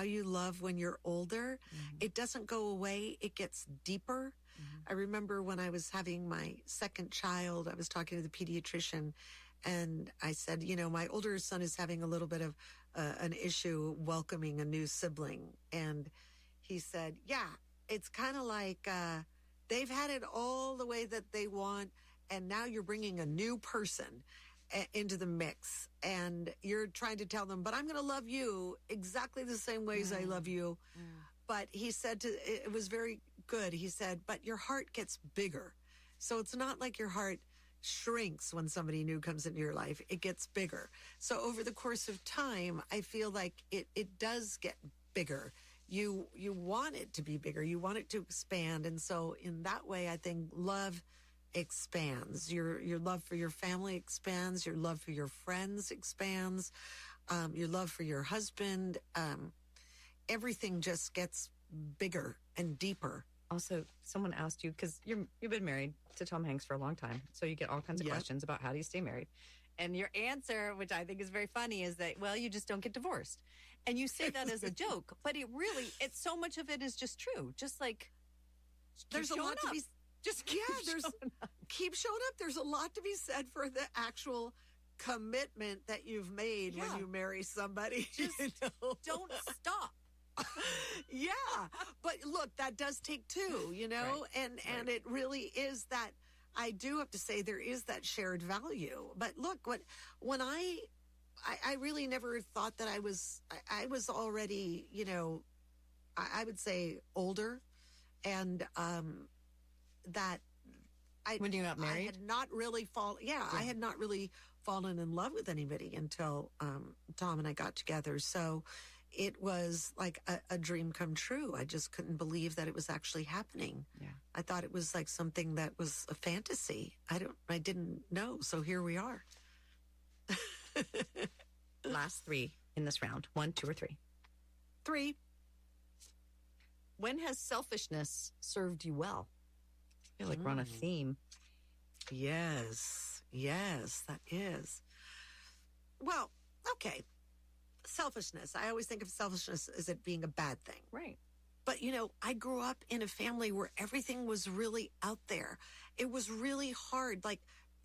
how you love when you're older. It doesn't go away. It gets deeper. I remember when I was having my second child, I was talking to the pediatrician and I said, my older son is having a little bit of an issue welcoming a new sibling. And he said, yeah, it's kind of like they've had it all the way that they want. And now you're bringing a new person into the mix and you're trying to tell them, but I'm going to love you exactly the same ways I love you. But he said it was very good. He said, but your heart gets bigger. So it's not like your heart shrinks when somebody new comes into your life. It gets bigger. So over the course of time, I feel like it does get bigger. You want it to be bigger. You want it to expand. And so in that way, I think love expands. Your love for your family expands. Your love for your friends expands. Your love for your husband. Everything just gets bigger and deeper. Also, someone asked you, because you've been married to Tom Hanks for a long time, so you get all kinds of questions about how do you stay married. And your answer, which I think is very funny, is that, well, you just don't get divorced. And you say that as a joke, but it's so much of it is just true. Just like, there's a lot to be... Just keep showing up. There's a lot to be said for the actual commitment that you've made when you marry somebody. Just don't stop. Yeah. But look, that does take two, Right. And it really is that. I do have to say there is that shared value. But look, when I really never thought that I was already, I would say older and, that when you're not married, I had not really I had not really fallen in love with anybody until Tom and I got together. So it was like a dream come true. I just couldn't believe that it was actually happening. Yeah, I thought it was like something that was a fantasy. I didn't know. So here we are. Last three in this round: 1, 2, or 3. 3. When has selfishness served you well? I feel like we're on a theme. Yes, that is. Well, okay. Selfishness. I always think of selfishness as it being a bad thing. Right. But, I grew up in a family where everything was really out there. It was really hard. Like,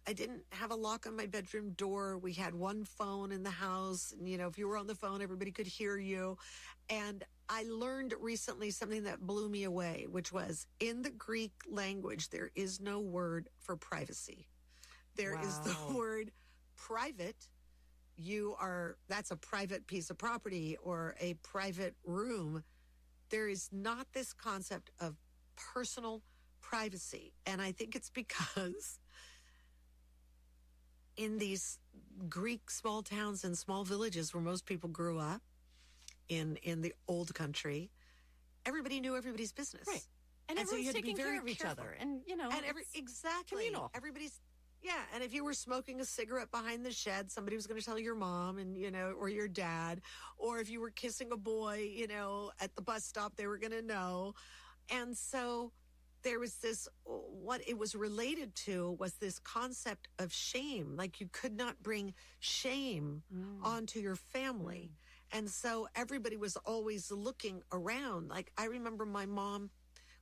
I didn't have a lock on my bedroom door. We had one phone in the house. And, if you were on the phone, everybody could hear you. And I learned recently something that blew me away, which was in the Greek language, there is no word for privacy. There is the word private. That's a private piece of property or a private room. There is not this concept of personal privacy. And I think it's because in these Greek small towns and small villages where most people grew up in the old country, everybody knew everybody's business. Right. And everyone's taking care of each other. And, exactly. Communal. Everybody's, and if you were smoking a cigarette behind the shed, somebody was going to tell your mom and, or your dad. Or if you were kissing a boy, at the bus stop, they were going to know. And so there was this, what it was related to was this concept of shame. Like you could not bring shame onto your family. And so everybody was always looking around. Like I remember my mom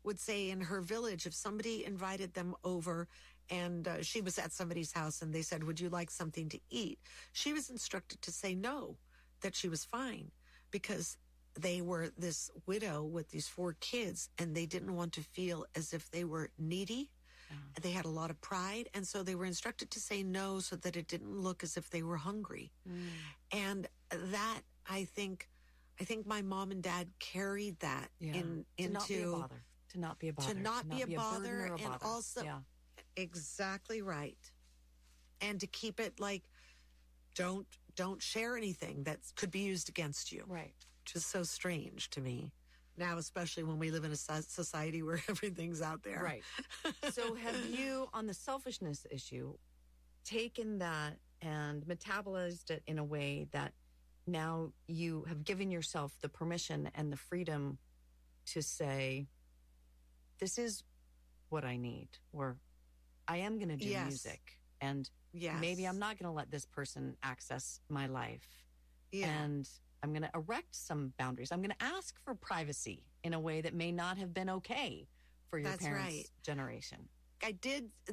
would say in her village, if somebody invited them over and she was at somebody's house and they said, would you like something to eat? She was instructed to say no, that she was fine because they were this widow with these 4 kids and they didn't want to feel as if they were needy. They had a lot of pride. And so they were instructed to say no so that it didn't look as if they were hungry. And that, I think my mom and dad carried that into to not be a bother, and also exactly right. And to keep it like, don't share anything that could be used against you. Right. Which is so strange to me now, especially when we live in a society where everything's out there. Right. So have you, on the selfishness issue, taken that and metabolized it in a way that now you have given yourself the permission and the freedom to say, this is what I need, or I am going to do music, and maybe I'm not going to let this person access my life. And I'm going to erect some boundaries. I'm going to ask for privacy in a way that may not have been okay for your That's parents' right. generation.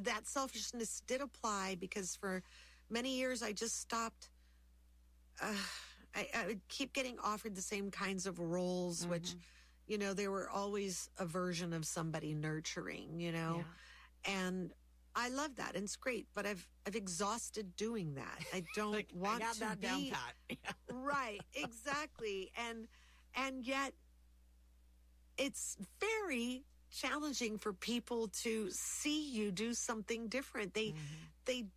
That selfishness did apply because for many years I just stopped. I would keep getting offered the same kinds of roles, which, there were always a version of somebody nurturing, Yeah. and I love that. And it's great, but I've exhausted doing that. I don't want I got to that be down pat. Yeah. right. Exactly. And yet it's very challenging for people to see you do something different. They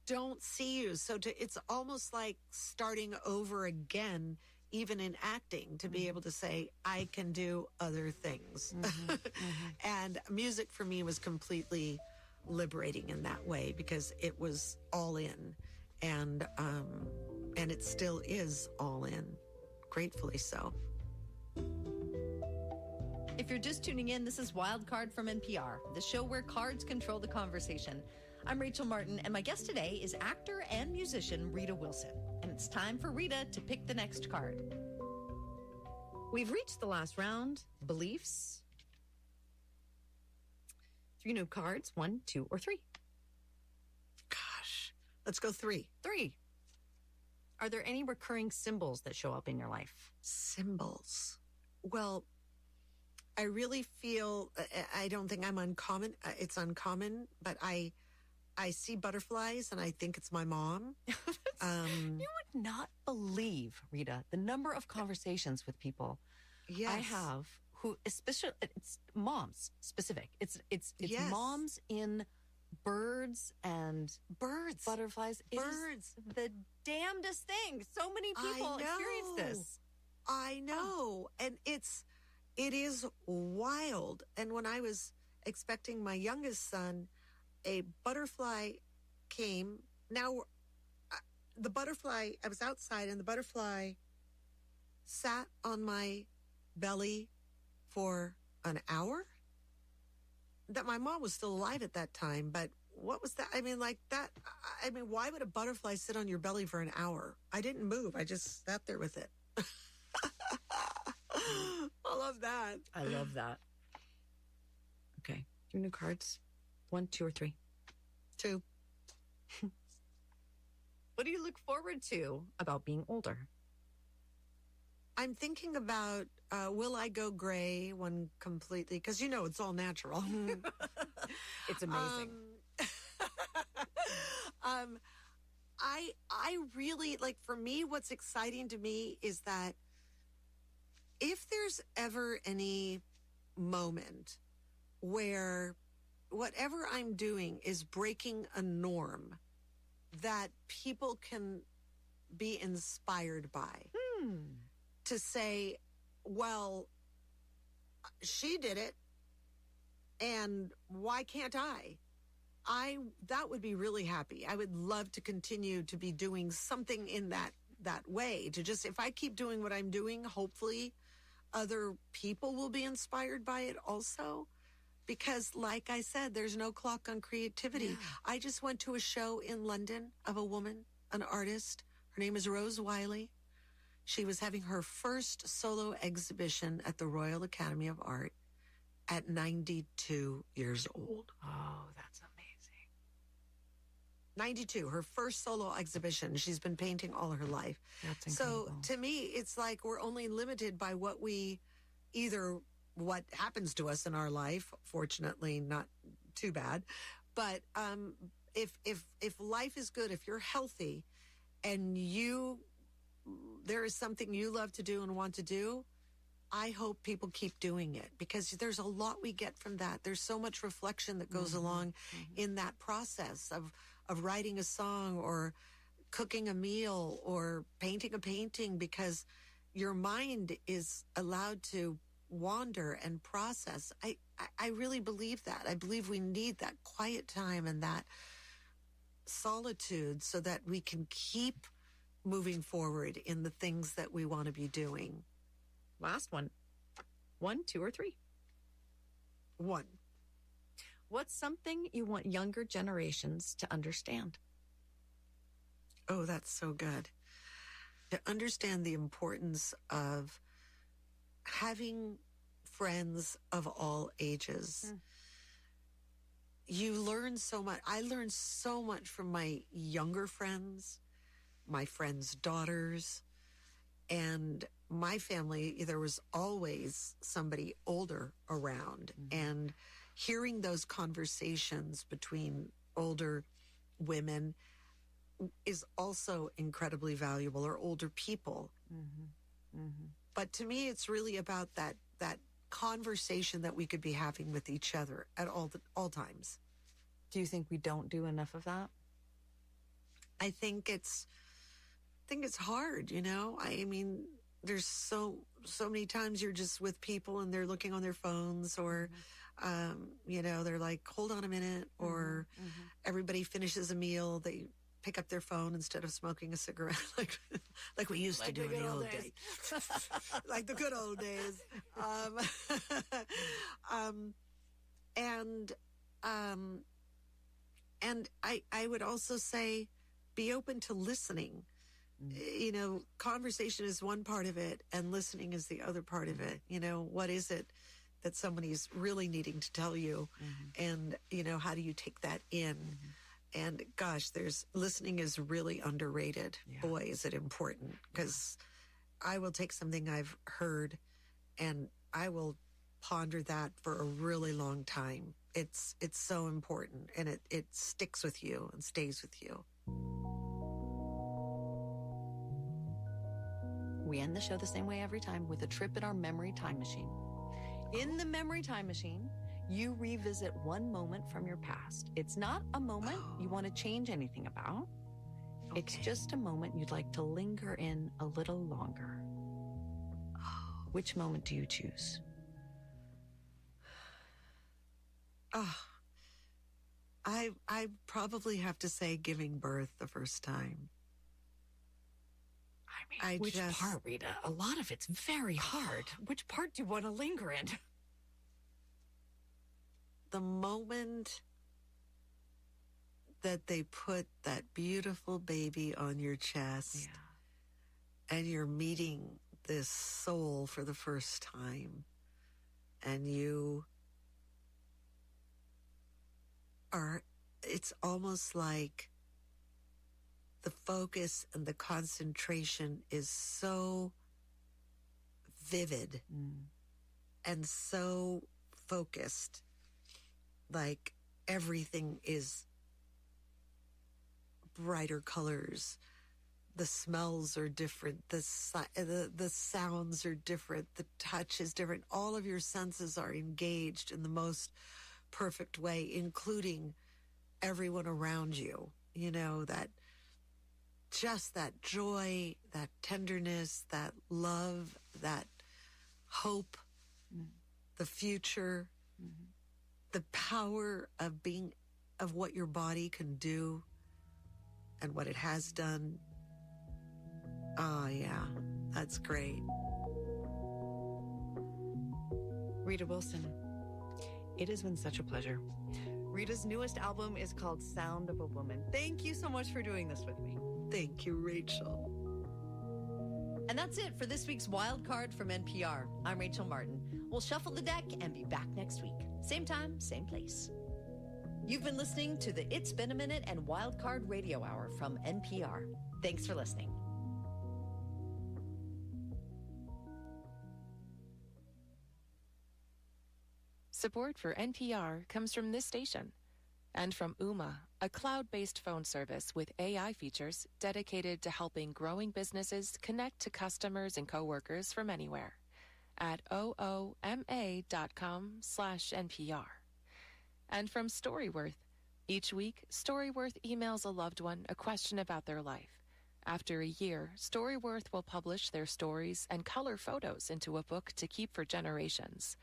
don't see you. So it's almost like starting over again, even in acting, to be able to say, I can do other things. And music for me was completely liberating in that way because it was all in, and it still is all in, gratefully so. If you're just tuning in, this is Wildcard from NPR, the show where cards control the conversation. I'm Rachel Martin, and my guest today is actor and musician Rita Wilson. And it's time for Rita to pick the next card. We've reached the last round, beliefs. 3 new cards, 1, 2, or 3. Gosh, let's go 3. 3. Are there any recurring symbols that show up in your life? Symbols. Well, I really feel, I don't think I'm uncommon. It's uncommon, but I see butterflies and I think it's my mom. You would not believe, Rita, the number of conversations with people Yes. I have who, especially, it's moms specific. It's Yes. moms in birds and Birds. butterflies. It is Birds. the damnedest thing. So many people experience this. I know. And it is wild. And when I was expecting my youngest son, a butterfly came. Now, the butterfly, I was outside and the butterfly sat on my belly for an hour. That my mom was still alive at that time, but what was that? I mean, like that. I mean, why would a butterfly sit on your belly for an hour? I didn't move. I just sat there with it. I love that. I love that. Okay. 3 new cards. 1, 2, or 3. 2. What do you look forward to about being older? I'm thinking about will I go gray when completely, because it's all natural. It's amazing. I really like, for me, what's exciting to me is that if there's ever any moment where whatever I'm doing is breaking a norm that people can be inspired by, to say, well, she did it, and why can't I? That would be really happy. I would love to continue to be doing something in that way, to just, if I keep doing what I'm doing, hopefully other people will be inspired by it also. Because like I said, there's no clock on creativity. Yeah. I just went to a show in London of a woman, an artist. Her name is Rose Wiley. She was having her first solo exhibition at the Royal Academy of Art at 92 years old. Oh, that's amazing. 92, her first solo exhibition. She's been painting all her life. That's incredible. So to me, it's like we're only limited by what happens to us in our life. Fortunately, not too bad. But if life is good, if you're healthy and there is something you love to do and want to do, I hope people keep doing it, because there's a lot we get from that. There's so much reflection that goes along in that process of writing a song or cooking a meal or painting a painting, because your mind is allowed to wander and process. I really believe that. I believe we need that quiet time and that solitude so that we can keep moving forward in the things that we want to be doing. Last one. 1, 2, or 3. 1. What's something you want younger generations to understand? Oh, that's so good. to understand the importance of having friends of all ages. You learn so much. I learned so much from my younger friends, my friends' daughters, and my family. There was always somebody older around, and hearing those conversations between older women is also incredibly valuable, or older people. But to me, it's really about that conversation that we could be having with each other at all times. Do you think we don't do enough of that? I think it's hard, you know? I mean, there's so many times you're just with people and they're looking on their phones, or you know, they're like, hold on a minute, or everybody finishes a meal, they pick up their phone instead of smoking a cigarette, like we used to do in the old days. Like the good old days. And I would also say, be open to listening. You know, conversation is one part of it, and listening is the other part of it. You know, what is it that somebody's really needing to tell you? And, you know, how do you take that in? And gosh, listening is really underrated. Yeah. Boy, is it important, because I will take something I've heard and I will ponder that for a really long time. It's so important, and it sticks with you and stays with you. We end the show the same way every time, with a trip in our memory time machine. In the memory time machine, you revisit one moment from your past. It's not a moment you want to change anything about. Okay. It's just a moment you'd like to linger in a little longer. Which moment do you choose? I probably have to say giving birth the first time. I mean, which part, Rita? A lot of it's very hard. Which part do you want to linger in? The moment that they put that beautiful baby on your chest, and you're meeting this soul for the first time, and it's almost like the focus and the concentration is so vivid and so focused. Like everything is brighter colors. The smells are different. The sounds are different. The touch is different. All of your senses are engaged in the most perfect way, including everyone around you. You know, that joy, that tenderness, that love, that hope, the future, the power of what your body can do and what it has done. Oh, yeah, that's great. Rita Wilson, it has been such a pleasure. Rita's newest album is called Sound of a Woman. Thank you so much for doing this with me. Thank you, Rachel. And that's it for this week's Wild Card from NPR. I'm Rachel Martin. We'll shuffle the deck and be back next week. Same time, same place. You've been listening to the It's Been a Minute and Wild Card Radio Hour from NPR. Thanks for listening. Support for NPR comes from this station and from Ooma, a cloud-based phone service with AI features dedicated to helping growing businesses connect to customers and coworkers from anywhere at ooma.com/NPR. And from Storyworth. Each week, Storyworth emails a loved one a question about their life. After a year, Storyworth will publish their stories and color photos into a book to keep for generations.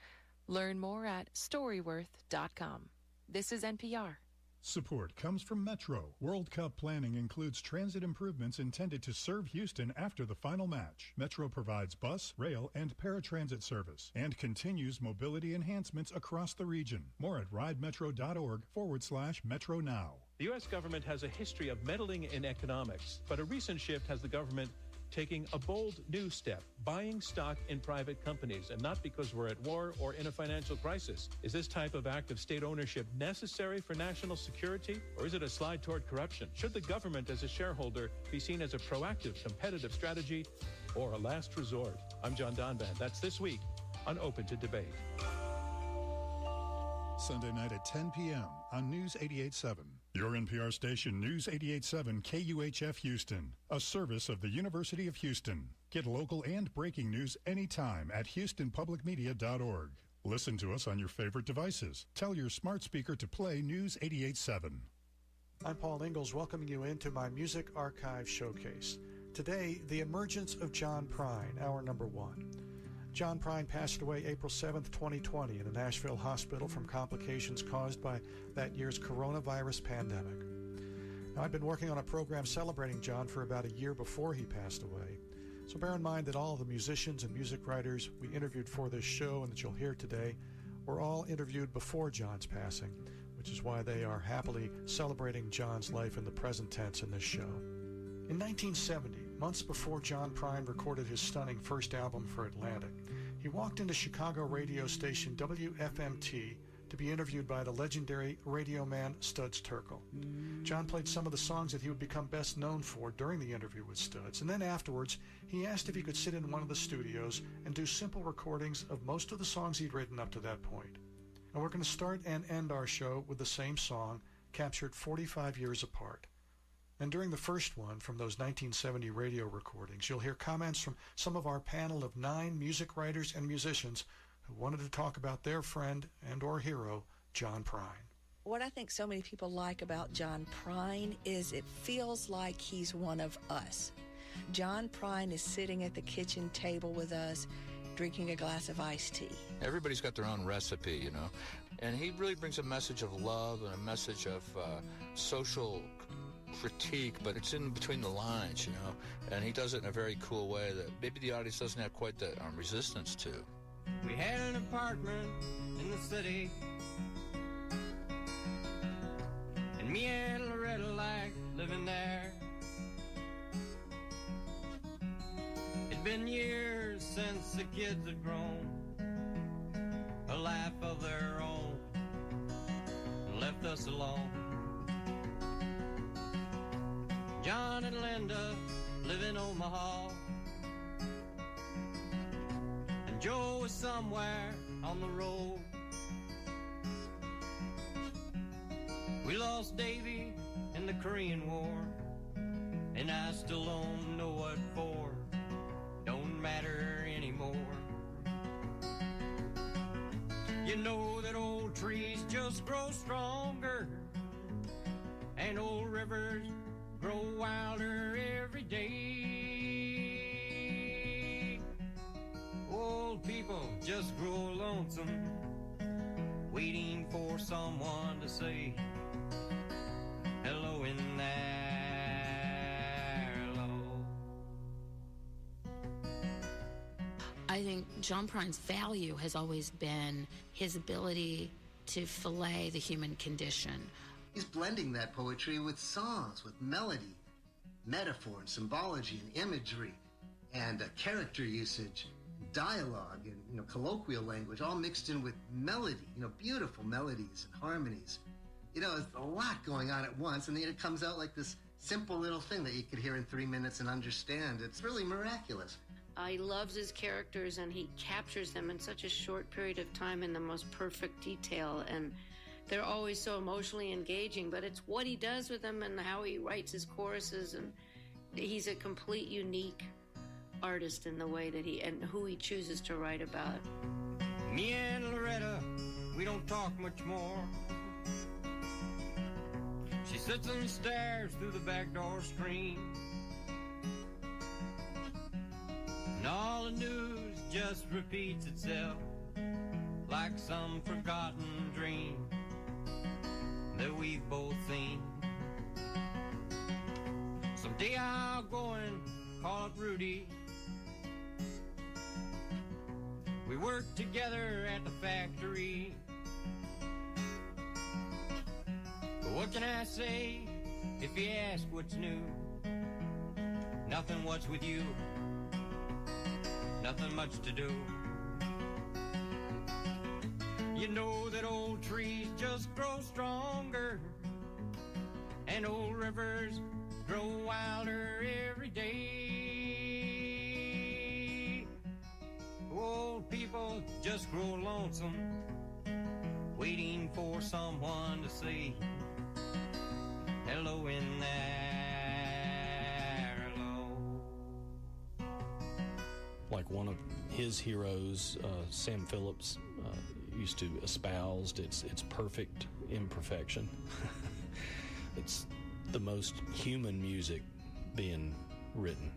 Learn more at Storyworth.com. This is NPR. Support comes from Metro. World Cup planning includes transit improvements intended to serve Houston after the final match. Metro provides bus, rail, and paratransit service and continues mobility enhancements across the region. More at ridemetro.org/Metro Now. The U.S. government has a history of meddling in economics, but a recent shift has the government taking a bold new step, buying stock in private companies, and not because we're at war or in a financial crisis. Is this type of act of state ownership necessary for national security, or is it a slide toward corruption? Should the government as a shareholder be seen as a proactive, competitive strategy or a last resort? I'm John Donvan. That's this week on Open to Debate. Sunday night at 10 p.m. on News 88.7. Your NPR station, News 88.7 KUHF Houston, a service of the University of Houston. Get local and breaking news anytime at houstonpublicmedia.org. Listen to us on your favorite devices. Tell your smart speaker to play News 88.7. I'm Paul Ingalls, welcoming you into my Music Archive Showcase. Today, the emergence of John Prine, hour number 1. John Prine passed away April 7th, 2020 in a Nashville hospital from complications caused by that year's coronavirus pandemic. Now, I'd been working on a program celebrating John for about a year before he passed away. So bear in mind that all of the musicians and music writers we interviewed for this show and that you'll hear today were all interviewed before John's passing, which is why they are happily celebrating John's life in the present tense in this show. In 1970, months before John Prine recorded his stunning first album for Atlantic, he walked into Chicago radio station WFMT to be interviewed by the legendary radio man Studs Terkel. John played some of the songs that he would become best known for during the interview with Studs, and then afterwards, he asked if he could sit in one of the studios and do simple recordings of most of the songs he'd written up to that point. And we're going to start and end our show with the same song, captured 45 years apart. And during the first one from those 1970 radio recordings, you'll hear comments from some of our panel of 9 music writers and musicians who wanted to talk about their friend and or hero, John Prine. What I think so many people like about John Prine is it feels like he's one of us. John Prine is sitting at the kitchen table with us, drinking a glass of iced tea. Everybody's got their own recipe, you know, and he really brings a message of love and a message of social critique, but it's in between the lines, you know, and he does it in a very cool way that maybe the audience doesn't have quite the resistance to. We had an apartment in the city, and me and Loretta liked living there. It'd been years since the kids had grown a life of their own and left us alone. John and Linda live in Omaha, and Joe was somewhere on the road. We lost Davy in the Korean War, and I still don't know what for. Don't matter anymore. You know that old trees just grow stronger, and old rivers grow wilder every day. Old people just grow lonesome, waiting for someone to say hello in there. Hello. I think John Prine's value has always been his ability to fillet the human condition. He's blending that poetry with songs, with melody, metaphor, and symbology, and imagery, and character usage, dialogue, and colloquial language, all mixed in with melody. Beautiful melodies and harmonies. There's a lot going on at once, and then it comes out like this simple little thing that you could hear in 3 minutes and understand. It's really miraculous. He loves his characters, and he captures them in such a short period of time in the most perfect detail, and they're always so emotionally engaging, but it's what he does with them and how he writes his choruses, and he's a complete unique artist in the way that and who he chooses to write about. Me and Loretta, we don't talk much more. She sits and stares through the back door screen, and all the news just repeats itself like some forgotten dream that we've both seen. Someday I'll go and call up Rudy. We work together at the factory. But what can I say if you ask what's new? Nothing, what's with you? Nothing much to do. You know that old trees just grow stronger, and old rivers grow wilder every day. Old people just grow lonesome, waiting for someone to say hello in there, hello. Like one of his heroes, Sam Phillips, used to espouse, it's perfect imperfection. It's the most human music being written.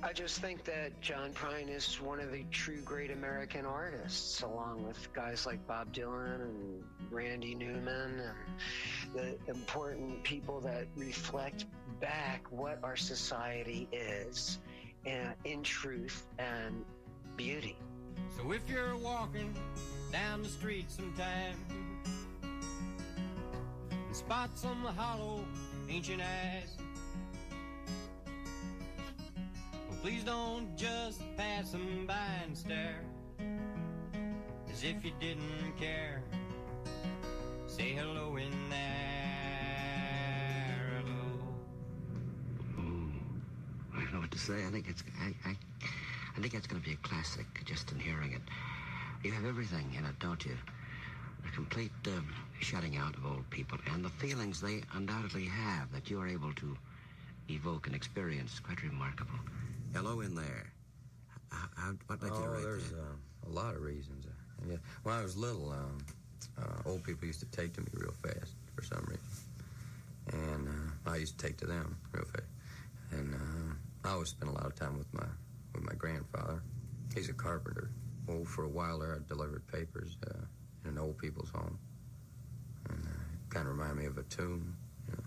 I just think that John Prine is one of the true great American artists, along with guys like Bob Dylan and Randy Newman and the important people that reflect back what our society is in truth and beauty. So if you're walking down the street sometime and spot some hollow ancient eyes, well, please don't just pass them by and stare as if you didn't care. Say hello in there, hello. I don't know what to say. I think it's I think it's going to be a classic just in hearing it. You have everything in it, don't you? A complete shutting out of old people and the feelings they undoubtedly have that you're able to evoke and experience is quite remarkable. Hello in there. What led you to write there's that? A lot of reasons. Yeah. When I was little, old people used to take to me real fast for some reason. And I used to take to them real fast. And I always spent a lot of time with my grandfather. He's a carpenter. Well, for a while there, I delivered papers in an old people's home. And it kind of reminded me of a tomb. You know?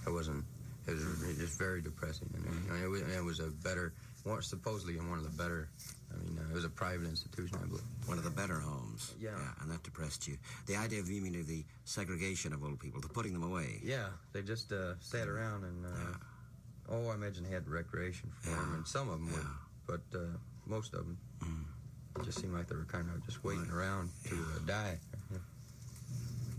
It was just very depressing. And it was a better, supposedly in one of the better, it was a private institution, I believe. One of the better homes. Yeah. And that depressed you. The idea of, you mean, of the segregation of old people, the putting them away. Yeah, they just sat around and, I imagine they had recreation for them, and some of them would, but most of them just seemed like they were kind of just waiting around to die.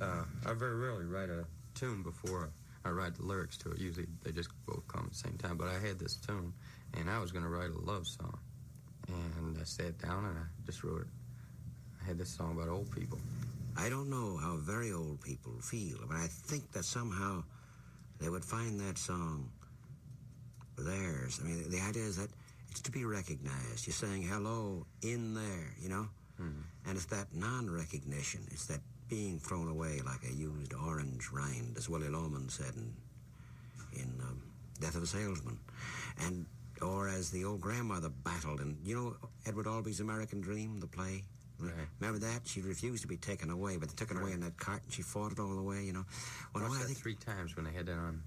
I very rarely write a tune before I write the lyrics to it. Usually they just both come at the same time, but I had this tune, and I was going to write a love song, and I sat down and I just wrote it. I had this song about old people. I don't know how very old people feel, but I think that somehow they would find that song theirs. I mean, the idea is that it's to be recognized. You're saying hello in there, you know? Mm-hmm. And it's that non-recognition. It's that being thrown away like a used orange rind, as Willie Loman said in Death of a Salesman. Or as the old grandmother battled. And you know Edward Albee's American Dream, the play? Right. Remember that? She refused to be taken away, but they took her away in that cart, and she fought it all the way, you know? Well, I watched that 3 times when they had that on.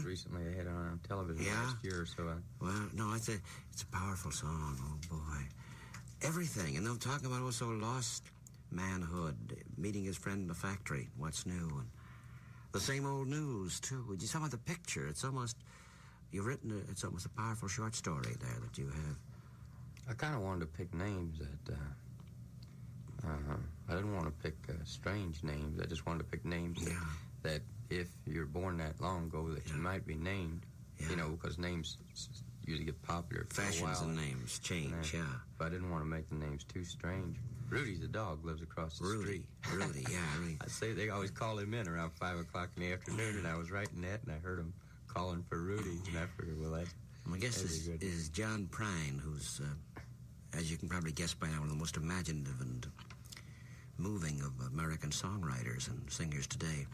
Recently, they had it on television last year or so. Well, no, it's a powerful song. Oh boy, everything, and they're talking about also lost manhood, meeting his friend in the factory, what's new, and the same old news too. You saw the picture. It's almost it's almost a powerful short story there that you have. I kind of wanted to pick names that. I didn't want to pick strange names. I just wanted to pick names that if you're born that long ago, that you might be named. You know, because names usually get popular for Fashions a while. and names change, But I didn't want to make the names too strange. Rudy's a dog, lives across the street. Rudy, yeah. I'd say they always call him in around 5 o'clock in the afternoon, and I was writing that, and I heard him calling for Rudy, and I figured, well, that's... My guess is John Prine, who's, as you can probably guess by now, one of the most imaginative and moving of American songwriters and singers today.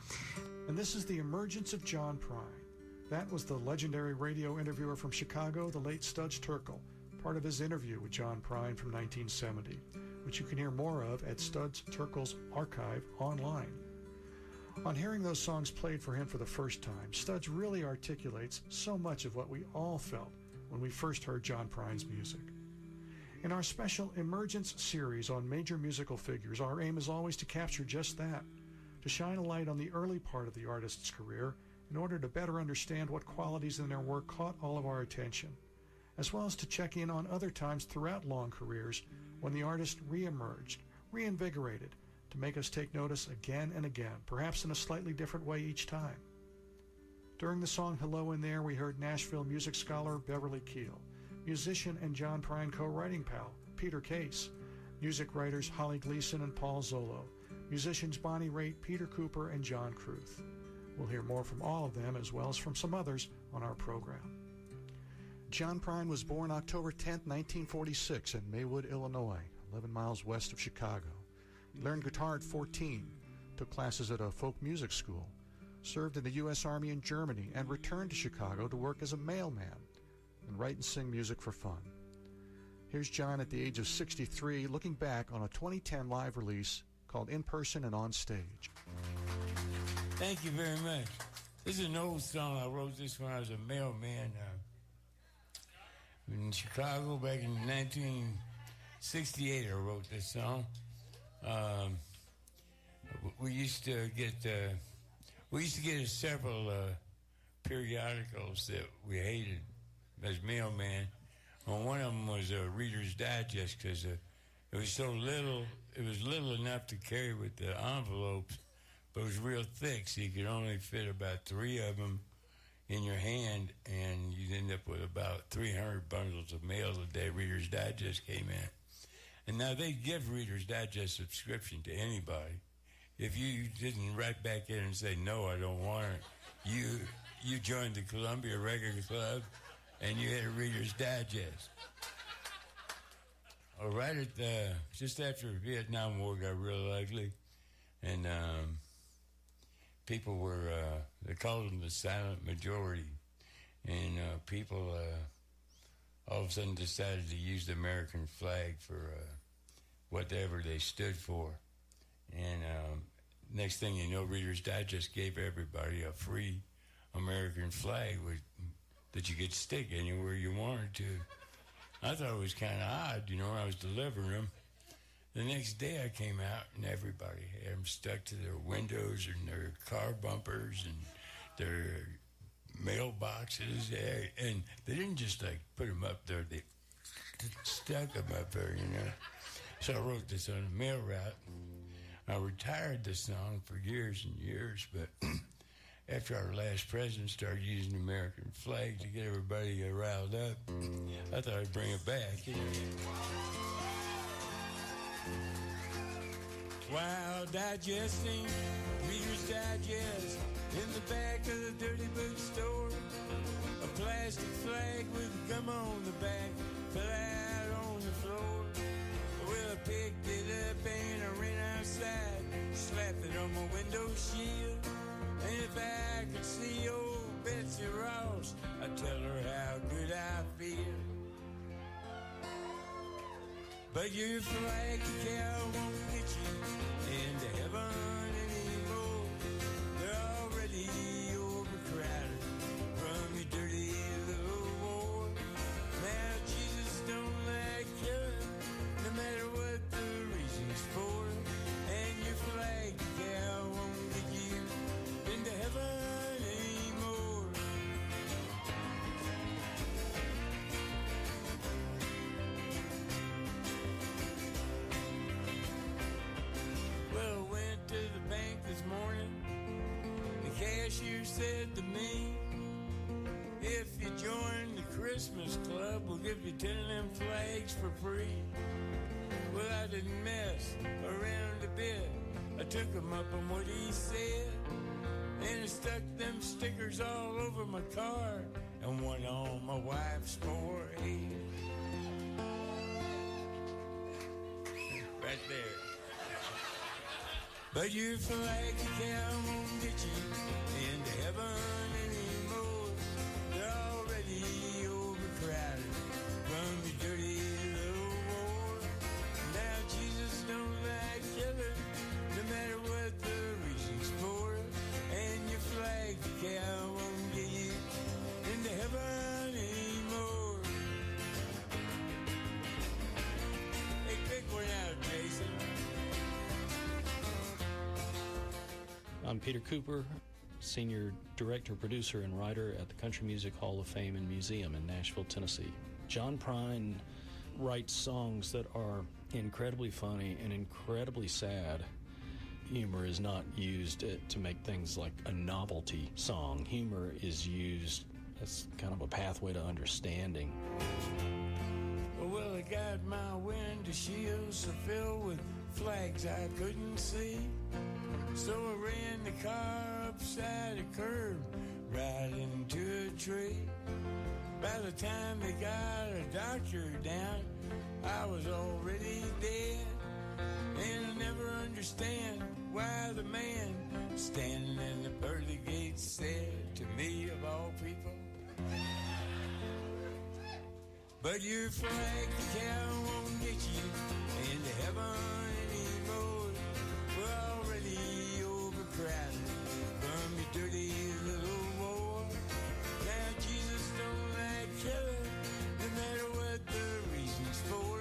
And this is the emergence of John Prine. That was the legendary radio interviewer from Chicago, the late Studs Terkel, part of his interview with John Prine from 1970, which you can hear more of at Studs Terkel's archive online. On hearing those songs played for him for the first time, Studs really articulates so much of what we all felt when we first heard John Prine's music. In our special Emergence series on major musical figures, our aim is always to capture just that, to shine a light on the early part of the artist's career in order to better understand what qualities in their work caught all of our attention, as well as to check in on other times throughout long careers when the artist re-emerged, reinvigorated, to make us take notice again and again, perhaps in a slightly different way each time. During the song Hello in There, we heard Nashville music scholar Beverly Keel, musician and John Prine co-writing pal Peter Case, music writers Holly Gleason and Paul Zollo, musicians Bonnie Raitt, Peter Cooper, and John Kruth. We'll hear more from all of them as well as from some others on our program. John Prine was born October 10, 1946 in Maywood, Illinois, 11 miles west of Chicago. He learned guitar at 14, took classes at a folk music school, served in the U.S. Army in Germany, and returned to Chicago to work as a mailman and write and sing music for fun. Here's John at the age of 63 looking back on a 2010 live release called In Person and On Stage. Thank you very much. This is an old song. I wrote this when I was a mailman in Chicago back in 1968. I wrote this song. We used to get several periodicals that we hated as mailman. Well, one of them was Reader's Digest because it was so little. It was little enough to carry with the envelopes, but it was real thick, so you could only fit about 3 of them in your hand, and you'd end up with about 300 bundles of mail the day Reader's Digest came in. And now they give Reader's Digest subscription to anybody. If you didn't write back in and say, no, I don't want it, you joined the Columbia Record Club and you had a Reader's Digest. Right at just after the Vietnam War got real ugly, and people were, they called them the silent majority, and people all of a sudden decided to use the American flag for whatever they stood for. And next thing you know, Reader's Digest gave everybody a free American flag that you could stick anywhere you wanted to. I thought it was kind of odd, when I was delivering them. The next day I came out and everybody had them stuck to their windows and their car bumpers and their mailboxes. And they didn't just put them up there, they stuck them up there, So I wrote this on a mail route. I retired this song for years and years, but after our last president started using the American flag to get everybody riled up, I thought I'd bring it back. While digesting Reader's Digest in the back of the dirty bookstore, a plastic flag with gum on the back fell out on the floor. Well, I picked it up and I ran outside, slapped it on my window shield. And if I could see old Betsy Ross, I'd tell her how good I feel. But your flag cow won't get you into heaven anymore. They're already overcrowded from your dirty little war. Now Jesus don't like killing, no matter what the reason's for. And your flag cow won't get you into heaven anymore. Well, I went to the bank this morning. The cashier said to me, if you join the Christmas club, we'll give you 10 of them flags for free. Well, I didn't mess around a bit. I took him up on what he said, and I stuck them stickers all over my car and one on my wife's forehead. Right there. But your flag cow won't get you into heaven anymore. They're already overcrowded from your dirty little war. Now Jesus don't like killing, no matter what the reason's for. And your flag cow won't get you into heaven anymore. Hey, pick one out, Jason. I'm Peter Cooper, Senior Director, Producer, and Writer at the Country Music Hall of Fame and Museum in Nashville, Tennessee. John Prine writes songs that are incredibly funny and incredibly sad. Humor is not used to make things like a novelty song. Humor is used as kind of a pathway to understanding. Well, I got my window shield so filled with flags I couldn't see. So I ran the car upside a curb, right into a tree. By the time they got a doctor down, I was already dead. And I never understand why the man standing in the pearly gates said to me, of all people, but your flag cow won't get you into heaven anymore. We're already overcrowded from your dirty little war. Now Jesus don't like killing, no matter what the reason's for.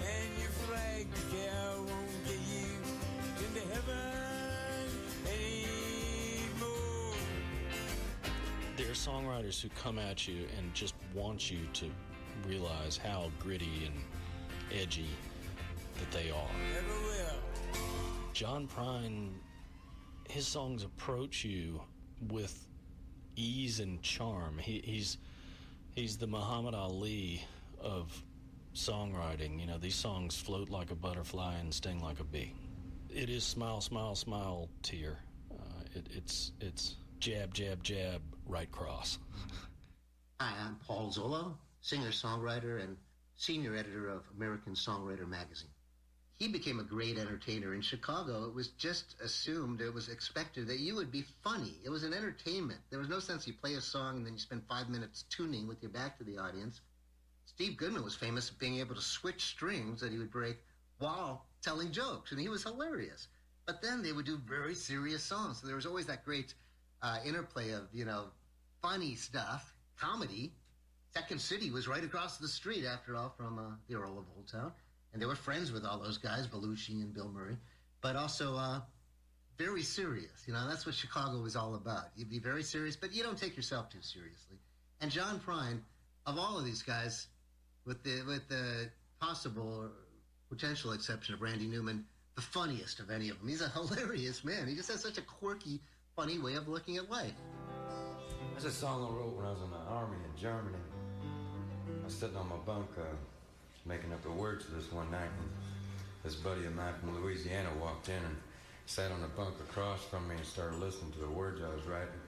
And your flag cow won't get you into heaven anymore. There are songwriters who come at you and just want you to realize how gritty and edgy that they are. John Prine, his songs approach you with ease and charm. He's the Muhammad Ali of songwriting. You know, these songs float like a butterfly and sting like a bee. It is smile, smile, smile, tear. It's jab, jab, jab, right cross. Hi, I'm Paul Zollo, singer-songwriter and senior editor of American Songwriter magazine. He became a great entertainer in Chicago. It was just assumed, it was expected that you would be funny. It was an entertainment. There was no sense you play a song and then you spend 5 minutes tuning with your back to the audience. Steve Goodman was famous for being able to switch strings that he would break while telling jokes, and he was hilarious. But then they would do very serious songs. So there was always that great interplay of, funny stuff, comedy. Second City was right across the street, after all, from the Earl of Old Town. And they were friends with all those guys, Belushi and Bill Murray. But also very serious. That's what Chicago was all about. You'd be very serious, but you don't take yourself too seriously. And John Prine, of all of these guys, with the possible or potential exception of Randy Newman, the funniest of any of them. He's a hilarious man. He just has such a quirky, funny way of looking at life. That's a song I wrote when I was in the army in Germany. I was sitting on my bunk making up the words to this one night, and this buddy of mine from Louisiana walked in and sat on the bunk across from me and started listening to the words I was writing.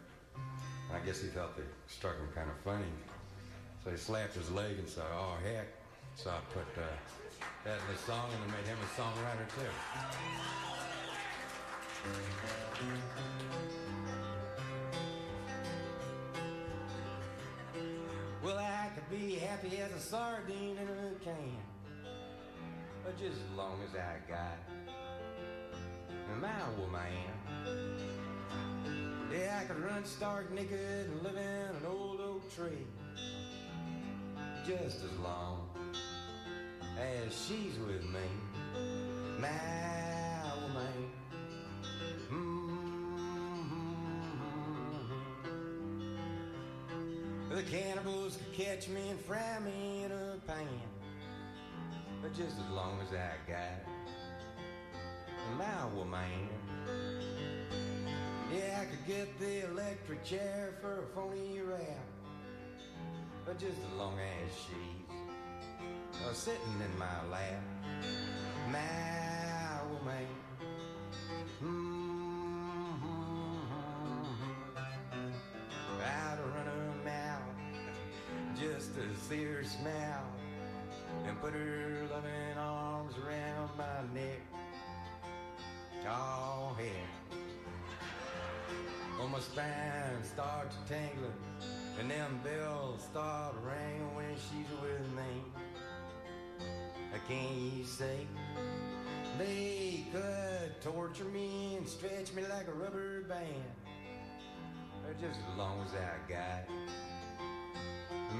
I guess he thought they struck him kind of funny. So he slapped his leg and said, "Oh, heck." So I put that in the song, and I made him a songwriter too. Well, I could be happy as a sardine in a can, but just as long as I got my woman. Yeah, I could run stark naked and live in an old oak tree, just as long as she's with me, my woman. The cannibals could catch me and fry me in a pan, but just as long as I got my woman. Yeah, I could get the electric chair for a phony rap, but just as long as she's sitting in my lap, my woman. I'd run her mouth just to see her smile and put her loving arms around my neck. Oh, yeah. Oh, my spine starts tingling and them bells start ringing when she's with me. Can't you see? They could torture me and stretch me like a rubber band, but just as long as I got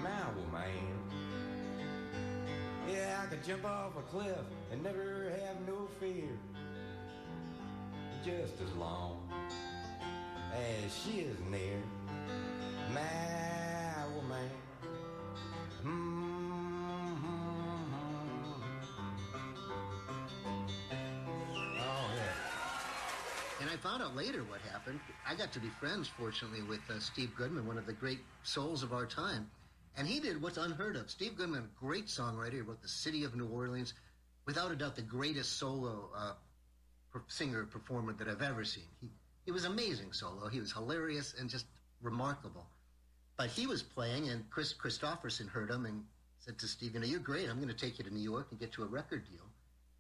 my woman. Yeah, I could jump off a cliff and never have no fear, just as long as she is near, my woman. I found out later what happened. I got to be friends, fortunately, with Steve Goodman, one of the great souls of our time. And he did what's unheard of. Steve Goodman, a great songwriter. He wrote The City of New Orleans. Without a doubt, the greatest solo singer-performer that I've ever seen. He was amazing solo. He was hilarious and just remarkable. But he was playing, and Chris Christopherson heard him and said to Steve, you're great. I'm going to take you to New York and get you a record deal.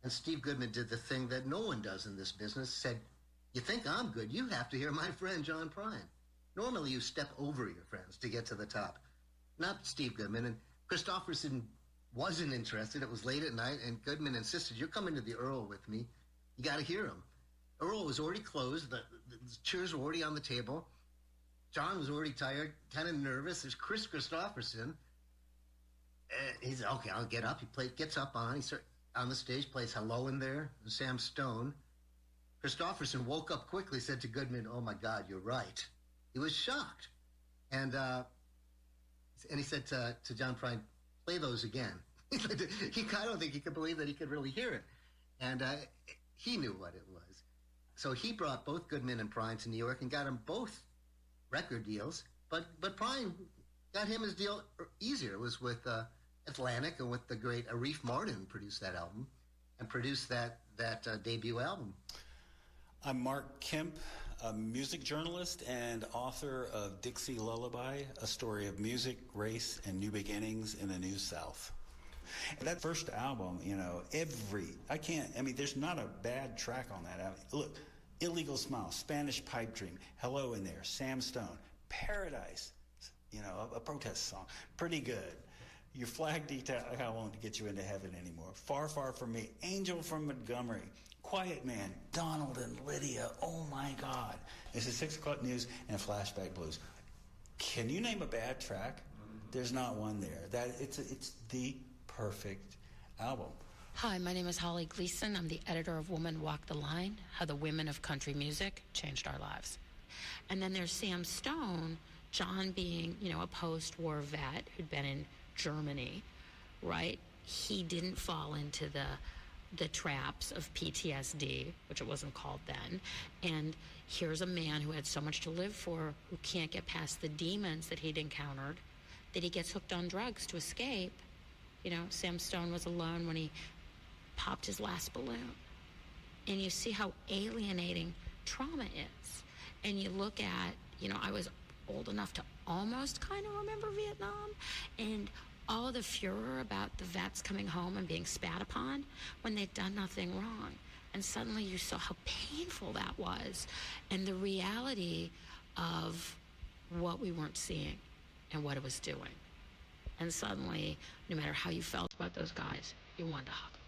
And Steve Goodman did the thing that no one does in this business, said, you think I'm good? You have to hear my friend John Prine. Normally you step over your friends to get to the top. Not Steve Goodman. And Christopherson wasn't interested. It was late at night, and Goodman insisted, you're coming to the Earl with me. You got to hear him. Earl was already closed. The chairs were already on the table. John was already tired, kind of nervous. There's Chris Christopherson. He said, okay, I'll get up. He gets up on the stage, plays Hello in There, and Sam Stone. Christopherson woke up quickly, said to Goodman, oh my God, you're right. He was shocked. And he said to John Prine, play those again. I don't think he could believe that he could really hear it. And he knew what it was. So he brought both Goodman and Prine to New York and got them both record deals. But Prine got him his deal easier. It was with Atlantic, and with the great Arif Mardin produced that album and produced that debut album. I'm Mark Kemp, a music journalist and author of Dixie Lullaby, a story of music, race, and new beginnings in the New South. And that first album, there's not a bad track on that album. Look, Illegal Smile, Spanish Pipe Dream, Hello in There, Sam Stone, Paradise, a protest song, pretty good. Your Flag Detail, I won't get you into heaven anymore. Far, Far From Me, Angel from Montgomery, Quiet Man, Donald and Lydia, oh my God. This is 6 O'Clock News and Flashback Blues. Can you name a bad track? There's not one there. It's the perfect album. Hi, my name is Holly Gleason. I'm the editor of Woman Walk the Line, How the Women of Country Music Changed Our Lives. And then there's Sam Stone, John being, a post-war vet who'd been in Germany, right? He didn't fall into the traps of PTSD, which it wasn't called then. And here's a man who had so much to live for, who can't get past the demons that he'd encountered, that he gets hooked on drugs to escape. Sam Stone was alone when he popped his last balloon. And you see how alienating trauma is. And you look at, I was old enough to almost kind of remember Vietnam, and all the furor about the vets coming home and being spat upon when they'd done nothing wrong. And suddenly you saw how painful that was, and the reality of what we weren't seeing and what it was doing. And suddenly, no matter how you felt about those guys, you wanted to hug them.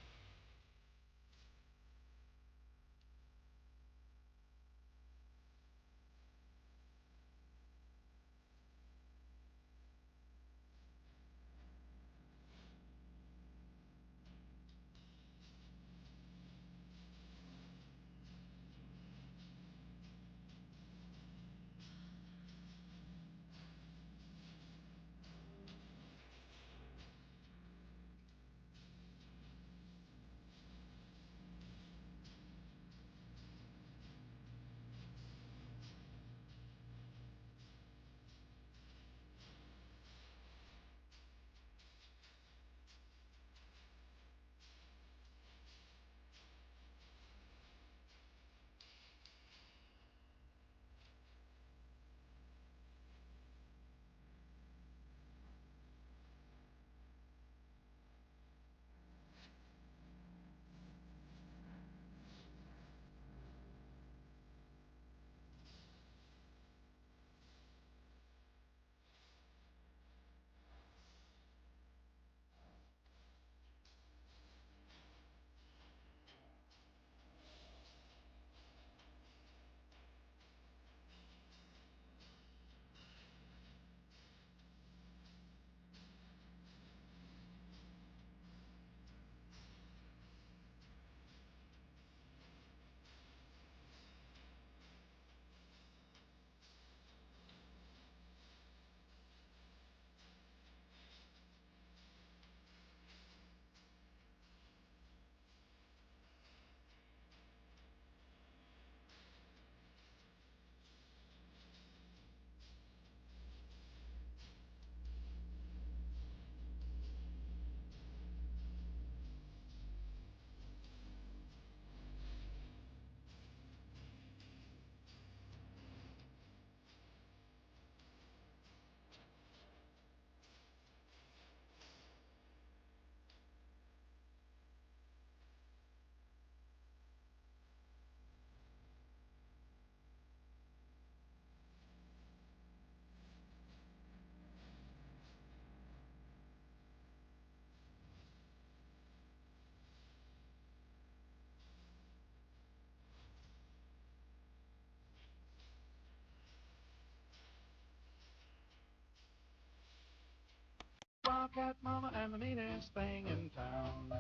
Wildcat Mama and the meanest thing in town.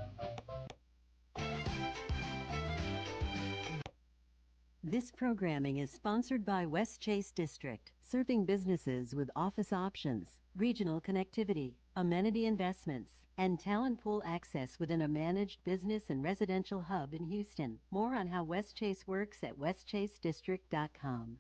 This programming is sponsored by West Chase District, serving businesses with office options, regional connectivity, amenity investments, and talent pool access within a managed business and residential hub in Houston. More on how West Chase works at westchasedistrict.com.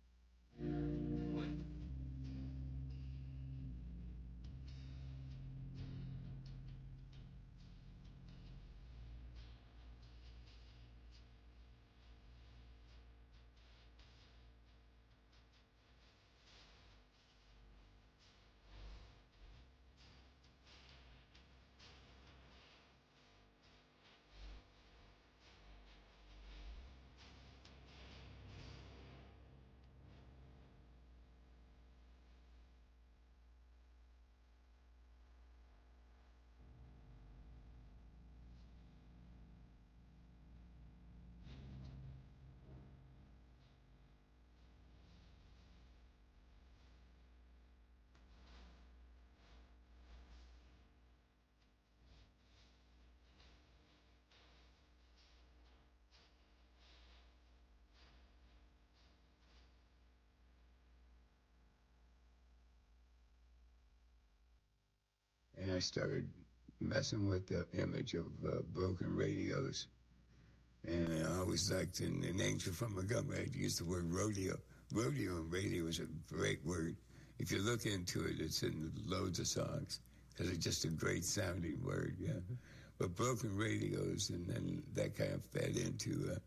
And I started messing with the image of broken radios. And I always liked, in Angel from Montgomery, I'd use the word rodeo. Rodeo and radio is a great word. If you look into it, it's in loads of songs, because it's just a great sounding word, yeah. But broken radios, and then that kind of fed into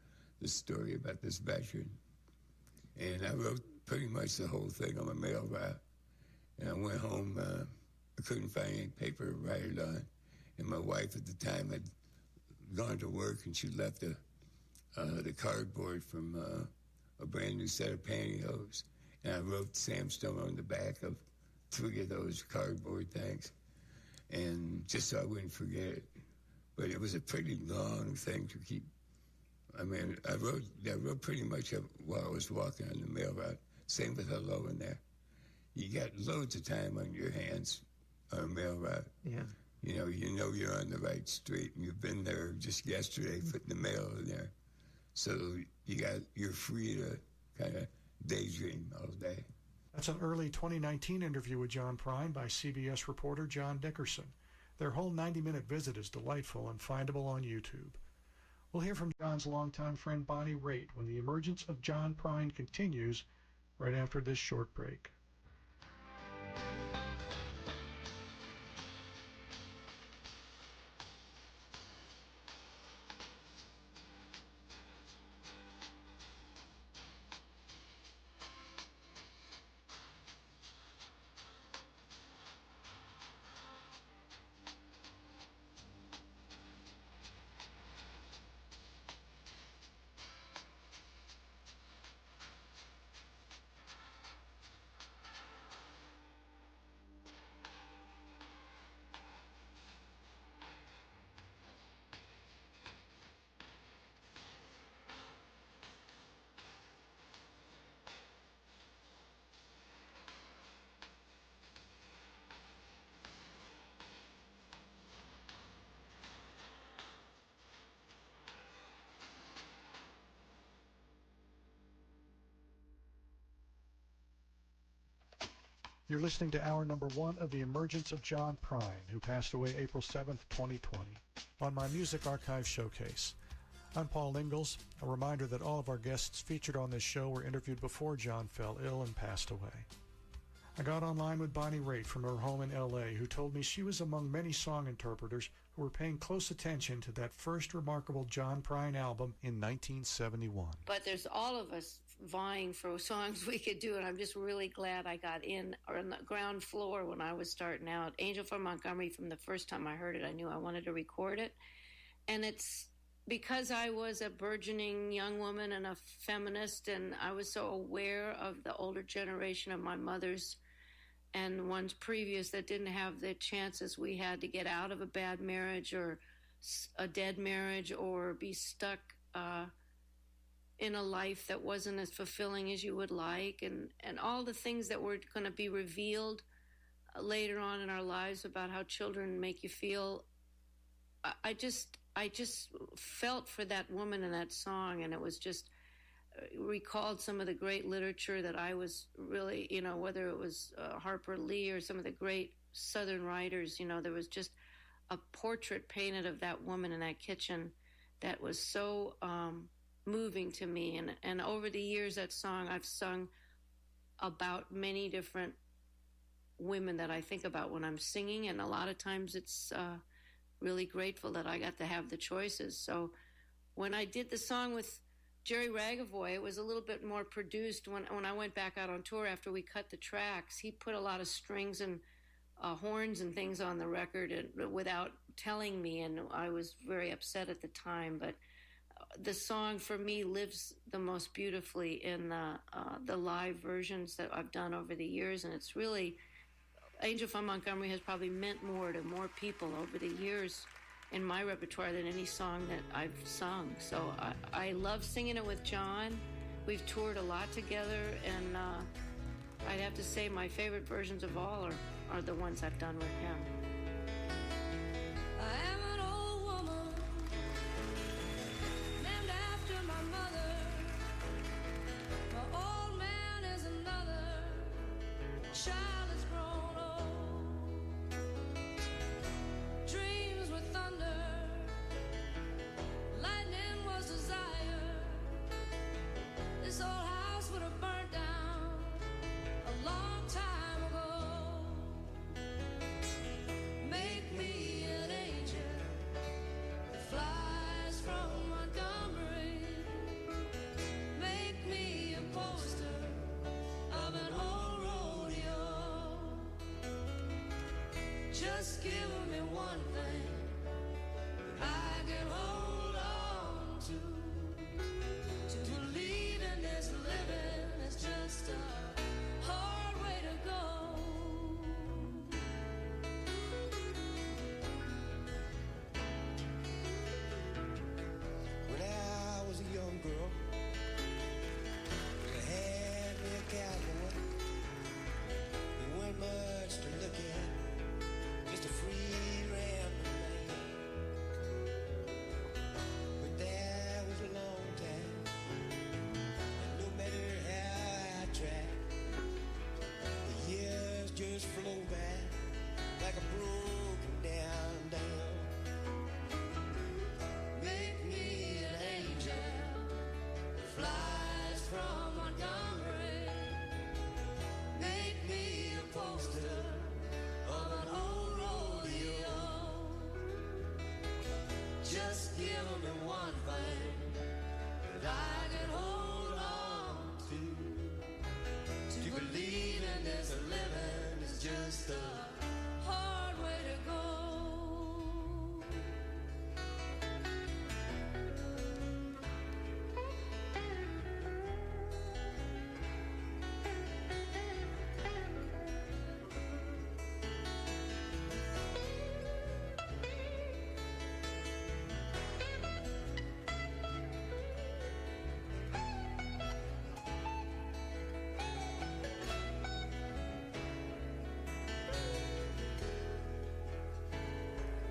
the story about this veteran. And I wrote pretty much the whole thing on a mail route. And I went home, I couldn't find any paper to write it on. And my wife at the time had gone to work, and she left the cardboard from a brand new set of pantyhose. And I wrote Sam Stone on the back of 3 of those cardboard things, and just so I wouldn't forget it. But it was a pretty long thing to keep. I mean, I wrote pretty much while I was walking on the mail route. Same with hello in there. You got loads of time on your hands on a mail route. Yeah. You know you're on the right street, and you've been there just yesterday putting the mail in there. So you're free to kind of daydream all day. That's an early 2019 interview with John Prine by CBS reporter John Dickerson. Their whole 90-minute visit is delightful and findable on YouTube. We'll hear from John's longtime friend Bonnie Raitt when the emergence of John Prine continues right after this short break. You're listening to hour number 1 of The Emergence of John Prine, who passed away April 7th, 2020, on my Music Archive Showcase. I'm Paul Ingalls. A reminder that all of our guests featured on this show were interviewed before John fell ill and passed away. I got online with Bonnie Raitt from her home in L.A., who told me she was among many song interpreters who were paying close attention to that first remarkable John Prine album in 1971. But there's all of us vying for songs we could do, and I'm just really glad I got in or on the ground floor when I was starting out. Angel from Montgomery, from the first time I heard it, I knew I wanted to record it. And it's because I was a burgeoning young woman and a feminist, and I was so aware of the older generation of my mother's and ones previous that didn't have the chances we had to get out of a bad marriage or a dead marriage or be stuck in a life that wasn't as fulfilling as you would like, and all the things that were going to be revealed later on in our lives about how children make you feel. I just felt for that woman in that song, and it was just recalled some of the great literature that I was really, whether it was Harper Lee or some of the great Southern writers, there was just a portrait painted of that woman in that kitchen that was so moving to me. And over the years, that song I've sung about many different women that I think about when I'm singing, and a lot of times it's really grateful that I got to have the choices. So when I did the song with Jerry Ragavoy, it was a little bit more produced. When I went back out on tour after we cut the tracks, he put a lot of strings and horns and things on the record without telling me, and I was very upset at the time. But the song for me lives the most beautifully in the live versions that I've done over the years, and it's really, Angel from Montgomery has probably meant more to more people over the years in my repertoire than any song that I've sung. So I love singing it with John. We've toured a lot together, and I'd have to say my favorite versions of all are the ones I've done with him. I am an old woman named after my mother. My old man is another child that's grown old. Dreams were thunder, lightning was desire. This old house would have burnt down a long time ago. Make me an angel that flies from Montgomery. Make me a poster of an old rodeo. Just give me one thing that I can hold on to believe in this living is just a hard way to go. When I was a young girl, I had me a cowboy. There weren't much to look at, just a free rambling man. But that was a long time, and no matter how I tried, the years just flow by like a broken down dam. Make me an angel that flies from Montgomery. Make me a poster of an old rodeo. Just give me one thing that I can hold on to believe in this living is just a hard way to go.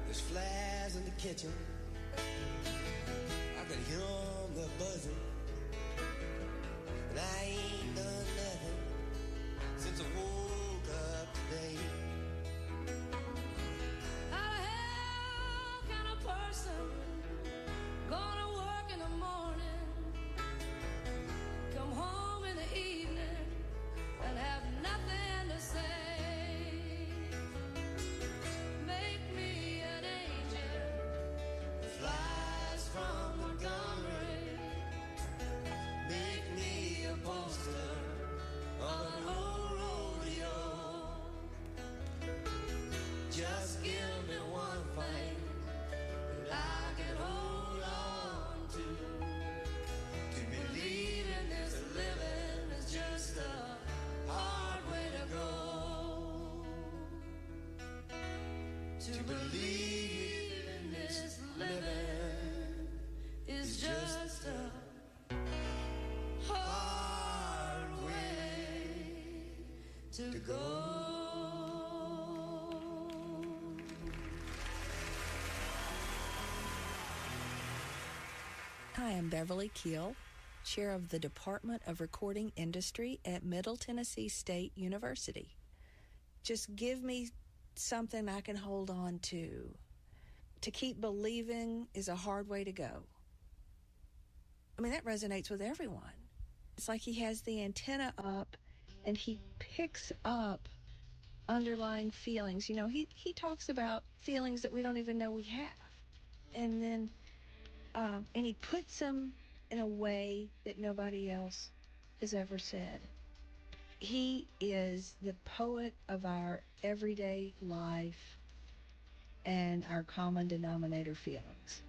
There's flies in the kitchen. I can hear them, they're buzzing. And I ain't done nothing since I woke up today. How the hell can a person go to work in the morning, come home in the evening, and have nothing to say? Make me an angel that flies from Montgomery. Make me a poster of an old rodeo. Just give me one thing that I can hold on to believe in this living is just a hard way to go. To believe in this living is just a hard way to go. Hi, I'm Beverly Keel, chair of the Department of Recording Industry at Middle Tennessee State University. Just give me something I can hold on to. To keep believing is a hard way to go. I mean, that resonates with everyone. It's like he has the antenna up and he picks up underlying feelings. You know, he talks about feelings that we don't even know we have. And then, and he puts them in a way that nobody else has ever said. He is the poet of our everyday life and our common denominator feelings.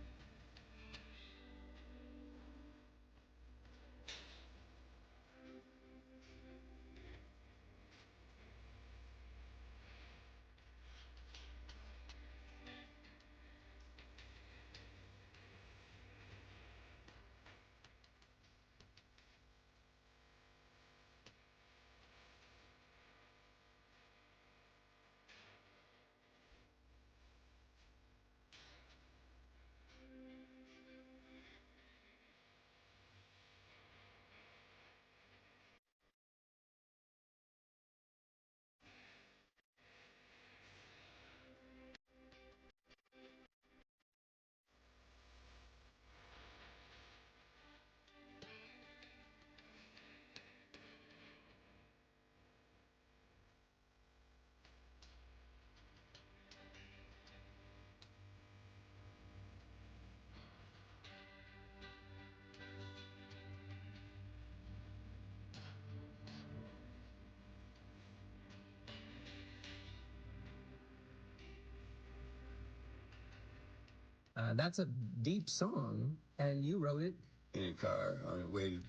That's a deep song, and you wrote it In a car on the way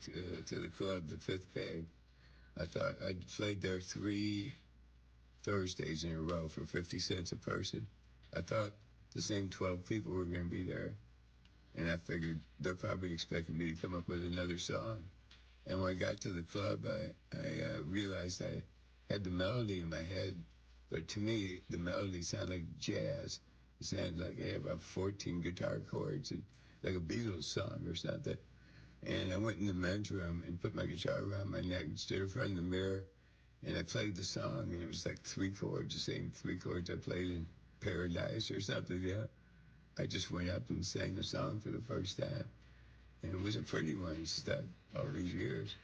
to the club, the Fifth Peg. I thought I'd played there 3 Thursdays in a row for 50 cents a person. I thought the same 12 people were going to be there. And I figured they're probably expecting me to come up with another song. And when I got to the club, I realized I had the melody in my head. But to me, the melody sounded like jazz. It sounded like I had about 14 guitar chords, and like a Beatles song or something. And I went in the men's room and put my guitar around my neck and stood in front of the mirror. And I played the song, and it was like 3 chords, the same 3 chords I played in Paradise or something, yeah. I just went up and sang the song for the first time. And it was a pretty one, stuck all these years.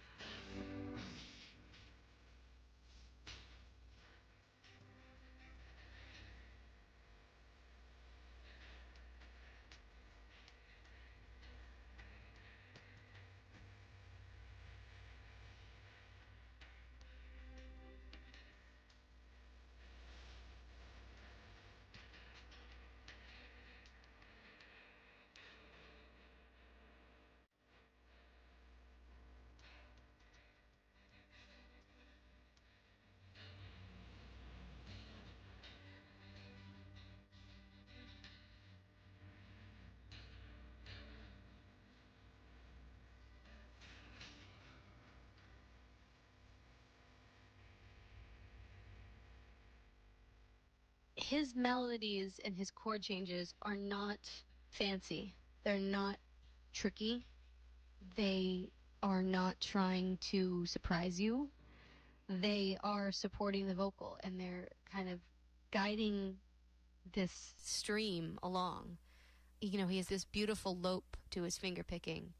His melodies and his chord changes are not fancy. They're not tricky. They are not trying to surprise you. They are supporting the vocal, and they're kind of guiding this stream along. You know, he has this beautiful lope to his finger picking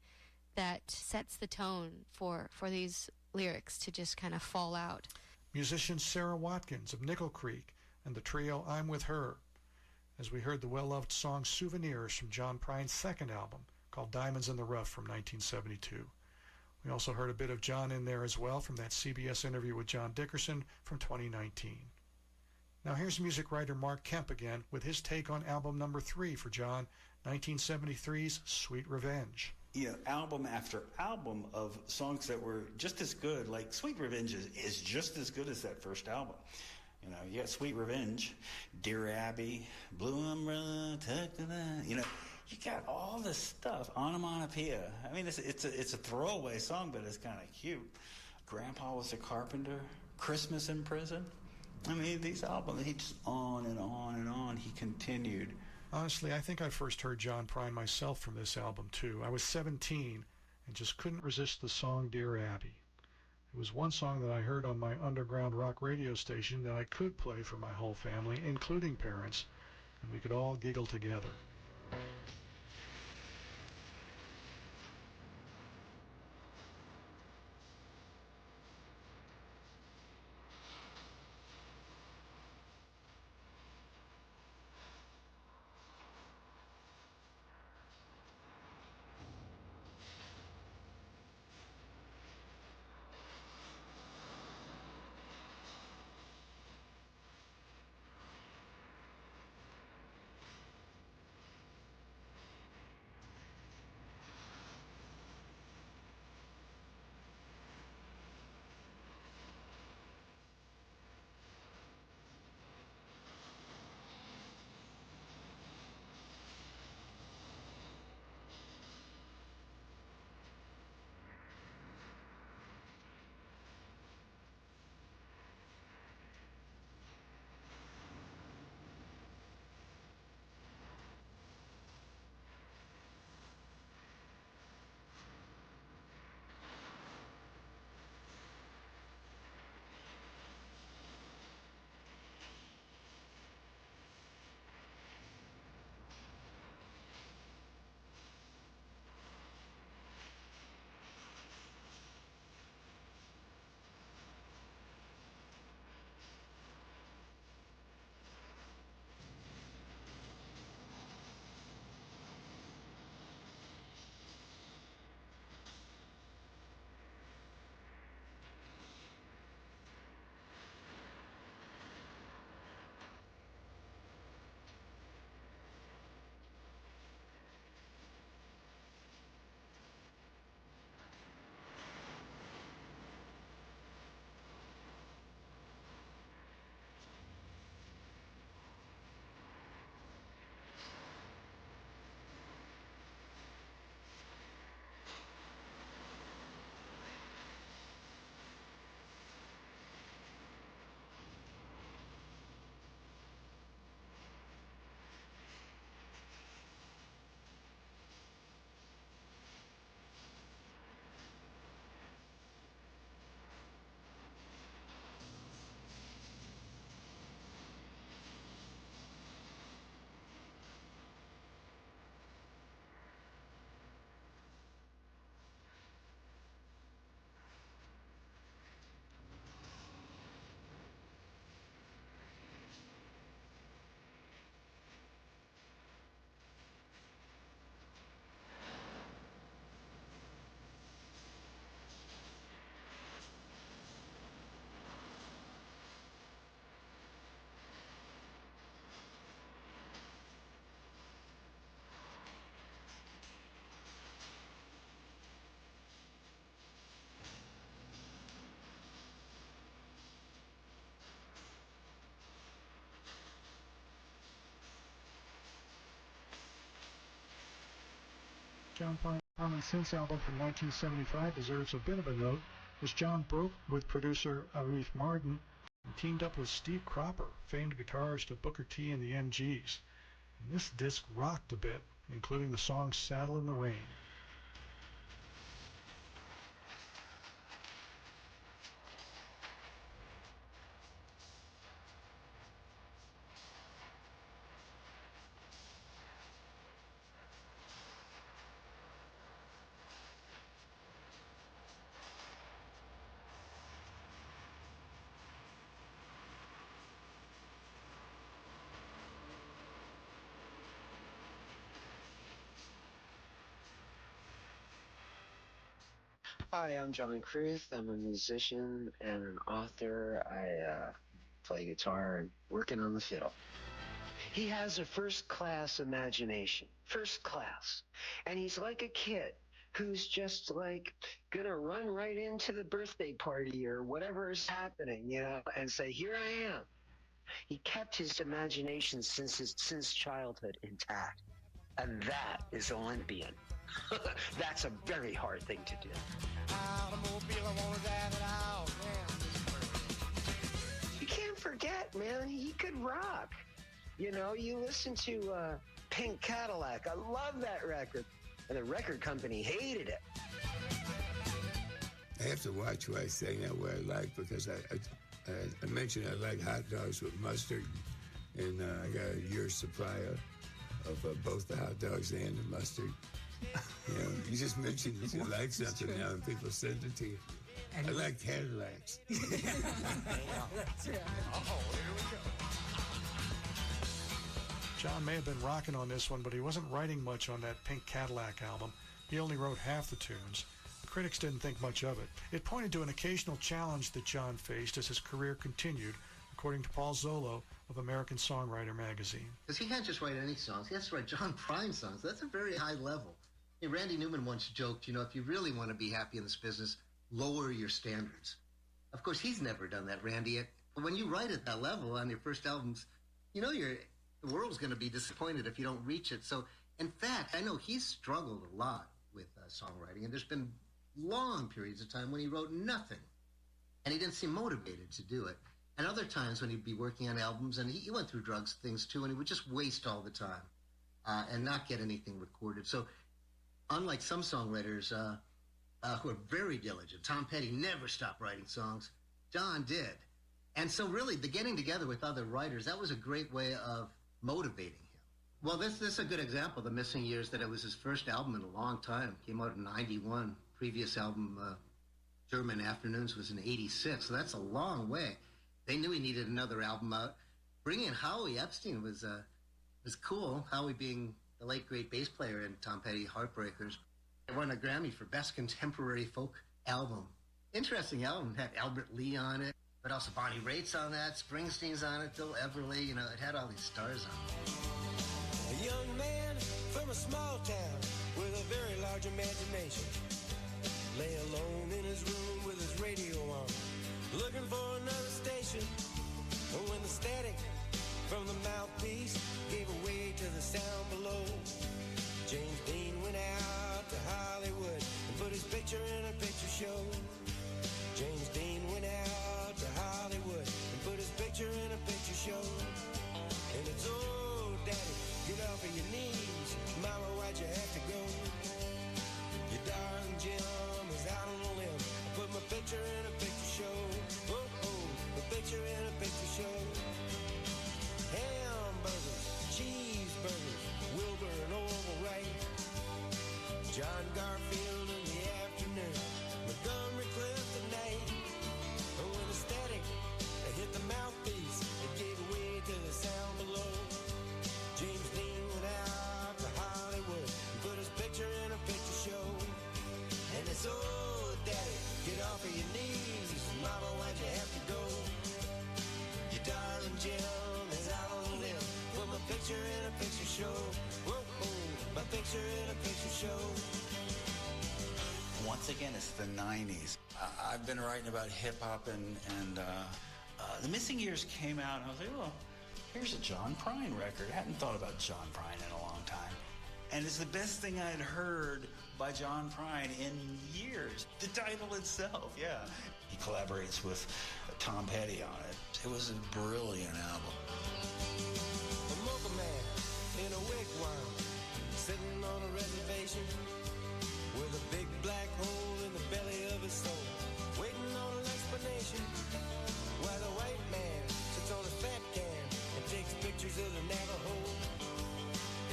that sets the tone for these lyrics to just kind of fall out. Musician Sarah Watkins of Nickel Creek and the trio I'm With Her, as we heard the well-loved song Souvenirs from John Prine's second album called Diamonds in the Rough from 1972. We also heard a bit of John in there as well from that CBS interview with John Dickerson from 2019. Now here's music writer Mark Kemp again with his take on album number 3 for John, 1973's Sweet Revenge. You know, album after album of songs that were just as good, like Sweet Revenge is just as good as that first album. You know, you got Sweet Revenge, Dear Abby, Blue Umbrella, you know, you got all this stuff, Onomatopoeia. I mean, it's a throwaway song, but it's kind of cute. Grandpa Was a Carpenter, Christmas in Prison. I mean, these albums, he just on and on and on. He continued Honestly, I think I first heard John Prine myself from this album, too. I was 17 and just couldn't resist the song Dear Abby. It was one song that I heard on my underground rock radio station that I could play for my whole family, including parents, and we could all giggle together. John Prine's Common Sense album from 1975 deserves a bit of a note, as John broke with producer Arif Mardin and teamed up with Steve Cropper, famed guitarist of Booker T and the MGs. And this disc rocked a bit, including the song Saddle in the Rain. Hi, I'm John Kruth. I'm a musician and an author. I play guitar and working on the fiddle. He has a first-class imagination, first class. And he's like a kid who's just like gonna run right into the birthday party or whatever is happening, and say, here I am. He kept his imagination since childhood intact. And that is Olympian. That's a very hard thing to do. You can't forget, man, he could rock. You listen to Pink Cadillac. I love that record. And the record company hated it. I have to watch what I say now, what I like, because I mentioned I like hot dogs with mustard, and I got a year's supply of both the hot dogs and the mustard. You know, you just mentioned you like something now, and people send it to you. I like Cadillacs. John may have been rocking on this one, but he wasn't writing much on that Pink Cadillac album. He only wrote half the tunes. Critics didn't think much of it. It pointed to an occasional challenge that John faced as his career continued, according to Paul Zollo of American Songwriter magazine. Because he can't just write any songs. He has to write John Prine songs. That's a very high level. Hey, Randy Newman once joked, you know, if you really want to be happy in this business, lower your standards. Of course, he's never done that, Randy. But when you write at that level on your first albums, you know the world's going to be disappointed if you don't reach it. So, in fact, I know he's struggled a lot with songwriting, and there's been long periods of time when he wrote nothing, and he didn't seem motivated to do it. And other times when he'd be working on albums, and he went through drugs, things too, and he would just waste all the time and not get anything recorded. So, unlike some songwriters who are very diligent, Tom Petty never stopped writing songs. John did. And so really, the getting together with other writers, that was a great way of motivating him. Well, this is a good example, The Missing Years, that it was his first album in a long time. Came out in 91. Previous album, German Afternoons, was in 86. So that's a long way. They knew he needed another album out. Bringing Howie Epstein was cool. Howie being the late great bass player in Tom Petty Heartbreakers. It won a Grammy for Best Contemporary Folk Album. Interesting album. It had Albert Lee on it, but also Bonnie Raitt's on that, Springsteen's on it, Bill Everly. You know, it had all these stars on it. A young man from a small town with a very large imagination lay alone in his room with his radio on, looking for another station. And when the static from the mouthpiece gave way to the sound below, James Dean went out to Hollywood and put his picture in a picture show. James Dean went out to Hollywood and put his picture in a picture show. And it's, oh, Daddy, get off of your knees. Mama, why'd you have to go? Your darling Jim is out on a limb. I put my picture in a picture show. Oh, oh, the picture in a picture show. Hamburgers, cheeseburgers, Wilbur and Orville Wright, John Garfield in the afternoon, Montgomery Clift at night. And when the static hit the mouthpiece, it gave way to the sound below. James Dean went out to Hollywood and put his picture in a picture show. And it's, oh, Daddy, get off of your knees. Mama, why'd you have to go? Your darling Jim is out on a limb. Put my picture in a picture show. Whoa, whoa, my picture in a picture show. Once again, it's the 90s. I've been writing about hip-hop, and The Missing Years came out, and I was like, well, here's a John Prine record. I hadn't thought about John Prine in a long time. And it's the best thing I'd heard by John Prine in years. The title itself, yeah. He collaborates with Tom Petty on it. It was a brilliant album. A mocha man in a wigwam, sitting on a reservation with a big black hole in the belly of his soul, waiting on an explanation. While the white man sits on a fat can and takes pictures of the Navajo.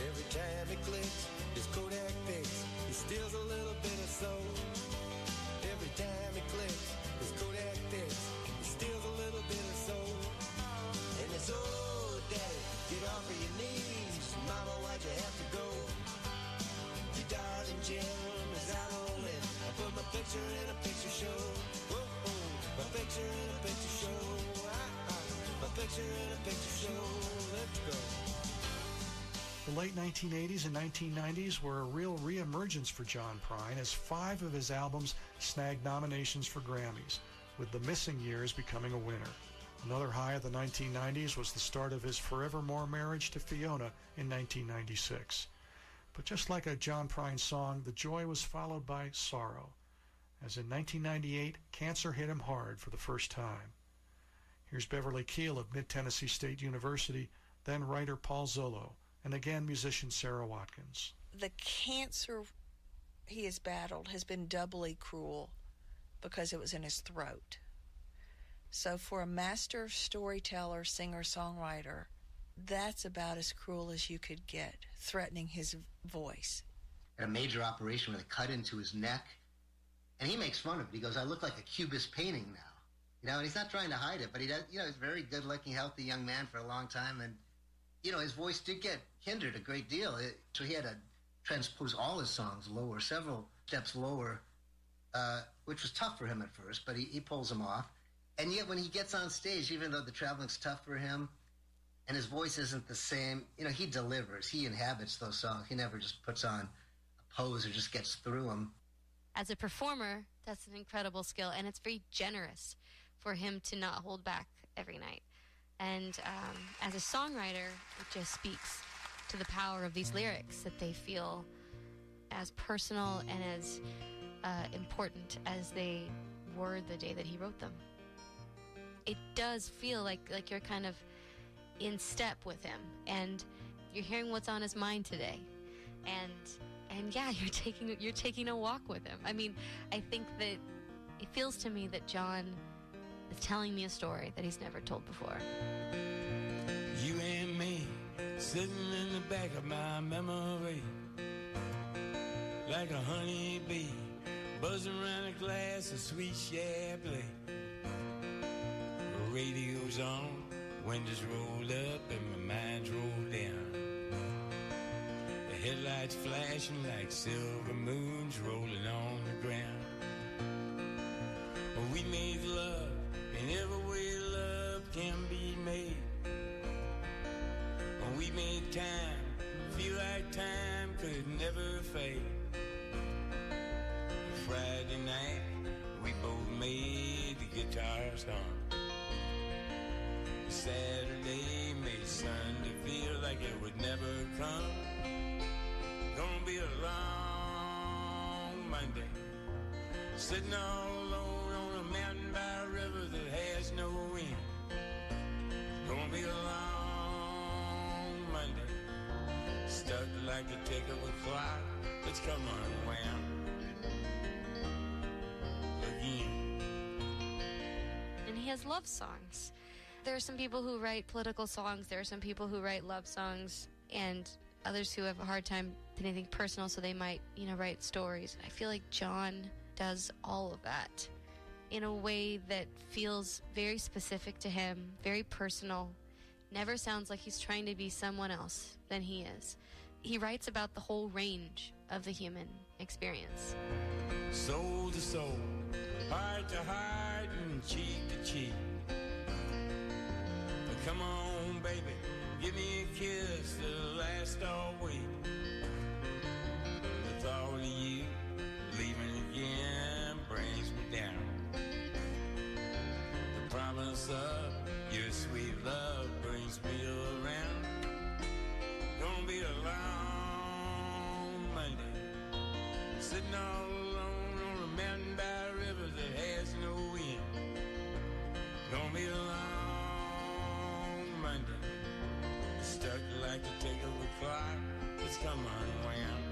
Every time he clicks his Kodak picks, he steals a little bit of soul. Every time he clicks his Kodak picks, he steals a little bit of soul. And it's, oh, Daddy, get off of your knees. Mama, why'd you have to go? Your darling Jim is out on it. I put my picture in a picture show. Whoa, whoa, my picture in a picture show. My picture in a picture show. Let's go. The late 1980s and 1990s were a real re-emergence for John Prine, as 5 of his albums snagged nominations for Grammys, with The Missing Years becoming a winner. Another high of the 1990s was the start of his forevermore marriage to Fiona in 1996. But just like a John Prine song, the joy was followed by sorrow, as in 1998, cancer hit him hard for the first time. Here's Beverly Keel of Mid-Tennessee State University, then writer Paul Zollo, and again musician Sarah Watkins. The cancer he has battled has been doubly cruel because it was in his throat. So for a master storyteller, singer-songwriter, that's about as cruel as you could get, threatening his voice. A major operation where they cut into his neck, and he makes fun of it. He goes, I look like a cubist painting now. You know, and he's not trying to hide it, but he does, you know, he's a very good-looking, healthy young man for a long time, and, you know, his voice did get hindered a great deal. So he had to transpose all his songs lower, several steps lower, which was tough for him at first, but he pulls them off. And yet when he gets on stage, even though the traveling's tough for him, and his voice isn't the same, you know, he delivers. He inhabits those songs. He never just puts on a pose or just gets through them. As a performer, that's an incredible skill, and it's very generous for him to not hold back every night. And as a songwriter, it just speaks to the power of these lyrics, that they feel as personal and as important as they were the day that he wrote them. It does feel like you're kind of in step with him, and you're hearing what's on his mind today, and yeah, you're taking a walk with him. I mean, I think that it feels to me that John is telling me a story that he's never told before. You and me, sitting in the back of my memory, like a honeybee, buzzing around a glass of sweet Chablis. The radio's on, windows rolled up and my mind's rolled down. The headlights flashing like silver moons rolling on the ground. We made love in every way love can be made. We made time feel like time could never fade. Friday night, we both made the guitars hum. Saturday made Sunday feel like it would never come. Gonna be a long Monday, sitting all alone on a mountain by a river that has no end. Gonna be a long Monday, stuck like the tick of a clock that's come unwound again. And he has love songs. There are some people who write political songs, there are some people who write love songs, and others who have a hard time with anything personal, so they might, write stories. I feel like John does all of that in a way that feels very specific to him, very personal, never sounds like he's trying to be someone else than he is. He writes about the whole range of the human experience. Soul to soul, heart to heart, and cheek to cheek. Come on, baby, give me a kiss that'll last all week. The thought of you leaving again brings me down. The promise of your sweet love brings me around. Gonna be a long Monday, sitting all alone on a mountain by a river that has no end. Gonna be a long Monday, stuck like the tick of a clock that's come unwound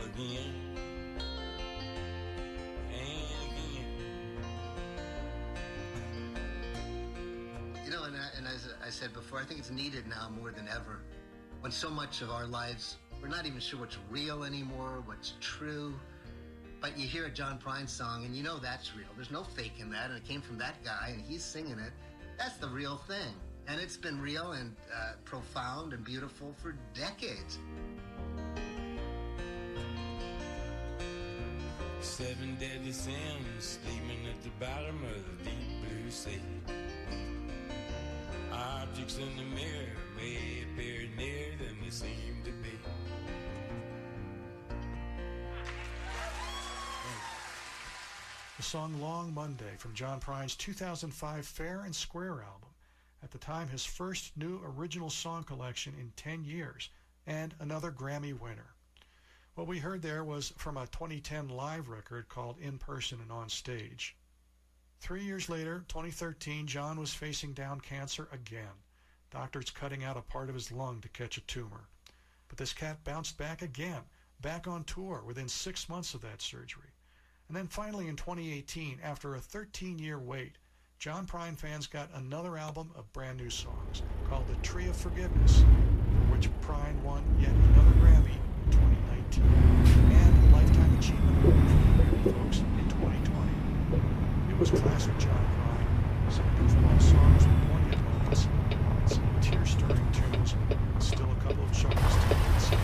again and again. You know, and as I said before, I think it's needed now more than ever, when so much of our lives, we're not even sure what's real anymore, what's true. But you hear a John Prine song, and you know that's real. There's no fake in that, and it came from that guy, and he's singing it. That's the real thing. And it's been real and profound and beautiful for decades. 7 deadly sins steaming at the bottom of the deep blue sea. Objects in the mirror may appear nearer than they seem to be. The song Long Monday from John Prine's 2005 Fair and Square album, at the time his first new original song collection in 10 years, and another Grammy winner. What we heard there was from a 2010 live record called In Person and On Stage. 3 years later, 2013, John was facing down cancer again. doctors cutting out a part of his lung to catch a tumor. But this cat bounced back again, back on tour within 6 months of that surgery. And then finally in 2018, after a 13-year wait, John Prine fans got another album of brand new songs called The Tree of Forgiveness, for which Prine won yet another Grammy in 2019 and a Lifetime Achievement Award from the Grammy folks in 2020. It was classic John Prine, some goofball songs with poignant moments, some tear-stirring tunes, and still a couple of chuckles to consider.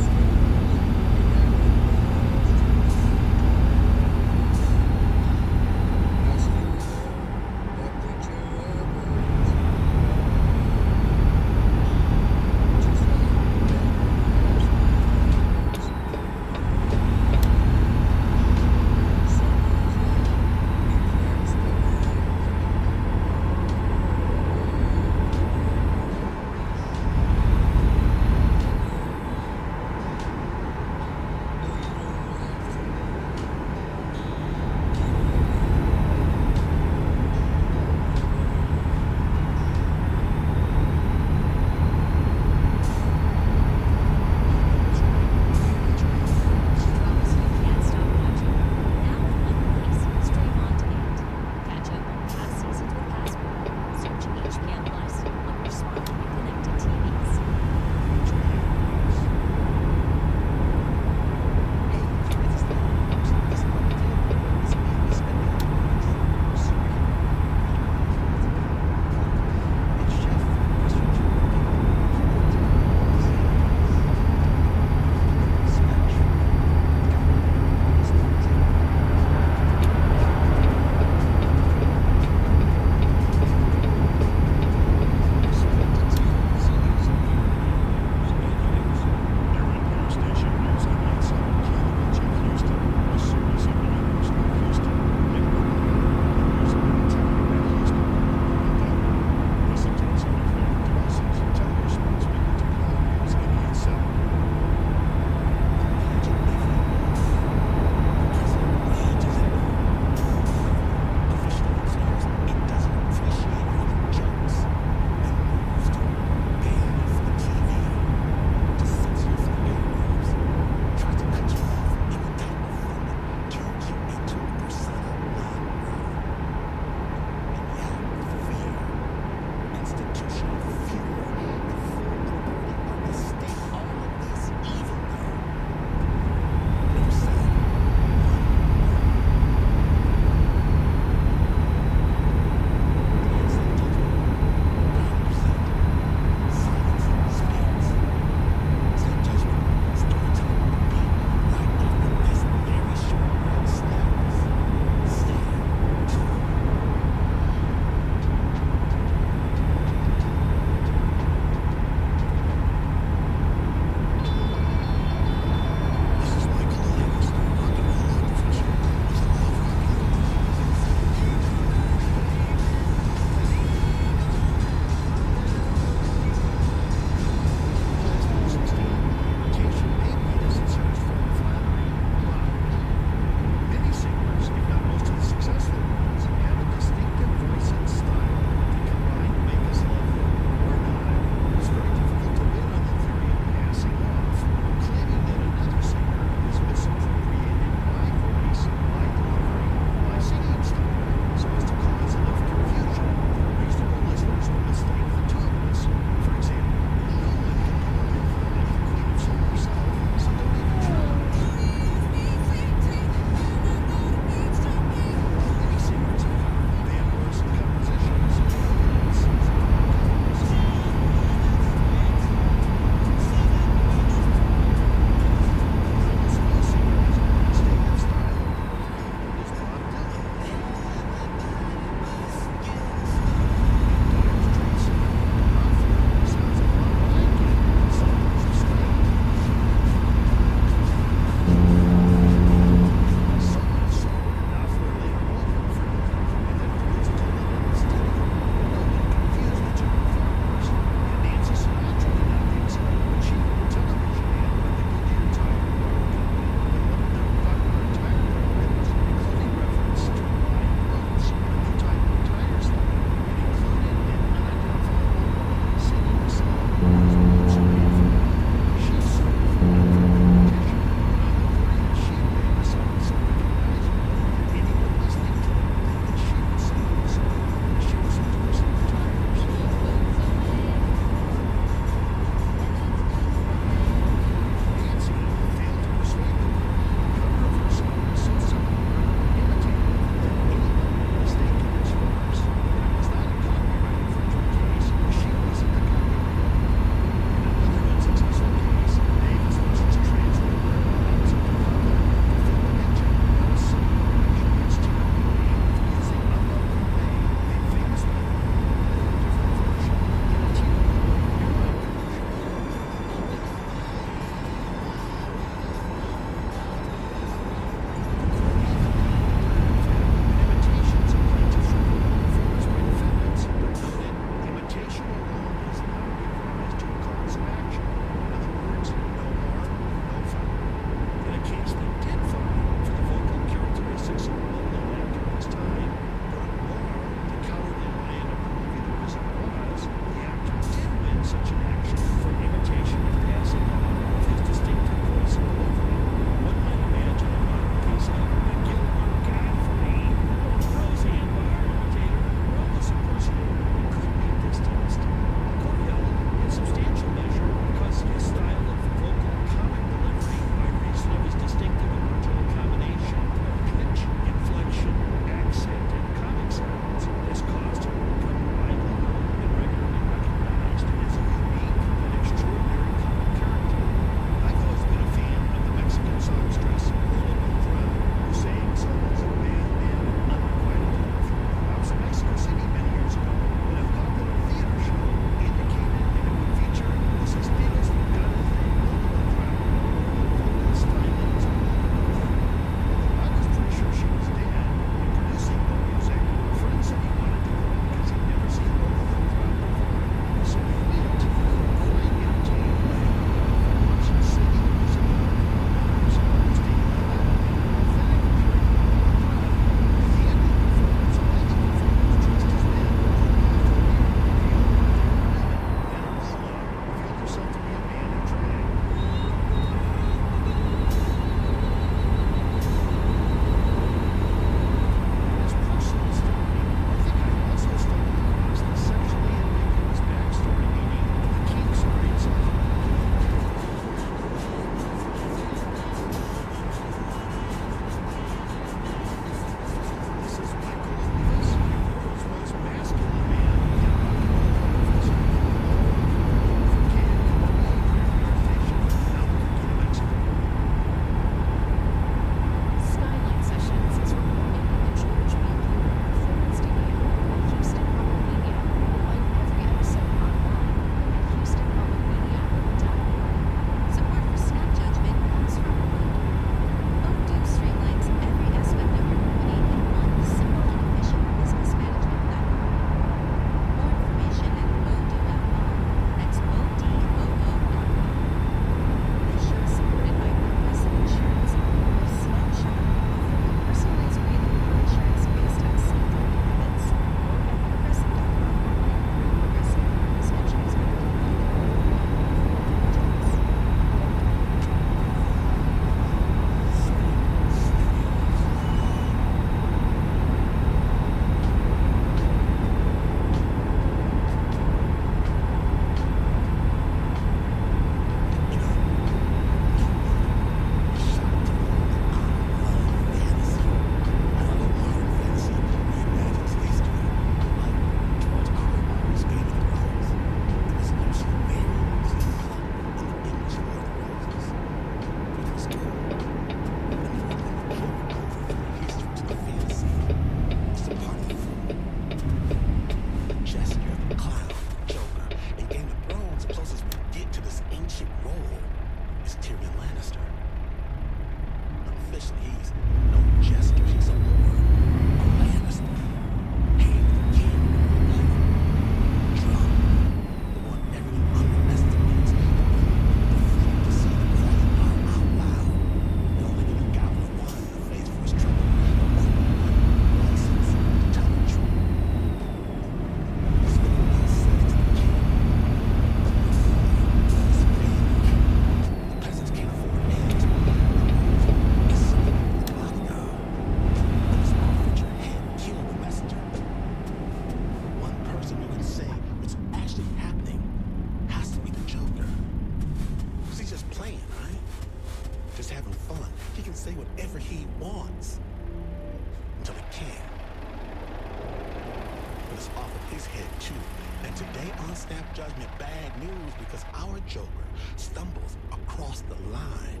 Today on Snap Judgment, bad news because our Joker stumbles across the line.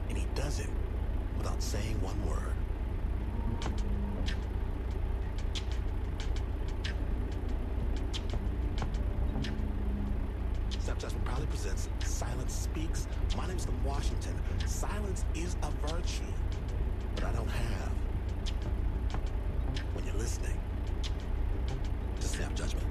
And he does it without saying one word. Snap Judgment proudly presents Silence Speaks. My name's Tim Washington. Silence is a virtue, but I don't have when you're listening to Snap Judgment.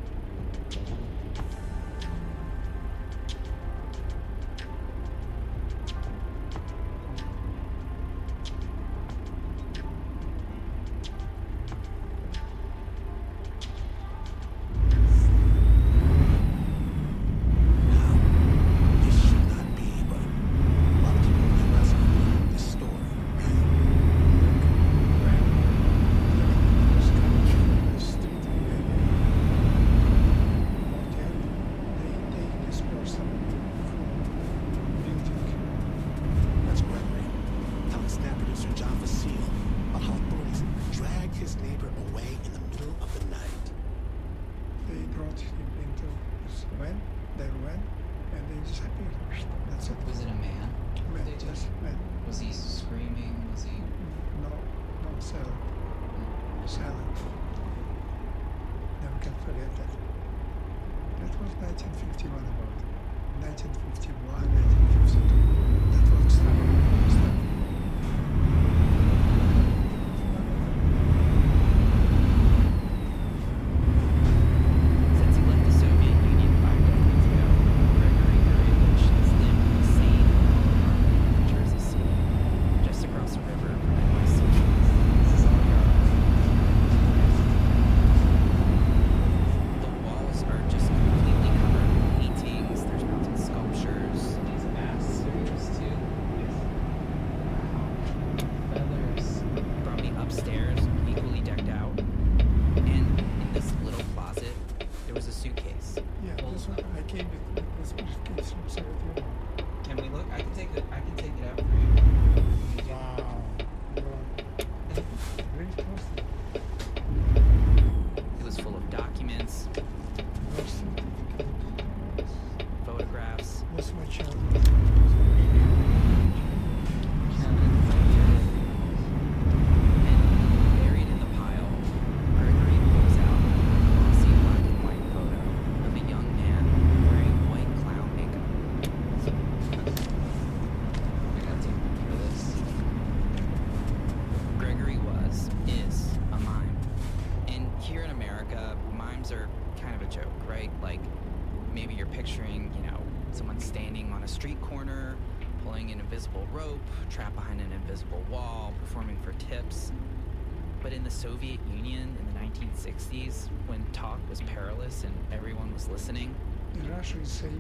Soviet Union in the 1960s, when talk was perilous and everyone was listening. The Russians say,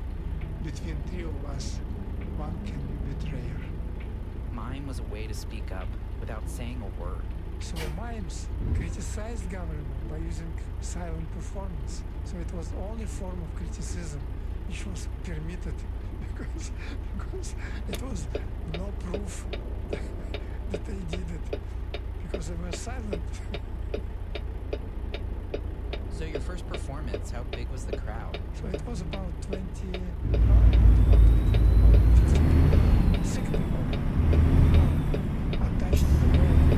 between three of us, one can be betrayer. Mime was a way to speak up without saying a word. So mimes criticized government by using silent performance. So it was the only form of criticism which was permitted because it was no proof that they did it. Because they were silent. So your first performance, how big was the crowd? So it was about 20, 60 people attached to the wall.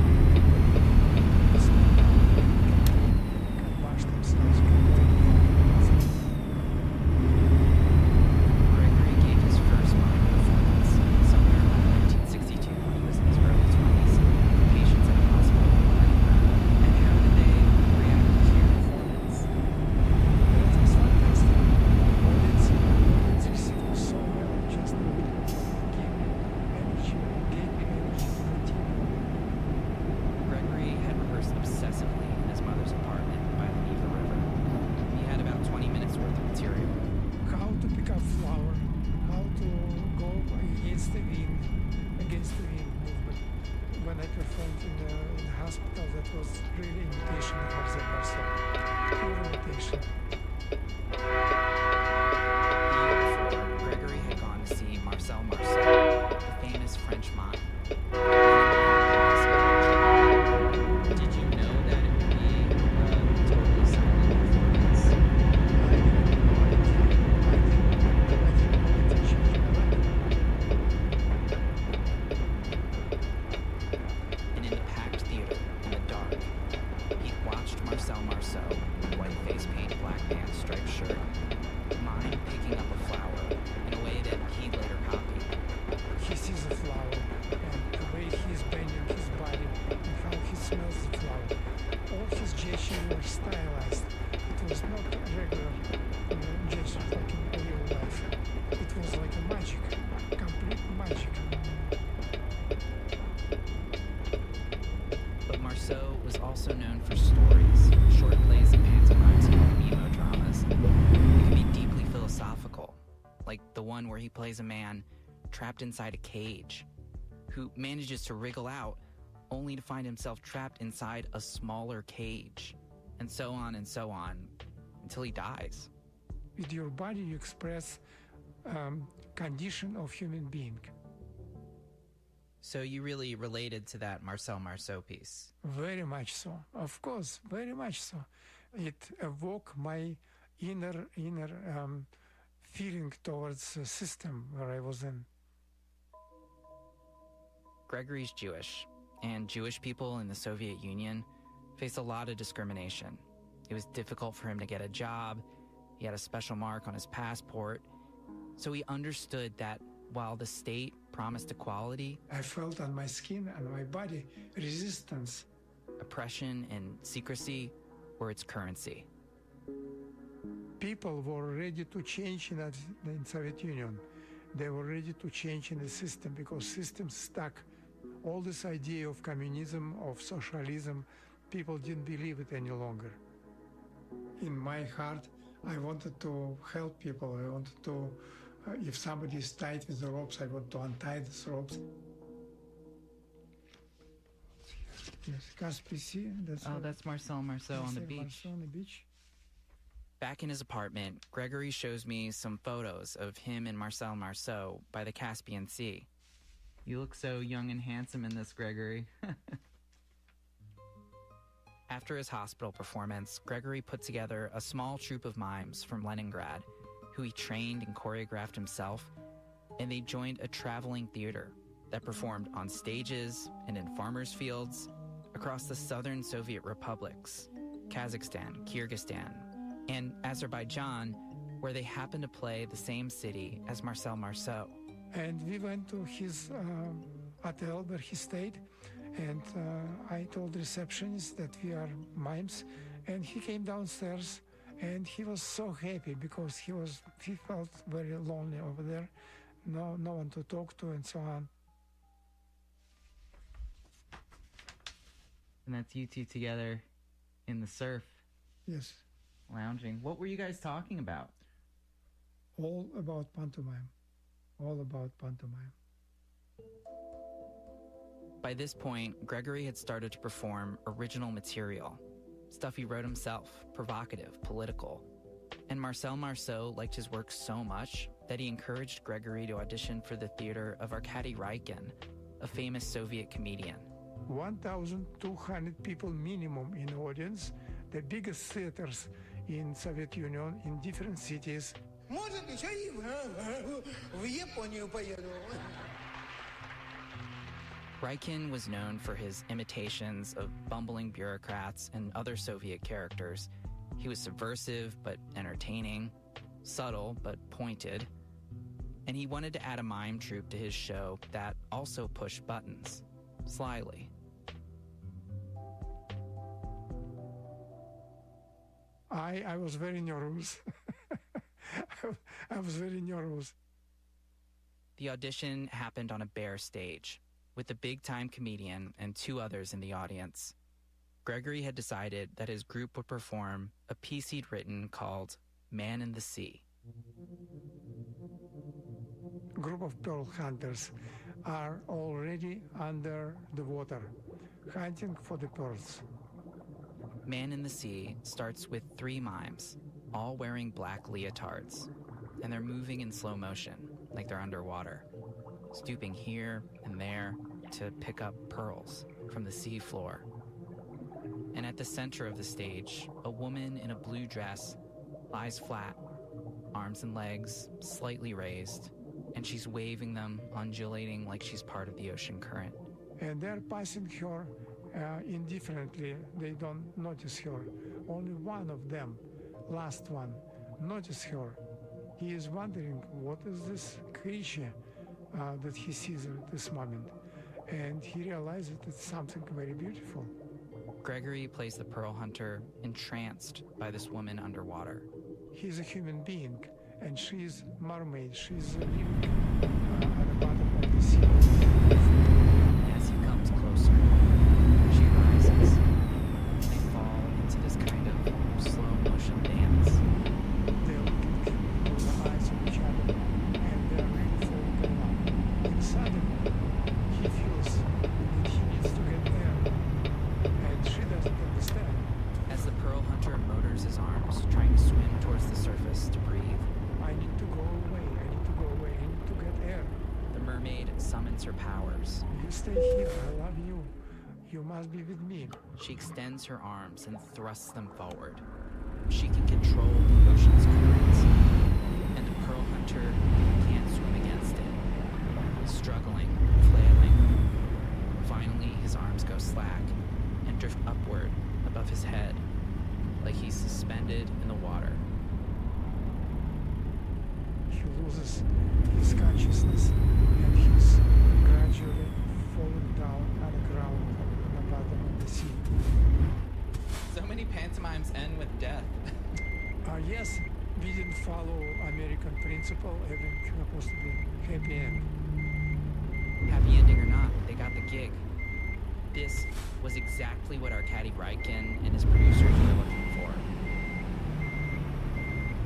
Can wash themselves. Gregory gave his first mime performance somewhere around 1962 when he was in his early 20s. Patients at a hospital. And how did they react to your performance? It was fantastic. Audience received so well, just gave me energy to continue. Gregory had rehearsed obsessively in his mother's apartment by the Neva River. He had about 20 minutes worth of material. How to pick up flower, how to go against the wind movement. When I performed in the hospital, that was really imitation of Marcel Marceau. Pure imitation. The year before, Gregory had gone to see Marcel Marceau, the famous French mime. Did you know that it would be a totally silent performance? I face paint, black pants, striped shirt. Mime picking up a flower in a way that he later copied. He sees a flower, and the way he's bending his body, and how he smells the flower. All his gestures were stylized. It was not regular gestures like in real life. It was like a magic, complete magic. But Marceau was also known for stories, short plays and pantomimes called melodramas. It can be deeply philosophical, like the one where he plays a man trapped inside a cage, who manages to wriggle out only to find himself trapped inside a smaller cage, and so on, until he dies. With your body, you express condition of human being. So you really related to that Marcel Marceau piece? Very much so. Of course, very much so. It evoked my inner feeling towards the system where I was in. Gregory's Jewish, and Jewish people in the Soviet Union faced a lot of discrimination. It was difficult for him to get a job. He had a special mark on his passport. So he understood that while the state promised equality, I felt on my skin and my body resistance. Oppression and secrecy were its currency. People were ready to change in Soviet Union. They were ready to change in the system because system stuck. All this idea of communism, of socialism, people didn't believe it any longer. In my heart, I wanted to help people. I wanted to, if somebody is tied with the ropes, I want to untie these ropes. Yes, Caspian Sea. That's Marcel Marceau on the beach. Marceau on the beach. Back in his apartment, Gregory shows me some photos of him and Marcel Marceau by the Caspian Sea. You look so young and handsome in this, Gregory. After his hospital performance, Gregory put together a small troupe of mimes from Leningrad, who he trained and choreographed himself, and they joined a traveling theater that performed on stages and in farmers' fields across the southern Soviet republics, Kazakhstan, Kyrgyzstan, and Azerbaijan, where they happened to play the same city as Marcel Marceau. And we went to his hotel where he stayed, and I told the receptionist that we are mimes, and he came downstairs, and he was so happy because he felt very lonely over there, no one to talk to, and so on. And that's you two together in the surf. Yes. Lounging. What were you guys talking about? All about pantomime. All about pantomime. By this point, Gregory had started to perform original material, stuff he wrote himself, provocative, political. And Marcel Marceau liked his work so much that he encouraged Gregory to audition for the theater of Arkady Raikin, a famous Soviet comedian. 1,200 people minimum in audience, the biggest theaters in Soviet Union, in different cities. Raikin was known for his imitations of bumbling bureaucrats and other Soviet characters. He was subversive but entertaining, subtle but pointed, and he wanted to add a mime troupe to his show that also pushed buttons, slyly. I was very nervous. I was very nervous. The audition happened on a bare stage, with the big-time comedian and two others in the audience. Gregory had decided that his group would perform a piece he'd written called Man in the Sea. Group of pearl hunters are already under the water, hunting for the pearls. Man in the Sea starts with three mimes, all wearing black leotards, and they're moving in slow motion, like they're underwater, stooping here and there to pick up pearls from the sea floor. And at the center of the stage, a woman in a blue dress lies flat, arms and legs slightly raised, and she's waving them, undulating like she's part of the ocean current. And they're passing her indifferently. They don't notice her. Only one of them last one, notices her. He is wondering what is this creature that he sees at this moment, and he realizes it's something very beautiful. Gregory plays the Pearl Hunter, entranced by this woman underwater. He's a human being, and she's mermaid. She's living at the bottom of the sea. As he comes closer, she rises, and they fall into this kind of slow motion dance. They're looking into the eyes of each other, and they're really falling in love. And suddenly, he feels that he needs to get there, and she doesn't understand. As the Pearl Hunter motors his arms, trying to swim towards the surface to breathe, I need to go away, I need to go away, I need to get air. the mermaid summons her powers. You stay here, I love you. You must be with me. She extends her arms and thrusts them forward. She can control the ocean's currents, and the Pearl Hunter can't swim against it. Struggling, flailing. Finally, his arms go slack and drift upward above his head, like he's suspended in the water. He loses his consciousness, and he's gradually falling down on the ground at the bottom of the sea. So many pantomimes end with death. Yes, we didn't follow American principle. Everything supposed to be happy end. Happy ending or not, they got the gig. This was exactly what Arkady Raikin and his producers were looking for.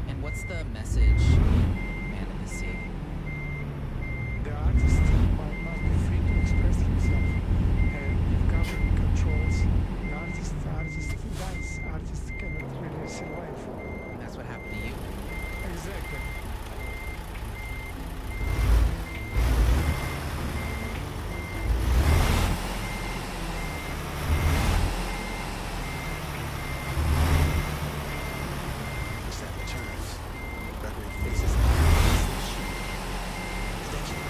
And what's the message in Man in the Sea? The artist must be free to express himself, and if government controls the artist dies. Artists cannot really survive. And that's what happened to you. Exactly. Sam returns. Gregory faces the sheet. Extension.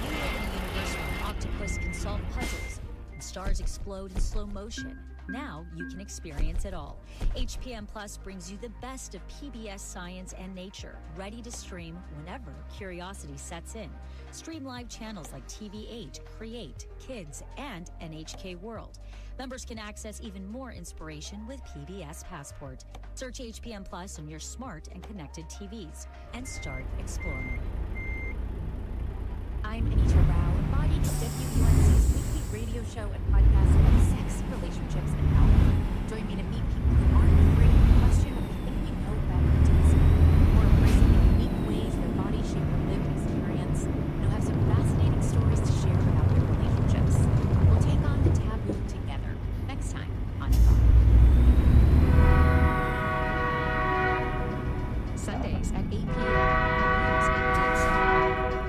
We live in a universe where octopus can solve puzzles and stars explode in slow motion. Now you can experience it all. HPM Plus brings you the best of PBS science and nature, ready to stream whenever curiosity sets in. Stream live channels like TV8, Create, Kids, and NHK World. Members can access even more inspiration with PBS Passport. Search HPM Plus on your smart and connected TVs and start exploring. I'm Anita Rao, embodying WUNC's weekly radio show and podcast about sex, relationships, and health. Join me to meet people who aren't afraid to question what we think we know about intimacy, or embracing the unique ways their body shape their lived experience, and who have some fascinating stories to share about their relationships. We'll take on the taboo together. Next time on Evolve. Sundays at 8 p.m. on News 88.7.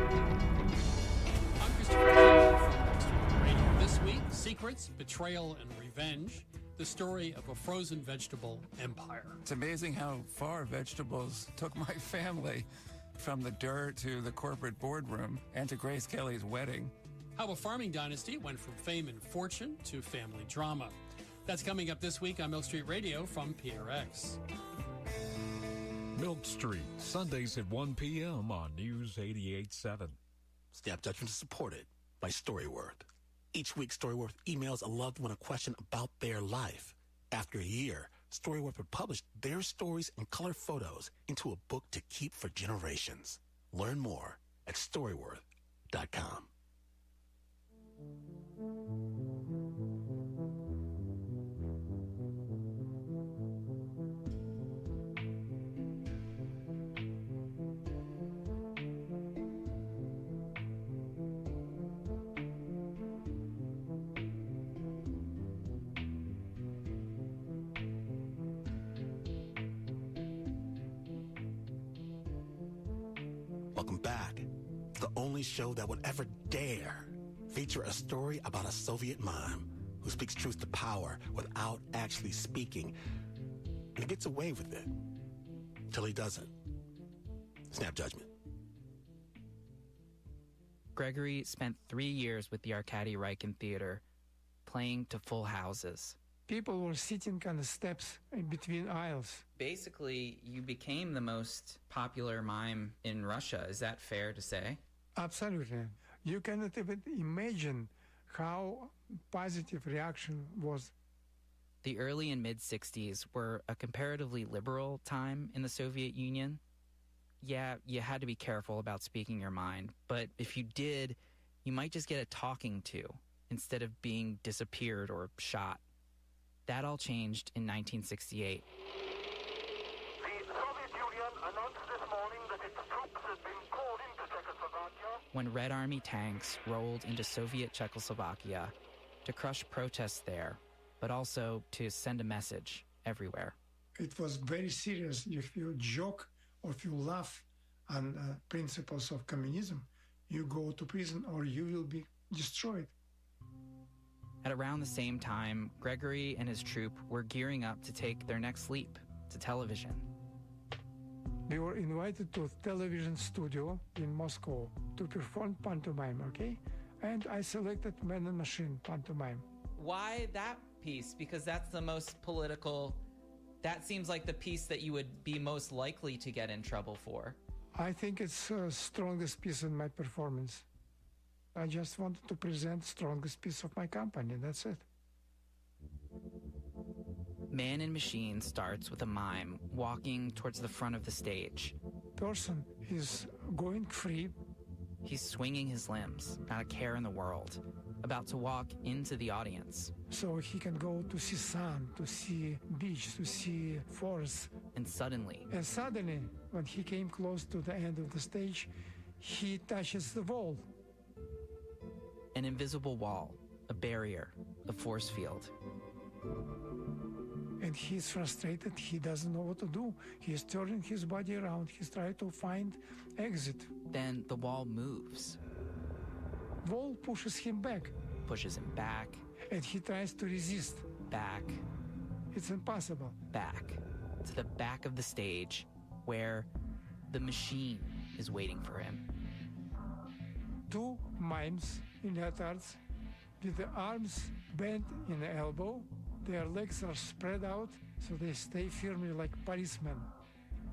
I'm Christopher Campbell from Next Week Radio. This week, secrets, betrayal, and revenge. The story of a frozen vegetable empire. It's amazing how far vegetables took my family, from the dirt to the corporate boardroom and to Grace Kelly's wedding. How a farming dynasty went from fame and fortune to family drama. That's coming up this week on Milk Street Radio from PRX. Milk Street, Sundays at 1 p.m. on News 88.7. Snap Judgment is supported by Storyworth. Each week, Storyworth emails a loved one a question about their life. After a year, Storyworth would publish their stories and color photos into a book to keep for generations. Learn more at Storyworth.com. Welcome back. The only show that would ever dare feature a story about a Soviet mime who speaks truth to power without actually speaking. and he gets away with it. Till he doesn't. Snap judgment. Gregory spent 3 years with the Arkady Reichen Theater, playing to full houses. People were sitting on the steps in between aisles. Basically, you became the most popular mime in Russia. Is that fair to say? Absolutely. You cannot even imagine how positive reaction was. The early and mid-60s were a comparatively liberal time in the Soviet Union. Yeah, you had to be careful about speaking your mind, but if you did, you might just get a talking to instead of being disappeared or shot. That all changed in 1968. When Red Army tanks rolled into Soviet Czechoslovakia to crush protests there, but also to send a message everywhere. It was very serious. If you joke or if you laugh on principles of communism, you go to prison or you will be destroyed. At around the same time, Gregory and his troupe were gearing up to take their next leap to television. We were invited to a television studio in Moscow to perform pantomime, okay? And I selected Man and Machine pantomime. Why that piece? Because that's the most political. That seems like the piece that you would be most likely to get in trouble for. I think it's the strongest piece in my performance. I just wanted to present the strongest piece of my company, that's it. Man and Machine starts with a mime walking towards the front of the stage. Person is going free. He's swinging his limbs, not a care in the world, about to walk into the audience. So he can go to see sun, to see beach, to see forest. And suddenly, when he came close to the end of the stage, he touches the wall. An invisible wall, a barrier, a force field. And he's frustrated, he doesn't know what to do. He's turning his body around, he's trying to find exit. Then the wall moves. Wall pushes him back. Pushes him back. And he tries to resist. Back. It's impossible. Back. To the back of the stage, where the machine is waiting for him. 2 mimes in leotards, with the arms bent in the elbow. Their legs are spread out, so they stay firmly like policemen.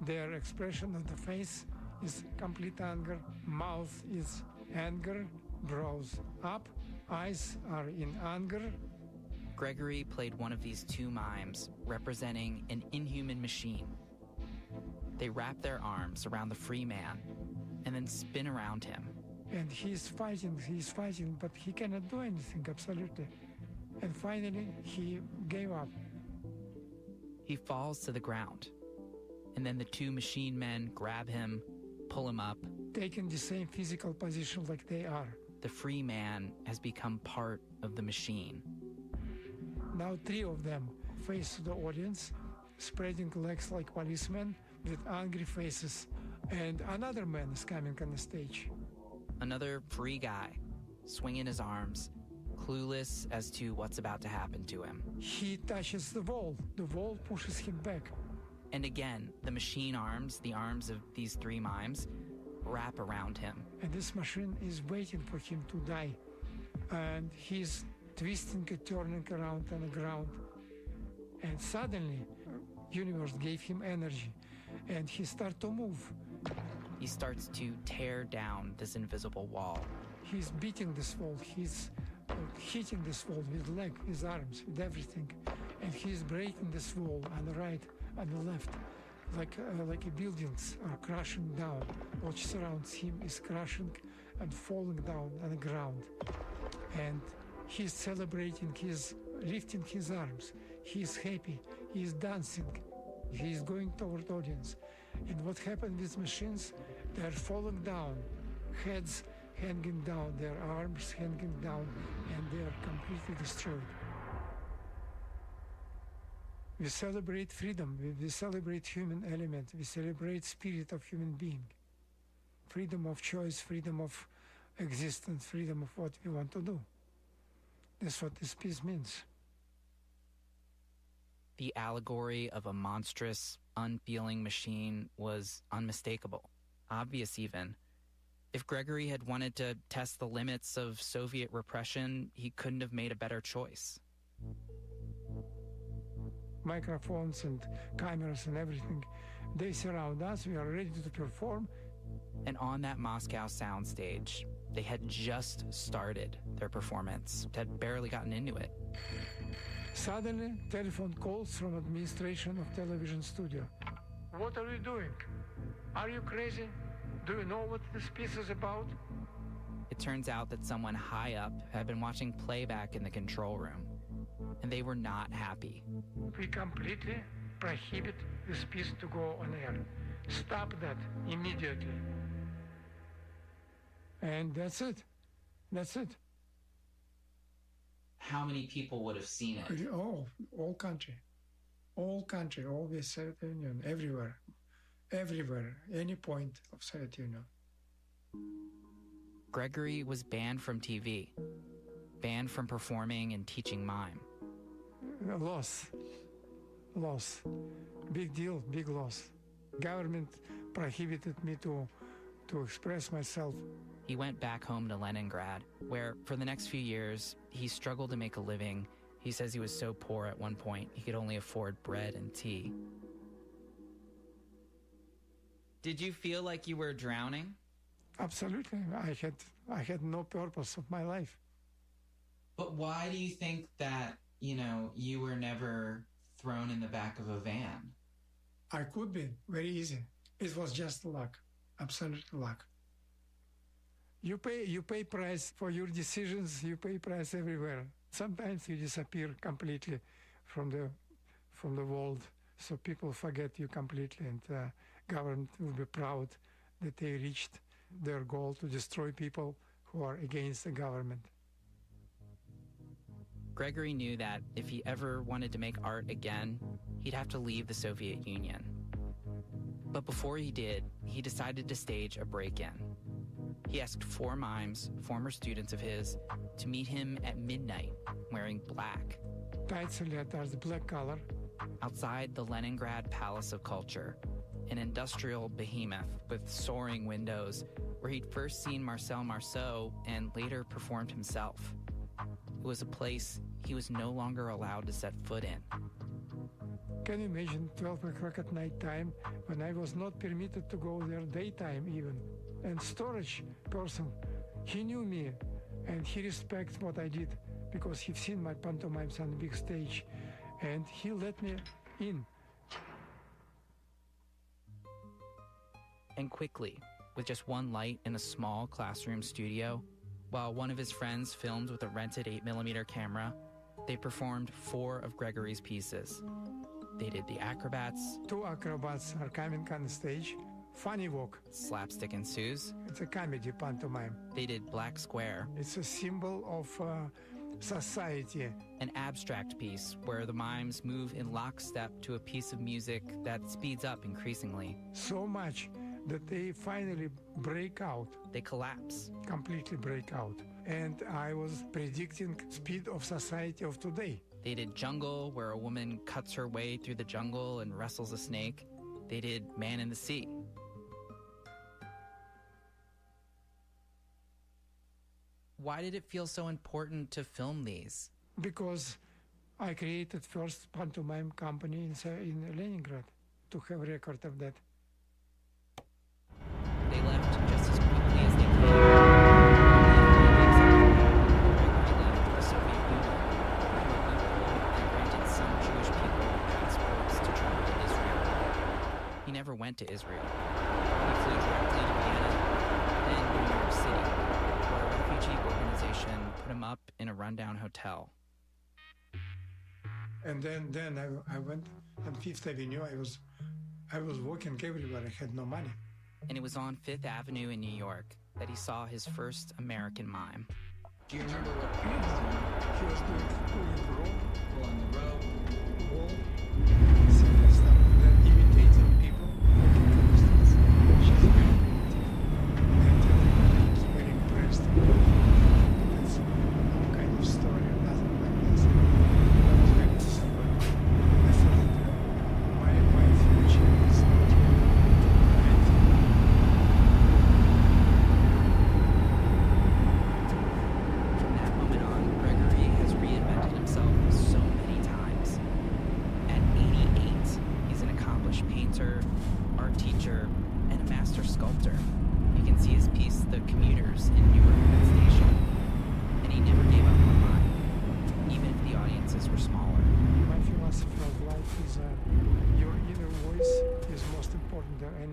Their expression on the face is complete anger, mouth is anger, brows up, eyes are in anger. Gregory played one of these 2 mimes representing an inhuman machine. They wrap their arms around the free man and then spin around him. And he's fighting, but he cannot do anything, absolutely. And finally, he gave up. He falls to the ground. And then the 2 machine men grab him, pull him up. Taking the same physical position like they are. The free man has become part of the machine. Now 3 of them face the audience, spreading legs like policemen with angry faces. And another man is coming on the stage. Another free guy, swinging his arms, clueless as to what's about to happen to him. He touches the wall. The wall pushes him back. And again, the machine arms, the arms of these 3 mimes, wrap around him. And this machine is waiting for him to die. And he's twisting and turning around on the ground. And suddenly, universe gave him energy. And he starts to move. He starts to tear down this invisible wall. He's beating this wall. He's hitting this wall with leg, his arms, with everything. And he's breaking this wall on the right, on the left. Like buildings are crashing down. What surrounds him is crashing and falling down on the ground. And he's celebrating, he's lifting his arms. He's happy, he's dancing. He's going toward audience. And what happened with machines? They're falling down, heads hanging down, their arms hanging down, and they are completely destroyed. We celebrate freedom, we celebrate human element, we celebrate spirit of human being. Freedom of choice, freedom of existence, freedom of what we want to do. That's what this piece means. The allegory of a monstrous, unfeeling machine was unmistakable, obvious even. If Gregory had wanted to test the limits of Soviet repression, he couldn't have made a better choice. Microphones and cameras and everything, they surround us. We are ready to perform. And on that Moscow soundstage, they had just started their performance, had barely gotten into it. Suddenly, telephone calls from administration of television studio. What are you doing? Are you crazy? Do you know what this piece is about? It turns out that someone high up had been watching playback in the control room, and they were not happy. We completely prohibit this piece to go on air. Stop that immediately. And that's it. That's it. How many people would have seen it? All country. All country, all the Soviet Union, everywhere. Everywhere, any point of Soviet Union. Gregory was banned from TV, banned from performing and teaching mime. Loss. Big deal, big loss. Government prohibited me to express myself. He went back home to Leningrad, where for the next few years, he struggled to make a living. He says he was so poor at one point, he could only afford bread and tea. Did you feel like you were drowning? Absolutely. I had no purpose of my life. But why do you think that, you were never thrown in the back of a van? I could be. Very easy. It was just luck. Absolute luck. You pay price for your decisions. You pay price everywhere. Sometimes you disappear completely from the world, so people forget you completely, and government will be proud that they reached their goal to destroy people who are against the government. Gregory knew that if he ever wanted to make art again, he'd have to leave the Soviet Union. But before he did, he decided to stage a break-in. He asked 4 mimes, former students of his, to meet him at midnight, wearing black. Tights and letters, black color. Outside the Leningrad Palace of Culture, an industrial behemoth with soaring windows, where he'd first seen Marcel Marceau and later performed himself. It was a place he was no longer allowed to set foot in. Can you imagine 12 o'clock at night time when I was not permitted to go there daytime even? And storage person, he knew me and he respects what I did because he's seen my pantomimes on the big stage and he let me in. And quickly, with just one light in a small classroom studio, while one of his friends filmed with a rented 8mm camera, they performed 4 of Gregory's pieces. They did The Acrobats. 2 acrobats are coming on the stage. Funny Walk. Slapstick Ensues. It's a comedy pantomime. They did Black Square. It's a symbol of society. An abstract piece where the mimes move in lockstep to a piece of music that speeds up increasingly. So much that they finally break out. They collapse. Completely break out. And I was predicting speed of society of today. They did Jungle, where a woman cuts her way through the jungle and wrestles a snake. They did Man in the Sea. Why did it feel so important to film these? Because I created first pantomime company in Leningrad to have record of that. They left just as quickly as they came. Gregory left the Soviet Union, and granted some Jewish people passports to travel to Israel. He never went to Israel. He flew directly to Vienna, then New York City, where a refugee organization put him up in a rundown hotel. And then I went on Fifth Avenue. I was walking everywhere. I had no money. And it was on Fifth Avenue in New York that he saw his first American mime. Do you remember what he was doing? He was doing pulling the rope, simple stuff. Then imitating people. She's very imitative. And was very impressed. That's some kind of story or nothing like this. I was going to somebody. I thought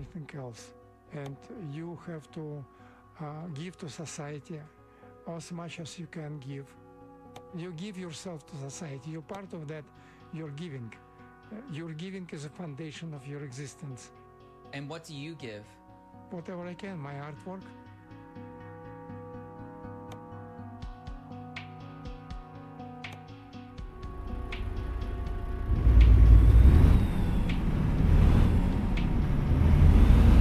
anything else. And you have to give to society as much as you can give. You give yourself to society. You're part of that. You're giving. Your giving is a foundation of your existence. And what do you give? Whatever I can, my artwork.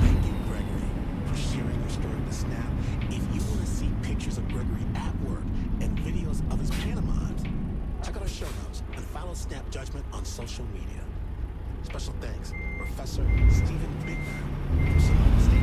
Thank you, Gregory, for sharing your story with Snap. If you want to see pictures of Gregory at work and videos of his pantomimes, check out our show notes and follow Snap Judgment on social media. Special thanks, Professor Stephen Bittner from Sonoma State.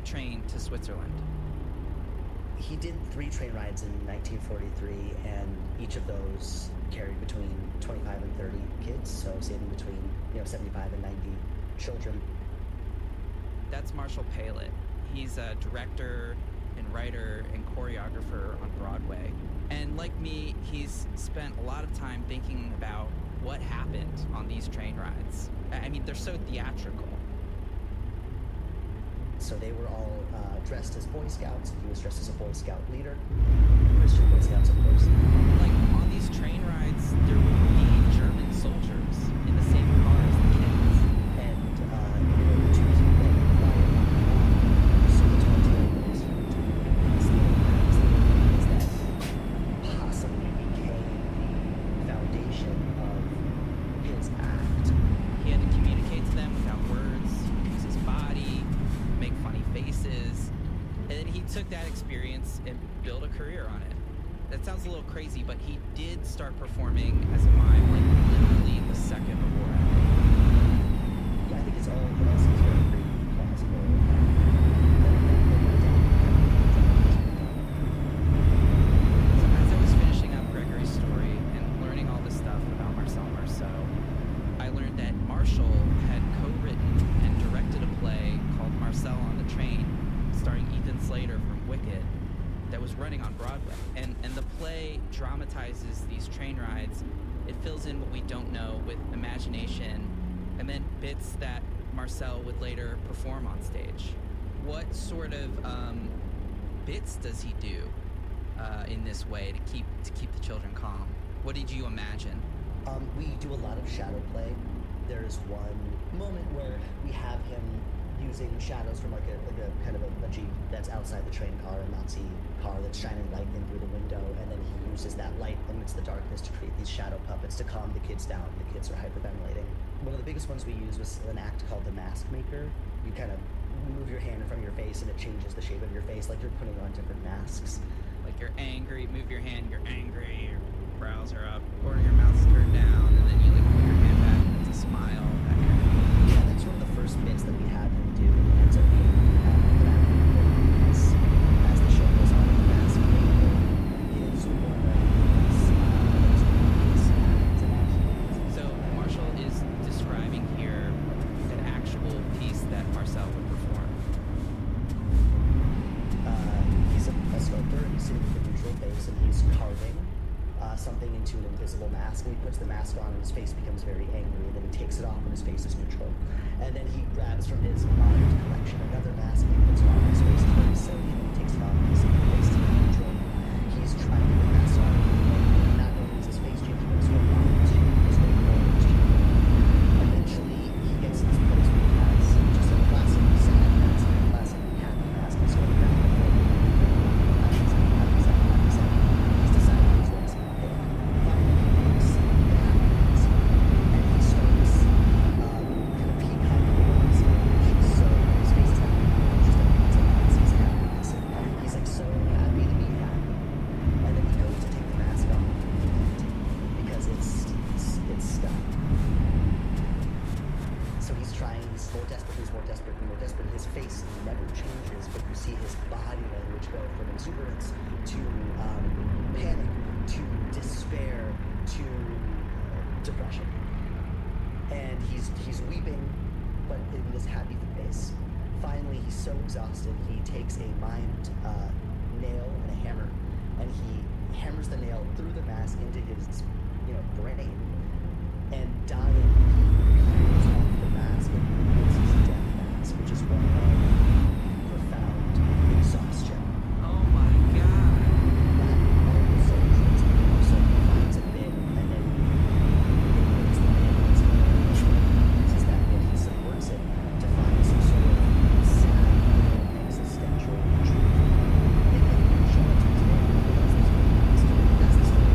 Train to Switzerland. He did 3 train rides in 1943, and each of those carried between 25 and 30 kids, so saving between 75 and 90 children. That's Marshall Palit. He's a director and writer and choreographer on Broadway. And like me, he's spent a lot of time thinking about what happened on these train rides. I mean, they're so theatrical. So they were all dressed as Boy Scouts. He was dressed as a Boy Scout leader. Christian Boy Scouts, of course. Like, on these train rides, there would be German soldiers in the same car as the kids. And in order to keep them quiet, so the 28 years that possibly became the foundation of his act. He had to communicate to them without words, use his body, make funny faces, and then he took that experience and built a career on it. That sounds a little crazy, but he did start performing as a mime, like, literally the second the war ended. Yeah, I think it all seems very pretty plausible. So as I was finishing up Gregory's story and learning all this stuff about Marcel Marceau, I learned that Marshall had co-written and directed a play called Marcel on the Train, starring Ethan Slater from Wicked, that was running on Broadway. And the play dramatizes these train rides. It fills in what we don't know with imagination, and then bits that Marcel would later perform on stage. What sort of bits does he do in this way to keep the children calm? What did you imagine? We do a lot of shadow play. There's one moment where we have him using shadows from like a kind of a Jeep that's outside the train car, a Nazi car that's shining light in through the window, and then he uses that light amidst the darkness to create these shadow puppets to calm the kids down. The kids are hyperventilating. One of the biggest ones we used was an act called the Mask Maker. You kind of move your hand in front of your face and it changes the shape of your face like you're putting on different masks. Like you're angry, move your hand, you're angry. brows are up, corner of your mouth's turned down, and then you like put your hand back and it's a smile. That kind of thing. Yeah, that's one of the first bits that we had him do, and it ends up being as the show goes on. The mask maker is one of his So Marshall is describing here an actual piece that Marcel would perform. He's a sculptor, and he's sitting with a neutral face, and he's carving something into an invisible mask, and he puts the mask on, and his face becomes very angry, and then he takes it off, and his face is neutral. And then he grabs from his modern collection another mask, and he puts it on, his face is very silly, and then he takes it off, and his face is neutral. He's trying to put the mask on, and not only is his face changing, but his whole body is changing, his whole form is changing. Eventually, he gets to this place where he has just a classic sad mask, a classic happy mask, and so around the whole he's decided he's going to pick. Finally, he picks the happy mask, and he starts kind of peacocking over his image. So his face is happy, just like it's a Nazi's happiness. And he's like so happy to be happy. And then he goes to take the mask off because it's stuck. So he's trying, he's more desperate, and more desperate. His face never changes, but you see his body language go from exuberance to panic to despair to depression. And he's weeping, but in this happy face. Finally, he's so exhausted, he takes a mimed nail and a hammer, and he hammers the nail through the mask into his, brain. And dying, he peels off the mask and reveals his death mask, which is one of profound exhaustion. Oh my god. That all of a sudden hits me. So he finds a bit, and then he puts the bit in his brain. Uses that bit, he subverts it to find some sort of sad, existential truth. And then he shows it to his family, because that's the story. That's the story.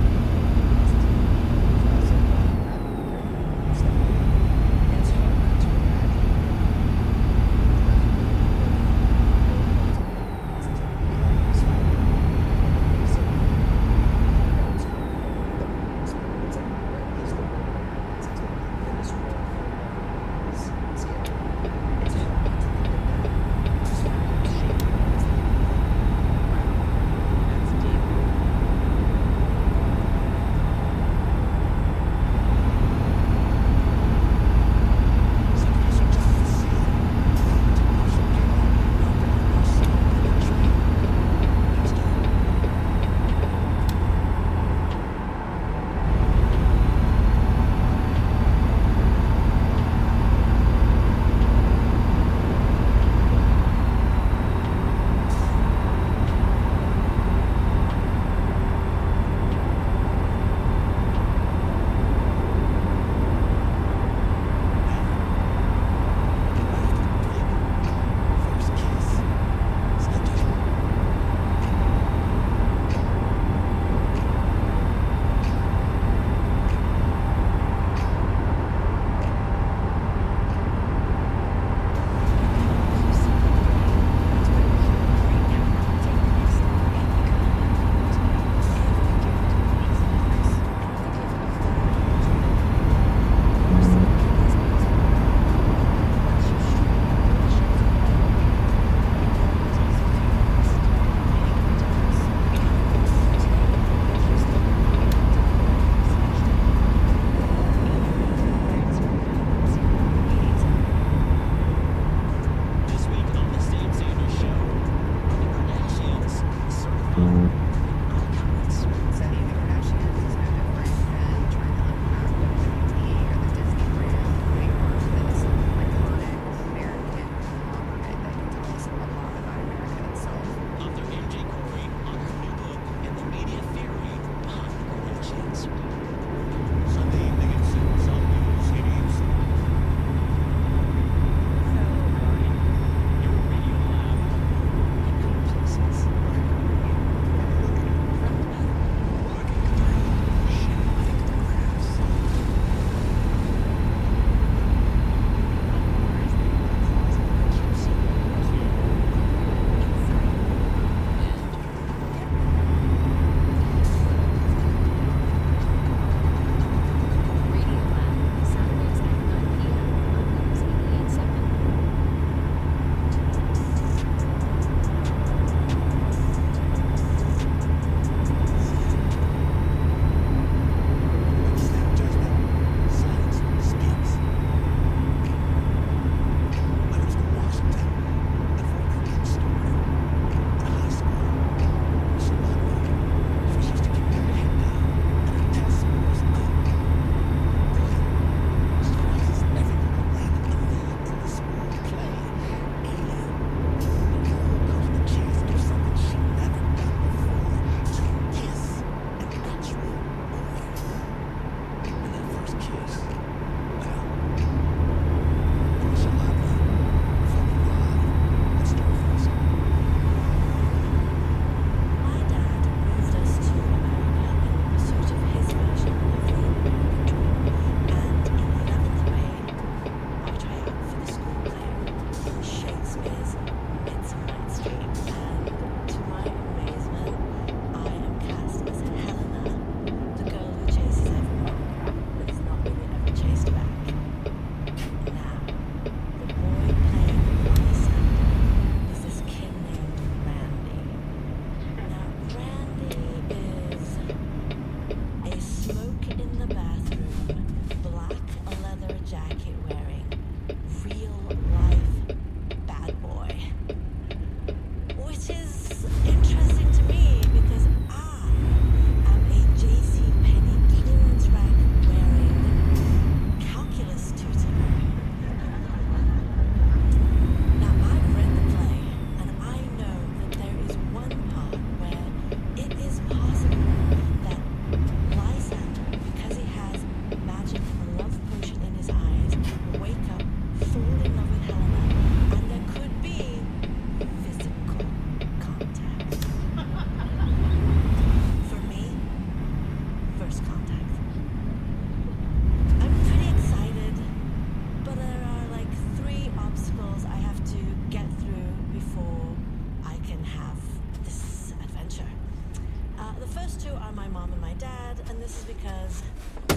first two are my mom and my dad, and this is because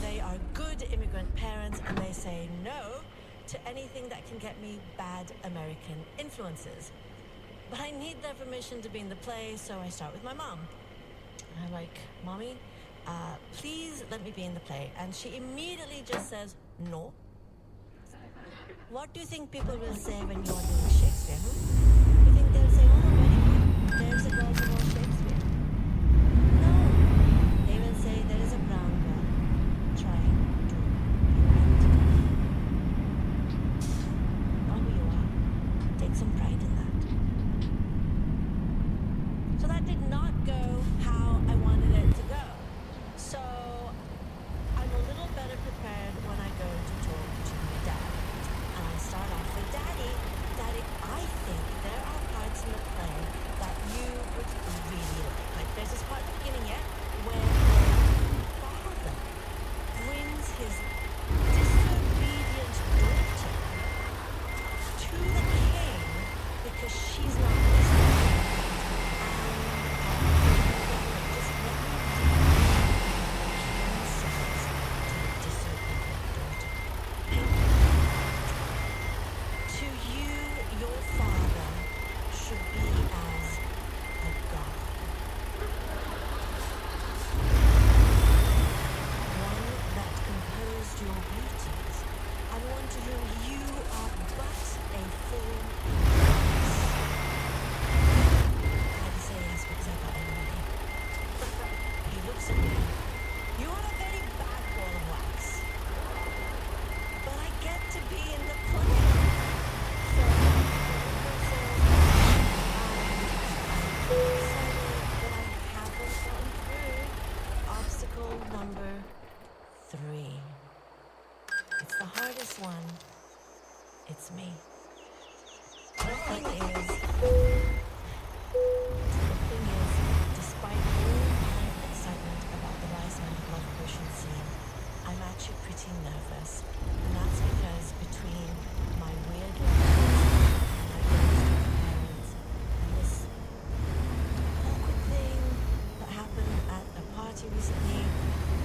they are good immigrant parents and they say no to anything that can get me bad American influences. But I need their permission to be in the play, so I start with my mom. I'm like, Mommy, please let me be in the play. And she immediately just says, no. What do you think people will say when you are doing Shakespeare? You think they'll say, oh, very good, there's a girl who knows Shakespeare? No. They will say, there is a brown girl trying to be right. Oh, you are. Take some pride in that. So that did not go how I wanted it to go. So I'm a little better prepared when I go to talk to my dad. And I start off with Daddy. Daddy, I think there are parts in the play that you would really like. Like there's this part at the beginning, yeah, where the father brings his disobedient daughter to the king because she's not listening. Just let me do what the king says to the disobedient daughter. To you, your father should be as a god. One that composed your beauties, and one to whom you are but a form of wax. I had to say yes because I got angry. He looks at me. You are a very bad ball of wax. But I get to be in the play. So, but I haven't gotten through obstacle number 3. It's the hardest one. It's me. The thing is, despite all my excitement about the Riceman blood potion scene, I'm actually pretty nervous. And that's because between my weird life and my parents and this awkward thing that happened at a party recently,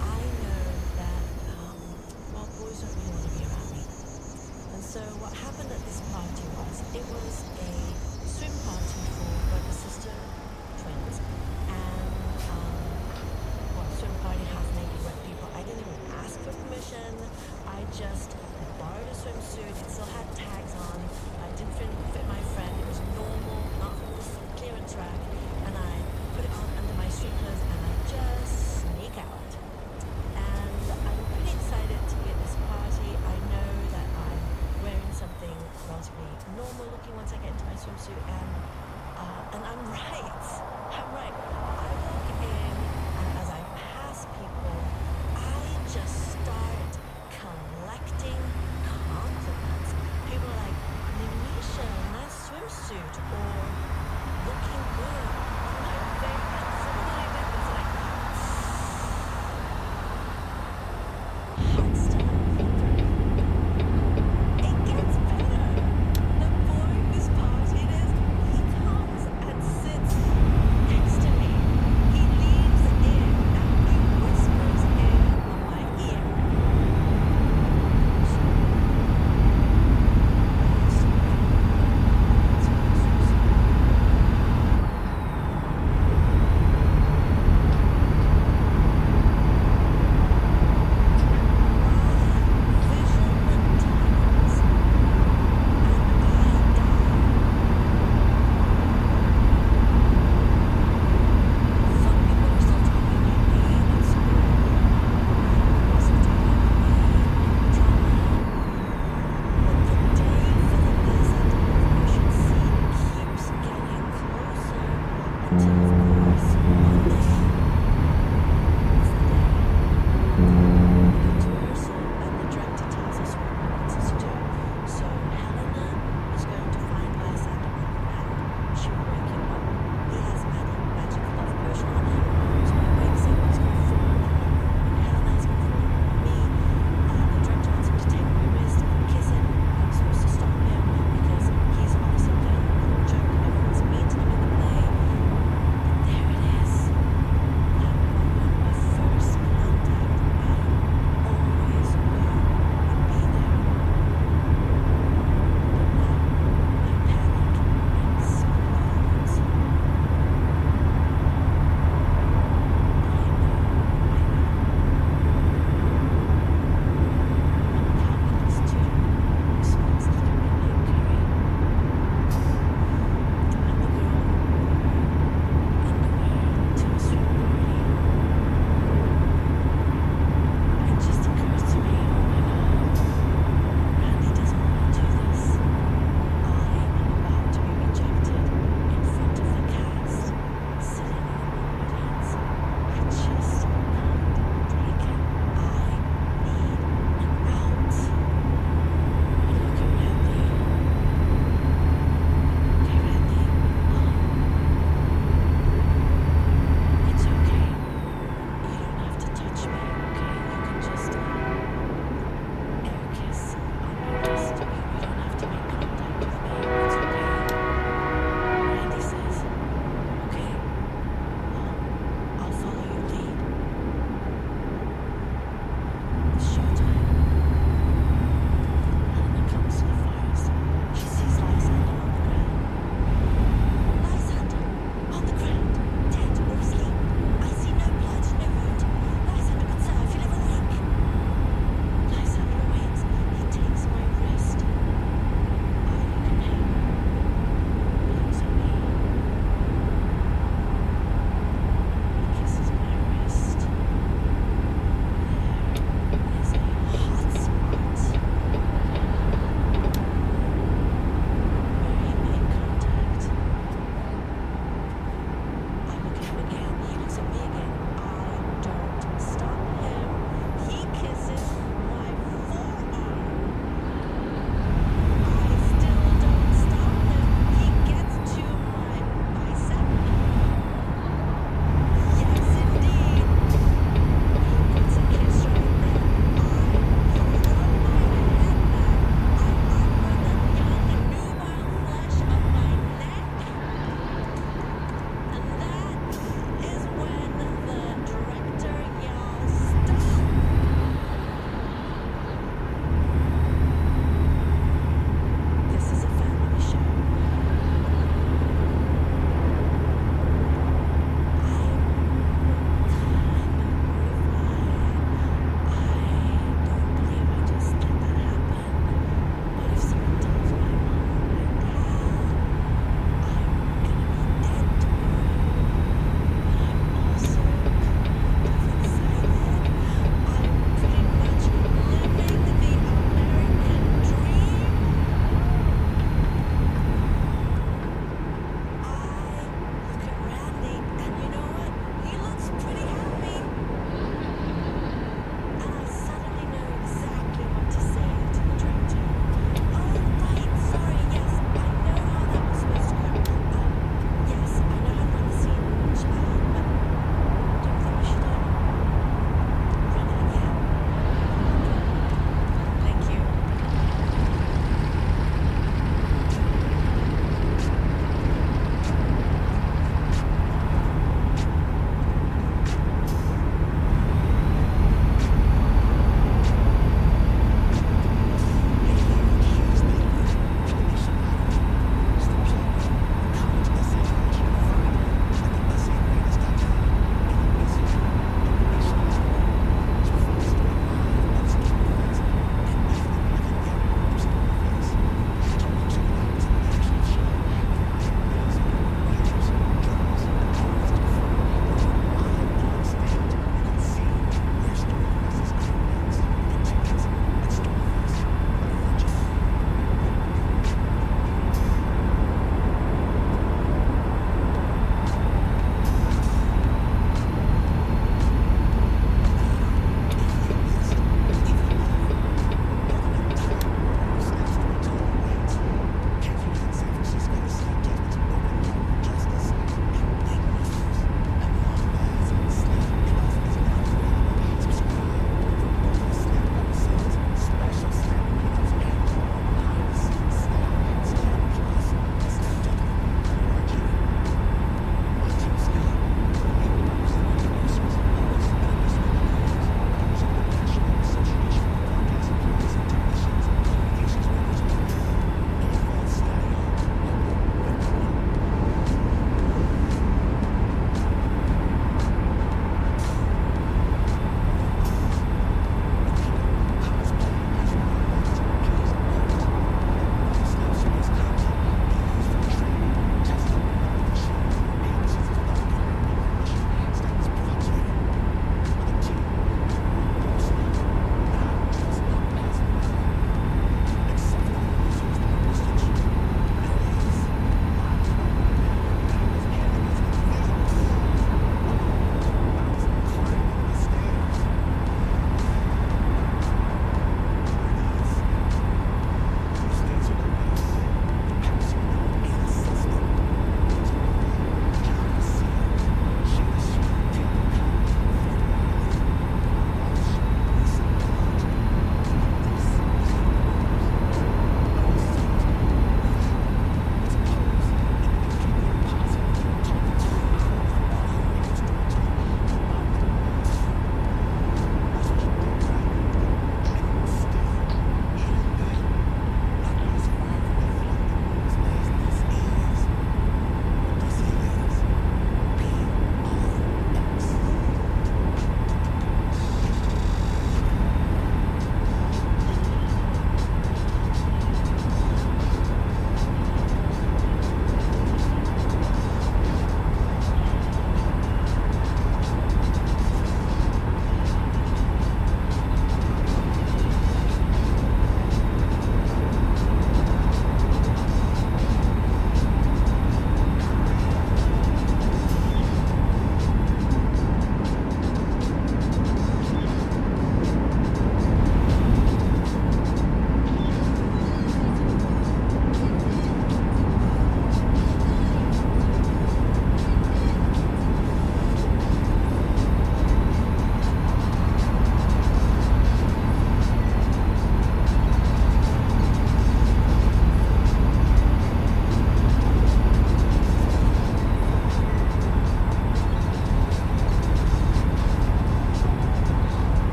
I know that, boys don't really want to be around me. And so what happened at this party was, it was a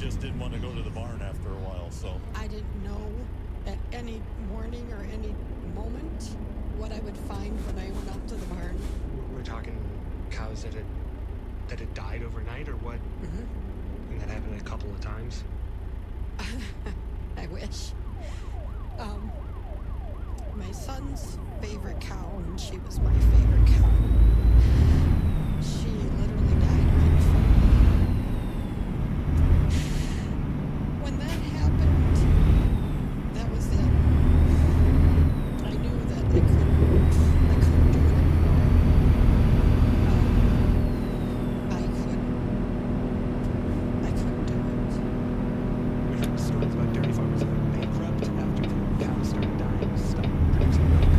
just didn't want to go to the barn after a while, so. I didn't know at any morning or any moment what I would find when I went out to the barn. We're talking cows that had died overnight, or what? And that happened a couple of times. I wish. My son's favorite cow, and she was my favorite cow. She literally died right in front of me. When that happened, that was it. I knew that I couldn't do it anymore. I couldn't do it. We heard stories about dairy farmers that went bankrupt after the cows started dying, stopped producing milk.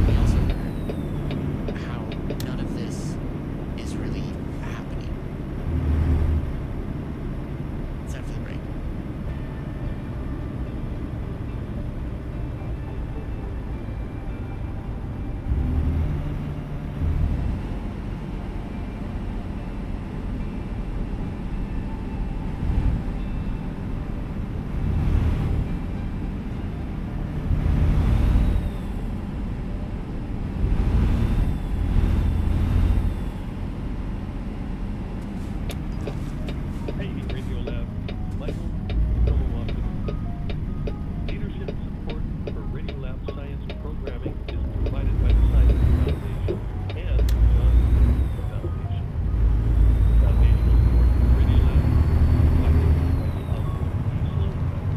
We also heard how none of this is really happening. It's time for the break. Hey, Radio Lab. Michael Milwaukee. Leadership support for Radio Lab science programming is provided by the Science Foundation and the John Foundation. Foundational support for Radio Lab provided by the Alfred E. Sloan Foundation.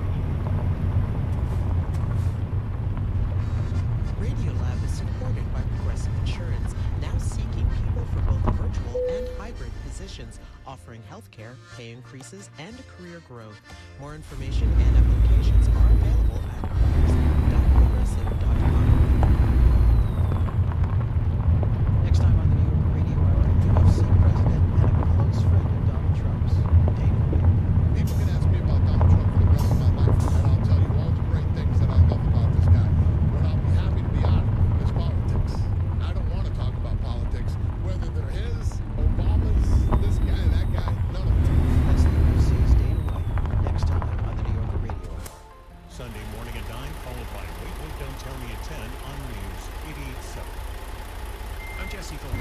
Radiolab is supported by Progressive Insurance, now seeking people for both virtual and hybrid positions, offering healthcare, pay increases, and career growth. More information and applications are available at progressive.com. Next time on the New York Radio Hour, UFC president and a close friend of Donald Trump's, Dana White. People can ask me about Donald Trump for the rest of my life, and I'll tell you all the great things that I love about this guy. What I'll be happy to be out of is politics. I don't want to talk about politics, whether they're his, Obama's, this guy, that guy, none of them. That's the UFC's Dana White. Next time on the New York Radio Hour. Sunday morning at 9, followed by Wait, Wait, Don't Tell Me at 10 on News 88.7. I'm Jesse Thorne.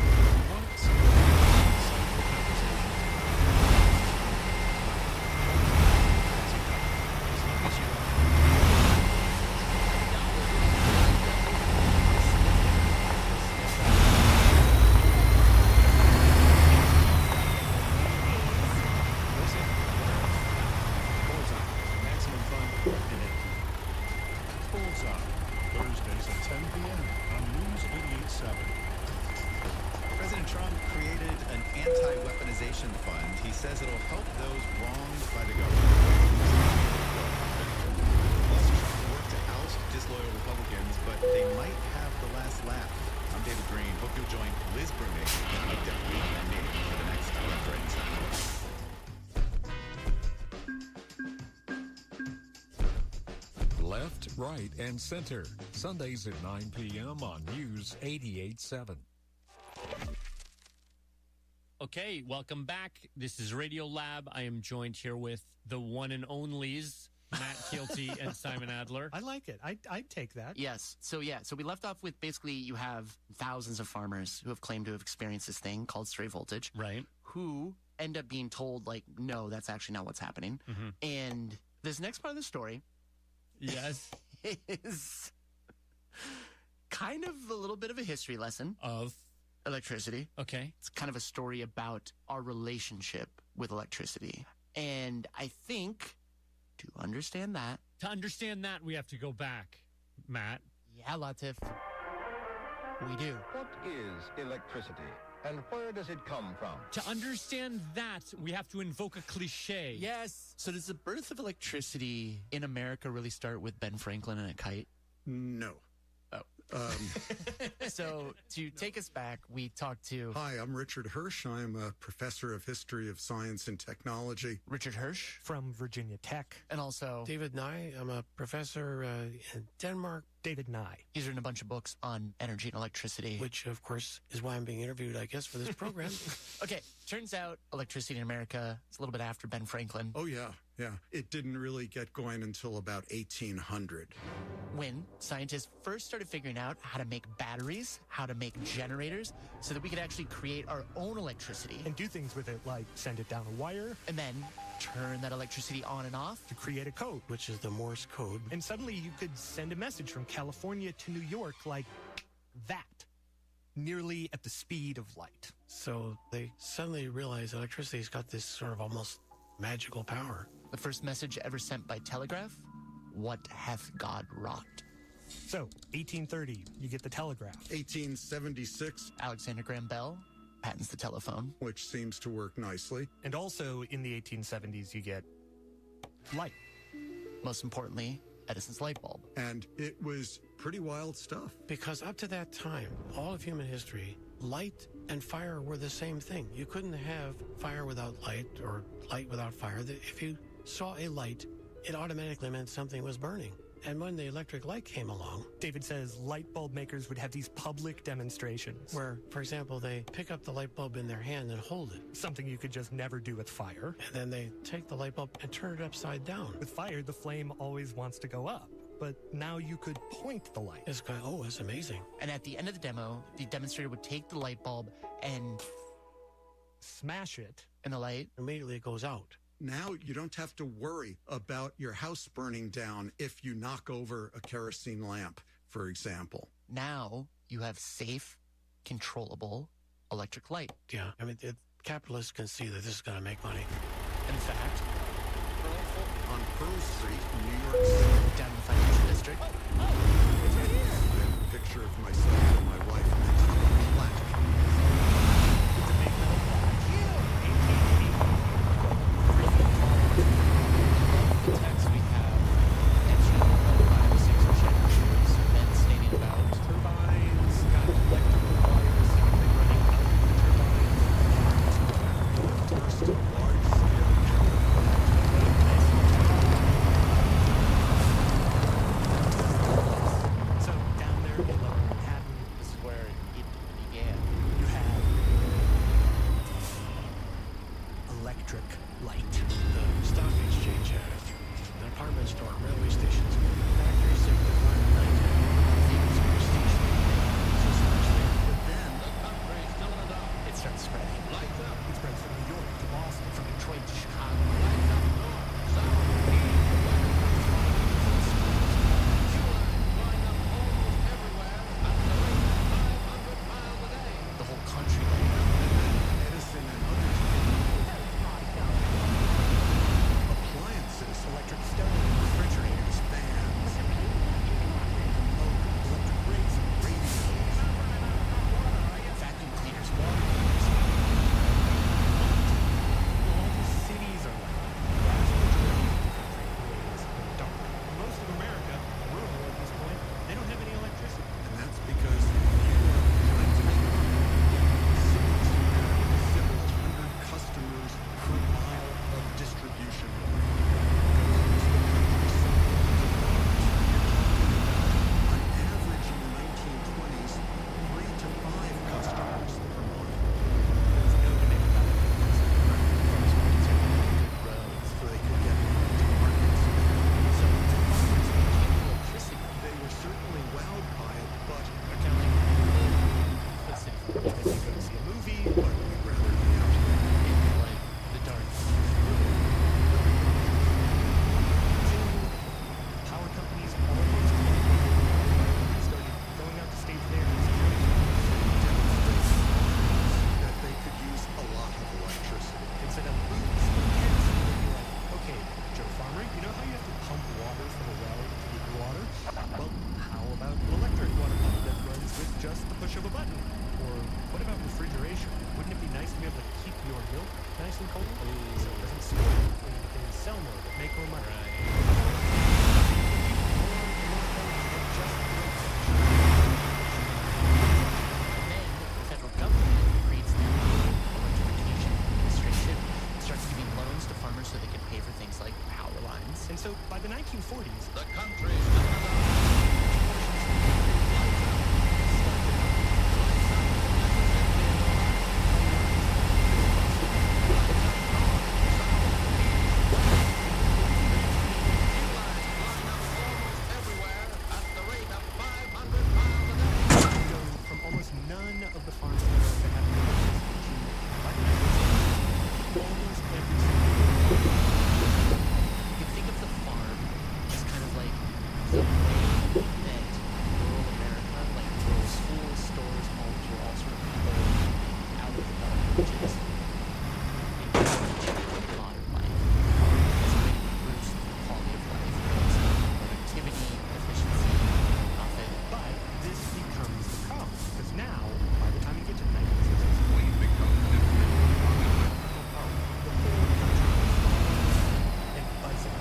Once insightful conversation. As long as you maximum fun and Bullseye, Thursdays at 10 p.m. on News 88.7. President Trump created an anti-weaponization fund. He says it'll help those wronged by the government. Plus, Trump worked to oust disloyal Republicans, but they might have the last laugh. I'm David Green. Hope you'll join Liz Bruning and Mike Deputy and me for the next Left, Right, and Center. Left, Right, and Center. Sundays at 9 p.m. on News 88.7. Okay, welcome back. This is Radio Lab. I am joined here with the one and onlys, Matt Kielty and Simon Adler. I like it. I'd take that. Yes. So we left off with basically you have thousands of farmers who have claimed to have experienced this thing called stray voltage. Right. Who end up being told, like, no, that's actually not what's happening. And this next part of the story. Yes. Is kind of a little bit of a history lesson. Of? Electricity. Okay. It's kind of a story about our relationship with electricity. And I think to understand that, we have to go back, Matt. Yeah, Latif. We do. What is electricity, and where does it come from? To understand that, we have to invoke a cliche. Yes. So does the birth of electricity in America really start with Ben Franklin and a kite? No. Oh. So to take us back, we talked to... Hi, I'm Richard Hirsch. I'm a professor of history of science and technology. Richard Hirsch. From Virginia Tech. And also... David Nye. I'm a professor in Denmark. David Nye. He's written a bunch of books on energy and electricity. Which, of course, is why I'm being interviewed, I guess, for this program. Okay, turns out electricity in America, it's a little bit after Ben Franklin. Oh, yeah. It didn't really get going until about 1800. When scientists first started figuring out how to make batteries, how to make generators, so that we could actually create our own electricity. And do things with it, like send it down a wire. And then turn that electricity on and off. To create a code. Which is the Morse code. And suddenly you could send a message from California to New York like that. Nearly at the speed of light. So they suddenly realized electricity's got this sort of almost magical power. The first message ever sent by telegraph? What hath God wrought? So, 1830, you get the telegraph. 1876, Alexander Graham Bell patents the telephone. Which seems to work nicely. And also, in the 1870s, you get light. Most importantly, Edison's light bulb. And it was pretty wild stuff. Because up to that time, all of human history, light and fire were the same thing. You couldn't have fire without light or light without fire. If you saw a light, it automatically meant something was burning. And when the electric light came along... David says light bulb makers would have these public demonstrations. Where, for example, they pick up the light bulb in their hand and hold it. Something you could just never do with fire. And then they take the light bulb and turn it upside down. With fire, the flame always wants to go up. But now you could point the light. It's kind of, oh, that's amazing. And at the end of the demo, the demonstrator would take the light bulb and... smash it. And the light... immediately it goes out. Now you don't have to worry about your house burning down if you knock over a kerosene lamp, for example. Now you have safe, controllable electric light. Yeah, I mean, capitalists can see that this is going to make money. In fact, on Pearl Street in New York City, down in the financial district. It's right here. I have a picture of myself and my wife next to a plaque. It's a big metal plaque. The text we have mentioned about 5 or 6 generators, men stating about turbines, got electrical wires seemingly running out of the turbines. First large-scale So down there in Lower Manhattan, this is where it began. You have electric light. The stock exchange had it. An apartment store, railway stations, factories, It starts spreading. It spreads from New York to Boston, From Detroit to Chicago. The whole country. Edison and others. Appliances, electric stoves, refrigerators, fans, electric radios, Vacuum cleaners, water heaters. all the cities are like that. The vast majority of the country is in the dark. Most of America, rural at this point, they don't have any electricity. and that's because you are trying to make money. Cities have several hundred customers per mile of distribution line. On average in the 1920s, 3 to 5 customers per mile. There's no debate about it. Folks wanted to have good roads. So they could get to markets. So farmers became electricity. They were certainly wowed by it, but Accounting for the city. Because you go to see a movie, but we'd rather be out here. In like the dark. power companies almost started going out to state fairs. That they could use a lot of electricity. Instead of booths or tents, they'd be like, okay, Joe Farmer, you know how you have to pump water from a well to heat your water? Well, how about an electric water pump that runs with just the push of a button? Or what about refrigeration? Wouldn't it be nice to be able to keep your milk nice and cold? So it doesn't spoil and you can sell more but make more money. changes. A lot of life. It's going to boost the quality of life, productivity, efficiency, profit. But this becomes the problem, because now, by the time you get to the 1960s, We've become the whole country and buzzing.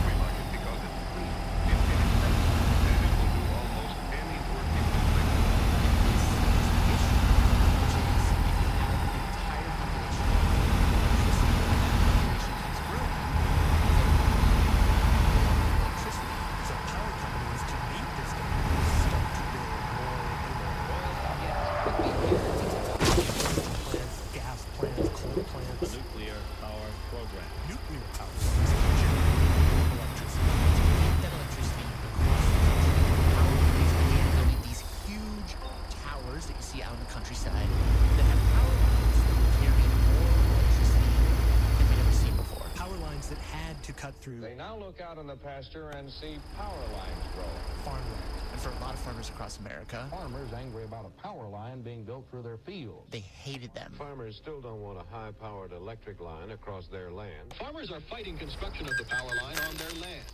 We like it because it's clean, it's inexpensive, and it will do almost any work you can think of. So power companies, to meet this demand, start to build more and more plants, gas plants, coal plants. The nuclear power program. Nuclear power plants to generate electricity. That electricity across the country. Power companies began building these huge towers that you see out in the countryside that have power lines that will carry more electricity than we'd ever seen before. Power lines that had to cut through They now look out on the pasture and see power lines grow. farmland. And for a lot of farmers across America, Farmers angry about a power line being built through their fields. they hated them. Farmers still don't want a high-powered electric line across their land. Farmers are fighting construction of the power line on their land.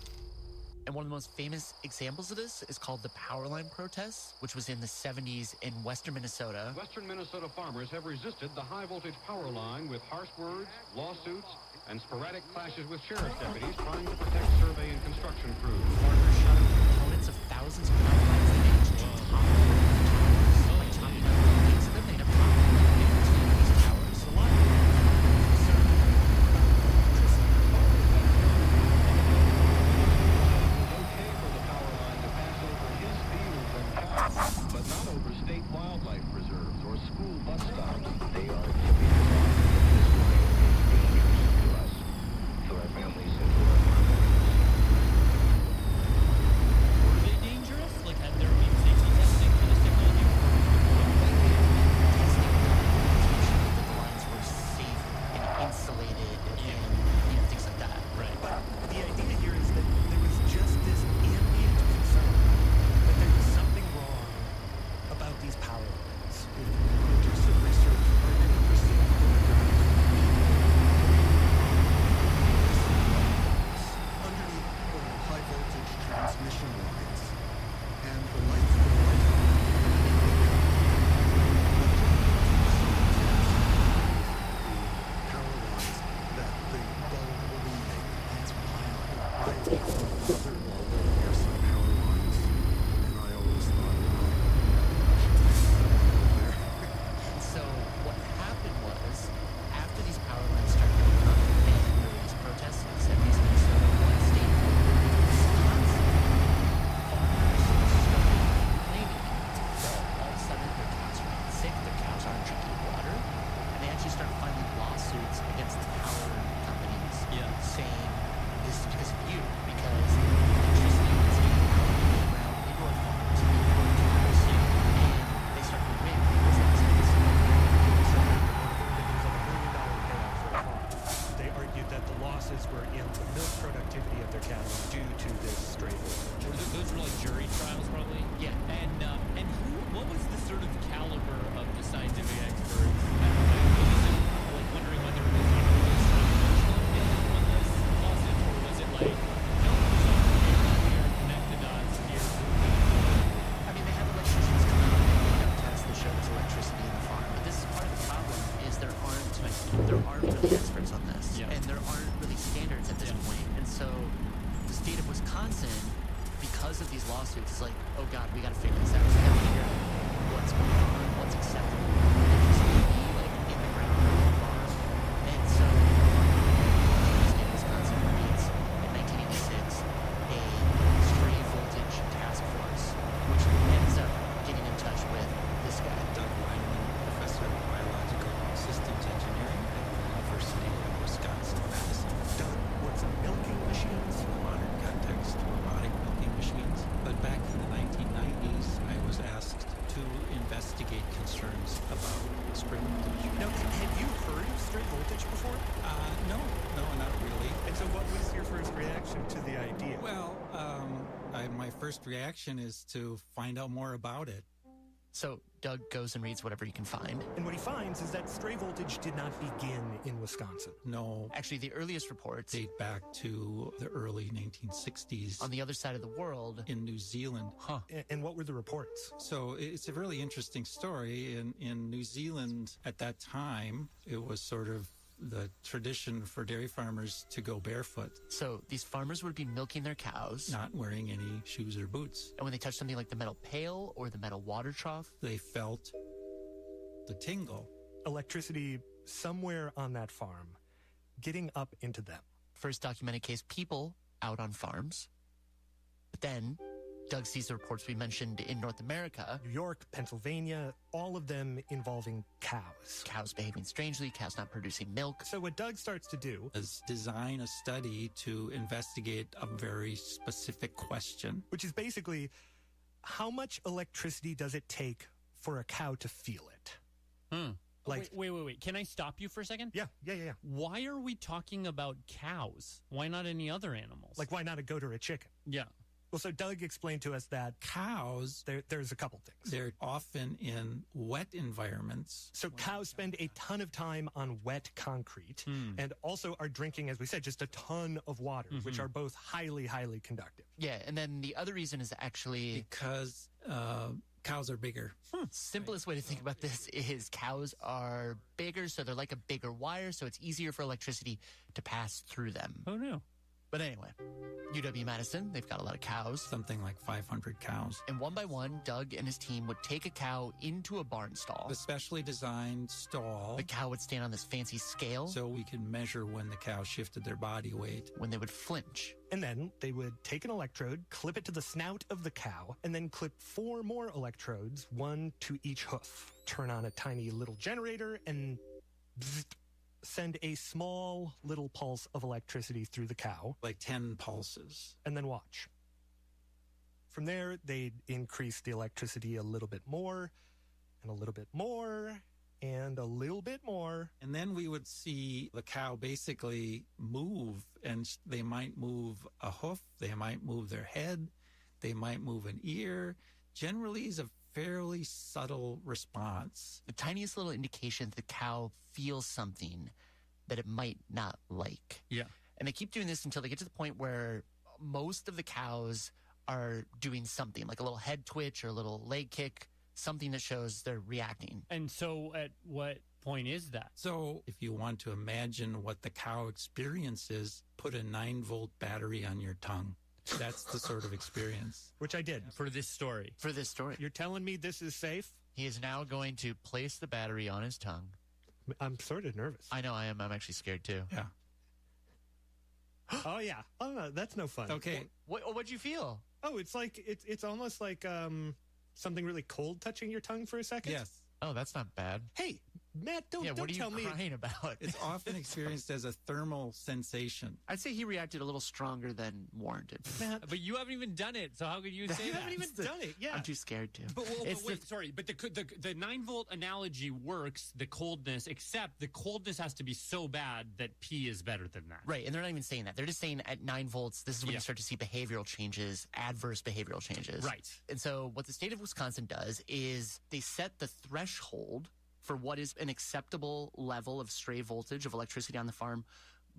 And one of the most famous examples of this is called the Power Line Protests, which was in the 70s in western Minnesota. Western Minnesota farmers have resisted the high-voltage power line with harsh words, lawsuits, and sporadic clashes with sheriff's deputies trying to protect survey and construction crews. Farmers shot up components of thousands of power lines that managed to topple towers. By chopping up buildings of them, they'd have power in between these towers. A lot of people are concerned about electricity. Okay for the power line to pass over his fields and cows, but not over state wildlife preserves or school bus stops. They are keeping us on this line is dangerous to us, to our families, and to our farmers. Were they dangerous? Like, had there been safety testing for this technology? Testing that the lines were safe and insulated and things like that. Right. But the idea here is that there was just this ambient concern that there was something wrong about these power lines. If you do some research, are going to receive underneath the high voltage transmission lines, and the lights go light on. Power lines that the bulb illuminate. That's wild. My mother-in-law lived near some power lines, and I always thought, there. And so what happened was, after these power lines started going up and there were these protests in the 70s in Minnesota, one state, Wisconsin, farmers started complaining that all of a sudden their cows are getting sick, their cows aren't drinking water, and they actually started filing lawsuits against the power companies, saying this is because of you, because electricity is getting out of the ground into our farms, into our cows, and they started to win because that was because They argued that the losses were in the milk productivity of their cattle due to this stray voltage. Those were like jury trials, probably. Yeah. And who? What was the sort of caliber of the scientific experts? I was like wondering whether it was emotional opinion on this lawsuit, or was it like, no, we are connect the dots here. I mean, they have electricians come out and conduct tests that show there's electricity in the farm. But this is part of the problem: is there aren't really experts on this, and there aren't really standards at this point. And so, the state of Wisconsin, because of these lawsuits, is like, oh God, we got to figure this out. We got to figure out what's going on, what's acceptable, electricity to be like in the ground or in the farm. And so, the state of Wisconsin creates in 1986 a stray voltage task force, which ends up getting in touch with this guy, Doug Weinman, professor of biological systems engineering at the University of Wisconsin-Madison. Doug works on milking machines. Modern context, robotic milking machines. But back in the 1990s, I was asked to investigate concerns about stray voltage. Now, had you heard of stray voltage before? No, not really. And so what was your first reaction to the idea? Well, my first reaction is to find out more about it. So Doug goes and reads whatever he can find. And what he finds is that stray voltage did not begin in Wisconsin. No. Actually, the earliest reports date back to the early 1960s. On the other side of the world. In New Zealand. Huh. And what were the reports? So it's a really interesting story. In New Zealand at that time, it was sort of the tradition for dairy farmers to go barefoot. So these farmers would be milking their cows. Not wearing any shoes or boots. And when they touched something like the metal pail or the metal water trough, they felt the tingle. Electricity somewhere on that farm, getting up into them. First documented case, people out on farms. But then Doug sees the reports we mentioned in North America. New York, Pennsylvania, all of them involving cows. Cows behaving strangely, cows not producing milk. So what Doug starts to do is design a study to investigate a very specific question. Which is basically, how much electricity does it take for a cow to feel it? Like, wait. Can I stop you for a second? Yeah. Why are we talking about cows? Why not any other animals? Like, why not a goat or a chicken? Yeah. Well, so Doug explained to us that cows, there's a couple things. They're often in wet environments. So cows spend a ton of time on wet concrete and also are drinking, as we said, just a ton of water, which are both highly, highly conductive. Yeah, and then the other reason is actually because cows are bigger. Simplest way to think about this is cows are bigger, so they're like a bigger wire, so it's easier for electricity to pass through them. Oh, no. But anyway, UW-Madison, they've got a lot of cows. Something like 500 cows. And one by one, Doug and his team would take a cow into a barn stall. A specially designed stall. The cow would stand on this fancy scale. So we can measure when the cow shifted their body weight. When they would flinch. And then they would take an electrode, clip it to the snout of the cow, and then clip 4 more electrodes, 1 to each hoof. Turn on a tiny little generator and send a small little pulse of electricity through the cow. Like 10 pulses. And then watch. From there, they'd increase the electricity a little bit more, and a little bit more, and a little bit more. And then we would see the cow basically move, and they might move a hoof, they might move their head, they might move an ear. Generally is a fairly subtle response. The tiniest little indication that the cow feels something that it might not like. Yeah. And they keep doing this until they get to the point where most of the cows are doing something, like a little head twitch or a little leg kick, something that shows they're reacting. And so at what point is that? So if you want to imagine what the cow experiences, put a 9-volt battery on your tongue. That's the sort of experience. Which I did. For this story. For this story. You're telling me this is safe? He is now going to place the battery on his tongue. I'm sort of nervous. I know I am. I'm actually scared too. Yeah. Oh, yeah. Oh, no, that's no fun. Okay. What'd you feel? Oh, it's like, it's almost like something really cold touching your tongue for a second. Yes. Oh, that's not bad. Hey, Matt, don't what are tell you me. crying about? It's often experienced as a thermal sensation. I'd say he reacted a little stronger than warranted. Matt, But you haven't even done it, so how could you say you that? haven't even done it. Yeah. I'm too scared to. But sorry, but the 9-volt analogy works, the coldness, except the coldness has to be so bad that P is better than that. Right, and they're not even saying that. They're just saying at 9 volts, this is when you start to see behavioral changes, adverse behavioral changes. Right. And so what the state of Wisconsin does is they set the threshold for what is an acceptable level of stray voltage of electricity on the farm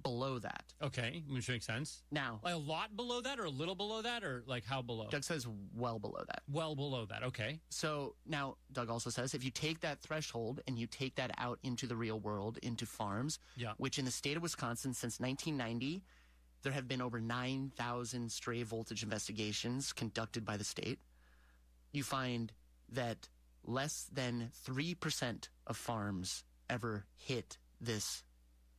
below that. Okay, which makes sense. Now, a lot below that or a little below that or like how below? Doug says well below that. Well below that, okay. So now Doug also says if you take that threshold and you take that out into the real world, into farms, which in the state of Wisconsin since 1990, there have been over 9,000 stray voltage investigations conducted by the state. You find that less than 3% of farms ever hit this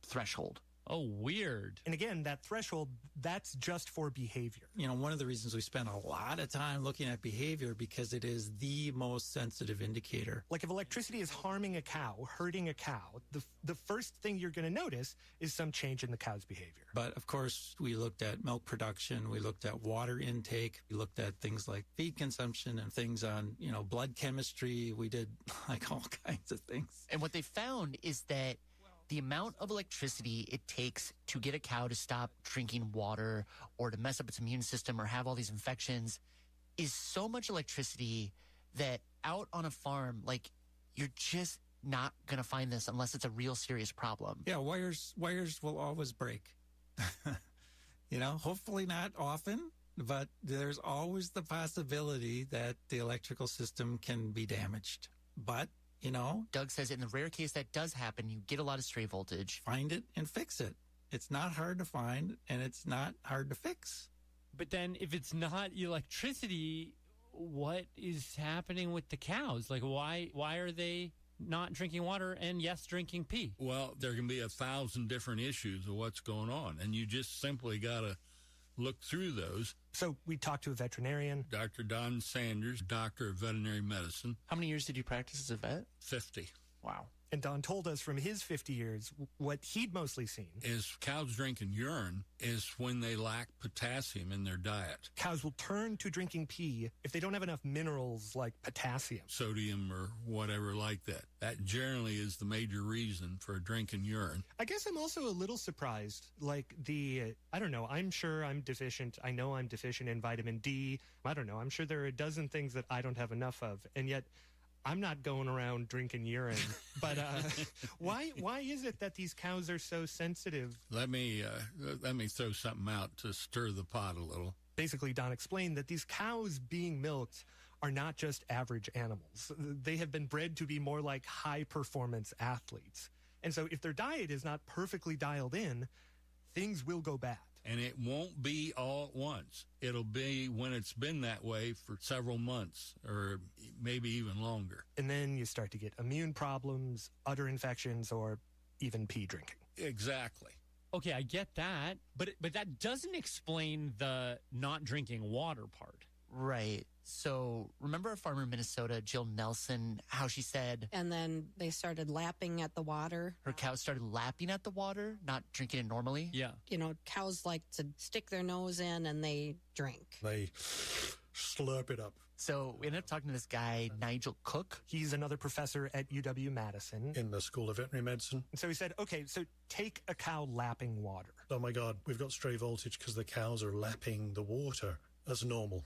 threshold. Oh, weird. And again, that threshold, that's just for behavior. You know, one of the reasons we spend a lot of time looking at behavior because it is the most sensitive indicator. Like if electricity is harming a cow, hurting a cow, the first thing you're going to notice is some change in the cow's behavior. But of course, we looked at milk production, we looked at water intake, we looked at things like feed consumption and things on, blood chemistry. We did like all kinds of things. And what they found is that the amount of electricity it takes to get a cow to stop drinking water or to mess up its immune system or have all these infections is so much electricity that out on a farm, like, you're just not going to find this unless it's a real serious problem. Yeah, wires will always break. Hopefully not often, but there's always the possibility that the electrical system can be damaged. But, Doug says in the rare case that does happen, you get a lot of stray voltage. Find it and fix it. It's not hard to find, and it's not hard to fix. But then if it's not electricity, what is happening with the cows? Like, why are they not drinking water and, yes, drinking pee? Well, there can be 1,000 different issues of what's going on, and you just simply got to look through those. So we talked to a veterinarian. Dr. Don Sanders, doctor of veterinary medicine. How many years did you practice as a vet? 50. Wow. And Don told us from his 50 years what he'd mostly seen. Is cows drinking urine is when they lack potassium in their diet. Cows will turn to drinking pee if they don't have enough minerals like potassium. Sodium or whatever like that. That generally is the major reason for drinking urine. I guess I'm also a little surprised. Like I don't know, I'm sure I'm deficient. I know I'm deficient in vitamin D. I don't know, I'm sure there are a dozen things that I don't have enough of. And yet, I'm not going around drinking urine, but why is it that these cows are so sensitive? Let me throw something out to stir the pot a little. Basically, Don explained that these cows being milked are not just average animals. They have been bred to be more like high-performance athletes. And so if their diet is not perfectly dialed in, things will go bad. And it won't be all at once. It'll be when it's been that way for several months or maybe even longer. And then you start to get immune problems, udder infections, or even pee drinking. Exactly. Okay, I get that, but that doesn't explain the not drinking water part. Right. So remember a farmer in Minnesota, Jill Nelson, how she said... And then they started lapping at the water. Her cows started lapping at the water, not drinking it normally? Yeah. Cows like to stick their nose in and they drink. They slurp it up. So we ended up talking to this guy, Nigel Cook. He's another professor at UW-Madison. In the School of Veterinary Medicine. And so he said, okay, so take a cow lapping water. Oh my God, we've got stray voltage because the cows are lapping the water. That's normal.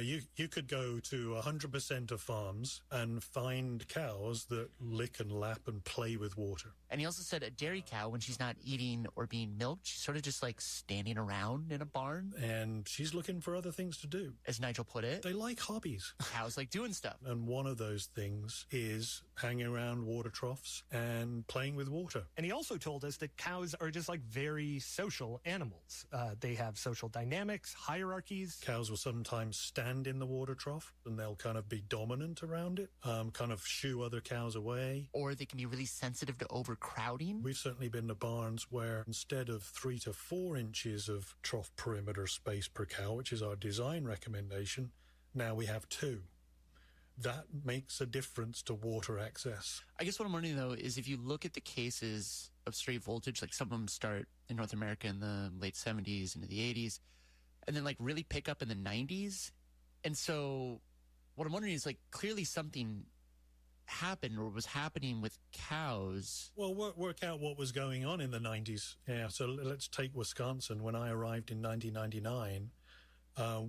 You could go to 100% of farms and find cows that lick and lap and play with water. And he also said a dairy cow, when she's not eating or being milked, she's sort of just like standing around in a barn. And she's looking for other things to do. As Nigel put it. They like hobbies. Cows like doing stuff. And one of those things is hanging around water troughs and playing with water. And he also told us that cows are just like very social animals. They have social dynamics, hierarchies. Cows will sometimes stand in the water trough and they'll kind of be dominant around it, kind of shoo other cows away. Or they can be really sensitive to overcrowding. We've certainly been to barns where instead of 3 to 4 inches of trough perimeter space per cow, which is our design recommendation, now we have 2. That makes a difference to water access. I guess what I'm wondering, though, is if you look at the cases of stray voltage, like some of them start in North America in the late 70s into the 80s, and then like really pick up in the 90s. And so what I'm wondering is like clearly something happened or was happening with cows. Well, work out what was going on in the 90s. Yeah, so let's take Wisconsin. When I arrived in 1999,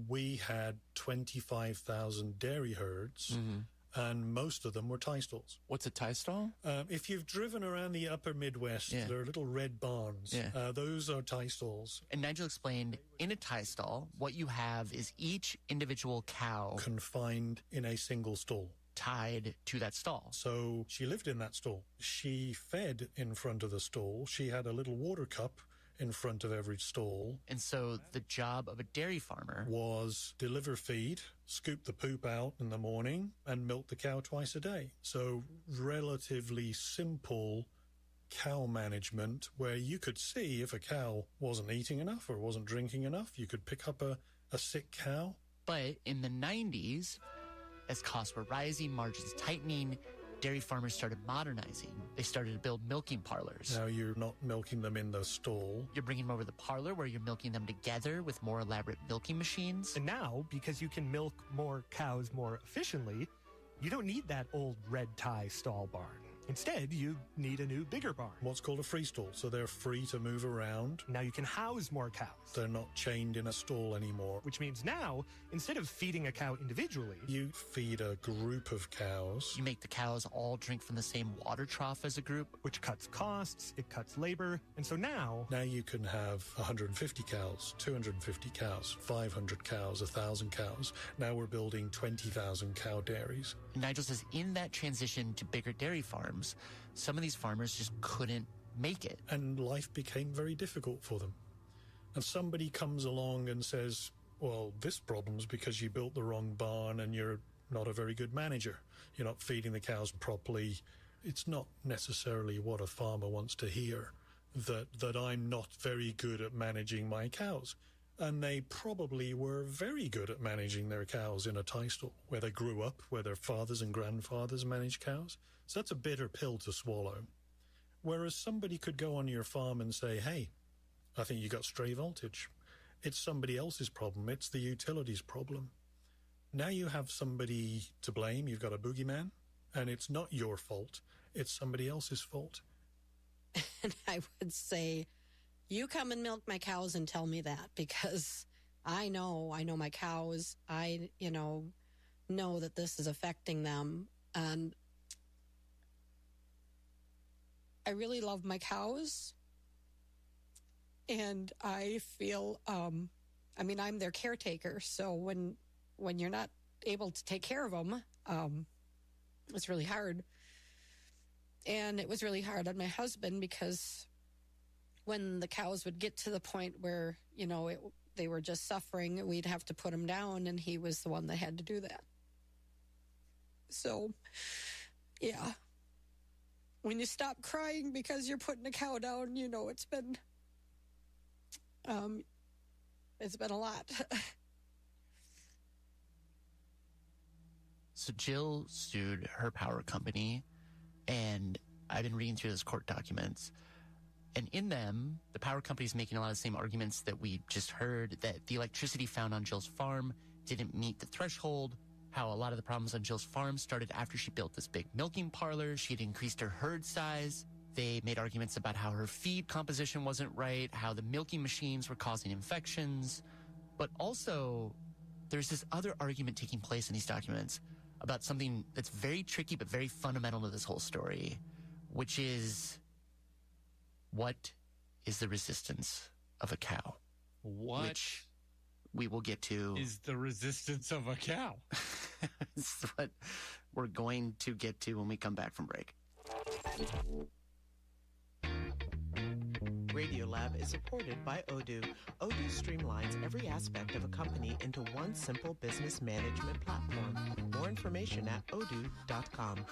we had 25,000 dairy herds. Mm-hmm. And most of them were tie stalls. What's a tie stall? If you've driven around the upper Midwest, there are little red barns. Yeah. Those are tie stalls. And Nigel explained, in a tie stall, what you have is each individual cow confined in a single stall. Tied to that stall. So she lived in that stall. She fed in front of the stall. She had a little water cup in front of every stall. And so the job of a dairy farmer was deliver feed, scoop the poop out in the morning, and milk the cow twice a day. So relatively simple cow management where you could see if a cow wasn't eating enough or wasn't drinking enough. You could pick up a sick cow. But in the 90s, as costs were rising, margins tightening, dairy farmers started modernizing. They started to build milking parlors. Now you're not milking them in the stall. You're bringing them over to the parlor where you're milking them together with more elaborate milking machines. And now, because you can milk more cows more efficiently, you don't need that old red tie stall barn. Instead, you need a new, bigger barn. What's called a free stall, so they're free to move around. Now you can house more cows. They're not chained in a stall anymore. Which means now, instead of feeding a cow individually, you feed a group of cows. You make the cows all drink from the same water trough as a group. Which cuts costs, it cuts labor, and so now you can have 150 cows, 250 cows, 500 cows, 1,000 cows. Now we're building 20,000 cow dairies. Nigel says in that transition to bigger dairy farms, some of these farmers just couldn't make it. And life became very difficult for them. And somebody comes along and says, well, this problem's because you built the wrong barn and you're not a very good manager. You're not feeding the cows properly. It's not necessarily what a farmer wants to hear, that I'm not very good at managing my cows. And they probably were very good at managing their cows in a tie stall, where they grew up, where their fathers and grandfathers managed cows. So that's a bitter pill to swallow. Whereas somebody could go on your farm and say, hey, I think you got stray voltage. It's somebody else's problem. It's the utilities problem. Now you have somebody to blame. You've got a boogeyman, and it's not your fault. It's somebody else's fault. And I would say, you come and milk my cows and tell me that, because I know my cows. I, know that this is affecting them. And I really love my cows. And I feel, I'm their caretaker. So when you're not able to take care of them, it's really hard. And it was really hard on my husband, because when the cows would get to the point where, they were just suffering, we'd have to put them down, and he was the one that had to do that. So, yeah. When you stop crying because you're putting a cow down, it's been a lot. So Jill sued her power company, and I've been reading through those court documents. And in them, the power company is making a lot of the same arguments that we just heard, that the electricity found on Jill's farm didn't meet the threshold, how a lot of the problems on Jill's farm started after she built this big milking parlor. She had increased her herd size. They made arguments about how her feed composition wasn't right, how the milking machines were causing infections. But also, there's this other argument taking place in these documents about something that's very tricky but very fundamental to this whole story, which is, what is the resistance of a cow? What which we will get to. Is the resistance of a cow? It's what we're going to get to when we come back from break. Radiolab is supported by Odoo. Odoo streamlines every aspect of a company into one simple business management platform. More information at odoo.com.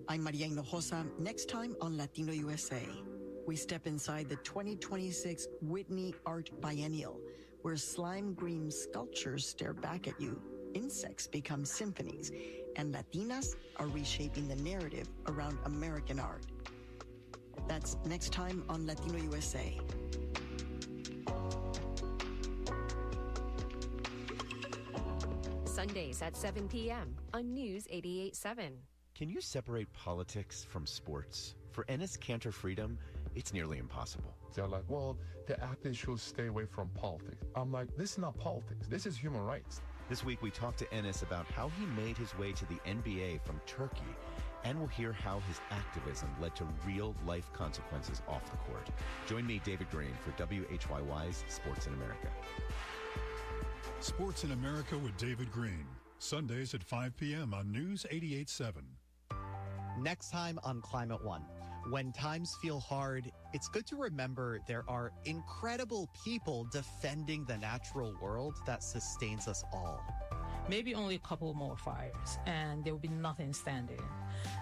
I'm Maria Hinojosa. Next time on Latino USA, we step inside the 2026 Whitney Art Biennial, where slime green sculptures stare back at you, insects become symphonies, and Latinas are reshaping the narrative around American art. That's next time on Latino USA. Sundays at 7 p.m. on News 88.7. Can you separate politics from sports? For Enes Kanter Freedom, it's nearly impossible. They're like, well, the athlete should stay away from politics. I'm like, this is not politics. This is human rights. This week, we talked to Enes about how he made his way to the NBA from Turkey, and we'll hear how his activism led to real-life consequences off the court. Join me, David Green, for WHYY's Sports in America. Sports in America with David Green. Sundays at 5 p.m. on News 88.7. Next time on Climate One. When times feel hard, it's good to remember there are incredible people defending the natural world that sustains us all. Maybe only a couple more fires, and there will be nothing standing.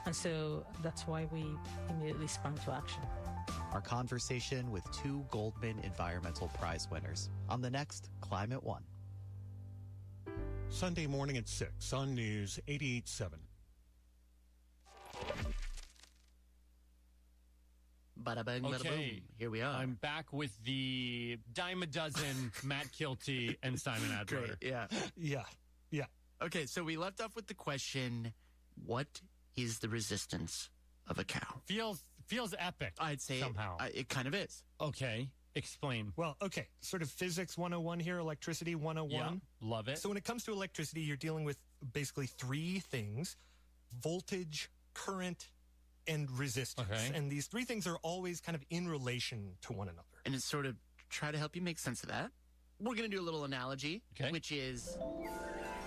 And so that's why we immediately sprung to action. Our conversation with two Goldman Environmental Prize winners on the next Climate One. Sunday morning at 6 on News 88.7. Bada bang, bada boom. Here we are. I'm back with the dime a dozen Matt Kilty and Simon Adler. Great, yeah. Yeah. Okay, so we left off with the question, what is the resistance of a cow? Feels epic. I'd say somehow. It kind of is. Okay. Explain. Well, okay, sort of physics 101 here, electricity 101. Yeah, love it. So when it comes to electricity, you're dealing with basically three things: voltage, current, and resistance. Okay. And these three things are always kind of in relation to one another. And it's sort of try to help you make sense of that. We're going to do a little analogy, which is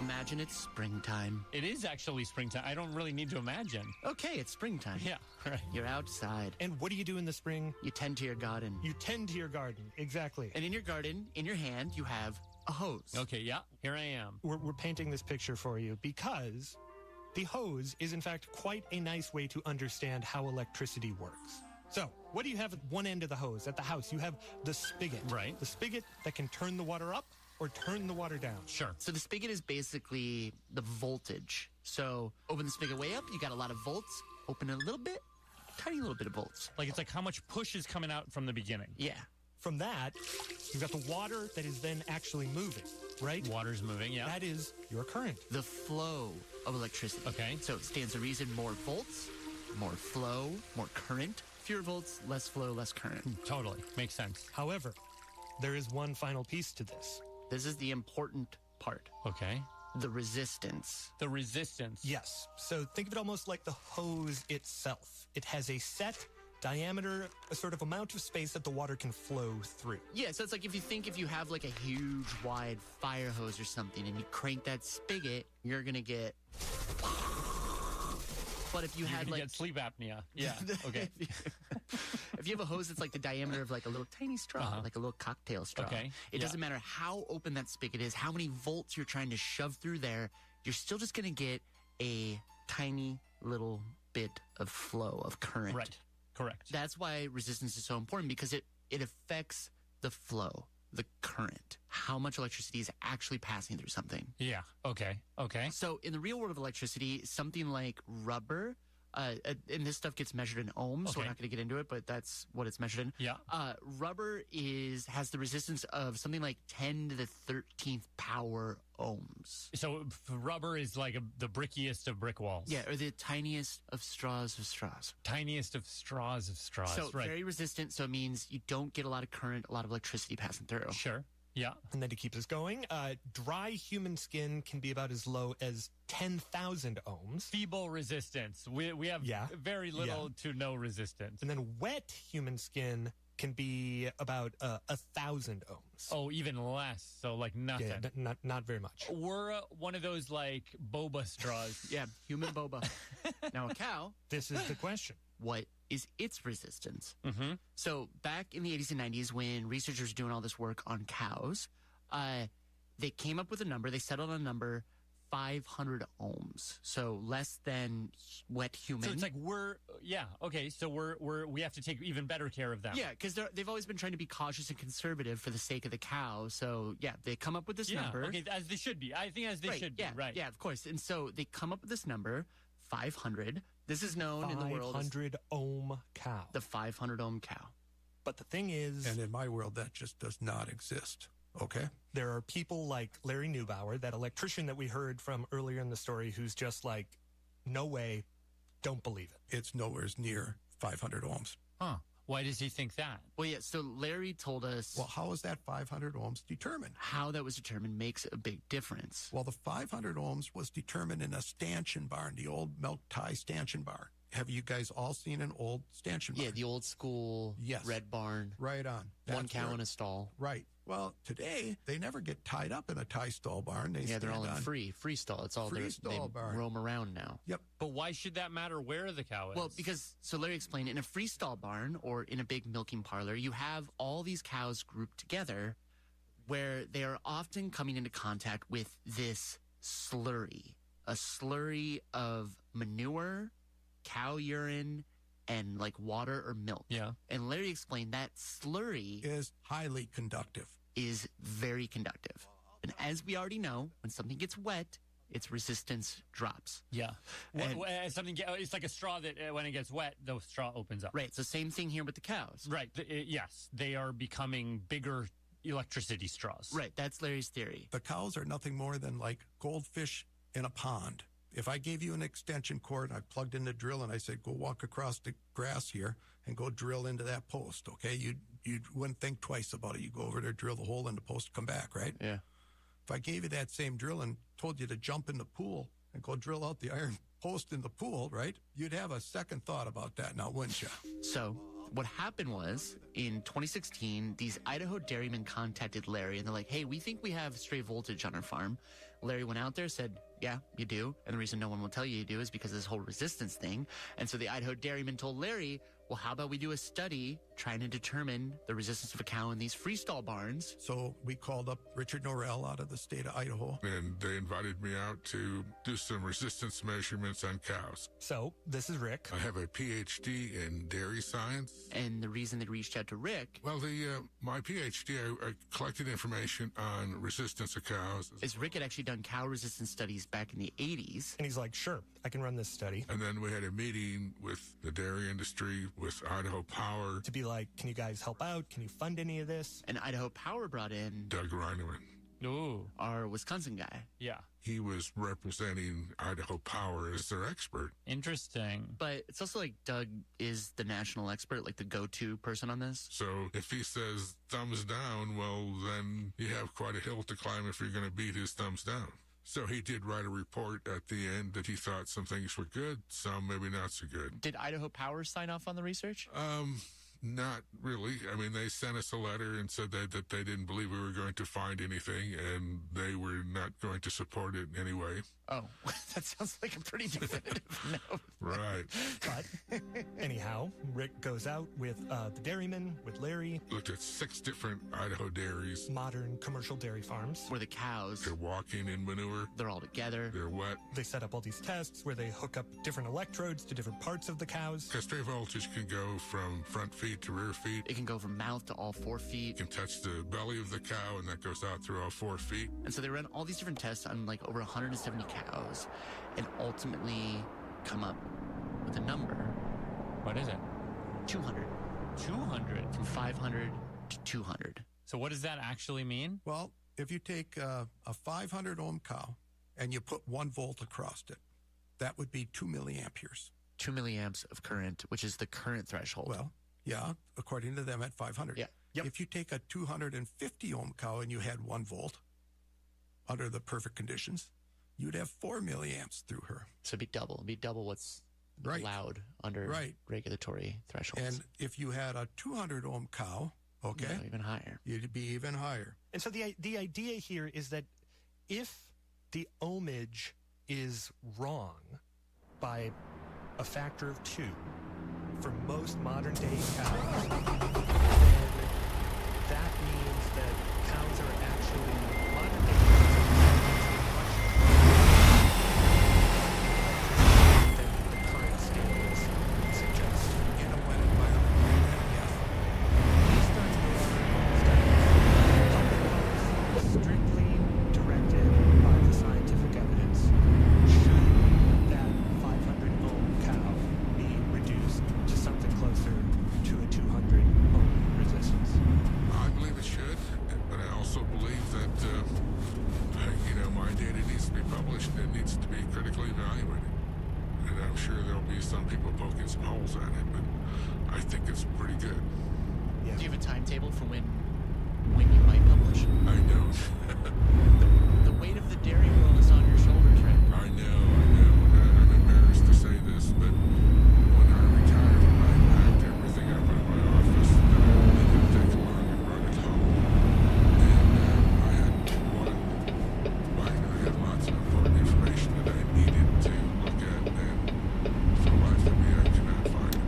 imagine it's springtime. It is actually springtime. I don't really need to imagine. Okay, it's springtime. Yeah, right. You're outside. And what do you do in the spring? You tend to your garden. You tend to your garden, exactly. And in your garden, in your hand, you have a hose. Okay, yeah, here I am. We're painting this picture for you because the hose is, in fact, quite a nice way to understand how electricity works. So, what do you have at one end of the hose? At the house, you have the spigot. Right. The spigot that can turn the water up or turn the water down. Sure. So the spigot is basically the voltage. So open the spigot way up, you got a lot of volts. Open it a little bit, tiny little bit of volts. Like it's like how much push is coming out from the beginning. Yeah. From that, you've got the water that is then actually moving, right? Water's moving, yeah. That is your current. The flow of electricity. Okay. So it stands to reason more volts, more flow, more current. Fewer volts, less flow, less current. Totally. Makes sense. However, there is one final piece to this. This is the important part. Okay. The resistance. The resistance. Yes. So think of it almost like the hose itself. It has a set diameter, a sort of amount of space that the water can flow through. Yeah, so it's like if you have like a huge wide fire hose or something and you crank that spigot, you're going to get... But if you had like get sleep apnea. Yeah. Okay. If you have a hose that's like the diameter of like a little tiny straw, like a little cocktail straw, it doesn't matter how open that spigot is, how many volts you're trying to shove through there, you're still just going to get a tiny little bit of flow of current. Right. Correct. That's why resistance is so important, because it affects the flow, the current, how much electricity is actually passing through something. Yeah. Okay. Okay. So in the real world of electricity, something like rubber, and this stuff gets measured in ohms, so we're not going to get into it, but that's what it's measured in. Yeah. Rubber has the resistance of something like 10 to the 13th power ohms. So rubber is like the brickiest of brick walls. Yeah, or the tiniest of straws of straws. Tiniest of straws of straws. So right. very resistant, so it means you don't get a lot of current, a lot of electricity passing through. Sure. Yeah. And then to keep us going, dry human skin can be about as low as 10,000 ohms. Feeble resistance. We have very little to no resistance. And then wet human skin can be about 1,000 ohms. Oh, even less. So like nothing. Yeah, not very much. We're one of those like boba straws. Yeah, human boba. Now a cow. This is the question. What is its resistance? Mm-hmm. So back in the 80s and 90s, when researchers were doing all this work on cows, they came up with a number. They settled on a number, 500 ohms. So less than wet human. So it's like So we have to take even better care of them. Yeah, because they've always been trying to be cautious and conservative for the sake of the cow. So yeah, they come up with this number. Okay, as they should be. I think as they should be. Right. Yeah, of course. And so they come up with this number, 500. This is known in the world as 500 ohm cow. The 500 ohm cow. But the thing is... And in my world, that just does not exist. Okay? There are people like Larry Neubauer, that electrician that we heard from earlier in the story, who's just like, no way, don't believe it. It's nowhere near 500 ohms. Huh. Why does he think that? Well, yeah, so Larry told us... Well, how is that 500 ohms determined? How that was determined makes a big difference. Well, the 500 ohms was determined in a stanchion barn, the old milk tie stanchion barn. Have you guys all seen an old stanchion barn? Yeah, the old school red barn. Right on. One cow in a stall. Right. Well, today, they never get tied up in a tie stall barn. They're all in free stall. It's all free stall barn. Roam around now. Yep. But why should that matter where the cow is? Well, because, so Larry explained, in a free stall barn or in a big milking parlor, you have all these cows grouped together where they are often coming into contact with this slurry, a slurry of manure, cow urine, and like water or milk. Yeah. And Larry explained that slurry is highly conductive. Is very conductive. And as we already know, when something gets wet, its resistance drops. Yeah. It's like a straw that when it gets wet, the straw opens up. Right. So same thing here with the cows. Right. Yes. They are becoming bigger electricity straws. Right. That's Larry's theory. The cows are nothing more than like goldfish in a pond. If I gave you an extension cord and I plugged in the drill and I said, go walk across the grass here and go drill into that post, okay? You wouldn't think twice about it. You go over there, drill the hole in the post, come back, right? Yeah. If I gave you that same drill and told you to jump in the pool and go drill out the iron post in the pool, right? You'd have a second thought about that now, wouldn't you? So what happened was in 2016, these Idaho dairymen contacted Larry and they're like, hey, we think we have stray voltage on our farm. Larry went out there, said, yeah, you do. And the reason no one will tell you do is because of this whole resistance thing. And so the Idaho dairymen told Larry, well, how about we do a study trying to determine the resistance of a cow in these freestall barns? So we called up Richard Norrell out of the state of Idaho. And they invited me out to do some resistance measurements on cows. So, this is Rick. I have a PhD in dairy science. And the reason they reached out to Rick... Well, my PhD, I collected information on resistance of cows. Is Rick had actually done cow resistance studies back in the 80s. And he's like, sure, I can run this study. And then we had a meeting with the dairy industry, with Idaho Power. To be like, can you guys help out? Can you fund any of this? And Idaho Power brought in... Doug Reineman. Ooh. Our Wisconsin guy. Yeah. He was representing Idaho Power as their expert. Interesting. But it's also like Doug is the national expert, like the go-to person on this. So if he says thumbs down, well, then you have quite a hill to climb if you're going to beat his thumbs down. So he did write a report at the end that he thought some things were good, some maybe not so good. Did Idaho Power sign off on the research? Not really. I mean, they sent us a letter and said that they didn't believe we were going to find anything, and they were not going to support it in any way. Oh, that sounds like a pretty definitive no. Right. But anyhow, Rick goes out with the dairymen, with Larry. Looked at 6 different Idaho dairies. Modern commercial dairy farms. Where the cows... They're walking in manure. They're all together. They're wet. They set up all these tests where they hook up different electrodes to different parts of the cows. Because stray voltage can go from front feet to rear feet. It can go from mouth to all 4 feet. You can touch the belly of the cow, and that goes out through all 4 feet. And so they ran all these different tests on like over 170 cows and ultimately come up with a number. What is it? 200. 200? From 500 to 200. So what does that actually mean? Well, if you take a 500 ohm cow and you put 1 volt across it, that would be 2 milliamperes. 2 milliamps of current, which is the current threshold. Well, yeah, according to them at 500. Yeah. Yep. If you take a 250 ohm cow and you had 1 volt under the perfect conditions, you'd have 4 milliamps through her. So it'd be double. It'd be double what's allowed under regulatory thresholds. And if you had a 200 ohm cow, okay, no, even higher. You'd be even higher. And so the idea here is that if the ohmage is wrong by a factor of 2 for most modern day cows, then that means that cows are actually modern day cows than the current standards suggest. In a wet environment, yes. These studies strictly directed by the scientific evidence. Should that 500 ohm cow be reduced to something closer to a 200 ohm resistance? I believe it should, but I also believe that, my data needs to be published and it needs to be critically evaluated. And I'm sure there'll be some people poking some holes at it, but I think it's pretty good. Yeah. Do you have a timetable for when you might publish? I don't. The weight of the dairy world is on your shoulders, right? I know. I'm embarrassed to say this, but when I retired, I packed everything up in my office that I needed to take along and brought it home. And I had lots of important information that I needed to look at, and for the life of me, I cannot find it.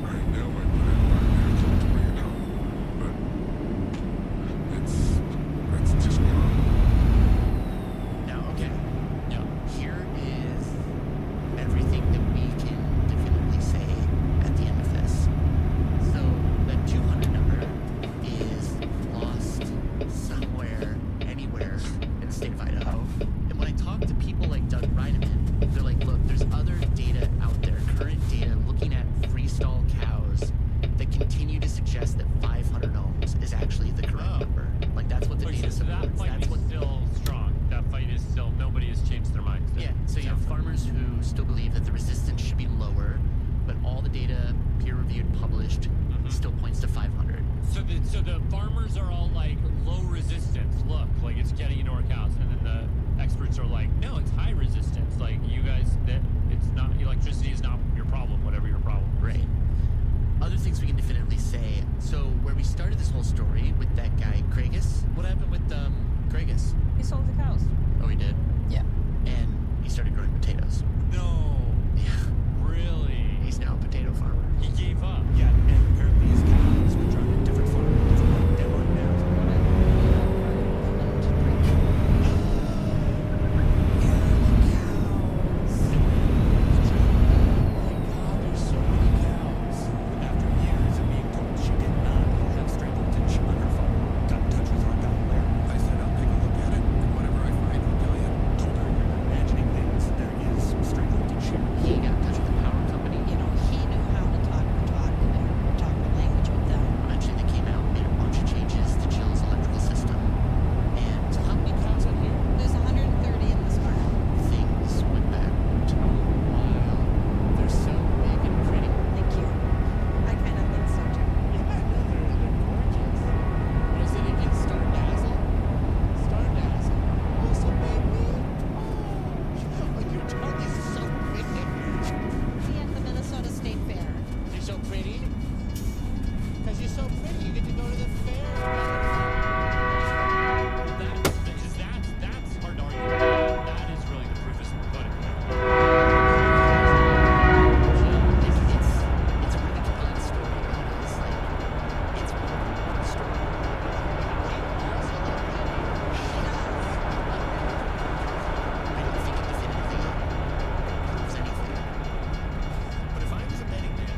I know I put it in my vehicle to bring it home, but it's just gone. still believe that the resistance should be lower, but all the data, peer-reviewed, published, still points to 500. So the farmers are all like low resistance. Look, like it's getting into our cows, and then the experts are like, no, it's high resistance. Like you guys, it's not electricity is not your problem. Whatever your problem. Right. Other things we can definitely say. So where we started this whole story with that guy Craigus, what happened with Craigus? He sold the cows. Oh, he did. Yeah. And he started growing potatoes. No. Yeah. Really? He's now a potato farmer. He gave up. Yeah, and apparently his cows, which are on a different farm, different one, they're on now. After years of being told she did not have stray voltage on her farm, got in touch with our guy Larry. I said, I'll take a look at it, and whatever I find, I'll tell you. Told her you're imagining things. There is stray voltage here. He got in touch with the power company. You know, he knew how to talk the language with them. Eventually they came out, made a bunch of changes to Chill's electrical system. And so how many cows are here? There's 130 in this farm. Things went back to wild. They're so big and pretty. Thank you. I kind of think so too. Yeah, no, they're gorgeous. Was it again Star Dazzle? Star Dazzle. Also baby. Oh, your tongue is so big. He at the Minnesota State Fair. You're so pretty. Because you're so pretty, you get to go to the fair. That's hard to argue. That is really the proof is in the pudding. It's a really compelling story. It's like, it's a really compelling story. I don't think it definitively proves anything. But if I was a betting man,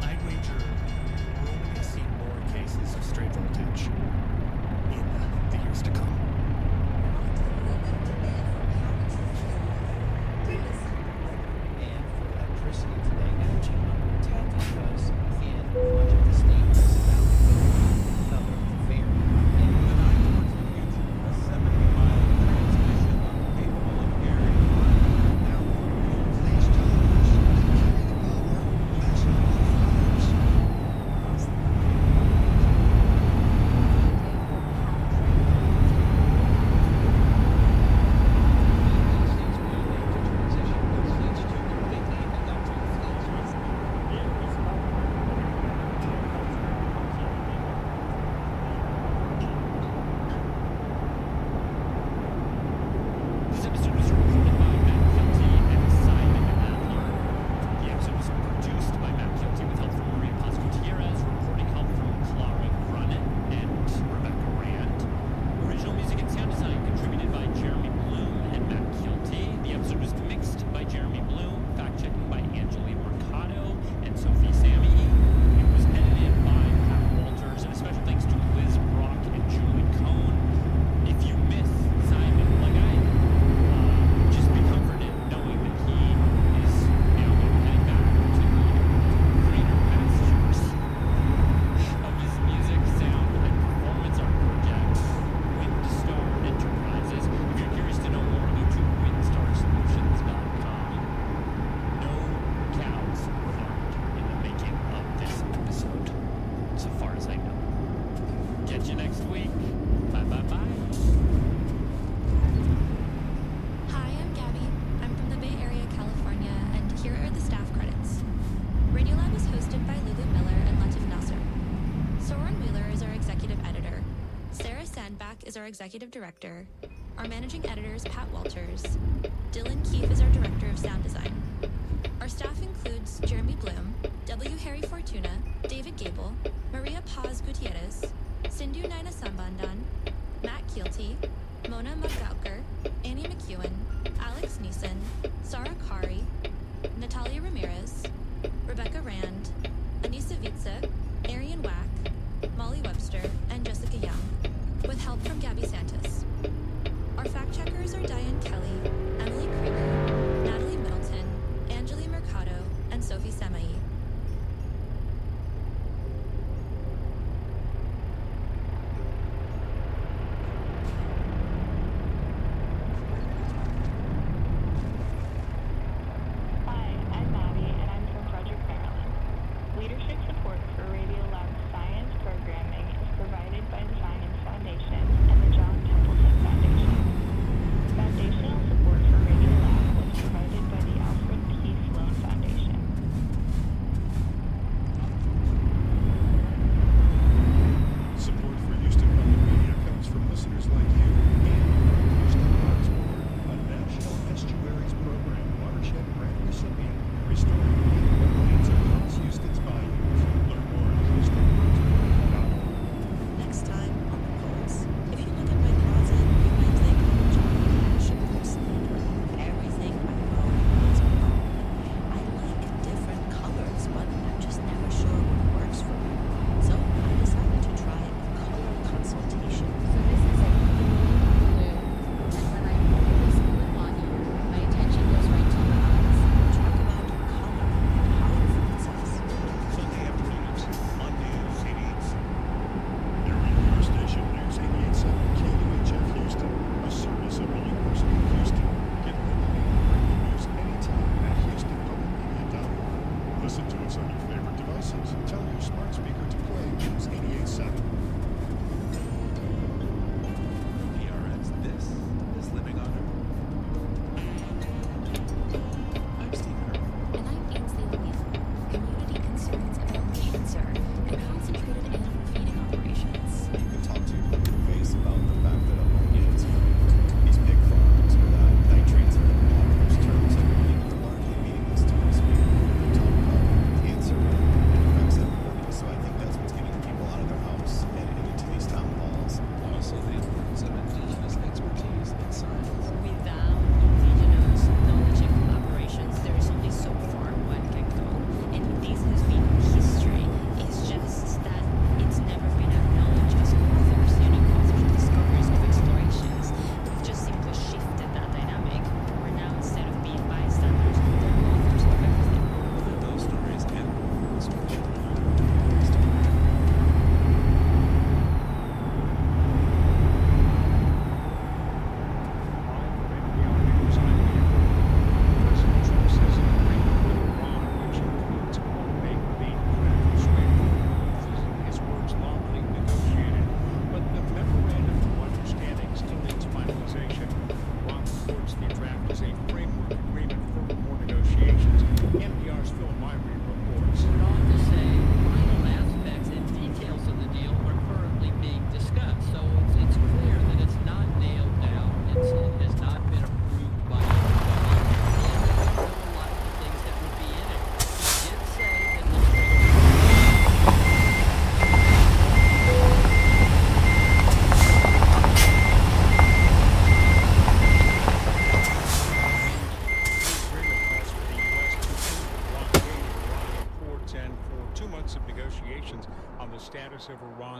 I'd wager we're only going to see more cases of stray voltage in the years to come. And for electricity today, energy under attack because in much of the state is about to go another very and an eye towards the future. A 70-mile transmission capable of carrying now please tell us the power massive wildfires across the This episode was recorded by Matt Kilty and Simon Adler. The episode was produced by Matt Kilty with help from Maria Paz Gutierrez, reporting help from Clara Grunin and Rebecca Rand. Original music and sound design contributed by Jeremy Bloom and Matt Kilty. The episode was mixed by Jeremy Bloom, fact-checking by Angeline Mercado and Sophie Sammy. It was edited by Pat Walters, and a special thanks to Liz Brock and Julie Cohn. If you miss Simon, like I just be comforted knowing that he is now heading back to the greener pastures of his music, sound, and performance art project, Windstar Enterprises. If you're curious to know more, go to windstarsolutions.com. No cows were harmed in the making of this episode, so far as I know. Catch you next week. Bye bye bye. Hi, I'm Gabby. I'm from the Bay Area, California, and here are the staff credits. Radiolab is hosted by Lulu Miller and Latif Nasser. Soren Wheeler is our executive editor. Sarah Sandbach is our executive director. Our managing editor is Pat Walters. Dylan Keefe is our director of sound design. Our staff includes Jeremy Bloom, W. Harry Fortuna, David Gable, Maria Paz Gutierrez, Sindhu Naina Sambandan, Matt Keelty, Mona Muggaoker, Annie McEwen, Alex Neeson, Sarah Kari, Natalia Ramirez, Rebecca Rand, Anissa Vitsa, Arian Wack, Molly Webster, and Jessica Young, with help from Gabby Santos. Our fact-checkers are Diane Kelly, Emily Creamer, Natalie Middleton, Angeli Mercado, and Sophie Samai.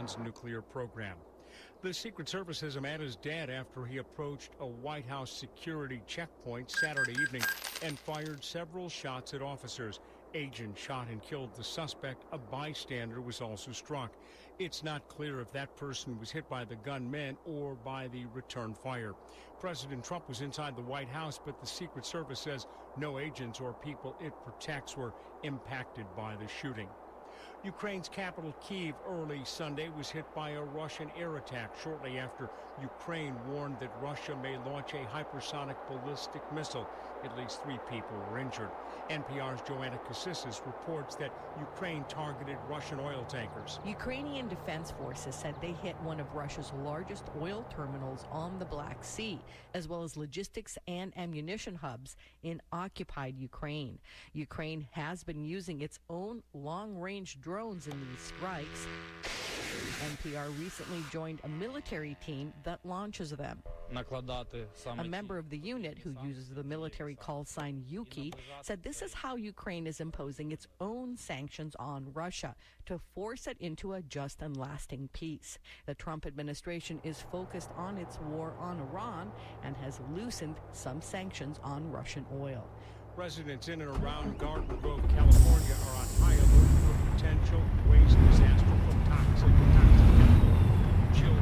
Iran's nuclear program. The Secret Service says a man is dead after he approached a White House security checkpoint Saturday evening and fired several shots at officers. Agents shot and killed the suspect. A bystander was also struck. It's not clear if that person was hit by the gunman or by the return fire. President Trump was inside the White House, but the Secret Service says no agents or people it protects were impacted by the shooting. Ukraine's capital, Kyiv, early Sunday was hit by a Russian air attack shortly after Ukraine warned that Russia may launch a hypersonic ballistic missile. At least 3 people were injured. NPR's Joanna Cassis reports that Ukraine targeted Russian oil tankers. Ukrainian defense forces said they hit one of Russia's largest oil terminals on the Black Sea, as well as logistics and ammunition hubs in occupied Ukraine. Ukraine has been using its own long-range drones in these strikes. NPR recently joined a military team that launches them. A member of the unit who uses the military call sign Yuki said this is how Ukraine is imposing its own sanctions on Russia to force it into a just and lasting peace. The Trump administration is focused on its war on Iran and has loosened some sanctions on Russian oil. Residents in and around Garden Grove, California are on high alert for potential waste disaster from toxic chemical. Jill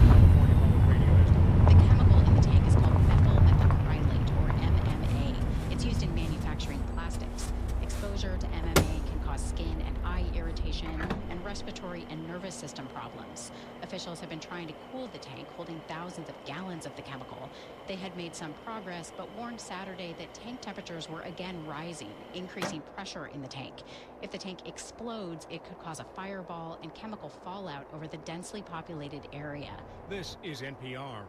California Public Radio has The chemical in the tank is called methyl methacrylate, or MMA. It's used in manufacturing plastics. Exposure to MMA can cause skin and eye irritation and respiratory and nervous system problems. Officials have been trying to cool the tank, holding thousands of gallons of the chemical. They had made some progress, but warned Saturday that tank temperatures were again rising, increasing pressure in the tank. If the tank explodes, it could cause a fireball and chemical fallout over the densely populated area. This is NPR.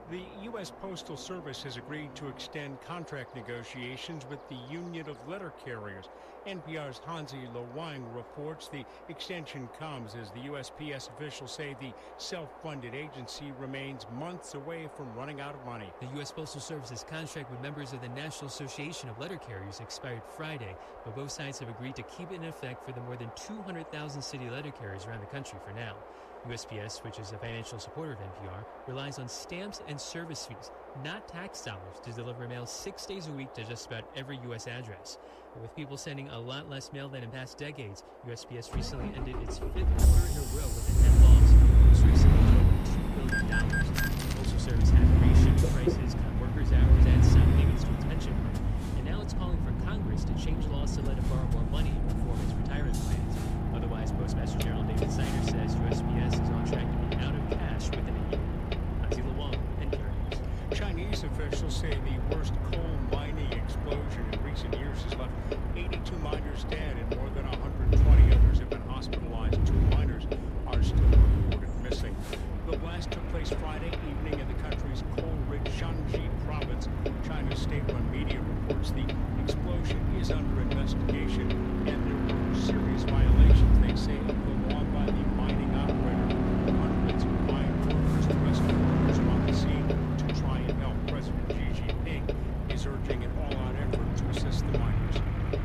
The U.S. Postal Service has agreed to extend contract negotiations with the Union of Letter Carriers. NPR's Hansi Lewang reports the extension comes as the USPS officials say the self-funded agency remains months away from running out of money. The U.S. Postal Service's contract with members of the National Association of Letter Carriers expired Friday, but both sides have agreed to keep it in effect for the more than 200,000 city letter carriers around the country for now. USPS, which is a financial supporter of NPR, relies on stamps and service fees, not tax dollars, to deliver mail 6 days a week to just about every U.S. address. But with people sending a lot less mail than in past decades, USPS recently ended its 5th quarter in a row with a net loss, which recently totaled $2 billion. The Postal Service had raised prices, cut workers' hours, and stop payments to its pension fund. And now it's calling for Congress to change laws to let it borrow more money and reform its retirement plans. Otherwise, Postmaster General David Snyder says USPS is on track to be out of cash within a year. Hansi Lewang, NPR News. Chinese officials say the worst coal mining explosion in recent years has left 82 miners dead and more than 120 others have been hospitalized. 2 miners are still reported missing. The blast took place Friday evening in the country's coal-rich Shanxi province. China's state-run media reports the explosion is under investigation and there were serious violations, they say, of the law by the mining operator. Hundreds of mine workers and rescue workers are on the scene to try and help. President Xi Jinping is urging an all-out effort to assist the miners.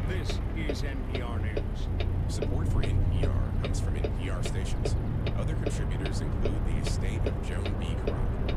This is NPR News. Support for NPR comes from NPR stations. Other contributors include the estate of Joan B. Crump,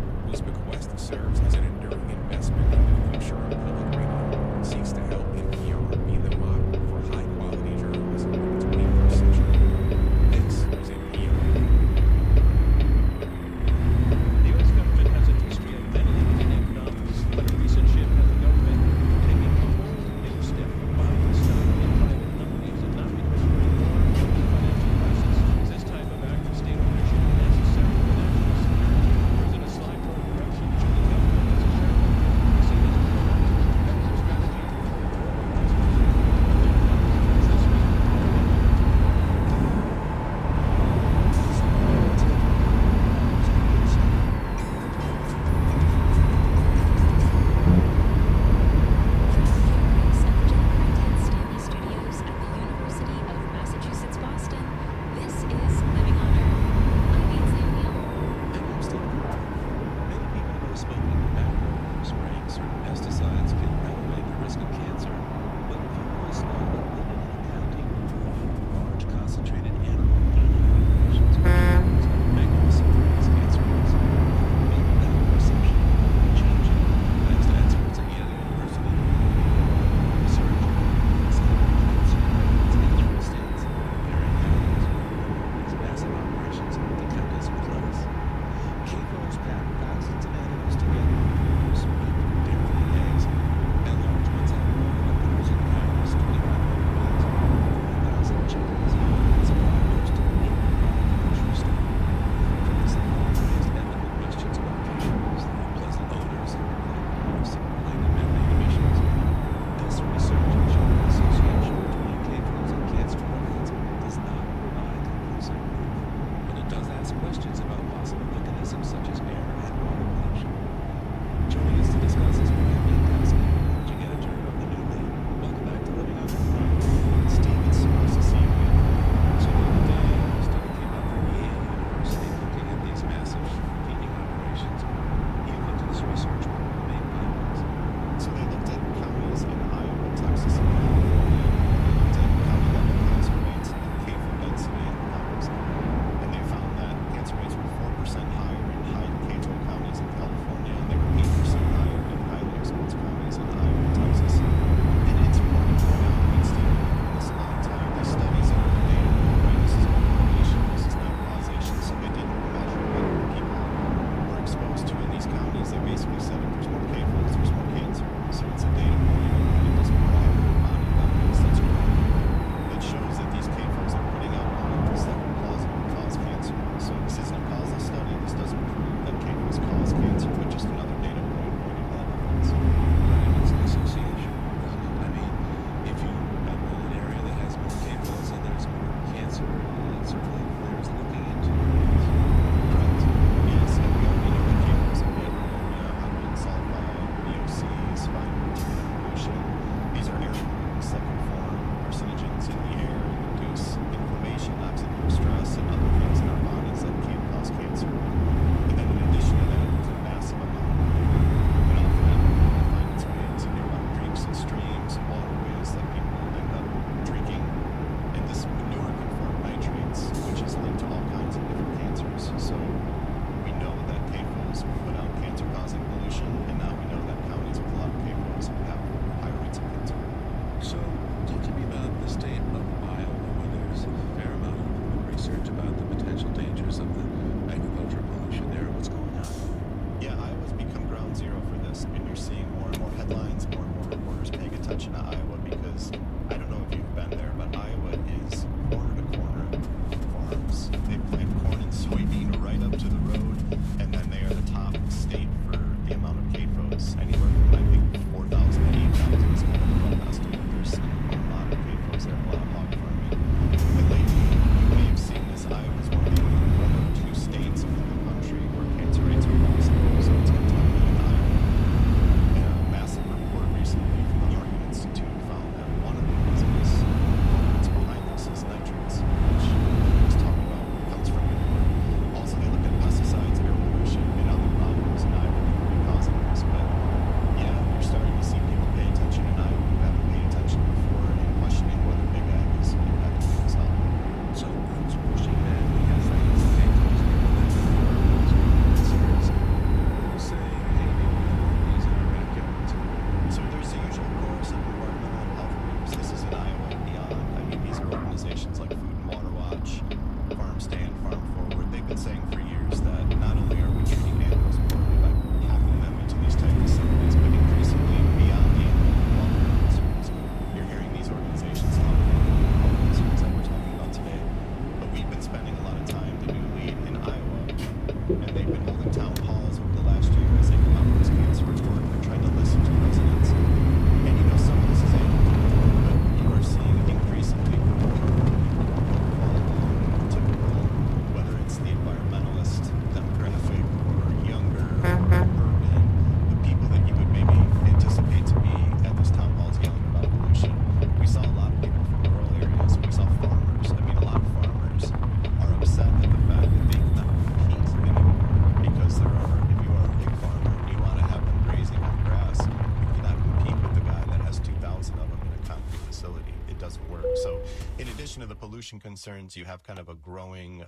pollution concerns, you have kind of a growing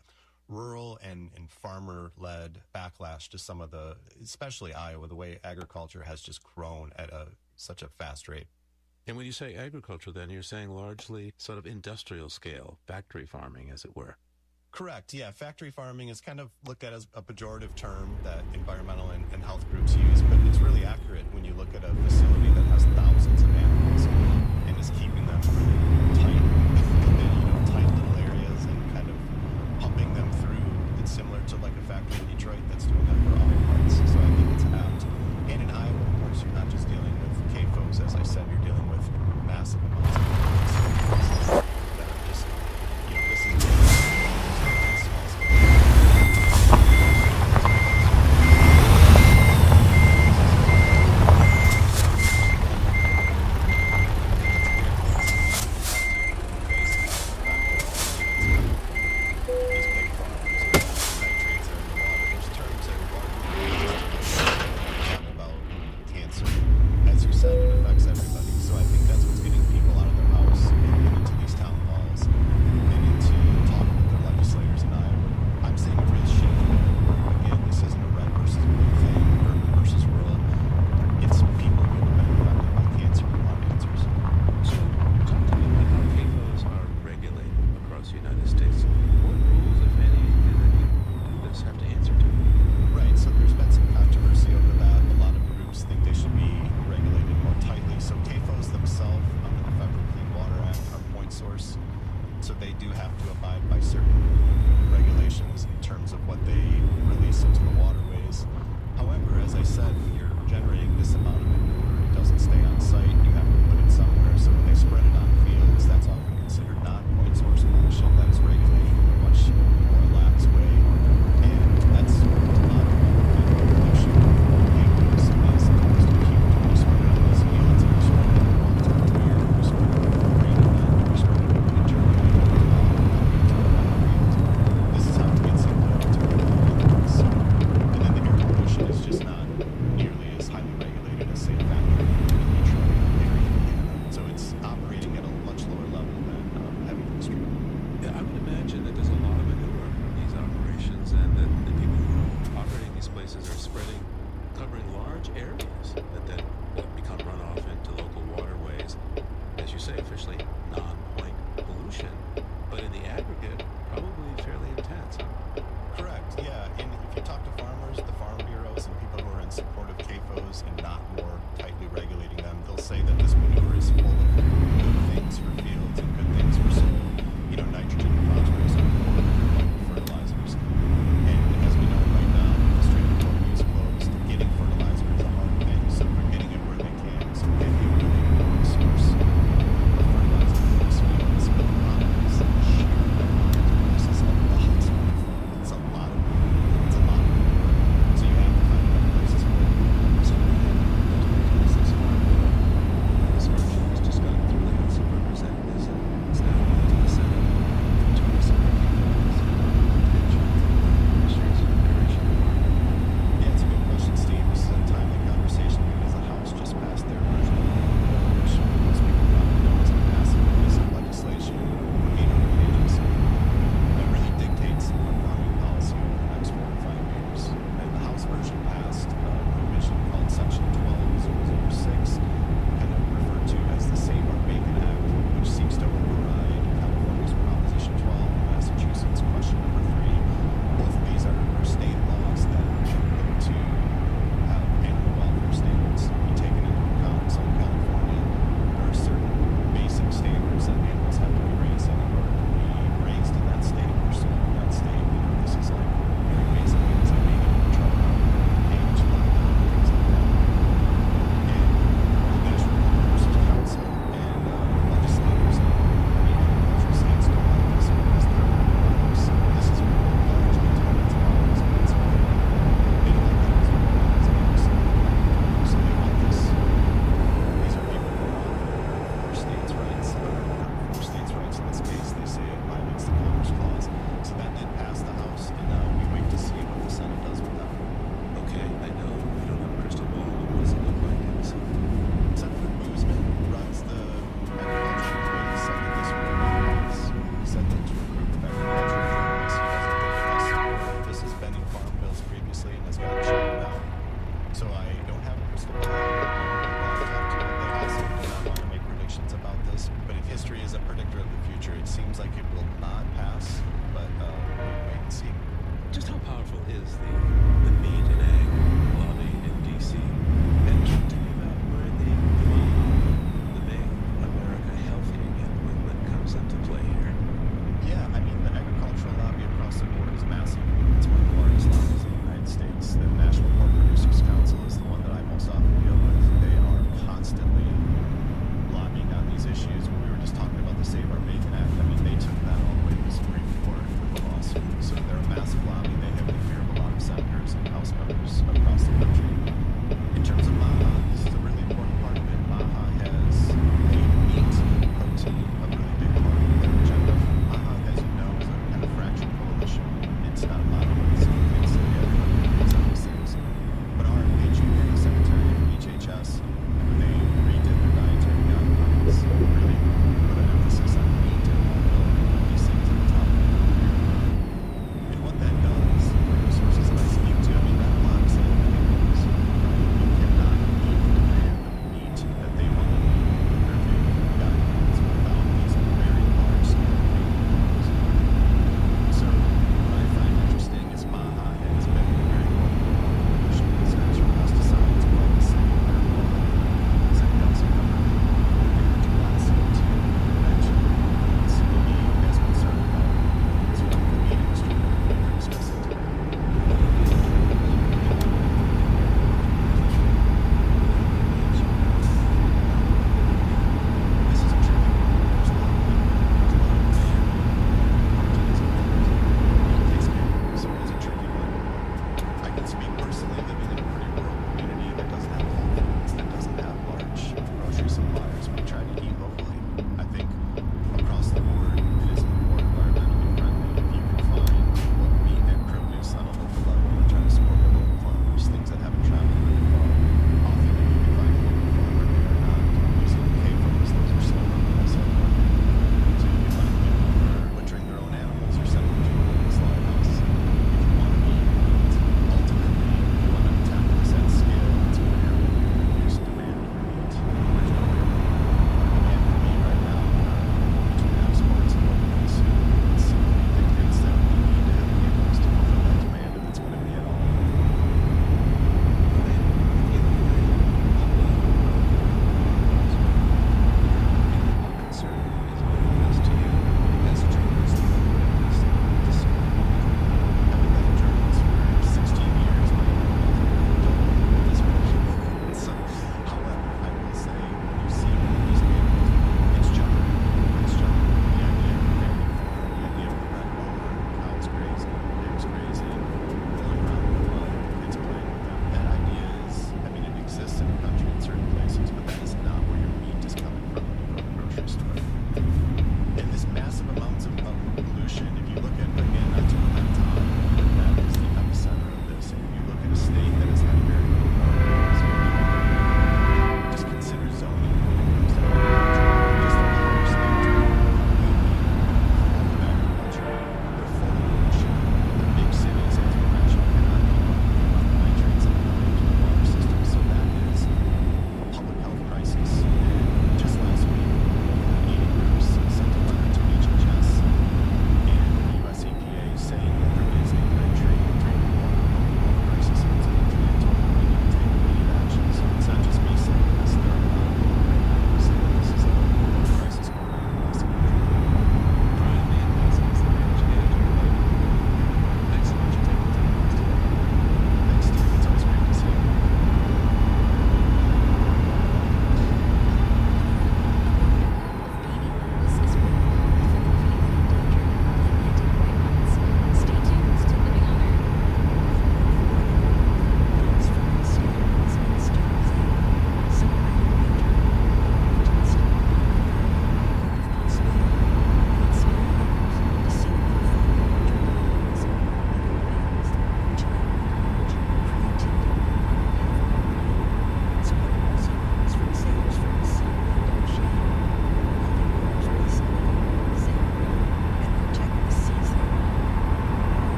rural and farmer-led backlash to some of the, especially Iowa, the way agriculture has just grown at such a fast rate. And when you say agriculture, then you're saying largely sort of industrial scale, factory farming, as it were. Correct. Yeah. Factory farming is kind of looked at as a pejorative term that environmental and health groups use, but it's really accurate when you look at a facility that has thousands of animals and is keeping them really tight, tight little areas and kind of pumping them through. It's similar to like a factory in Detroit that's doing that for auto parts. So I think it's apt. And in Iowa, of course, you're not just dealing with CAFOs. As I said, you're dealing with massive amounts of that are just, this is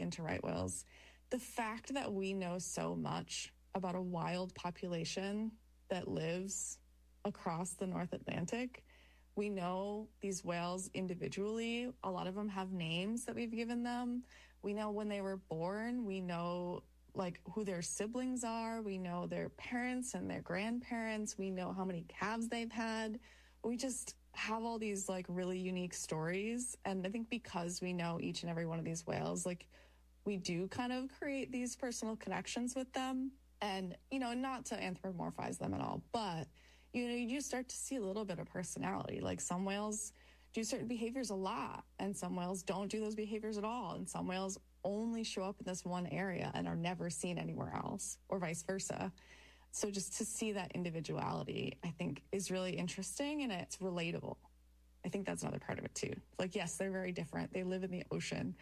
into right whales. The fact that we know so much about a wild population that lives across the North Atlantic. We know these whales individually. A lot of them have names that we've given them. We know when they were born. We know like who their siblings are. We know their parents and their grandparents. We know how many calves they've had. We just have all these like really unique stories. And I think because we know each and every one of these whales, like we do kind of create these personal connections with them. And, you know, not to anthropomorphize them at all, but, you know, you do start to see a little bit of personality. Like some whales do certain behaviors a lot, and some whales don't do those behaviors at all. And some whales only show up in this one area and are never seen anywhere else, or vice versa. So just to see that individuality, I think, is really interesting, and it's relatable. I think that's another part of it too. Like, yes, they're very different. They live in the ocean,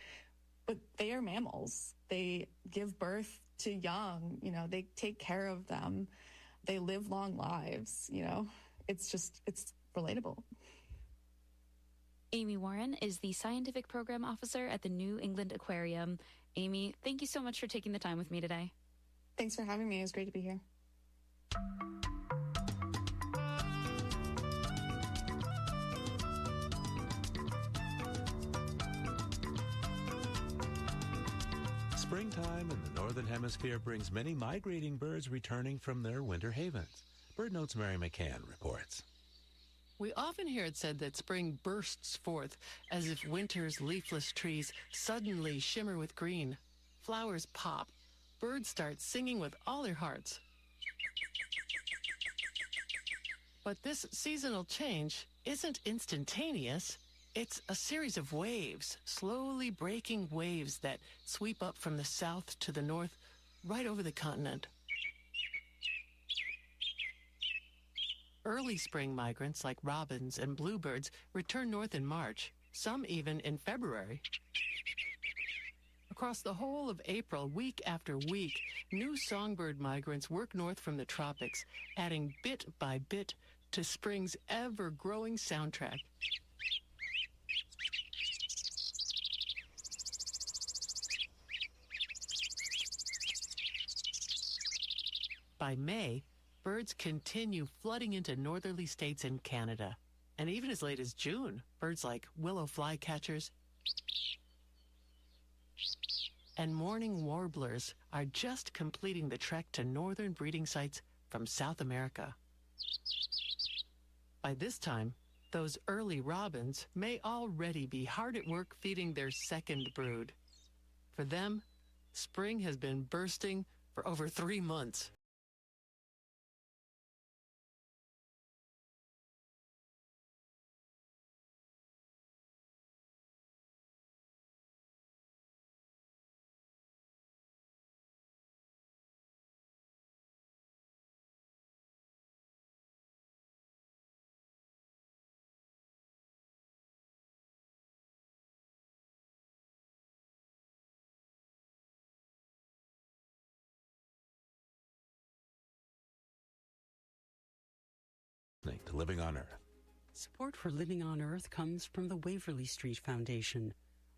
but they are mammals. They give birth to young, you know, they take care of them. They live long lives, you know. It's relatable. Amy Warren is the Scientific Program Officer at the New England Aquarium. Amy, thank you so much for taking the time with me today. Thanks for having me. It was great to be here. Springtime in the Northern Hemisphere brings many migrating birds returning from their winter havens. BirdNote's Mary McCann reports. We often hear it said that spring bursts forth as if winter's leafless trees suddenly shimmer with green. Flowers pop. Birds start singing with all their hearts. But this seasonal change isn't instantaneous. It's a series of waves, slowly breaking waves that sweep up from the south to the north, right over the continent. Early spring migrants like robins and bluebirds return north in March, some even in February. Across the whole of April, week after week, new songbird migrants work north from the tropics, adding bit by bit to spring's ever-growing soundtrack. By May, birds continue flooding into northerly states in Canada. And even as late as June, birds like willow flycatchers and mourning warblers are just completing the trek to northern breeding sites from South America. By this time, those early robins may already be hard at work feeding their second brood. For them, spring has been bursting for over 3 months. To Living on Earth. Support for Living on Earth comes from the Waverly Street Foundation,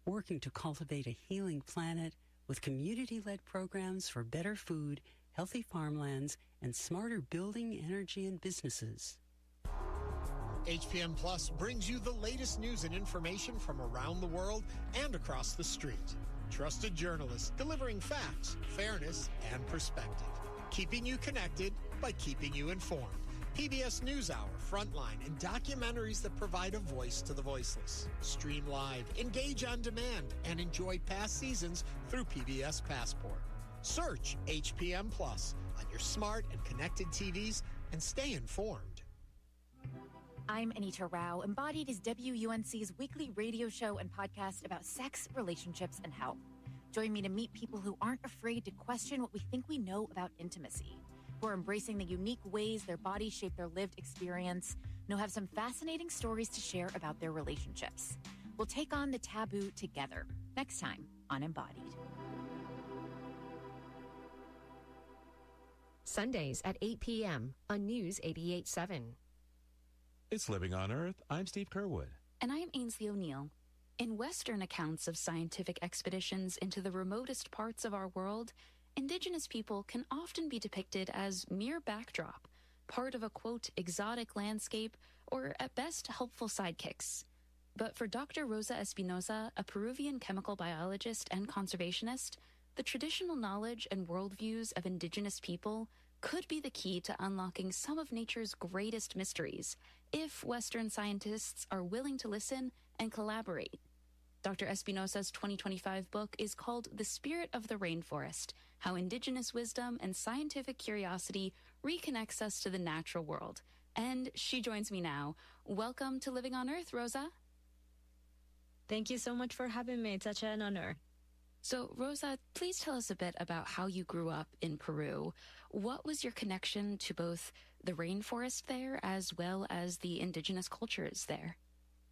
working to cultivate a healing planet with community-led programs for better food, healthy farmlands, and smarter building, energy, and businesses. HPM Plus brings you the latest news and information from around the world and across the street. Trusted journalists delivering facts, fairness, and perspective. Keeping you connected by keeping you informed. PBS NewsHour, Frontline, and documentaries that provide a voice to the voiceless. Stream live, engage on demand, and enjoy past seasons through PBS Passport. Search HPM Plus on your smart and connected TVs and stay informed. I'm Anita Rao. Embodied is WUNC's weekly radio show and podcast about sex, relationships, and health. Join me to meet people who aren't afraid to question what we think we know about intimacy, who are embracing the unique ways their bodies shape their lived experience, and who have some fascinating stories to share about their relationships. We'll take on the taboo together, next time on Embodied. Sundays at 8 p.m. on News 88.7. It's Living on Earth. I'm Steve Kerwood. And I am Ainsley O'Neill. In Western accounts of scientific expeditions into the remotest parts of our world, indigenous people can often be depicted as mere backdrop, part of a, quote, exotic landscape, or at best helpful sidekicks. But for Dr. Rosa Espinosa, a Peruvian chemical biologist and conservationist, the traditional knowledge and worldviews of indigenous people could be the key to unlocking some of nature's greatest mysteries, if Western scientists are willing to listen and collaborate. Dr. Espinosa's 2025 book is called The Spirit of the Rainforest: How Indigenous Wisdom and Scientific Curiosity Reconnects Us to the Natural World. And she joins me now. Welcome to Living on Earth, Rosa. Thank you so much for having me. It's such an honor. So, Rosa, please tell us a bit about how you grew up in Peru. What was your connection to both the rainforest there as well as the indigenous cultures there?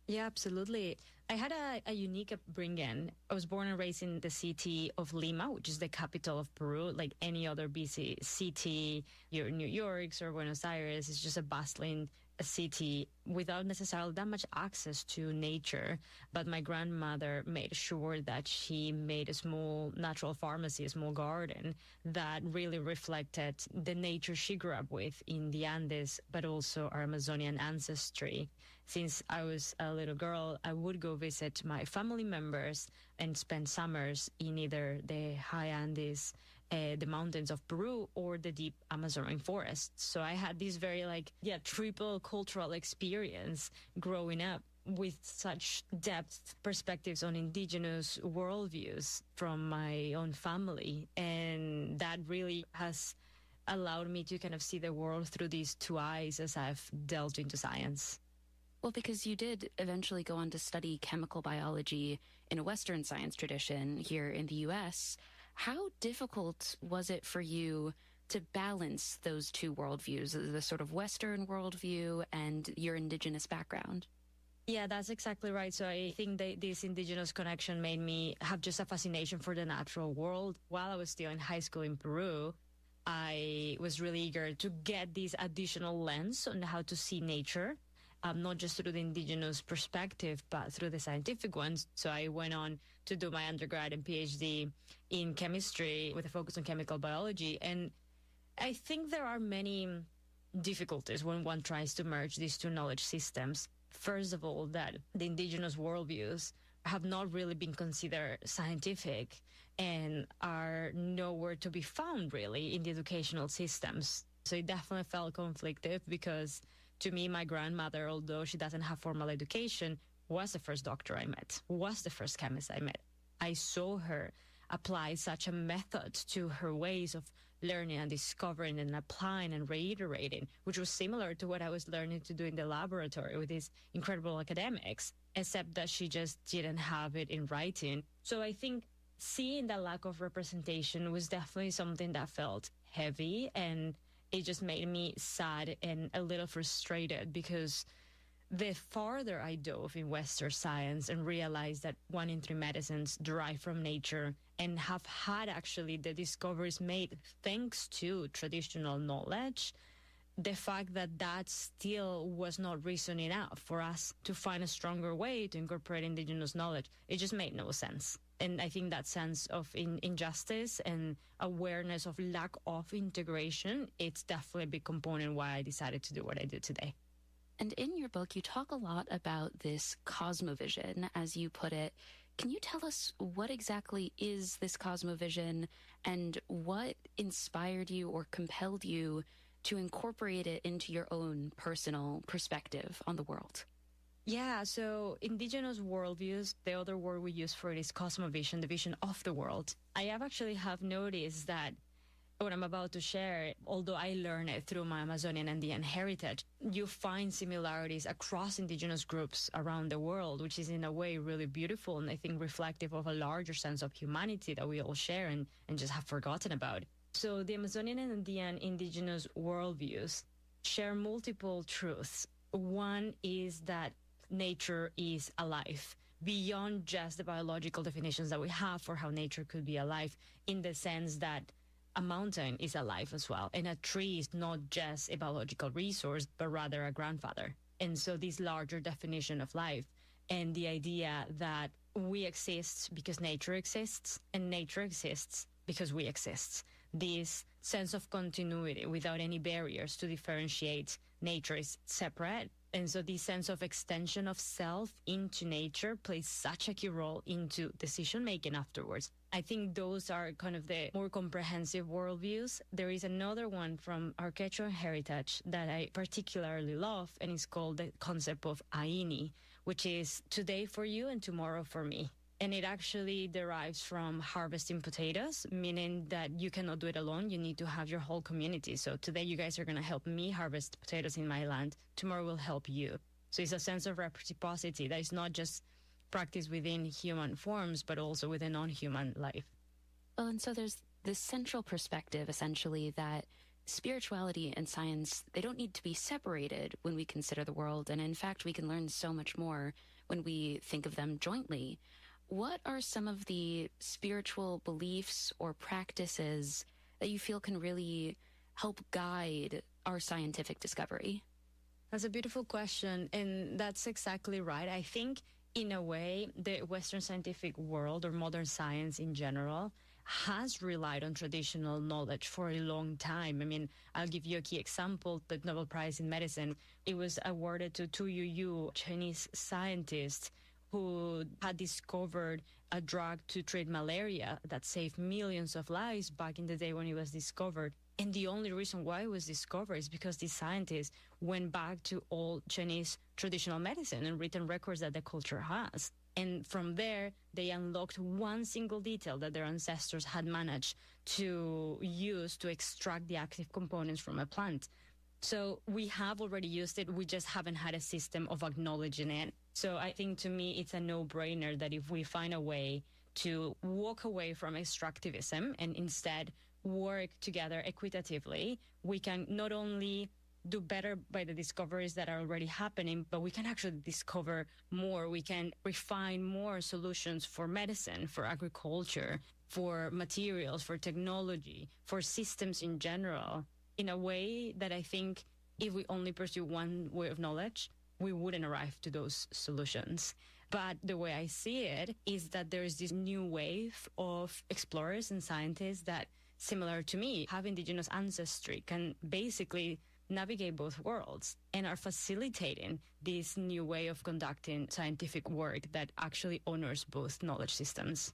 Yeah, absolutely. I had a unique upbringing. I was born and raised in the city of Lima, which is the capital of Peru. Like any other busy city, your New York's or Buenos Aires, is just a bustling city without necessarily that much access to nature. But my grandmother made sure that she made a small natural pharmacy, a small garden that really reflected the nature she grew up with in the Andes, but also our Amazonian ancestry. Since I was a little girl, I would go visit my family members and spend summers in either the high Andes, the mountains of Peru, or the deep Amazon rainforest. So I had this very triple cultural experience growing up with such depth perspectives on indigenous worldviews from my own family. And that really has allowed me to kind of see the world through these two eyes as I've delved into science. Well, because you did eventually go on to study chemical biology in a Western science tradition here in the U.S., how difficult was it for you to balance those two worldviews, the sort of Western worldview and your indigenous background? Yeah, that's exactly right. So I think that this indigenous connection made me have just a fascination for the natural world. While I was still in high school in Peru, I was really eager to get this additional lens on how to see nature. Not just through the indigenous perspective, but through the scientific ones. So I went on to do my undergrad and PhD in chemistry with a focus on chemical biology. And I think there are many difficulties when one tries to merge these two knowledge systems. First of all, that the indigenous worldviews have not really been considered scientific and are nowhere to be found really in the educational systems. So it definitely felt conflicted because to me, my grandmother, although she doesn't have formal education, was the first doctor I met, was the first chemist I met. I saw her apply such a method to her ways of learning and discovering and applying and reiterating, which was similar to what I was learning to do in the laboratory with these incredible academics, except that she just didn't have it in writing. So I think seeing the lack of representation was definitely something that felt heavy, and it just made me sad and a little frustrated because the farther I dove in Western science and realized that 1 in 3 medicines derive from nature and have had actually the discoveries made thanks to traditional knowledge, the fact that that still was not reason enough for us to find a stronger way to incorporate indigenous knowledge, it just made no sense. And I think that sense of injustice and awareness of lack of integration, it's definitely a big component why I decided to do what I do today. And in your book, you talk a lot about this cosmovision, as you put it. Can you tell us what exactly is this cosmovision and what inspired you or compelled you to incorporate it into your own personal perspective on the world? Yeah, so indigenous worldviews, the other word we use for it is cosmovision, the vision of the world. I have noticed that what I'm about to share, although I learned it through my Amazonian Andean heritage, you find similarities across indigenous groups around the world, which is in a way really beautiful and I think reflective of a larger sense of humanity that we all share and just have forgotten about. So the Amazonian and Andean indigenous worldviews share multiple truths. One is that nature is alive beyond just the biological definitions that we have for how nature could be alive, in the sense that a mountain is alive as well. And a tree is not just a biological resource, but rather a grandfather. And so this larger definition of life and the idea that we exist because nature exists, and nature exists because we exist. This sense of continuity without any barriers to differentiate nature is separate. And so this sense of extension of self into nature plays such a key role into decision-making afterwards. I think those are kind of the more comprehensive worldviews. There is another one from our Quechua heritage that I particularly love, and it's called the concept of Aini, which is today for you and tomorrow for me. And it actually derives from harvesting potatoes, meaning that you cannot do it alone. You need to have your whole community. So today you guys are going to help me harvest potatoes in my land. Tomorrow we'll help you. So it's a sense of reciprocity that is not just practiced within human forms, but also within non-human life. Well, and so there's this central perspective, essentially, that spirituality and science, they don't need to be separated when we consider the world. And in fact, we can learn so much more when we think of them jointly. What are some of the spiritual beliefs or practices that you feel can really help guide our scientific discovery? That's a beautiful question, and that's exactly right. I think, in a way, the Western scientific world, or modern science in general, has relied on traditional knowledge for a long time. I mean, I'll give you a key example. The Nobel Prize in Medicine, it was awarded to Tu Youyou, Chinese scientist, who had discovered a drug to treat malaria that saved millions of lives back in the day when it was discovered. And the only reason why it was discovered is because these scientists went back to old Chinese traditional medicine and written records that the culture has. And from there, they unlocked one single detail that their ancestors had managed to use to extract the active components from a plant. So we have already used it, we just haven't had a system of acknowledging it. So I think, to me, it's a no-brainer that if we find a way to walk away from extractivism and instead work together equitatively, we can not only do better by the discoveries that are already happening, but we can actually discover more. We can refine more solutions for medicine, for agriculture, for materials, for technology, for systems in general, in a way that I think if we only pursue one way of knowledge, we wouldn't arrive to those solutions. But the way I see it is that there is this new wave of explorers and scientists that, similar to me, have indigenous ancestry, can basically navigate both worlds and are facilitating this new way of conducting scientific work that actually honors both knowledge systems.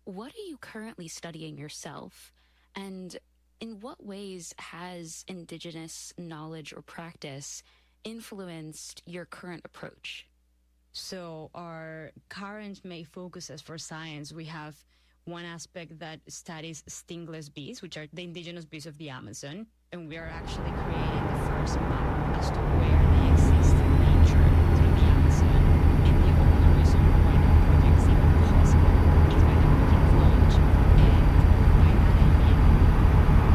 What are you currently studying yourself? And in what ways has indigenous knowledge or practice influenced your current approach? So our current main focuses for science, we have one aspect that studies stingless bees, which are the indigenous bees of the Amazon, and we are actually creating the first map as to where they exist in nature through the Amazon. And the only reason why that project is even possible is by the working of knowledge. And by that I mean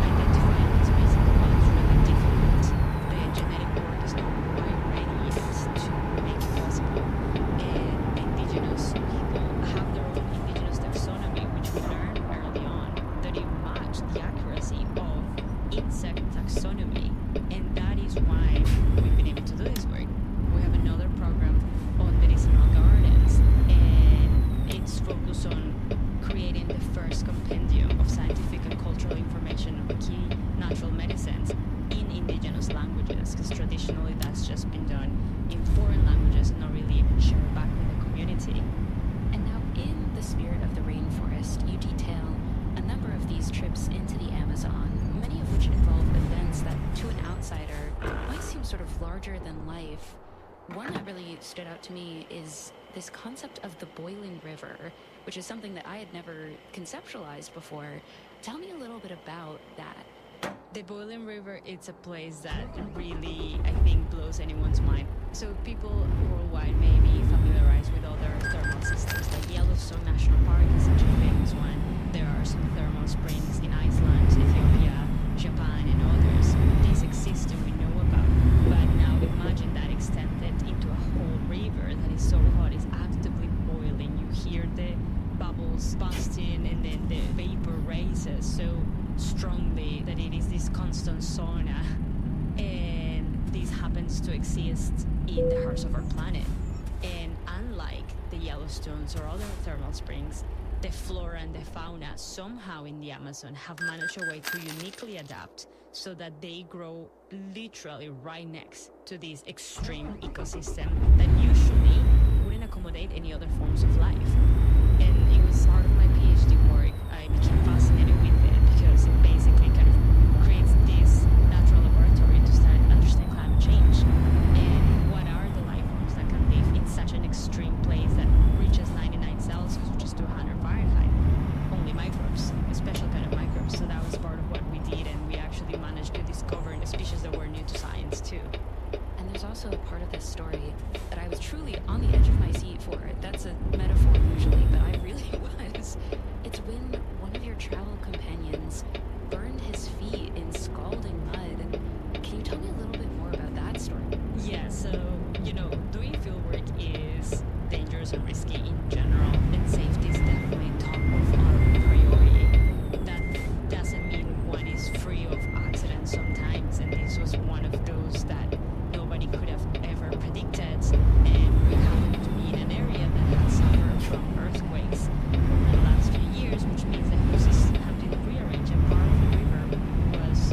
identifying these bees in the wild is really difficult. The genetic work is not quite ready yet to make it possible. And indigenous people have their own indigenous taxonomy, which we learned early on, that it matched the accuracy of insect taxonomy. And that is why we've been able to do this work. We have another program on medicinal gardens, and it's focused on creating the first compendium of scientific and cultural information on key natural medicines in indigenous languages, because traditionally that's just been done in foreign languages and not really shared back with the community. And now, in the spirit of the rainforest, you detail a number of these trips into the Amazon, many of which involve events that, to an outsider, might seem sort of larger than life. One that really stood out to me is this concept of the boiling river, which is something that I had never conceptualized before. Tell me a little bit about that. The Boiling River, it's a place that really, I think, blows anyone's mind. So people worldwide may be familiarized with other thermal systems, like Yellowstone National Park is such a famous one. There are some thermal springs in Iceland, Ethiopia, Japan, and others. These exist and we know about. But now imagine that extended into a whole river that is so hot, it's actively boiling. You hear the bubbles busting, and then the vapor raises so strongly that it is this constant sauna. And this happens to exist in the heart of our planet. And unlike Yellowstones or other thermal springs, the flora and the fauna somehow in the Amazon have managed a way to uniquely adapt so that they grow literally right next to this extreme ecosystem that usually wouldn't accommodate any other forms of life. And it was part of my PhD work. I became fascinated with it because it basically kind of creates this natural laboratory to start understanding climate change and what are the life forms that can live in such an extreme place that reaches 99 Celsius, which is 200 Fahrenheit. Only microbes, a special kind of microbes. So that was part of what we did, and we actually managed to discover the species that were new to science too. And there's also a part of this story that I was truly on the edge of my seat for. That's a metaphor usually, but I really was. It's when one of your travel companions burned his feet in scalding mud. And can you tell me a little bit more about that story? Yeah, so, doing field work is dangerous and risky in general, and safety is definitely top of our priority. That doesn't mean one is free of accidents sometimes, and this was one of those that nobody could have ever predicted, and we happened to be in an area that had suffered from earthquakes over the last few years, which means the houses have been rearranged, and part of the river was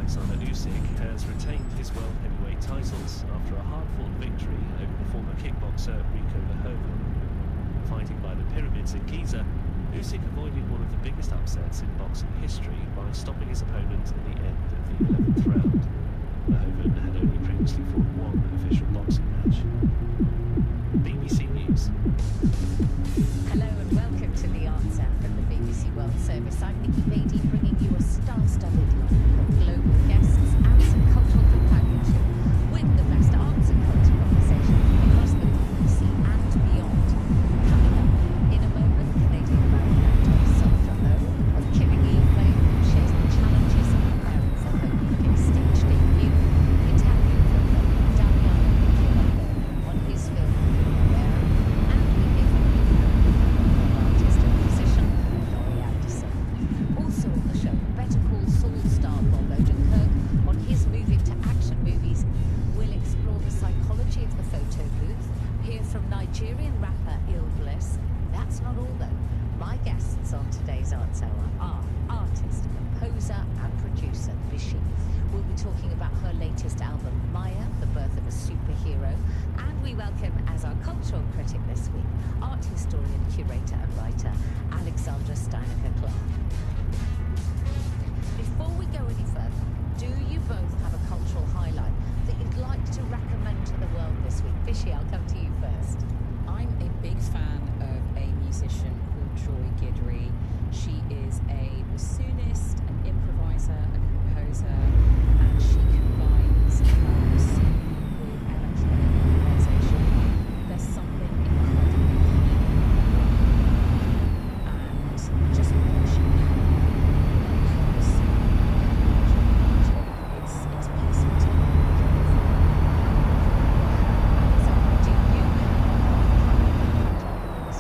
Alexander Usyk has retained his world heavyweight titles after a hard-fought victory over the former kickboxer Rico Verhoeven. Fighting by the pyramids in Giza, Usyk avoided one of the biggest upsets in boxing history by stopping his opponent at the end of the 11th round. Verhoeven had only previously fought one official boxing match. BBC News. Hello and welcome to the Answer from the BBC World Service. I'm Nikki Beattie, bringing you a star-studded lineup of global guests and some cultural companionship with the best arts and culture conversation across the BBC and beyond. Coming up in a moment, Canadian-American actor Sandra Oh of Killing Eve fame shares the challenges of preparing for her UK stage debut. Italian filmmaker Damiano Piccioletto on his film Primavera, and we hear from artist and musician Laurie Anderson. Also on the show, Better Call Saul star Bob Odenkirk on his move into action movies. We'll explore the psychology of the photo booth, hear from Nigerian rapper Il Bliss. That's not all though. My guests on today's Answer are artist, composer and producer Bishi. We'll be talking about her latest album, Maya, the birth of a superhero. And we welcome as our cultural critic this week, art historian, curator and writer, Alexandra Steinaker-Clark. Before we go any further, do you both have a cultural highlight that you'd like to recommend to the world this week? Bishi, I'll come to you first. I'm a big fan of a musician called Joy Guidry. She is a bassoonist, an improviser, a composer, and she combines singing with electronic improvisation. There's something incredibly and just watching her sing, it's peaceful to me. Do you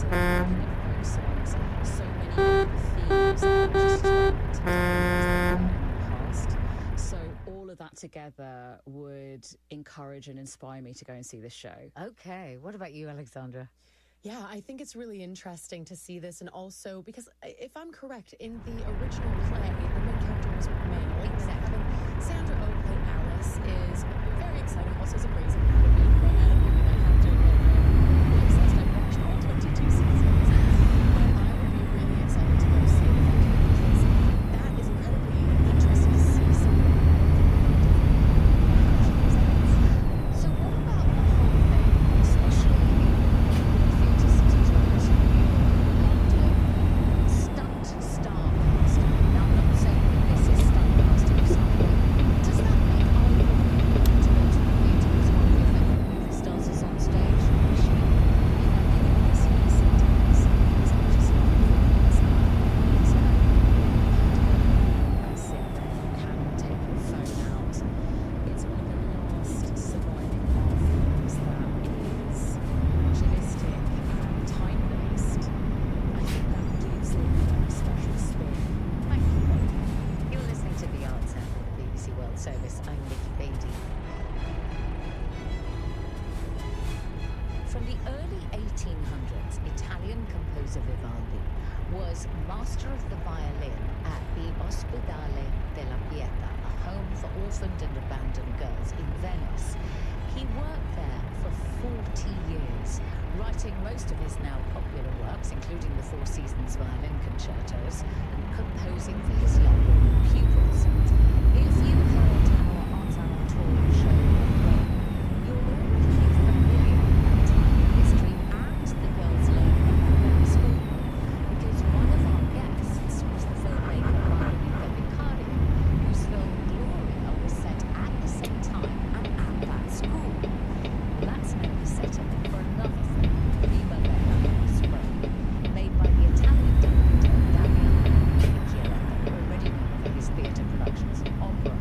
so many of those songs, so many of the themes and just as well in the past. So all of that together would encourage and inspire me to go and see this show. Okay, what about you, Alexandra? Yeah, I think it's really interesting to see this, and also because if I'm correct, in the original play, the main character was male. Exactly. Having Sandra Oh play Alice is very exciting. Also, as a Grey's Anatomy fan, I mean, I have to admit, I'm obsessed. I've watched all 22 seasons, but I would be really excited to go see it because that is incredibly interesting to see something. So what about the whole thing, especially in theatre cities like London, stunt star casting? Now, I'm not saying that this is stunt casting exactly. Does that make Oliver want to go to the theatre as one of your favourite movie stars is on stage? Yes, sometimes I just love it. Can take your phone out. It's one of the last surviving art forms that is realistic and time-based. I think that gives it a special spin. Thank you. You're listening to The Answer on the BBC World Service. I'm Nikki Beattie. From the early 1800s, Italian composer Vivaldi was master of the violin at the Ospedale della Pietà, a home for orphaned and abandoned girls in Venice. He worked there for 40 years, writing most of his now popular works, including the Four Seasons violin concertos, and composing for his younger pupils. If you heard our Arts and Tour show, you're already familiar with that time in history and the girls learning about their school, because one of our guests was the filmmaker Margherita Vicario, whose film Gloria was set at the same time and at that school. That's now the setup for another film, Primavera Spring, made by the Italian director Damiano Piccioletto, already known for his theatre productions of opera.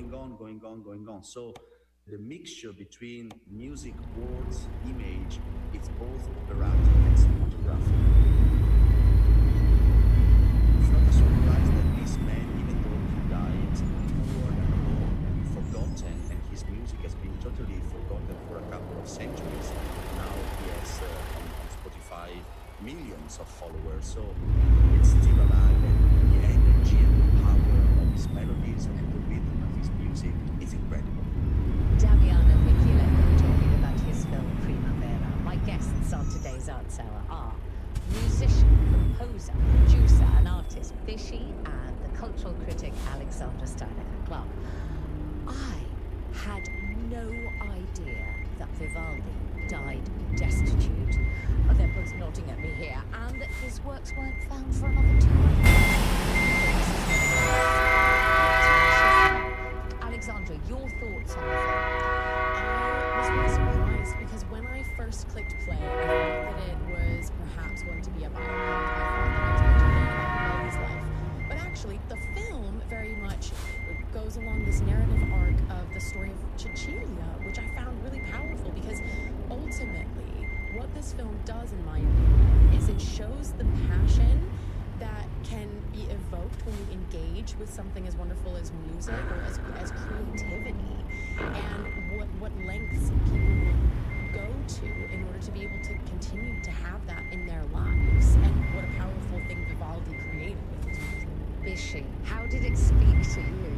going on. So the mixture between music, words, image, it's both operatic and cinematographic. It's not a surprise that this man, even though he died poor and alone and forgotten, and his music has been totally forgotten for a couple of centuries, now he has on Spotify millions of followers, so it's still alive, and the energy and the power of his melodies and the rhythm of his music is incredible. Damiano Michieletto talking about his film Primavera. My guests on today's Arts Hour are musician, composer, producer and artist Bishy and the cultural critic Alexandra Steinacher-Clark. I had no idea that Vivaldi died destitute. They're both nodding at me here, and that his works weren't found for another 200 years. Alexandra, your thoughts on the film? I was really surprised because when I first clicked play, I thought that it was perhaps going to be a biopic. I thought that I was going to learn about Vivaldi's life. But actually, the film very much goes along this narrative arc of the story of Cecilia, which I found really powerful because ultimately, what this film does, in my opinion, is it shows the passion that can be evoked when you engage with something as wonderful as music or as creativity, and what lengths people will go to in order to be able to continue to have that in their lives, and what a powerful thing Vivaldi created with his music. Bishy, how did it speak to you?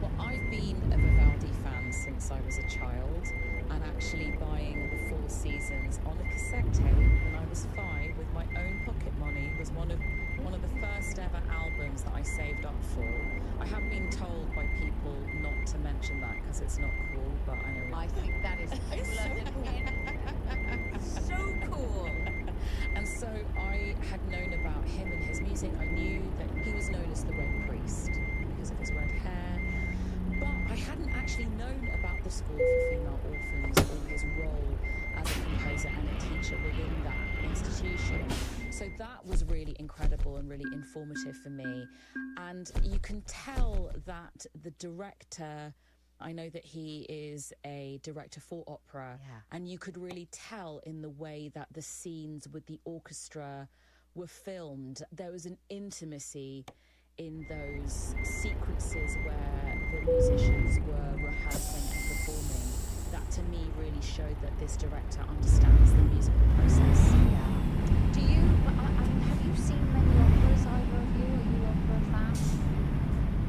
Well, I've been a Vivaldi fan since I was a child, and actually buying the 4 seasons on a cassette tape when I was 5 with my own pocket money was one of the first ever albums that I saved up for. I have been told by people not to mention that because it's not cool, but I know. I think that is so cool. And so I had known about him and his music. I knew that he was known as the Red Priest because of his red hair. But I hadn't actually known about the School for Female Orphans or his role as a composer and a teacher within that institution. So that was really incredible and really informative for me. And you can tell that the director, I know that he is a director for opera, and you could really tell in the way that the scenes with the orchestra were filmed. There was an intimacy in those sequences where the musicians were rehearsing and performing that to me really showed that this director understands the musical process. Do you, I mean, have you seen many operas, either of you? Are you opera fans?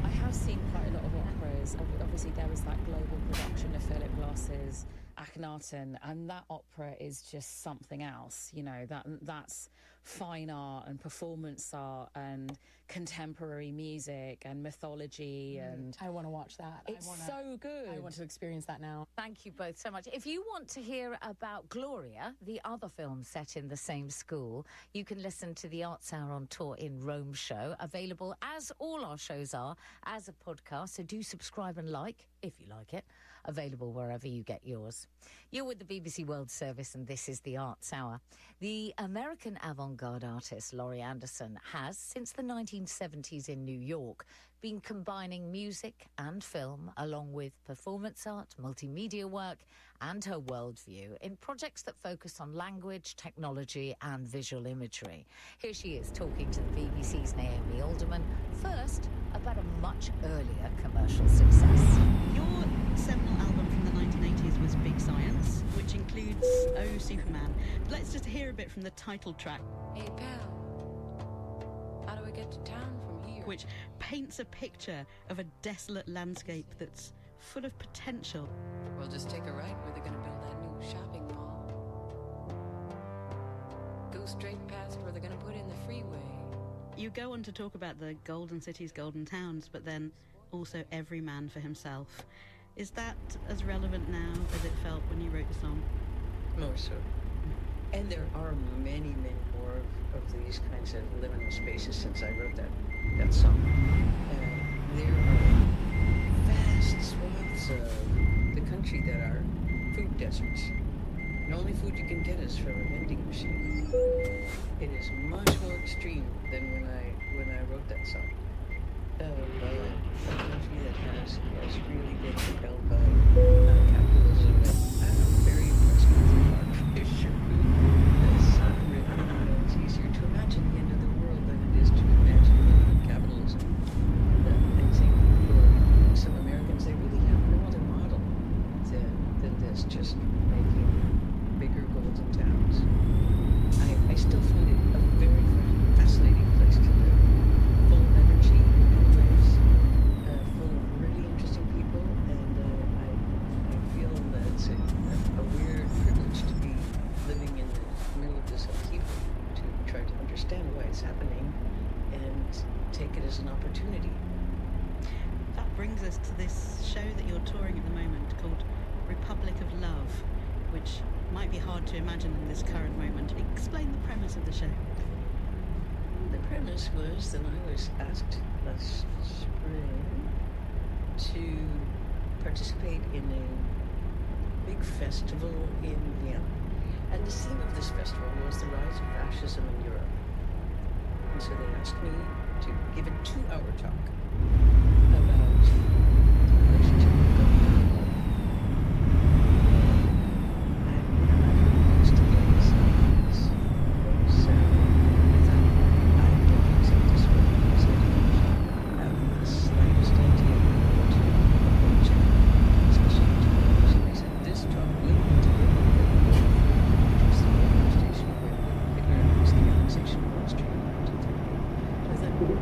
I have seen quite a lot of operas. Obviously there was that global production of Philip Glass's Akhenaten, and that opera is just something else, you know, that's fine art and performance art and contemporary music and mythology, and I want to watch that. It's so good. I want to experience that now. Thank you both so much. If you want to hear about Gloria, the other film set in the same school, you can listen to the Arts Hour on Tour in Rome show, available as all our shows are as a podcast, so do subscribe and like if you like it. Available wherever you get yours. You're with the BBC World Service, and this is the Arts Hour. The American avant-garde artist Laurie Anderson has, since the 1970s in New York, been combining music and film along with performance art, multimedia work and her worldview in projects that focus on language, technology and visual imagery. Here she is talking to the BBC's Naomi Alderman, first about a much earlier commercial success. Your seminal album from the 1980s was Big Science, which includes Oh Superman. Let's just hear a bit from the title track. Hey pal, how do I get to town from here? Which paints a picture of a desolate landscape that's full of potential. We'll just take a right where they're going to build that new shopping mall. Go straight past where they're going to put in the freeway. You go on to talk about the golden cities, golden towns, but then also every man for himself. Is that as relevant now as it felt when you wrote the song? More so. And there are many, many more of these kinds of liminal spaces since I wrote that song. There are vast swaths of the country that are food deserts. And only food you can get is from a vending machine. It is much more extreme than when I wrote that song. A country that has really happening and take it as an opportunity. That brings us to this show that you're touring at the moment called Republic of Love, which might be hard to imagine in this current moment. Explain the premise of the show. The premise was that I was asked last spring to participate in a big festival in Vienna. And the theme of this festival was the rise of fascism in Europe. And so they asked me to give a 2-hour talk about the relationship with government.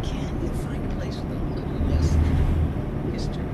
Can you find a place with a little less history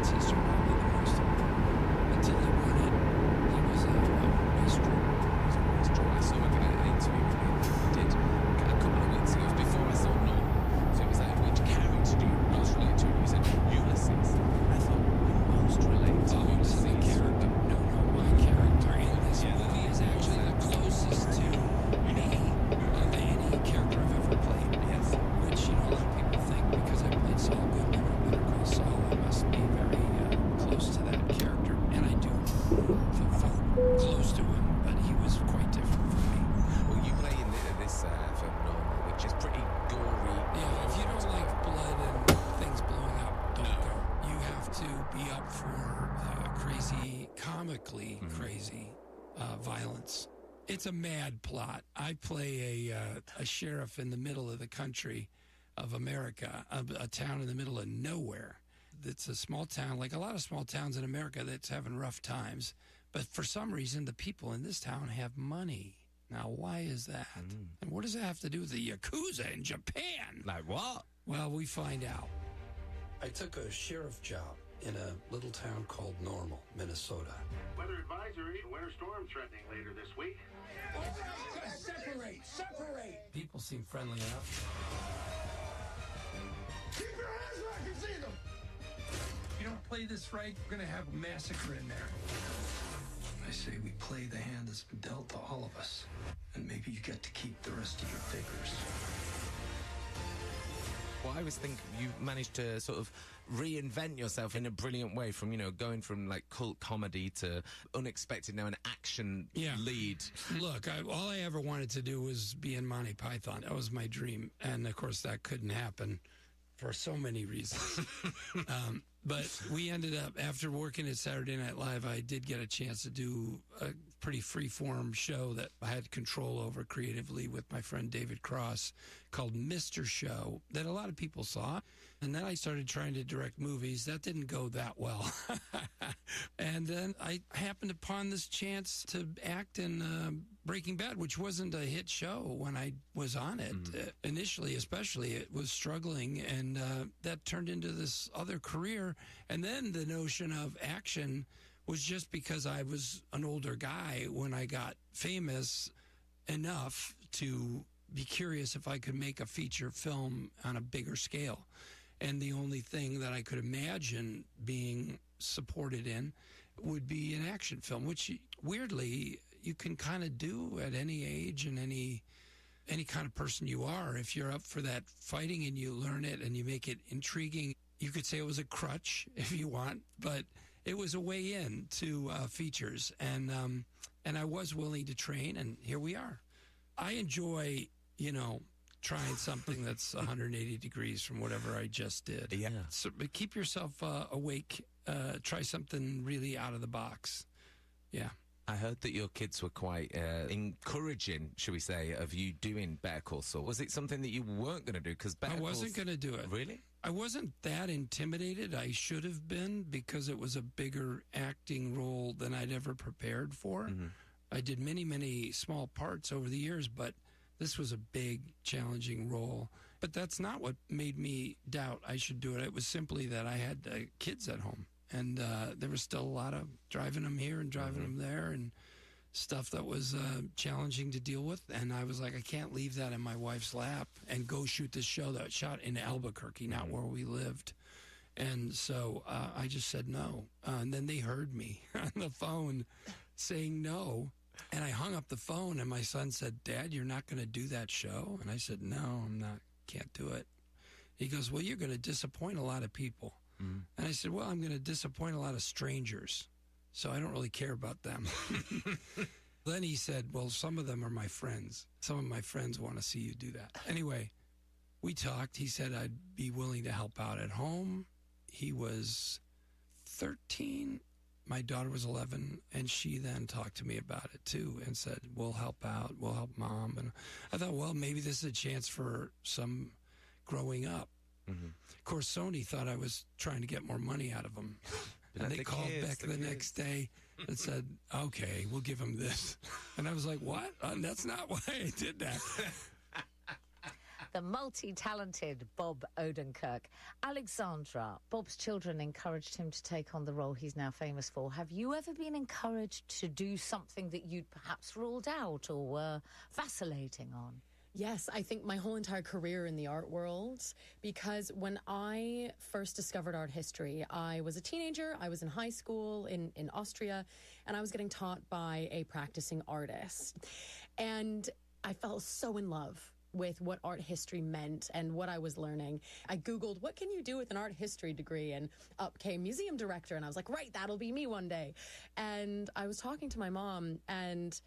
violence history, probably the most. Until he won it, he was a wastrel. I saw an interview with him he did a couple of weeks ago. It was before I saw Normal. So it was like, which character do you most relate to? And you said Ulysses. I thought, you most relate to Ulysses. The character. No, my character in this movie is actually the closest to me of any character I've ever played. Yes. Which, a lot of people think because I played Saul Goodman or Better Call Saul, I must be very close to that character. And I do felt close to him, but he was quite different from me. Well, you play in this film Normal, which is pretty gory. Yeah, if you don't like blood and things blowing up, don't go. You have to be up for crazy, comically crazy violence. It's a mad plot. I play a sheriff in the middle of the country of America, a town in the middle of nowhere. It's a small town, like a lot of small towns in America, that's having rough times. But for some reason, the people in this town have money. Now, why is that? And what does it have to do with the Yakuza in Japan? Like what? Well, we find out. I took a sheriff job in a little town called Normal, Minnesota. Weather advisory, winter storm threatening later this week. Separate! People seem friendly enough. Keep your hands where I can see them! If you don't play this right, we're going to have a massacre in there. I say we play the hand that's been dealt to all of us, and maybe you get to keep the rest of your figures. Well, I always think you managed to sort of reinvent yourself in a brilliant way from, going from like cult comedy to unexpected, now an action lead. Look, all I ever wanted to do was be in Monty Python. That was my dream. And of course that couldn't happen for so many reasons. But we ended up, after working at Saturday Night Live, I did get a chance to do a pretty free-form show that I had control over creatively with my friend David Cross called Mr. Show that a lot of people saw. And then I started trying to direct movies. That didn't go that well. And then I happened upon this chance to act in Breaking Bad, which wasn't a hit show when I was on it. Initially, especially, it was struggling, and that turned into this other career. And then the notion of action was just because I was an older guy when I got famous enough to be curious if I could make a feature film on a bigger scale. And the only thing that I could imagine being supported in would be an action film, which weirdly you can kind of do at any age and any kind of person you are. If you're up for that fighting and you learn it and you make it intriguing, you could say it was a crutch if you want, but it was a way in to features. And I was willing to train, and here we are. I enjoy, trying something that's 180 degrees from whatever I just did. Yeah. So, but keep yourself awake. Try something really out of the box. Yeah. I heard that your kids were quite encouraging, shall we say, of you doing Better Call Saul. Was it something that you weren't going to do? Because I wasn't going to do it. Really? I wasn't that intimidated. I should have been, because it was a bigger acting role than I'd ever prepared for. I did many, many small parts over the years, but this was a big, challenging role. But that's not what made me doubt I should do it. It was simply that I had kids at home. And there was still a lot of driving them here and driving them there and stuff that was challenging to deal with. And I was like, I can't leave that in my wife's lap and go shoot this show that shot in Albuquerque, not where we lived. And so I just said no. And then they heard me on the phone saying no. And I hung up the phone, and my son said, Dad, you're not going to do that show? And I said, no, I'm not. Can't do it. He goes, well, you're going to disappoint a lot of people. And I said, well, I'm going to disappoint a lot of strangers, so I don't really care about them. Then he said, well, some of them are my friends. Some of my friends want to see you do that. Anyway, we talked. He said I'd be willing to help out at home. He was 13. My daughter was 11, and she then talked to me about it, too, and said, we'll help out. We'll help Mom. And I thought, well, maybe this is a chance for some growing up. Of course, Sony thought I was trying to get more money out of them. And they called back the next day and said, okay, we'll give him this. And I was like, what? That's not why I did that. the multi-talented Bob Odenkirk. Alexandra, Bob's children encouraged him to take on the role he's now famous for. Have you ever been encouraged to do something that you'd perhaps ruled out or were vacillating on? Yes, I think my whole entire career in the art world, because when I first discovered art history, I was a teenager, I was in high school in Austria, and I was getting taught by a practicing artist. And I fell so in love with what art history meant and what I was learning. I Googled, what can you do with an art history degree? And up came museum director, and I was like, right, that'll be me one day. And I was talking to my mom, and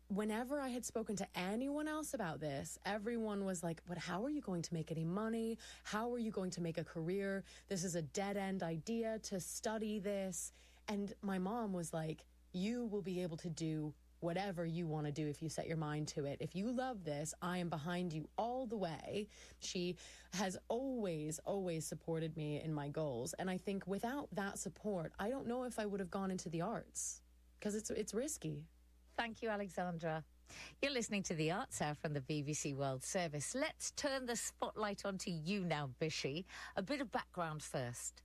whenever I had spoken to anyone else about this, everyone was like, but how are you going to make any money? How are you going to make a career? This is a dead-end idea to study this. And my mom was like, you will be able to do whatever you want to do if you set your mind to it. If you love this, I am behind you all the way. She has always, always supported me in my goals. And I think without that support, I don't know if I would have gone into the arts, because it's risky. Thank you, Alexandra. You're listening to The Arts Hour from the BBC World Service. Let's turn the spotlight onto you now, Bishi. A bit of background first.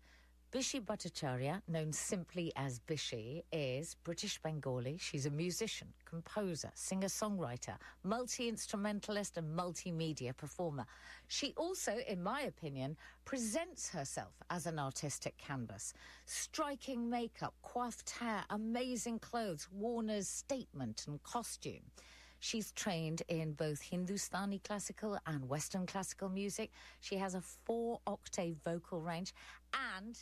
Bishi Bhattacharya, known simply as Bishi, is British Bengali. She's a musician, composer, singer-songwriter, multi-instrumentalist and multimedia performer. She also, in my opinion, presents herself as an artistic canvas. Striking makeup, coiffed hair, amazing clothes, worn as statement and costume. She's trained in both Hindustani classical and Western classical music. She has a 4-octave vocal range, and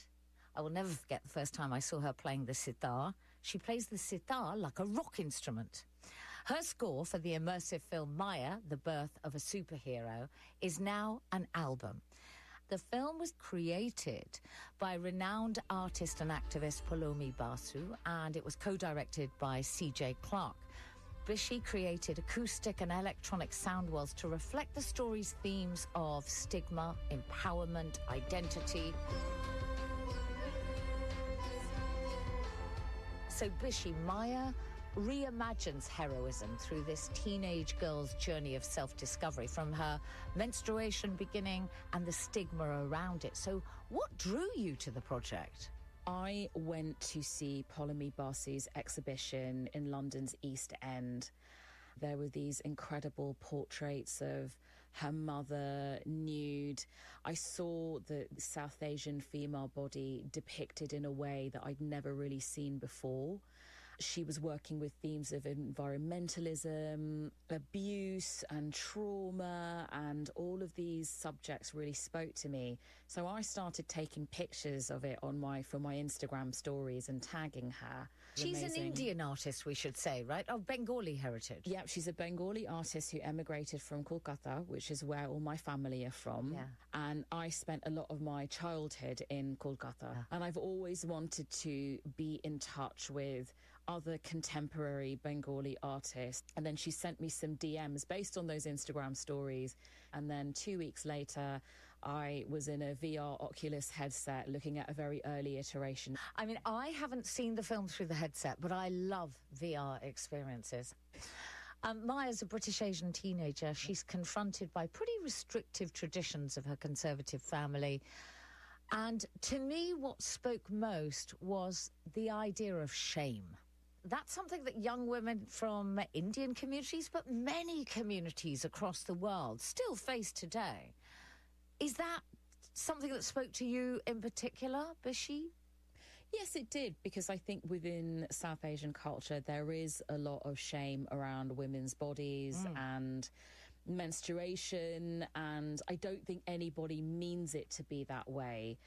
I will never forget the first time I saw her playing the sitar. She plays the sitar like a rock instrument. Her score for the immersive film Maya, The Birth of a Superhero, is now an album. The film was created by renowned artist and activist Paulomi Basu, and it was co-directed by C.J. Clarke. Bishi created acoustic and electronic sound worlds to reflect the story's themes of stigma, empowerment, identity. So Bishi, Maya reimagines heroism through this teenage girl's journey of self-discovery, from her menstruation beginning and the stigma around it. So what drew you to the project? I went to see Paulomi Basu's exhibition in London's East End. There were these incredible portraits of her mother nude. I saw the South Asian female body depicted in a way that I'd never really seen before. She was working with themes of environmentalism, abuse and trauma, and all of these subjects really spoke to me. So I started taking pictures of it for my Instagram stories and tagging her. She's an Indian artist, we should say, right? Of Bengali heritage. Yeah, she's a Bengali artist who emigrated from Kolkata, which is where all my family are from. Yeah. And I spent a lot of my childhood in Kolkata. Yeah. And I've always wanted to be in touch with other contemporary Bengali artists. And then she sent me some DMs based on those Instagram stories. And then 2 weeks later, I was in a VR Oculus headset looking at a very early iteration. I mean, I haven't seen the film through the headset, but I love VR experiences. Maya's a British Asian teenager. She's confronted by pretty restrictive traditions of her conservative family. And to me, what spoke most was the idea of shame. That's something that young women from Indian communities, but many communities across the world, still face today. Is that something that spoke to you in particular, Bishi? Yes, it did, because I think within South Asian culture, there is a lot of shame around women's bodies and menstruation, and I don't think anybody means it to be that way,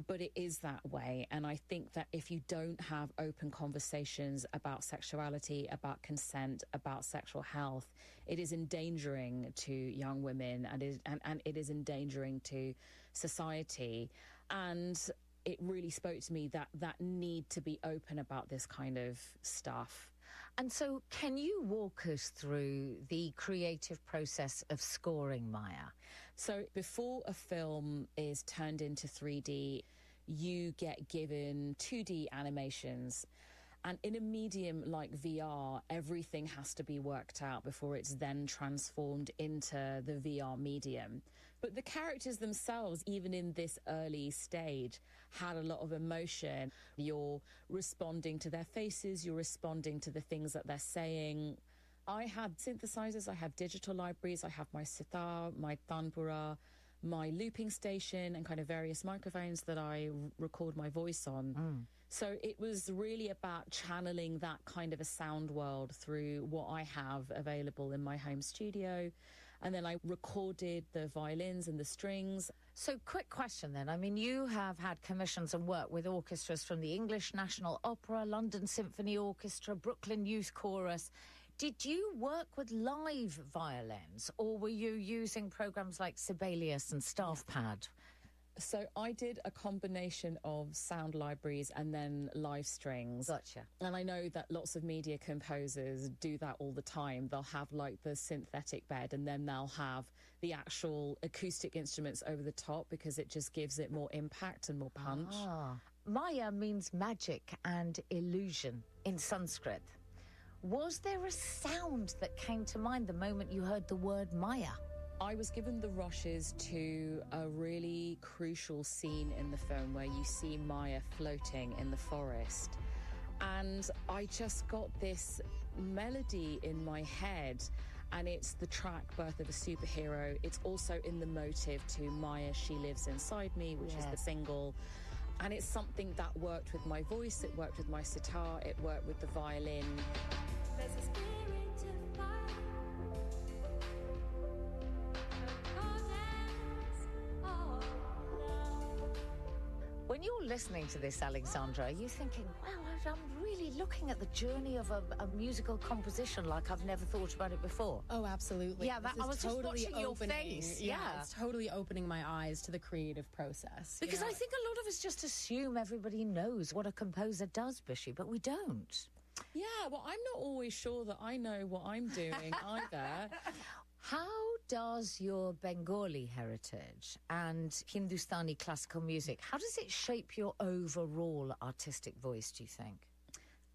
but it is that way. And I think that if you don't have open conversations about sexuality, about consent, about sexual health, it is endangering to young women, and it is endangering to society. And it really spoke to me, that need to be open about this kind of stuff. And so can you walk us through the creative process of scoring Maya? So before a film is turned into 3D, you get given 2D animations, And in a medium like VR, everything has to be worked out before it's then transformed into the VR medium. But the characters themselves, even in this early stage, had a lot of emotion. You're responding to their faces, you're responding to the things that they're saying. I have synthesizers, I have digital libraries, I have my sitar, my tanpura, my looping station, and kind of various microphones that I record my voice on. So it was really about channeling that kind of a sound world through what I have available in my home studio. And then I recorded the violins and the strings. So, quick question then. I mean, you have had commissions and work with orchestras from the English National Opera, London Symphony Orchestra, Brooklyn Youth Chorus. Did you work with live violins, or were you using programs like Sibelius and StaffPad? So I did a combination of sound libraries and then live strings. Gotcha. And I know that lots of media composers do that all the time. They'll have like the synthetic bed and then they'll have the actual acoustic instruments over the top because it just gives it more impact and more punch. Maya means magic and illusion in Sanskrit. Was there a sound that came to mind the moment you heard the word Maya? I was given the rushes to a really crucial scene in the film where you see Maya floating in the forest. And I just got this melody in my head, and it's the track Birth of a Superhero. It's also in the motive to Maya, She Lives Inside Me, which is the single. And it's something that worked with my voice, it worked with my sitar, it worked with the violin. There's a spirit in fire. When you're listening to this, Alexandra, are you thinking, wow, I'm really looking at the journey of a musical composition like I've never thought about it before? Oh, absolutely. Yeah, I was totally just watching your face. Yeah, it's totally opening my eyes to the creative process. Because I think a lot of us just assume everybody knows what a composer does, Bishy, but we don't. Yeah, well, I'm not always sure that I know what I'm doing either. How does your Bengali heritage and Hindustani classical music, how does it shape your overall artistic voice, do you think?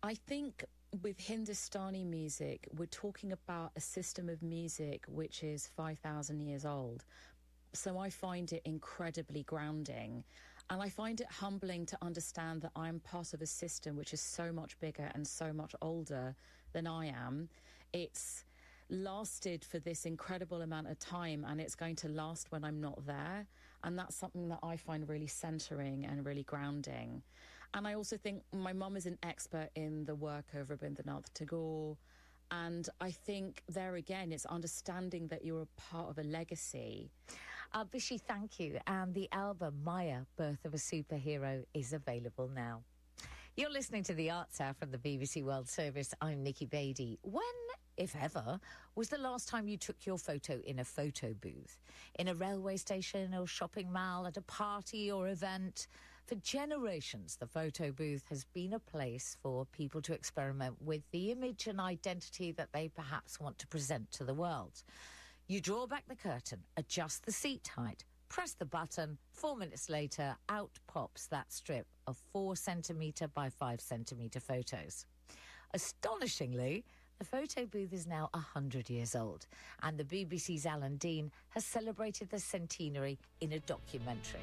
I think with Hindustani music, we're talking about a system of music which is 5,000 years old. So I find it incredibly grounding. And I find it humbling to understand that I'm part of a system which is so much bigger and so much older than I am. It's lasted for this incredible amount of time, and it's going to last when I'm not there. And that's something that I find really centering and really grounding. And I also think my mum is an expert in the work of Rabindranath Tagore. And I think there again, it's understanding that you're a part of a legacy. Bishy, thank you. And the album Maya, Birth of a Superhero is available now. You're listening to The Arts Hour from the BBC World Service. I'm Nikki Beattie. When, if ever, was the last time you took your photo in a photo booth? In a railway station or shopping mall, at a party or event? For generations, the photo booth has been a place for people to experiment with the image and identity that they perhaps want to present to the world. You draw back the curtain, adjust the seat height, press the button, 4 minutes later, out pops that strip of 4 centimetre by 5 centimetre photos. Astonishingly, the photo booth is now 100 years old, and the BBC's Alan Dean has celebrated the centenary in a documentary.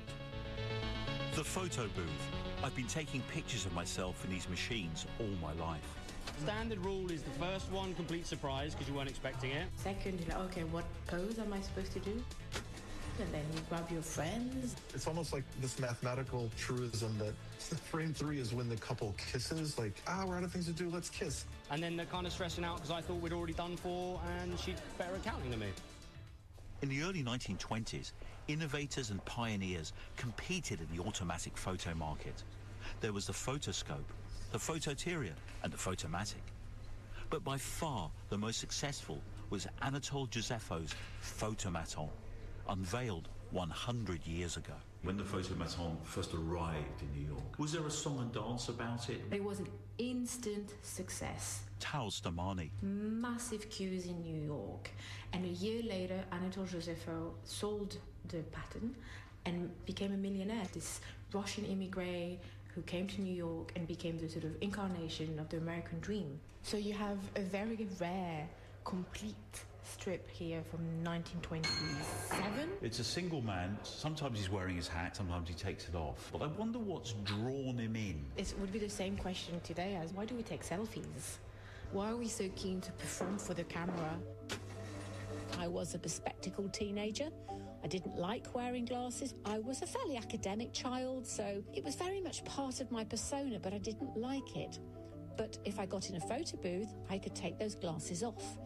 The photo booth. I've been taking pictures of myself in these machines all my life. Standard rule is the first one, complete surprise, because you weren't expecting it. Second, you're like, okay, what pose am I supposed to do? And then you grab your friends. It's almost like this mathematical truism that frame 3 is when the couple kisses, like, we're out of things to do, let's kiss. And then they're kind of stressing out because I thought we'd already done 4 and she's better at counting than me. In the early 1920s, innovators and pioneers competed in the automatic photo market. There was the photoscope, the phototerier, and the photomatic. But by far the most successful was Anatole Josepho's Photomaton, unveiled 100 years ago. When the Photomaton first arrived in New York, was there a song and dance about it? It was an instant success. Tal Stamani. Massive queues in New York. And a year later, Anatole Josepho sold the patent and became a millionaire. This Russian immigrant who came to New York and became the sort of incarnation of the American dream. So you have a very rare, complete strip here from 1927. It's a single man. Sometimes he's wearing his hat, sometimes he takes it off. But I wonder what's drawn him in. It would be the same question today as why do we take selfies? Why are we so keen to perform for the camera? I was a bespectacled teenager. I didn't like wearing glasses. I was a fairly academic child, so it was very much part of my persona, but I didn't like it. But if I got in a photo booth, I could take those glasses off.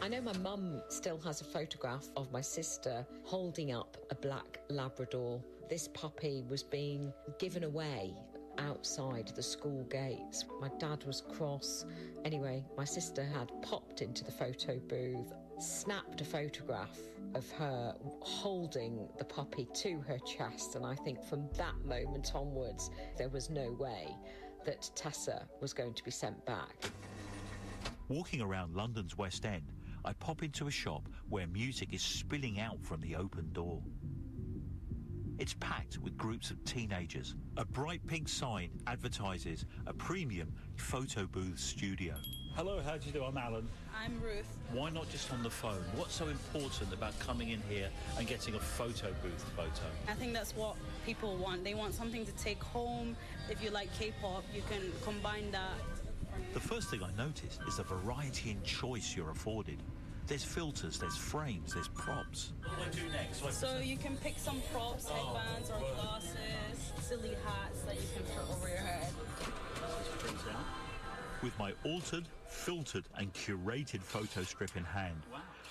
I know my mum still has a photograph of my sister holding up a black Labrador. This puppy was being given away outside the school gates. My dad was cross. Anyway, my sister had popped into the photo booth, snapped a photograph of her holding the puppy to her chest, and I think from that moment onwards there was no way that Tessa was going to be sent back. Walking around London's West End, I pop into a shop where music is spilling out from the open door. It's packed with groups of teenagers. A bright pink sign advertises a premium photo booth studio. Hello, how do you do? I'm Alan. I'm Ruth. Why not just on the phone? What's so important about coming in here and getting a photo booth photo? I think that's what people want. They want something to take home. If you like K-pop, you can combine that. The first thing I notice is the variety and choice you're afforded. There's filters, there's frames, there's props. What do I do next? So you can pick some props, headbands or glasses, silly hats that you can put over your head. With my altered, filtered and curated photo strip in hand,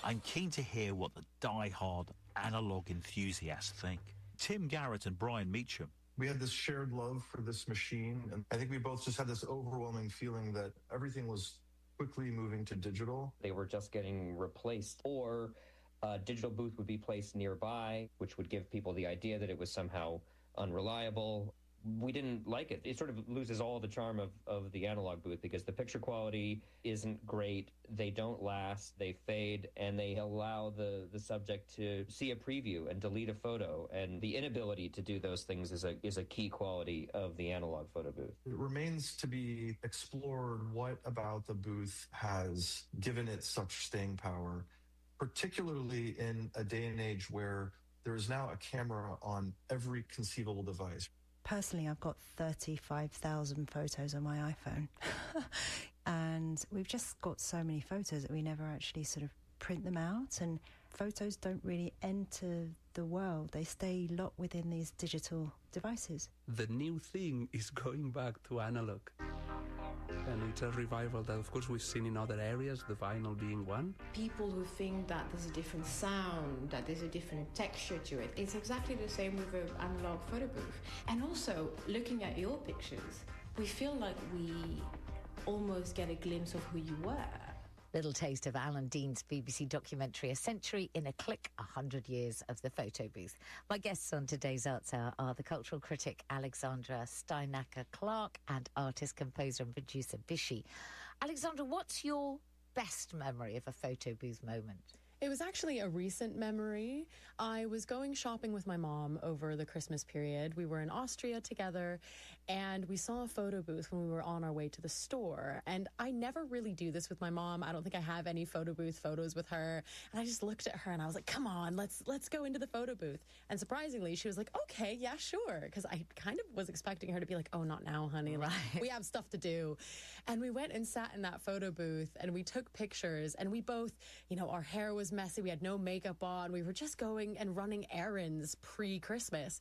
I'm keen to hear what the die-hard analog enthusiasts think. Tim Garrett and Brian Meacham. We had this shared love for this machine, and I think we both just had this overwhelming feeling that everything was quickly moving to digital. They were just getting replaced, or a digital booth would be placed nearby, which would give people the idea that it was somehow unreliable. We didn't like it. It sort of loses all the charm of the analog booth because the picture quality isn't great. They don't last, they fade, and they allow the subject to see a preview and delete a photo. And the inability to do those things is a key quality of the analog photo booth. It remains to be explored what about the booth has given it such staying power, particularly in a day and age where there is now a camera on every conceivable device. Personally, I've got 35,000 photos on my iPhone. And we've just got so many photos that we never actually sort of print them out. And photos don't really enter the world. They stay locked within these digital devices. The new thing is going back to analog. And it's a revival that, of course, we've seen in other areas, the vinyl being one. People who think that there's a different sound, that there's a different texture to it, it's exactly the same with an analog photo booth. And also, looking at your pictures, we feel like we almost get a glimpse of who you were. Little taste of Alan Dean's BBC documentary, A Century in a Click, 100 Years of the Photo Booth. My guests on today's Arts Hour are the cultural critic Alexandra Steinacker-Clark and artist, composer and producer Bishi. Alexandra, what's your best memory of a photo booth moment? It was actually a recent memory. I was going shopping with my mom over the Christmas period. We were in Austria together, and we saw a photo booth when we were on our way to the store. And I never really do this with my mom. I don't think I have any photo booth photos with her. And I just looked at her and I was like, come on, let's go into the photo booth. And surprisingly, she was like, okay, yeah, sure. Because I kind of was expecting her to be like, oh, not now, honey. Like, we have stuff to do. And we went and sat in that photo booth and we took pictures, and we both, our hair was messy. We had no makeup on. We were just going and running errands pre-Christmas.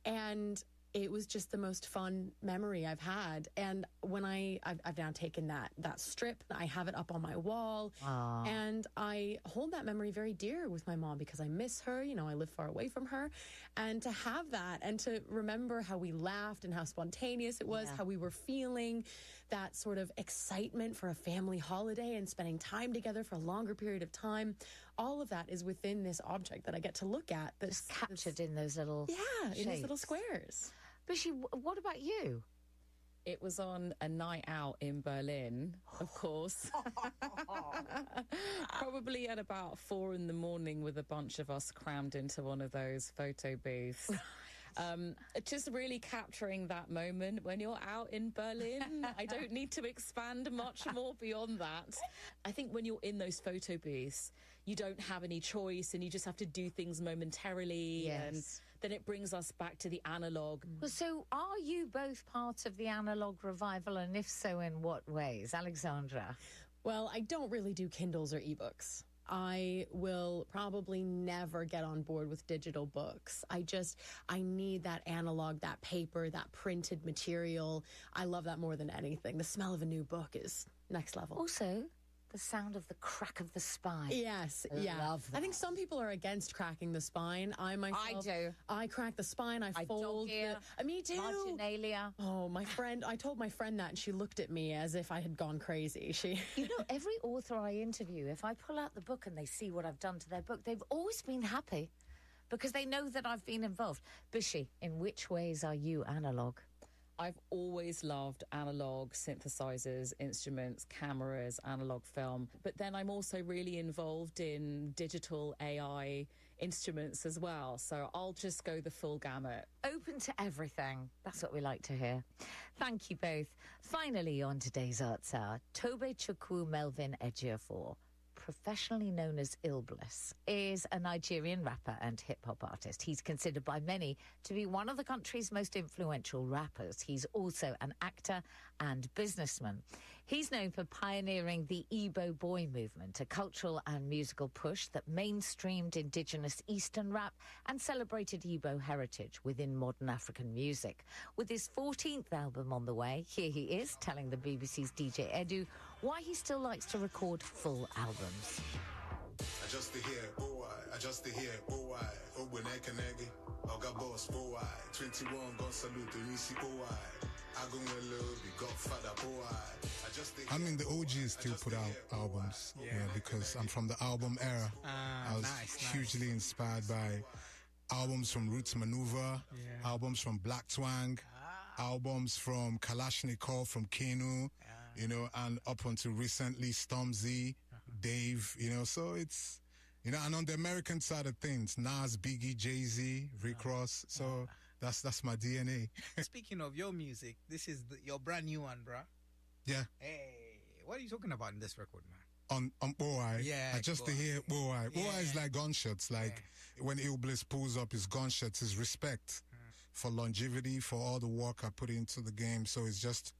And it was just the most fun memory I've had. And when I've now taken that strip, I have it up on my wall. Aww. And I hold that memory very dear with my mom because I miss her. I live far away from her. And to have that and to remember how we laughed and how spontaneous it was, how we were feeling that sort of excitement for a family holiday and spending time together for a longer period of time. All of that is within this object that I get to look at. That's captured in those little in shapes. these little squares. Bishi, what about you? It was on a night out in Berlin, of course. Probably at about 4 a.m. with a bunch of us crammed into one of those photo booths. Just really capturing that moment when you're out in Berlin. I don't need to expand much more beyond that. I think when you're in those photo booths, you don't have any choice and you just have to do things momentarily. Yes. And then it brings us back to the analog. Well, so are you both part of the analog revival, and if so, in what ways? Alexandra? Well, I don't really do Kindles or ebooks. I will probably never get on board with digital books. I need that analog, that paper, that printed material. I love that more than anything. The smell of a new book is next level. Also, the sound of the crack of the spine. Yes, yeah. Love that. I think some people are against cracking the spine. I myself, do. I crack the spine. I fold. dog ear, Me too. marginalia. Oh, my friend. I told my friend that, and she looked at me as if I had gone crazy. You know, every author I interview, if I pull out the book and they see what I've done to their book, they've always been happy because they know that I've been involved. Bishi, in which ways are you analog? I've always loved analog synthesizers, instruments, cameras, analog film. But then I'm also really involved in digital AI instruments as well. So I'll just go the full gamut. Open to everything. That's what we like to hear. Thank you both. Finally, on today's Arts Hour, Tobe Chukwu Melvin Ejiofor, professionally known as Illbliss, is a Nigerian rapper and hip-hop artist. He's considered by many to be one of the country's most influential rappers. He's also an actor and businessman. He's known for pioneering the Igbo Boy movement, a cultural and musical push that mainstreamed indigenous Eastern rap and celebrated Igbo heritage within modern African music. With his 14th album on the way, here he is telling the BBC's DJ Edu why he still likes to record full albums. I just to hear, boy, I just to hear, boy, Oguneke, Oga Boss, boy, 21 gon salute the Nisi, boy, Agunwelo, the Godfather, boy. I mean, the OGs still put out albums, because I'm from the album era. I was hugely inspired by albums from Roots Maneuver, albums from Black Twang, albums from Kalashnikov, from Kenu, you know, and up until recently, Stormzy, Dave, you know, so it's, you know, and on the American side of things, Nas, Biggie, Jay-Z, Rick Ross, so that's my DNA. Speaking of your music, this is your brand new one, bruh. Yeah. Hey, what are you talking about in this record, man? On Boy, yeah, I just to hear Boy. Boy is like gunshots. Like when Illbliss pulls up his gunshots, is respect for longevity, for all the work I put into the game. So it's just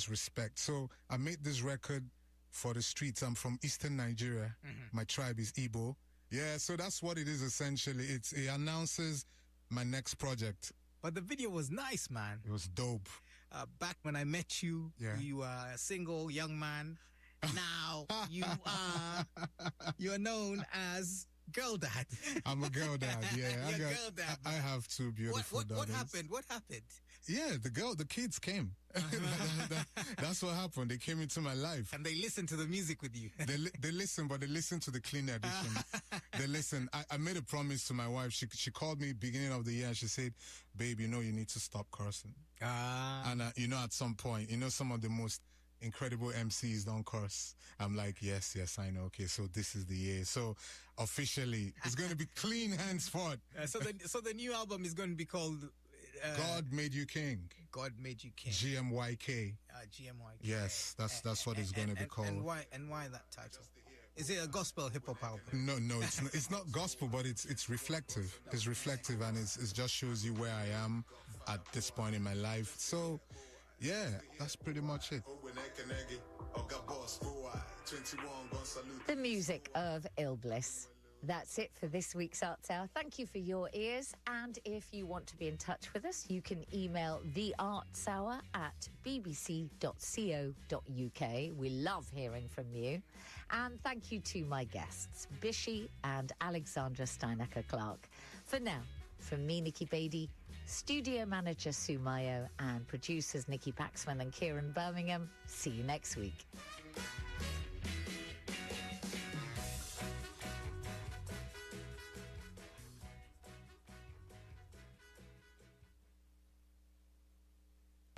respect. So I made this record for the streets. I'm from Eastern Nigeria. My tribe is Igbo. Yeah, so that's what it is essentially. It announces my next project. But the video was nice, man. It was dope. Back when I met you, you were a single young man. Now you're known as Girl Dad. I'm a girl dad, yeah. You're girl dad. I have two beautiful daughters. What happened? Yeah, the kids came. That's what happened. They came into my life. And they listened to the music with you. They listen, but they listen to the clean edition. They listen. I made a promise to my wife. She called me beginning of the year and she said, babe, you know you need to stop cursing. And you know, at some point, you know, some of the most incredible MCs don't curse. I'm like, yes, I know. Okay, so this is the year. So officially, it's going to be clean henceforth. So the new album is going to be called God Made You King. God Made You King. GMYK. GMYK. Yes, that's what it's going to be called. And why that title? Is it a gospel hip hop album? No, it's not gospel, but it's reflective. It's reflective, and it just shows you where I am at this point in my life. So, yeah, that's pretty much it. The music of Illbliss. That's it for this week's Arts Hour. Thank you for your ears. And if you want to be in touch with us, you can email theartshour@bbc.co.uk. We love hearing from you. And thank you to my guests, Bishi and Alexandra Steinaker-Clark. For now, from me, Nikki Beatty, studio manager Sue Mayo, and producers Nikki Paxman and Kieran Birmingham, see you next week.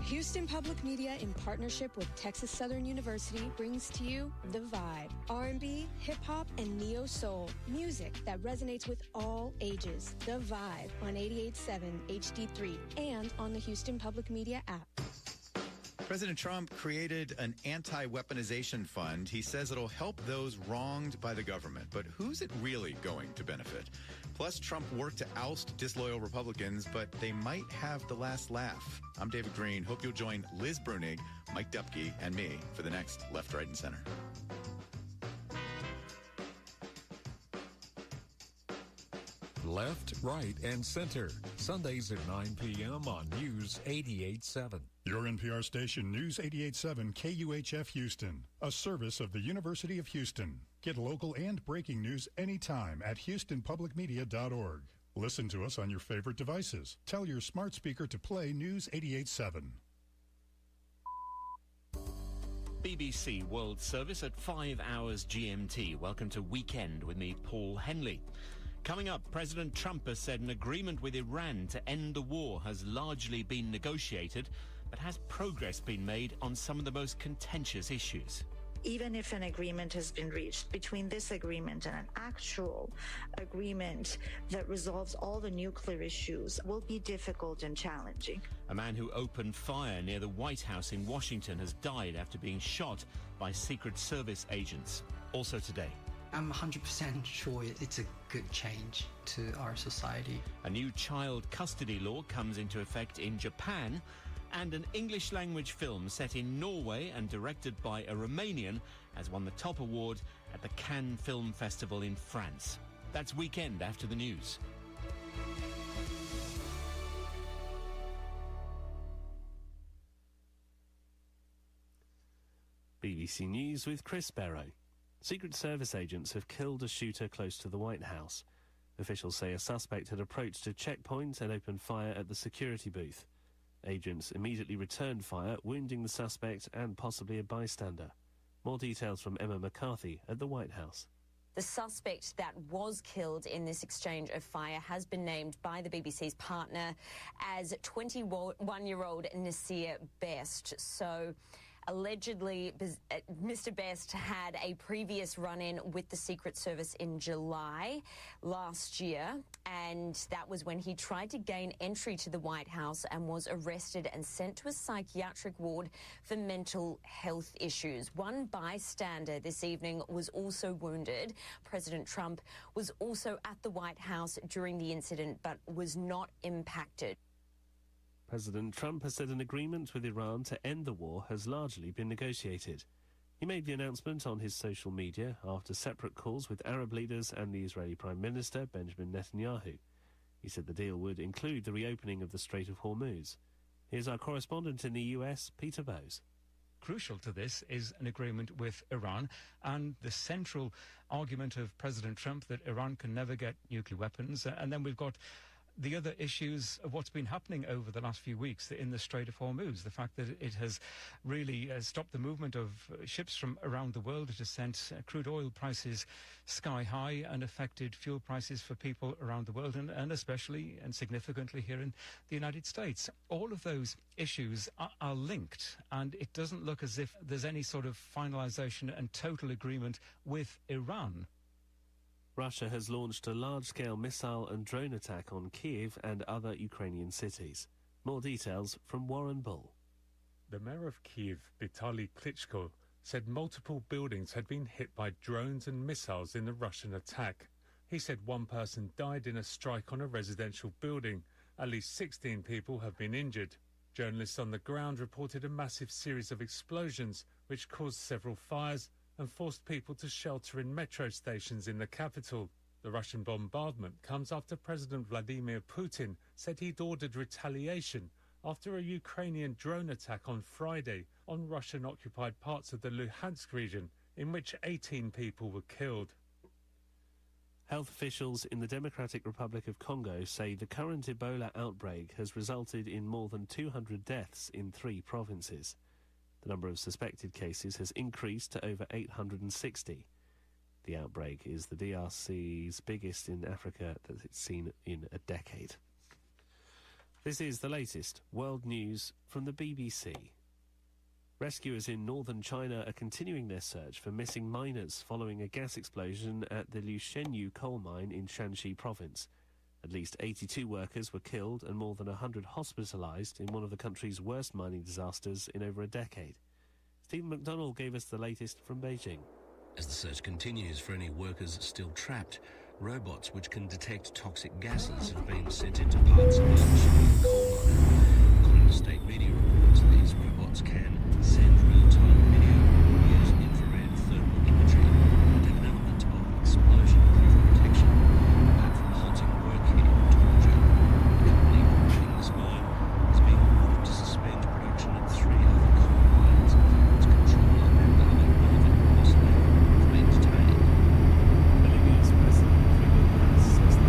Houston Houston Public Media, in partnership with Texas Southern University, brings to you The Vibe. R&B, hip-hop, and neo-soul. Music that resonates with all ages. The Vibe on 88.7 HD3 and on the Houston Public Media app. President Trump created an anti-weaponization fund. He says it'll help those wronged by the government. But who's it really going to benefit? Plus, Trump worked to oust disloyal Republicans, but they might have the last laugh. I'm David Green. Hope you'll join Liz Brunig, Mike Dupke, and me for the next Left, Right, and Center. Left, Right, and Center. Sundays at 9 p.m. on News 88.7. Your NPR station, News 88.7 KUHF Houston, a service of the University of Houston. Get local and breaking news anytime at houstonpublicmedia.org. Listen to us on your favorite devices. Tell your smart speaker to play News 88.7. BBC World Service at 5 hours GMT. Welcome to Weekend with me, Paul Henley. Coming up, President Trump has said an agreement with Iran to end the war has largely been negotiated, but has progress been made on some of the most contentious issues? Even if an agreement has been reached, between this agreement and an actual agreement that resolves all the nuclear issues will be difficult and challenging. A man who opened fire near the White House in Washington has died after being shot by Secret Service agents. Also today. I'm 100% sure it's a good change to our society. A new child custody law comes into effect in Japan, and an English-language film set in Norway and directed by a Romanian has won the top award at the Cannes Film Festival in France. That's Weekend after the news. BBC News with Chris Barrow. Secret Service agents have killed a shooter close to the White House. Officials say a suspect had approached a checkpoint and opened fire at the security booth. Agents immediately returned fire, wounding the suspect and possibly a bystander. More details from Emma McCarthy at the White House. The suspect that was killed in this exchange of fire has been named by the BBC's partner as 21-year-old Nasir Best. So, allegedly, Mr. Best had a previous run-in with the Secret Service in July last year, and that was when he tried to gain entry to the White House and was arrested and sent to a psychiatric ward for mental health issues. One bystander this evening was also wounded. President Trump was also at the White House during the incident, but was not impacted. President Trump has said an agreement with Iran to end the war has largely been negotiated. He made the announcement on his social media after separate calls with Arab leaders and the Israeli Prime Minister, Benjamin Netanyahu. He said the deal would include the reopening of the Strait of Hormuz. Here's our correspondent in the US, Peter Bowes. Crucial to this is an agreement with Iran, and the central argument of President Trump that Iran can never get nuclear weapons. And then we've got the other issues of what's been happening over the last few weeks in the Strait of Hormuz, the fact that it has really stopped the movement of ships from around the world. It has sent crude oil prices sky high and affected fuel prices for people around the world, and especially and significantly here in the United States. All of those issues are linked, and it doesn't look as if there's any sort of finalization and total agreement with Iran. Russia has launched a large-scale missile and drone attack on Kiev and other Ukrainian cities. More details from Warren Bull. The mayor of Kiev, Vitaly Klitschko, said multiple buildings had been hit by drones and missiles in the Russian attack. He said one person died in a strike on a residential building. At least 16 people have been injured. Journalists on the ground reported a massive series of explosions, which caused several fires and forced people to shelter in metro stations in the capital. The Russian bombardment comes after President Vladimir Putin said he'd ordered retaliation after a Ukrainian drone attack on Friday on Russian-occupied parts of the Luhansk region, in which 18 people were killed. Health officials in the Democratic Republic of Congo say the current Ebola outbreak has resulted in more than 200 deaths in 3 provinces. The number of suspected cases has increased to over 860. The outbreak is the DRC's biggest in Africa that it's seen in a decade. This is the latest world news from the BBC. Rescuers in northern China are continuing their search for missing miners following a gas explosion at the Liushenyu coal mine in Shanxi province. At least 82 workers were killed and more than 100 hospitalised in one of the country's worst mining disasters in over a decade. Stephen McDonnell gave us the latest from Beijing. As the search continues for any workers still trapped, robots which can detect toxic gases have been sent into parts of the Liushenyu coal mine. According to state media reports, these robots can send real-time video or use infrared thermal imagery and have an element of explosion-proof protection. Apart from halting work in Tongzhou, the company operating this mine has been ordered to suspend production at 3 other coal mines. Its controller and other relevant personnel remain detained. Bolivia's president says the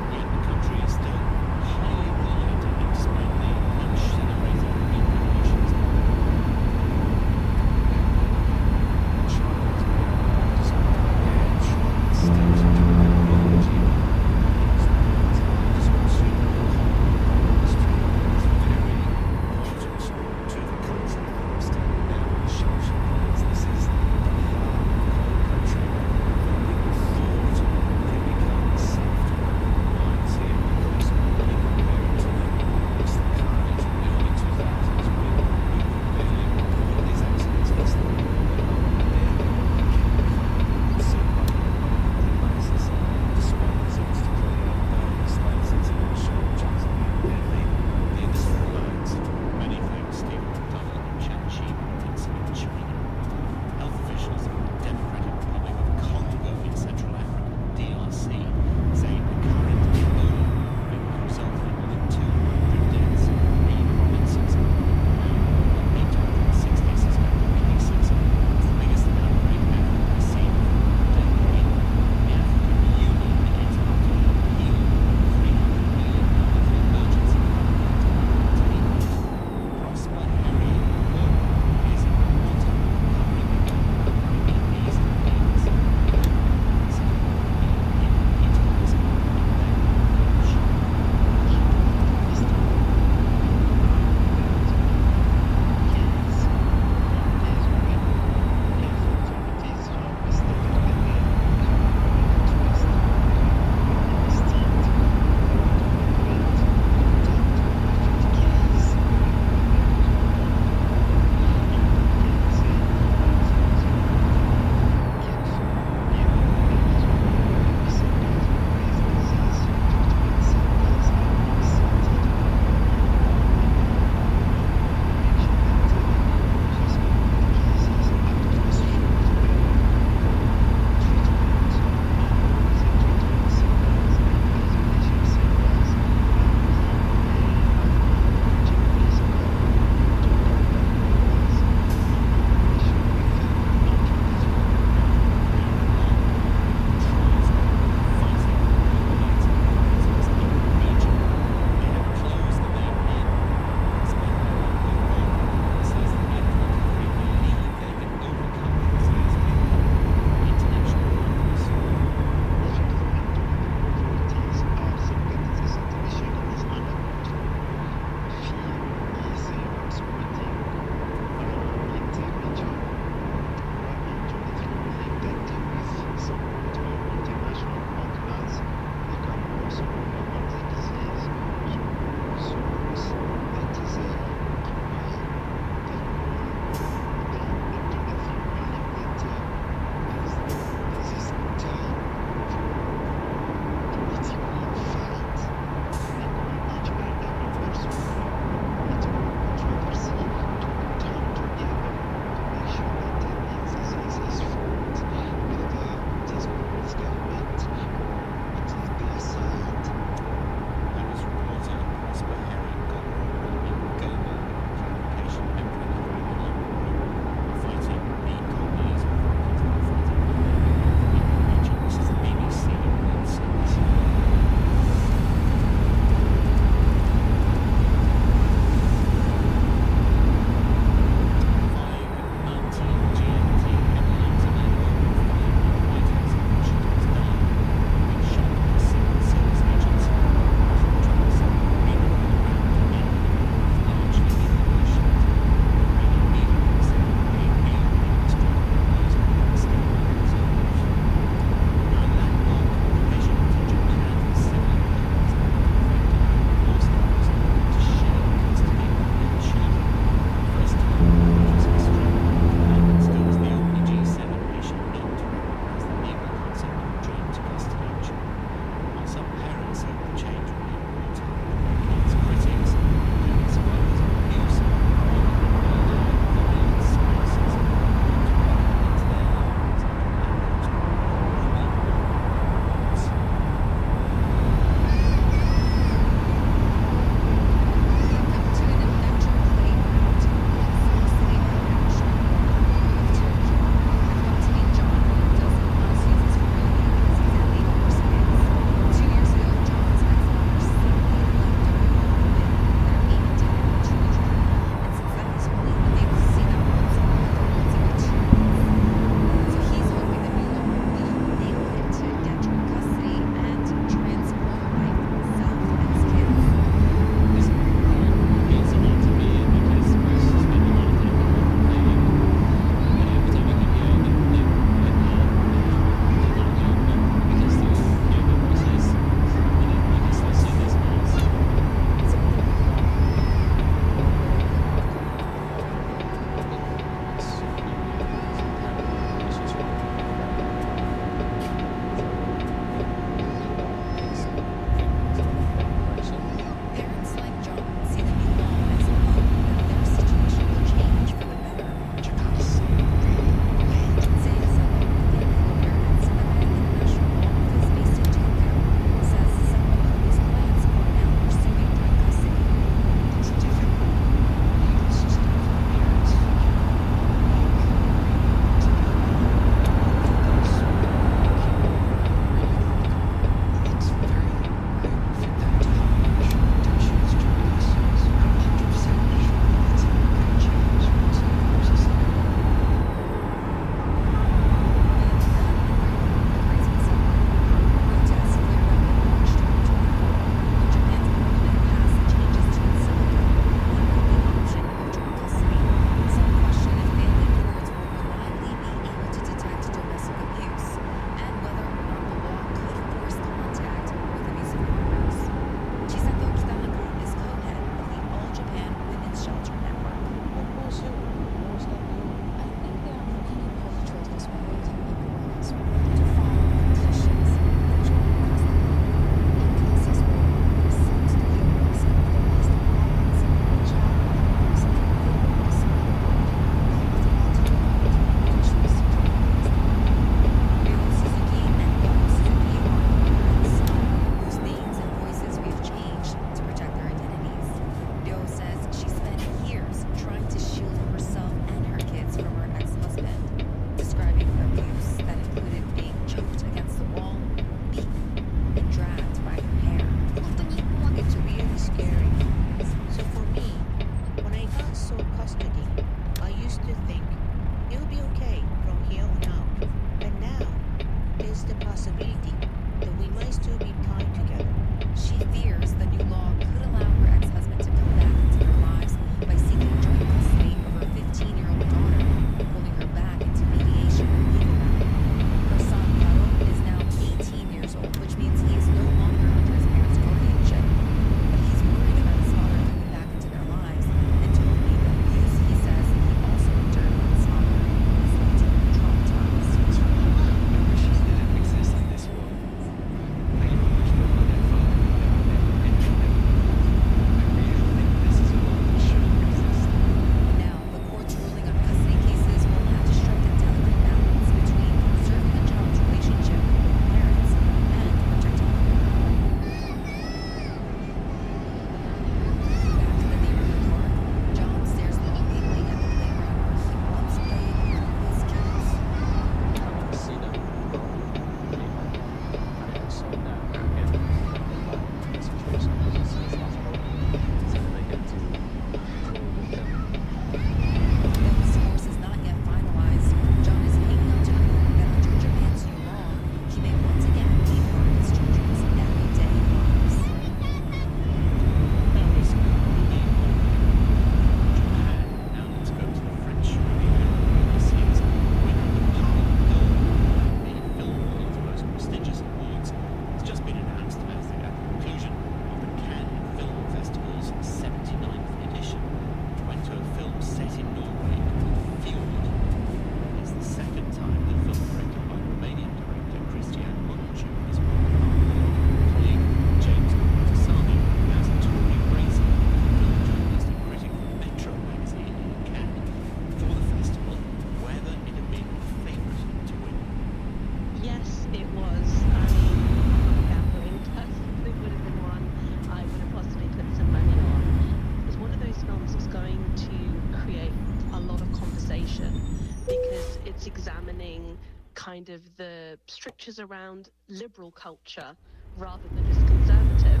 kind of the strictures around liberal culture rather than just conservative.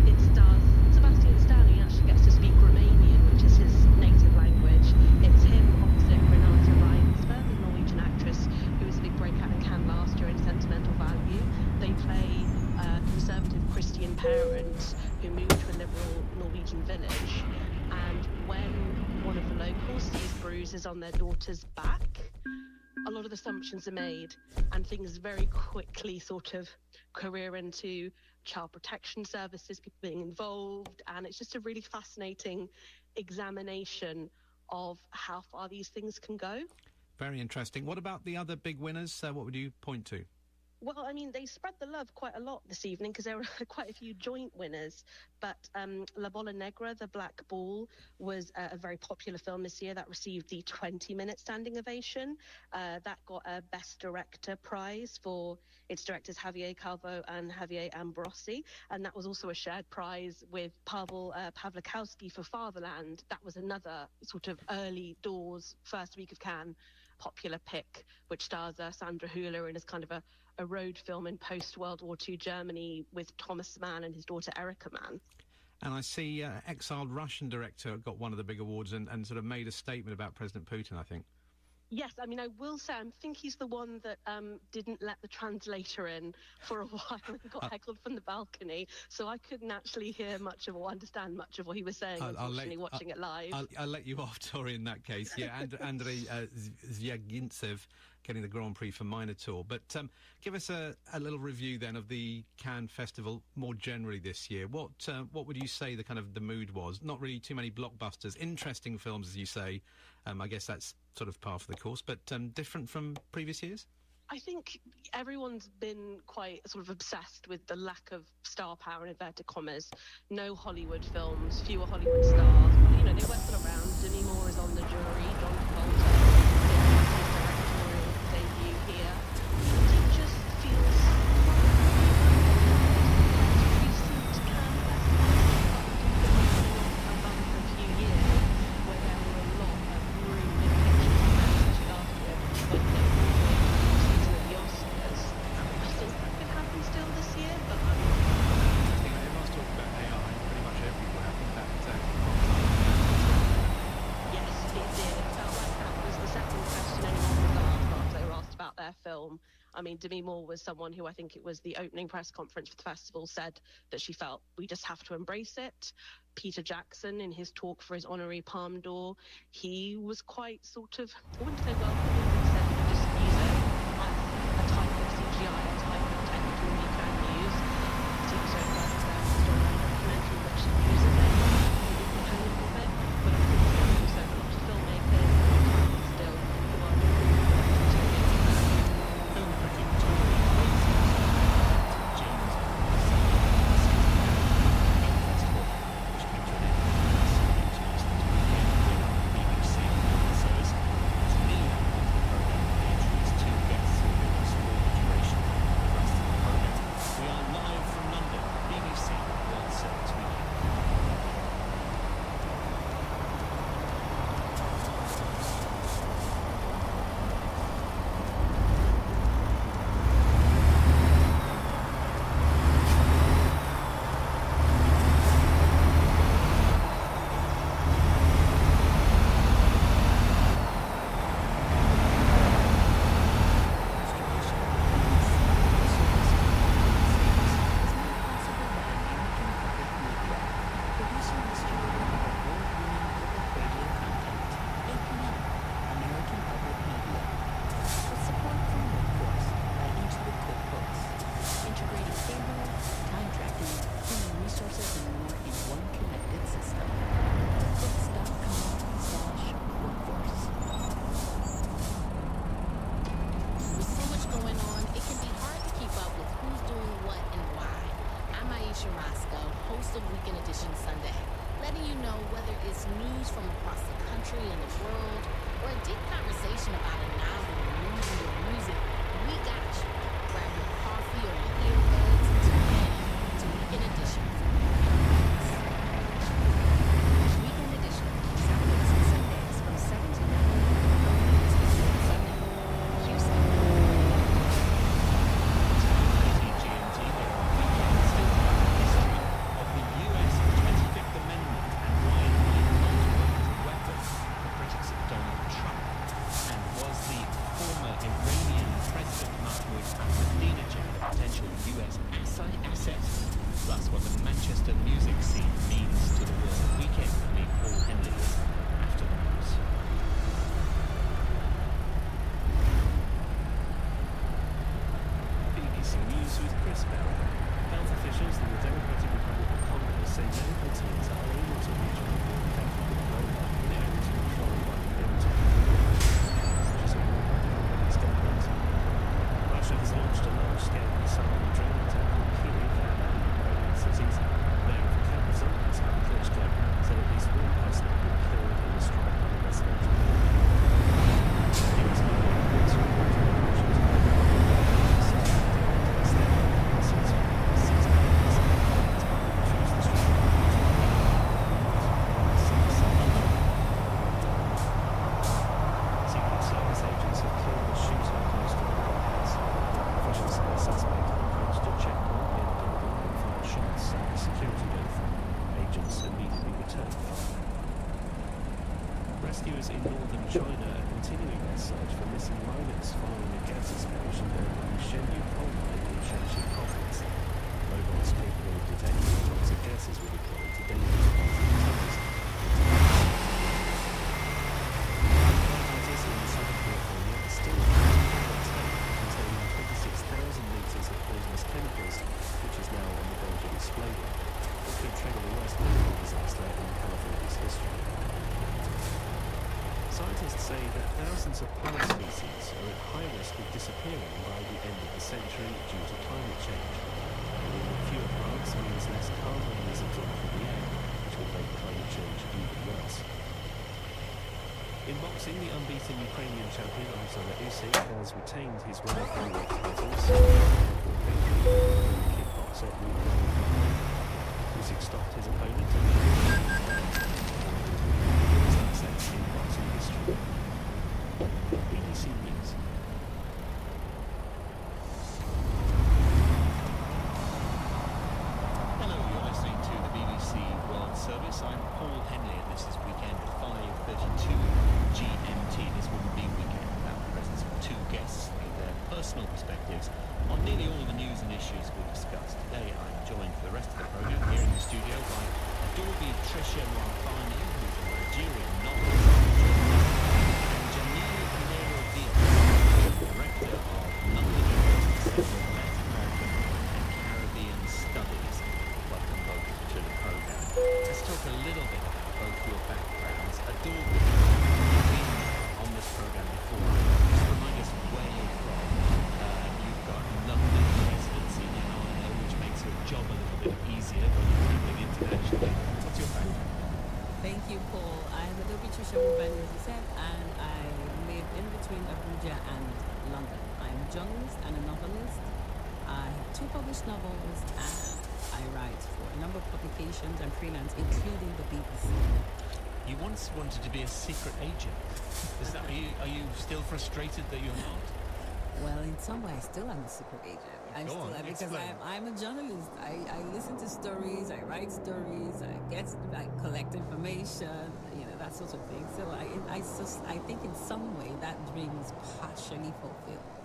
It stars Sebastian Stan. He actually gets to speak Romanian, which is his native language. It's him opposite Renate Reinsberg, the Norwegian actress who was a big breakout in Cannes last year in Sentimental Value. They play a conservative Christian parent who moved to a liberal Norwegian village, and when one of the locals sees bruises on their daughter's back, a lot of assumptions are made, and things very quickly sort of career into child protection services, people being involved, and it's just a really fascinating examination of how far these things can go. Very interesting. What about the other big winners? What would you point to? Well, I mean, they spread the love quite a lot this evening because there were quite a few joint winners. But La Bola Negra, The Black Ball, was a very popular film this year that received the 20-minute standing ovation. That got a Best Director prize for its directors Javier Calvo and Javier Ambrosi. And that was also a shared prize with Pavel Pawlikowski for Fatherland. That was another sort of early doors, first week of Cannes popular pick, which stars Sandra Hüller and is kind of a road film in post-World War II Germany with Thomas Mann and his daughter Erica Mann. And I see exiled Russian director got one of the big awards and sort of made a statement about President Putin, I think. Yes, I mean, I will say, I think he's the one that didn't let the translator in for a while and got heckled from the balcony. So I couldn't actually hear much of or understand much of what he was saying, unfortunately, watching it live. I'll let you off, Tori, in that case. Yeah, Andrei Zvyagintsev getting the Grand Prix for Minotaur. But give us a little review then of the Cannes Festival more generally this year. What would you say the mood was? Not really too many blockbusters, interesting films, as you say. I guess that's sort of par for the course, but different from previous years? I think everyone's been quite sort of obsessed with the lack of star power, in inverted commas. No Hollywood films, fewer Hollywood stars. You know, they were still around. Demi Moore is on the jury. John Travolta did his directorial debut here. It just feels recent Cannes Festival for a few years, where there were a lot of really big pictures, especially last year when they the Oscars. I think that could happen still this year, but I think everyone's talking about AI pretty much everywhere. Yes, it did. It felt like that was the second question anyone was asked after they were asked about their film. I mean, Demi Moore was someone who I think it was the opening press conference for the festival said that she felt we just have to embrace it. Peter Jackson, in his talk for his honorary Palme d'Or, he was quite sort of, I wouldn't say welcoming, he said we just use it as a type of CGI, a type of technical we can use. TV show first storyline documentary which uses it, maybe component of it, but of course there's also a lot of filmmakers still who are film critic disappearing by the end of the century due to climate change. Having fewer plants means less carbon is absorbed from the air, which will make climate change even worse. In boxing, the unbeaten Ukrainian champion Alexander Usyk has retained his world heavyweight titles. Kickboxer Usyk stopped his opponent and success in boxing history. BBC News. Hello, you're listening to the BBC World Service. I'm Paul Henley, and this is Weekend 5:32 GMT. This wouldn't be Weekend without the presence of two guests with their personal perspectives on nearly all of the news and issues we've discussed. Today, I'm joined for the rest of the programme here in the studio by Adorbi Trisha Mwafani, who's a Nigerian novelist, and Jamil Pinero Diaz, director of London University Centre of Latin American and Caribbean Studies. Welcome both to the programme. Let's talk a little bit about both your backgrounds. Adorbi, you've been on this programme before. Just remind us where you're from. You've got London residency now, I know, which makes your job a little bit easier when you're travelling internationally. What's your background? Thank you, Paul. I'm Adorbi Trisha Mwafani, as you said, and I live in between Abuja and London. I'm a journalist and a novelist. I have 2 published novels, and I write for a number of publications and freelance, including the BBC. You once wanted to be a secret agent. Are you still frustrated that you're not? Well, in some way, I still am a secret agent. Because I'm a journalist. I listen to stories, I write stories, I collect information, that sort of thing. So I think in some way that dream is partially fulfilled.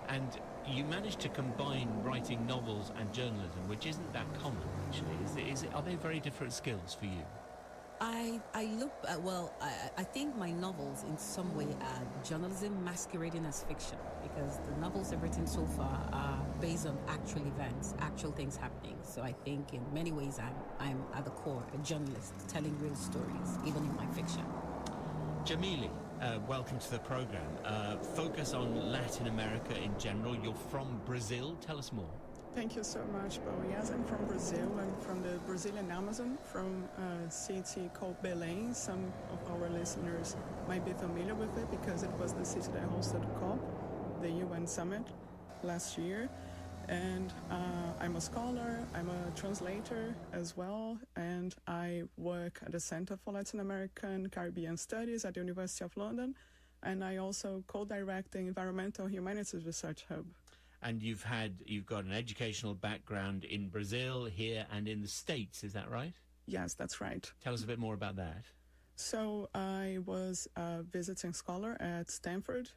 And you managed to combine writing novels and journalism, which isn't that common, actually. Are they very different skills for you? I think my novels in some way are journalism masquerading as fiction, because the novels I've written so far are based on actual events, actual things happening. So I think in many ways I'm at the core a journalist telling real stories, even in my fiction. Jamili, welcome to the programme. Focus on Latin America in general. You're from Brazil. Tell us more. Thank you so much, Paul. Yes, I'm from Brazil. I'm from the Brazilian Amazon, from a city called Belém. Some of our listeners might be familiar with it because it was the city that hosted COP, the UN summit, last year. And I'm a scholar, I'm a translator as well, and I work at the Center for Latin American Caribbean Studies at the University of London, and I also co-direct the Environmental Humanities Research Hub. And you've got an educational background in Brazil, here, and in the States, is that right? Yes, that's right. Tell us a bit more about that. So I was a visiting scholar at Stanford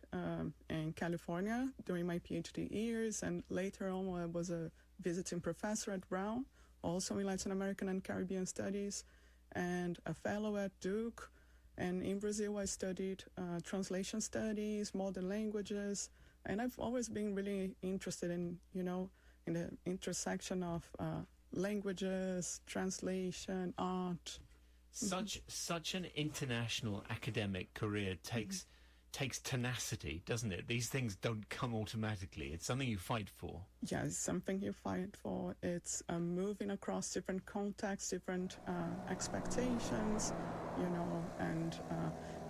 in California during my PhD years, and later on I was a visiting professor at Brown, also in Latin American and Caribbean Studies, and a fellow at Duke. And in Brazil I studied translation studies, modern languages, and I've always been really interested in the intersection of languages, translation, art. Such an international academic career takes tenacity, doesn't it? These things don't come automatically. It's something you fight for. Yeah, it's something you fight for. It's moving across different contexts, different expectations, and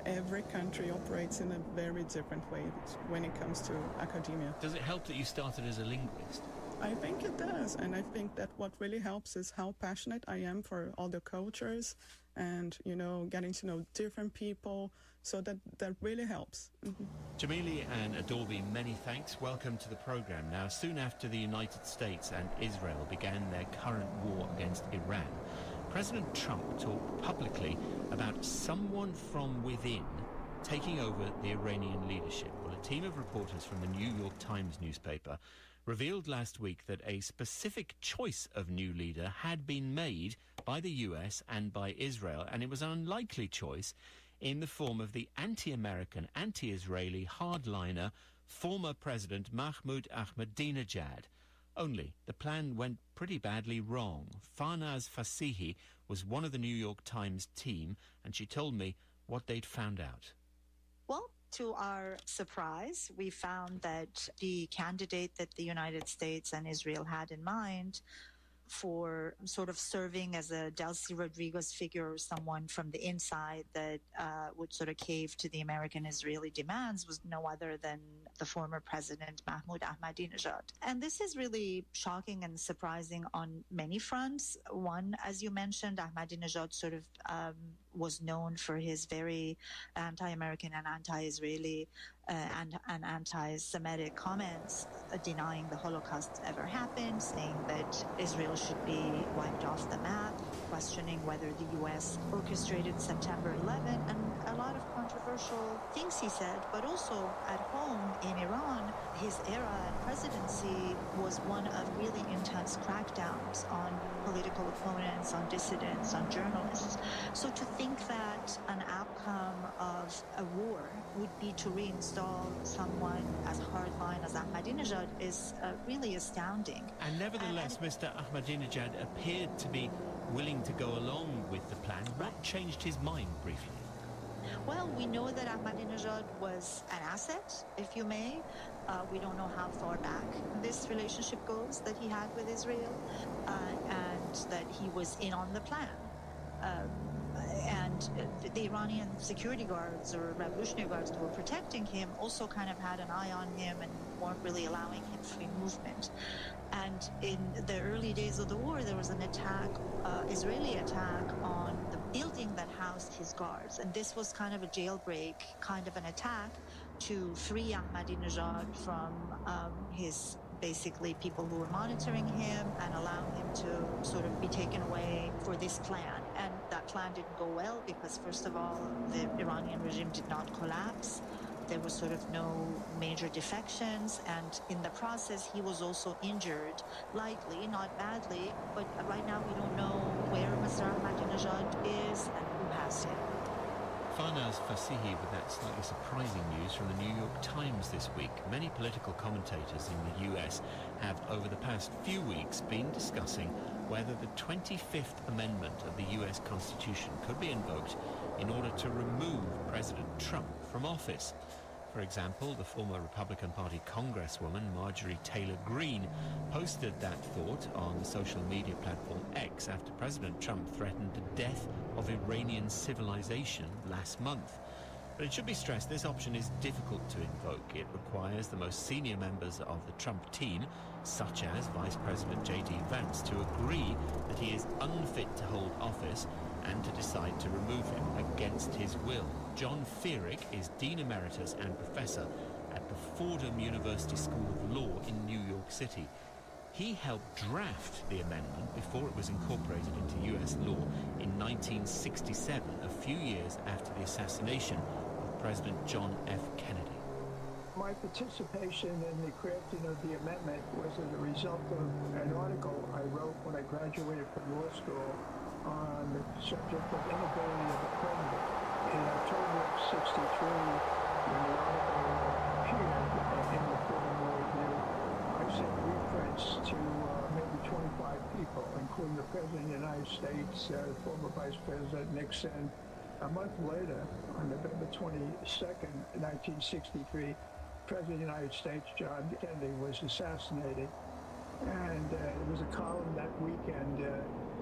every country operates in a very different way when it comes to academia. Does it help that you started as a linguist? I think it does, and I think that what really helps is how passionate I am for other cultures and, getting to know different people, so that really helps. Mm-hmm. Jamili and Adorbi, many thanks. Welcome to the programme. Now, soon after the United States and Israel began their current war against Iran, President Trump talked publicly about someone from within taking over the Iranian leadership. Well, a team of reporters from the New York Times newspaper revealed last week that a specific choice of new leader had been made by the US and by Israel, and it was an unlikely choice in the form of the anti-American, anti-Israeli hardliner former President Mahmoud Ahmadinejad. Only the plan went pretty badly wrong. Farnaz Fasihi was one of the New York Times team, and she told me what they'd found out. Well, To our surprise, we found that the candidate that the United States and Israel had in mind for sort of serving as a Delcy Rodriguez figure or someone from the inside that would sort of cave to the American-Israeli demands was no other than the former president Mahmoud Ahmadinejad. And this is really shocking and surprising on many fronts. One, as you mentioned, Ahmadinejad sort of was known for his very anti-American and anti-Israeli and anti-Semitic comments, denying the Holocaust ever happened, saying that Israel should be wiped off the map, questioning whether the U.S. orchestrated September 11, and a lot of controversial things he said. But also at home in Iran, his era and presidency was one of really intense crackdowns on political opponents, on dissidents, on journalists. So to think that an outcome of a war would be to reinstall someone as hardline as Ahmadinejad is really astounding. And nevertheless, Mr. Ahmadinejad appeared to be willing to go along with the plan. What changed his mind briefly? Well, we know that Ahmadinejad was an asset, if you may. We don't know how far back this relationship goes that he had with Israel, and that he was in on the plan. And the Iranian security guards or revolutionary guards that were protecting him also kind of had an eye on him and weren't really allowing him free movement. And in the early days of the war, there was an attack, Israeli attack on the building that housed his guards. And this was kind of a jailbreak, kind of an attack to free Ahmadinejad from his basically people who were monitoring him and allow him to sort of be taken away for this plan. And that plan didn't go well because, first of all, the Iranian regime did not collapse. There was sort of no major defections, and in the process he was also injured, lightly, not badly, but right now we don't know where Mr. Ahmadinejad is and who has him. Farnaz Fasihi with that slightly surprising news from the New York Times this week. Many political commentators in the US have, over the past few weeks, been discussing whether the 25th Amendment of the US Constitution could be invoked in order to remove President Trump from office. For example, the former Republican Party Congresswoman Marjorie Taylor Greene posted that thought on the social media platform X after President Trump threatened the death of Iranian civilization last month. But it should be stressed this option is difficult to invoke. It requires the most senior members of the Trump team, such as Vice President J.D. Vance, to agree that he is unfit to hold office and to decide to remove him against his will. John Feerick is Dean Emeritus and Professor at the Fordham University School of Law in New York City. He helped draft the amendment before it was incorporated into U.S. law in 1967, a few years after the assassination of President John F. Kennedy. My participation in the crafting of the amendment was as a result of an article I wrote when I graduated from law school on the subject of inability of the president. In October of '63, when the article appeared in the Fordham Law Review, I sent reprints to maybe 25 people, including the President of the United States, former Vice President Nixon. A month later, on November 22nd, 1963, President of the United States, John Kennedy, was assassinated. And it was a column that weekend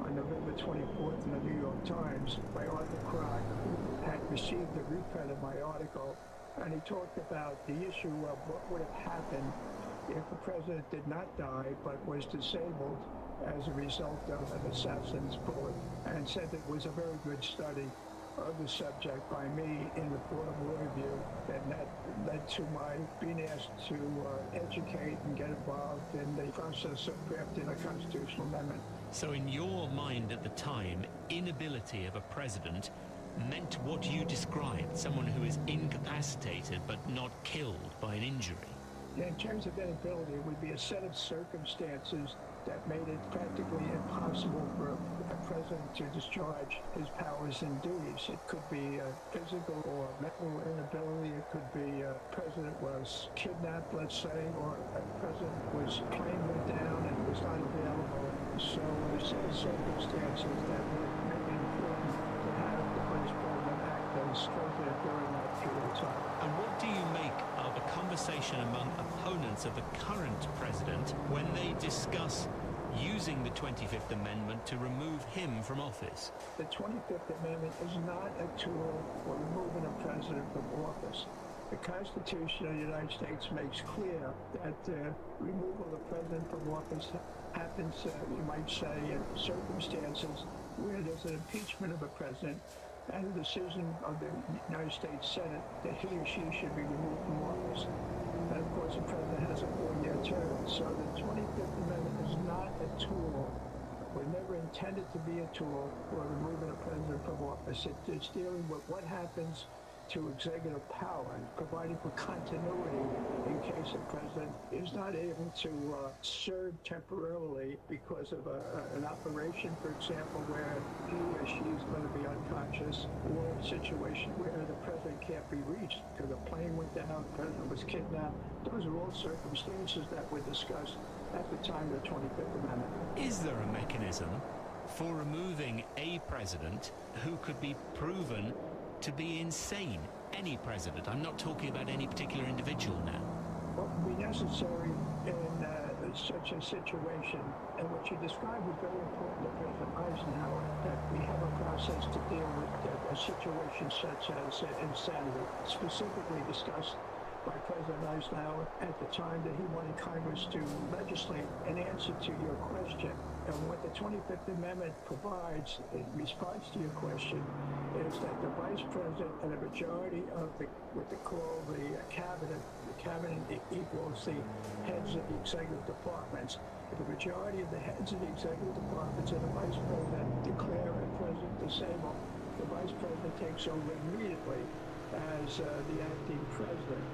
on November 24th in the New York Times by Arthur Kroc, who had received a reprint of my article. And he talked about the issue of what would have happened if the president did not die but was disabled as a result of an assassin's bullet, and said it was a very good study of the subject by me in the Fordham Law Review, and that led to my being asked to educate and get involved in the process of crafting a constitutional amendment. So in your mind at the time, inability of a president meant what you described, someone who is incapacitated but not killed by an injury? In terms of inability, it would be a set of circumstances that made it practically impossible for a president to discharge his powers and duties. It could be a physical or mental inability. It could be a president was kidnapped, let's say, or a president was plane went down and was not available. So a set of circumstances that would make it important to have the British president act as Vice President during that period of time. And what do you make of a conversation among opponents of the current president when they discuss using the 25th Amendment to remove him from office? The 25th Amendment is not a tool for removing a president from office. The Constitution of the United States makes clear that removal of the president from office happens, you might say, in circumstances where there's an impeachment of a president and a decision of the United States Senate that he or she should be removed from office. And of course, the president has a 4-year term. So the 25th Amendment is not a tool, was never intended to be a tool for removing a president from office. It's dealing with what happens to executive power, providing for continuity in case the president is not able to serve temporarily because of an operation, for example, where he or she is going to be unconscious, or a situation where the president can't be reached because the plane went down, the president was kidnapped. Those are all circumstances that were discussed at the time of the 25th Amendment. Is there a mechanism for removing a president who could be proven to be insane? Any president. I'm not talking about any particular individual now. What would be necessary in such a situation, and what you described was very important to President Eisenhower, that we have a process to deal with a situation such as insanity, specifically discussed by President Eisenhower at the time that he wanted Congress to legislate an answer to your question. And what the 25th Amendment provides in response to your question is that the Vice President and a majority of what they call the cabinet equals the heads of the executive departments. If the majority of the heads of the executive departments and the Vice President declare a president disabled, the Vice President takes over immediately as the acting president.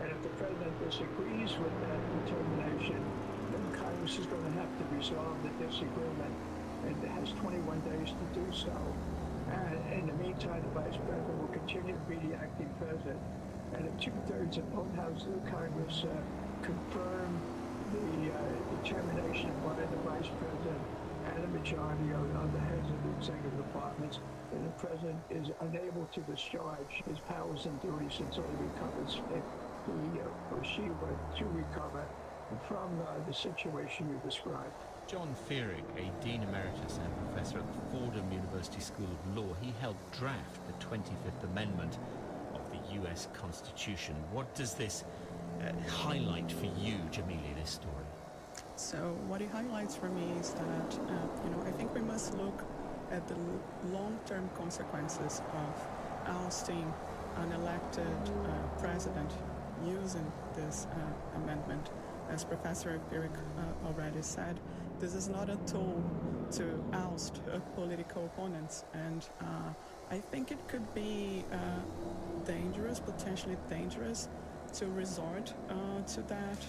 And if the president disagrees with that determination, then Congress is going to have to resolve the disagreement, and it has 21 days to do so. And in the meantime, the Vice President will continue to be the acting president. And if 2/3 of both houses of Congress confirm the determination by the Vice President and a majority of the heads of the executive departments, then the President is unable to discharge his powers and duties until he recovers, if he or she were to recover from the situation you described. John Fearig, a Dean Emeritus and Professor at the Fordham University School of Law, he helped draft the 25th Amendment of the US Constitution. What does this highlight for you, Jamelia, this story? So what it highlights for me is that, I think we must look at the long-term consequences of ousting an elected president using this amendment. As Professor Fearig already said, this is not a tool to oust political opponents, and I think it could be dangerous, potentially dangerous, to resort to that.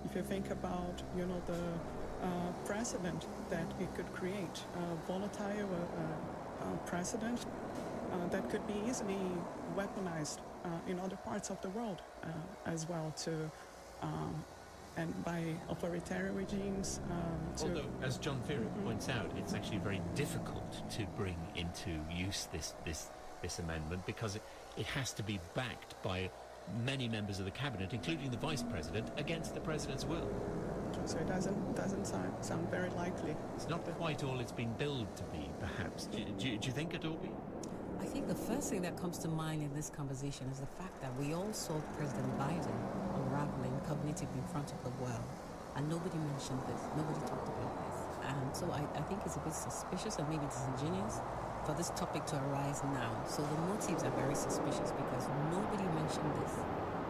If you think about, the precedent that it could create, a volatile precedent that could be easily weaponized in other parts of the world as well, and by authoritarian regimes. Although, as John Fearig points out, it's actually very difficult to bring into use this amendment because it has to be backed by many members of the cabinet, including the vice president, against the president's will. So it doesn't sound very likely. It's not quite all it's been billed to be, perhaps. Do you think, Adorbi? I think the first thing that comes to mind in this conversation is the fact that we all saw President Biden unraveling cognitively in front of the world, and nobody mentioned this, nobody talked about this. And so I think it's a bit suspicious and maybe disingenuous for this topic to arise now. So the motives are very suspicious because nobody mentioned this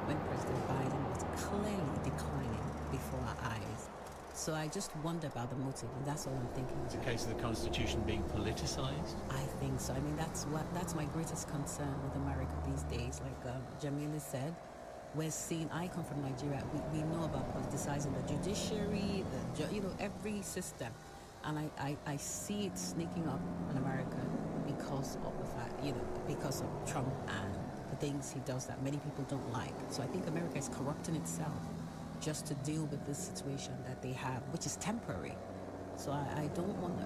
when President Biden was clearly declining before our eyes. So I just wonder about the motive, and that's all I'm thinking about. It's a case of the Constitution being politicized? I think so. I mean, that's my greatest concern with America these days. Like Jamelia said, we're seeing, I come from Nigeria, we know about politicizing the judiciary, every system. And I see it sneaking up in America because of the fact, because of Trump and the things he does that many people don't like. So I think America is corrupting itself just to deal with this situation that they have, which is temporary. So I don't want.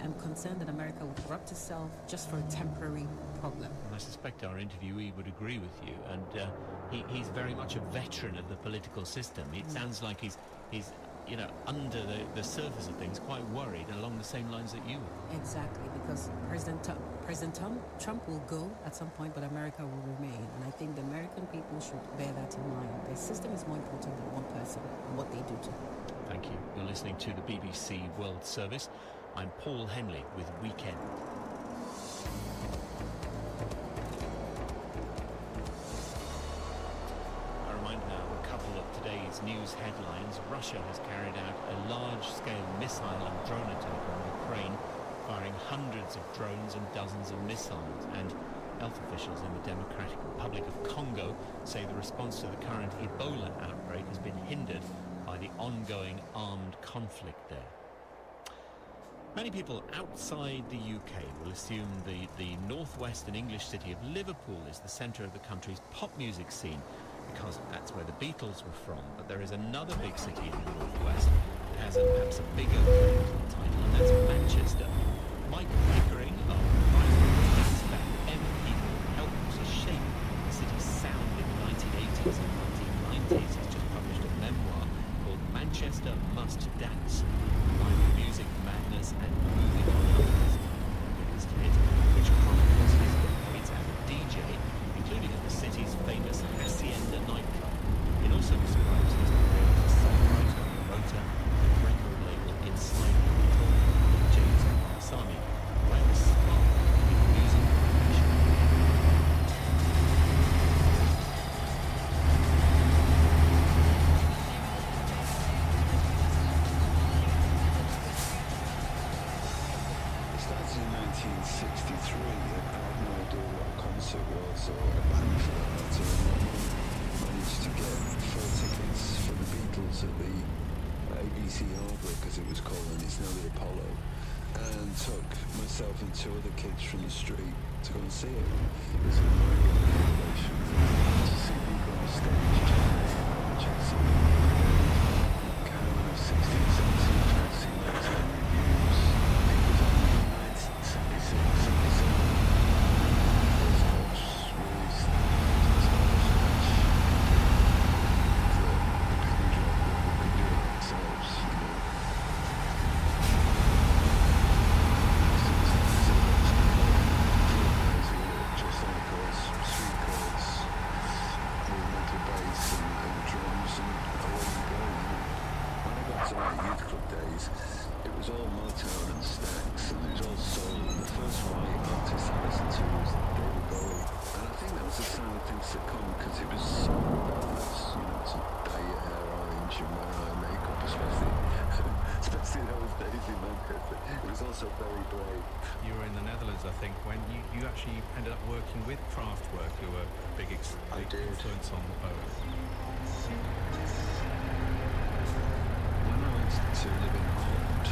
I'm concerned that America will corrupt itself just for a temporary problem. And I suspect our interviewee would agree with you, and he's very much a veteran of the political system. It sounds like he's under the surface of things, quite worried along the same lines that you are. Exactly, because President Trump will go at some point, but America will remain. And I think the American people should bear that in mind. Their system is more important than one person and what they do to them. Thank you. You're listening to the BBC World Service. I'm Paul Henley with Weekend. A reminder now, a couple of today's news headlines. Russia has carried out a large-scale missile and drone attack on Ukraine, firing hundreds of drones and dozens of missiles. And health officials in the Democratic Republic of Congo say the response to the current Ebola outbreak has been hindered by the ongoing armed conflict there. Many people outside the UK will assume the northwestern English city of Liverpool is the centre of the country's pop music scene, because that's where the Beatles were from. But there is another big city in the northwest that has perhaps a bigger claim to the title, and that's Manchester. Mike Pickering of Rise that M People helped to shape the city's sound in the 1980s and 1990s. He's just published a memoir called Manchester Must Dance, combining music, madness and moving on numbers. Biggest hit, which chronicles his exploits as a DJ, including at the city's famous Hacienda nightclub. It also describes his career as a songwriter, promoter, and record label inside Capitol, James Sami, who had a spark in music profession. It started in 1963. I had no idea what a concert was or a band for that matter. My mum managed to get 4 tickets for the Beatles at the ABC Hardwick, as it was called, and it's now the Apollo, and took myself and 2 other kids from the street to go and see it. It was a mind-blowing revelation to see people on stage chasing kind of 16th century dressing magazine reviews. It was on 1976, 77. Those notes really started so much that the penny dropped that we could do it ourselves, you know. Just like us, sweet chords, monumental bass and drums, and away you go, you know. When I got to my youth club days, it was all Motown and Stax, and it was all soul. The first white artist I listened to was David Bowie, and I think that was a sign of things to come, because it was so badass, you know, to dye your hair orange and wear eye makeup, especially those days in Manchester. It was also very brave. You were in the Netherlands, I think, when you actually ended up working with Kraftwerk, who were a big influence on the Bowie. When I went to live in Holland,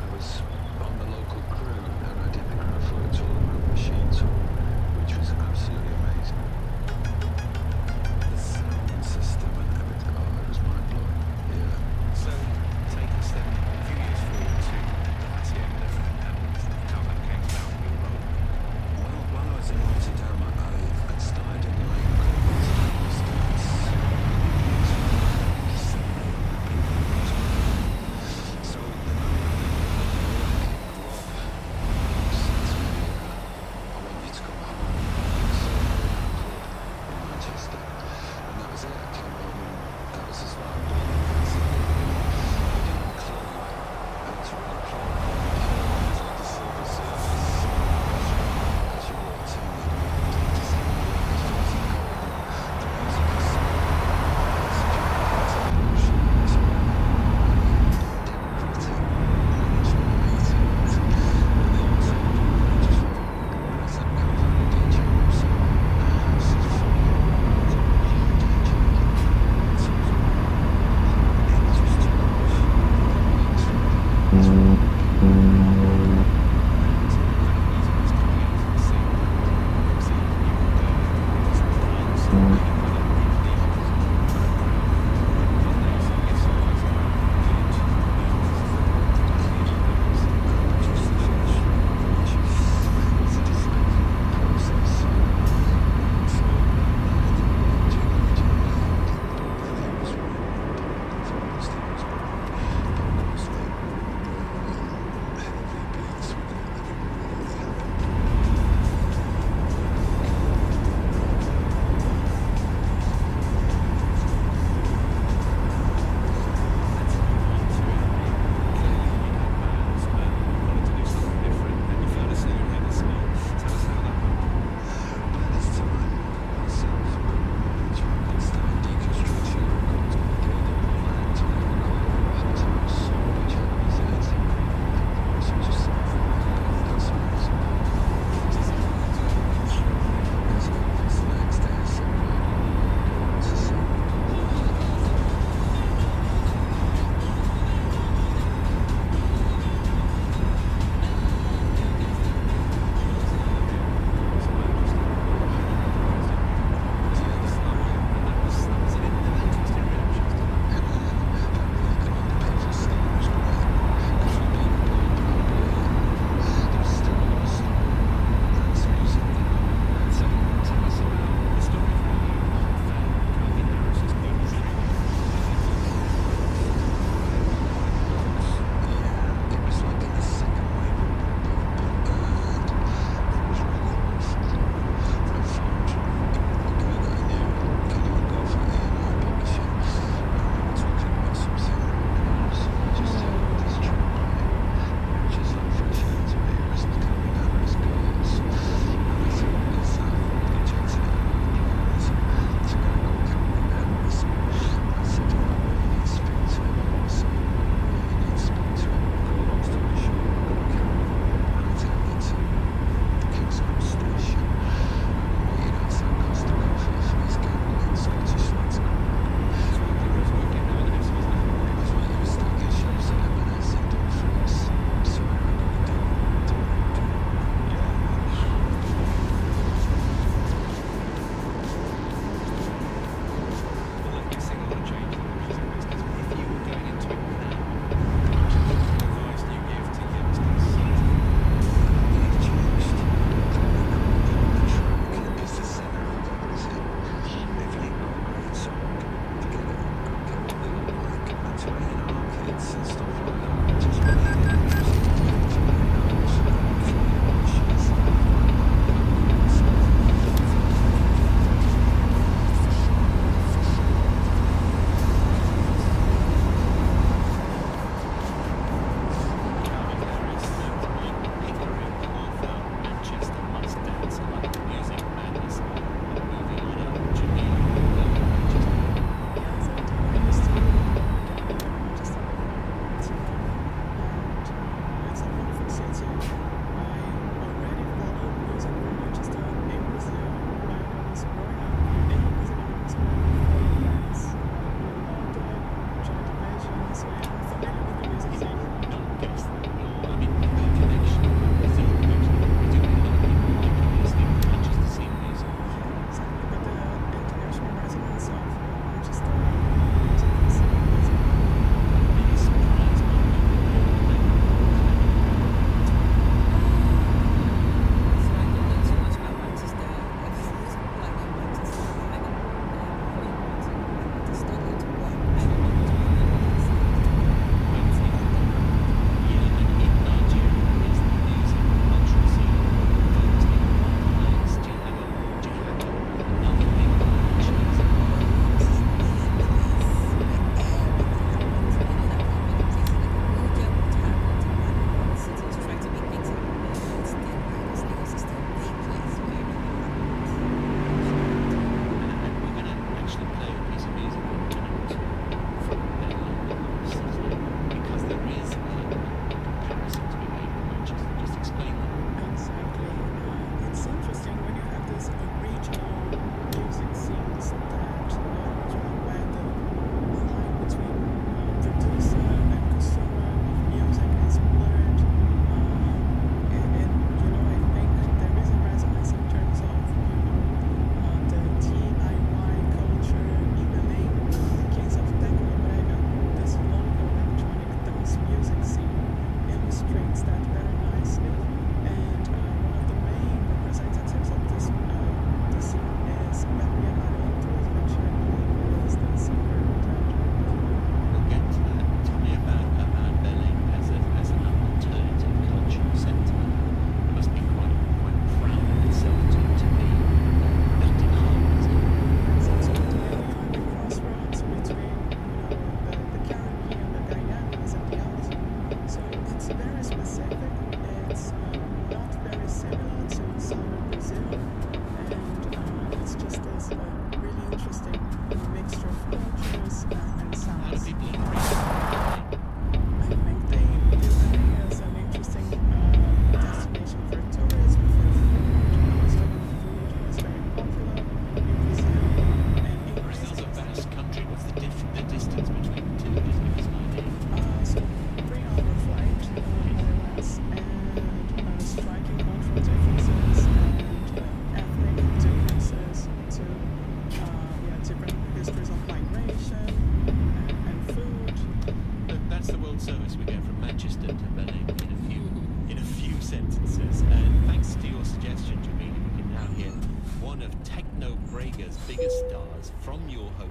I was on the local crew, and I did the Kraftwerk tour, the Machine tour, which was absolutely amazing. The sound system and everything, it was mind-blowing. Yeah. So take us then a few years forward to the Hacienda and how that came about, your role. Well, while I was in Rotterdam, I started a night called Rotterdam Must Dance. So the night Rob said to me, I want you to come home. It's a club in Manchester. And that was it. I came home, and that was as far as I didn't have a clue how to run a club. It was like a silver service. As you walked in, you'd just have a look at the music going, the music was so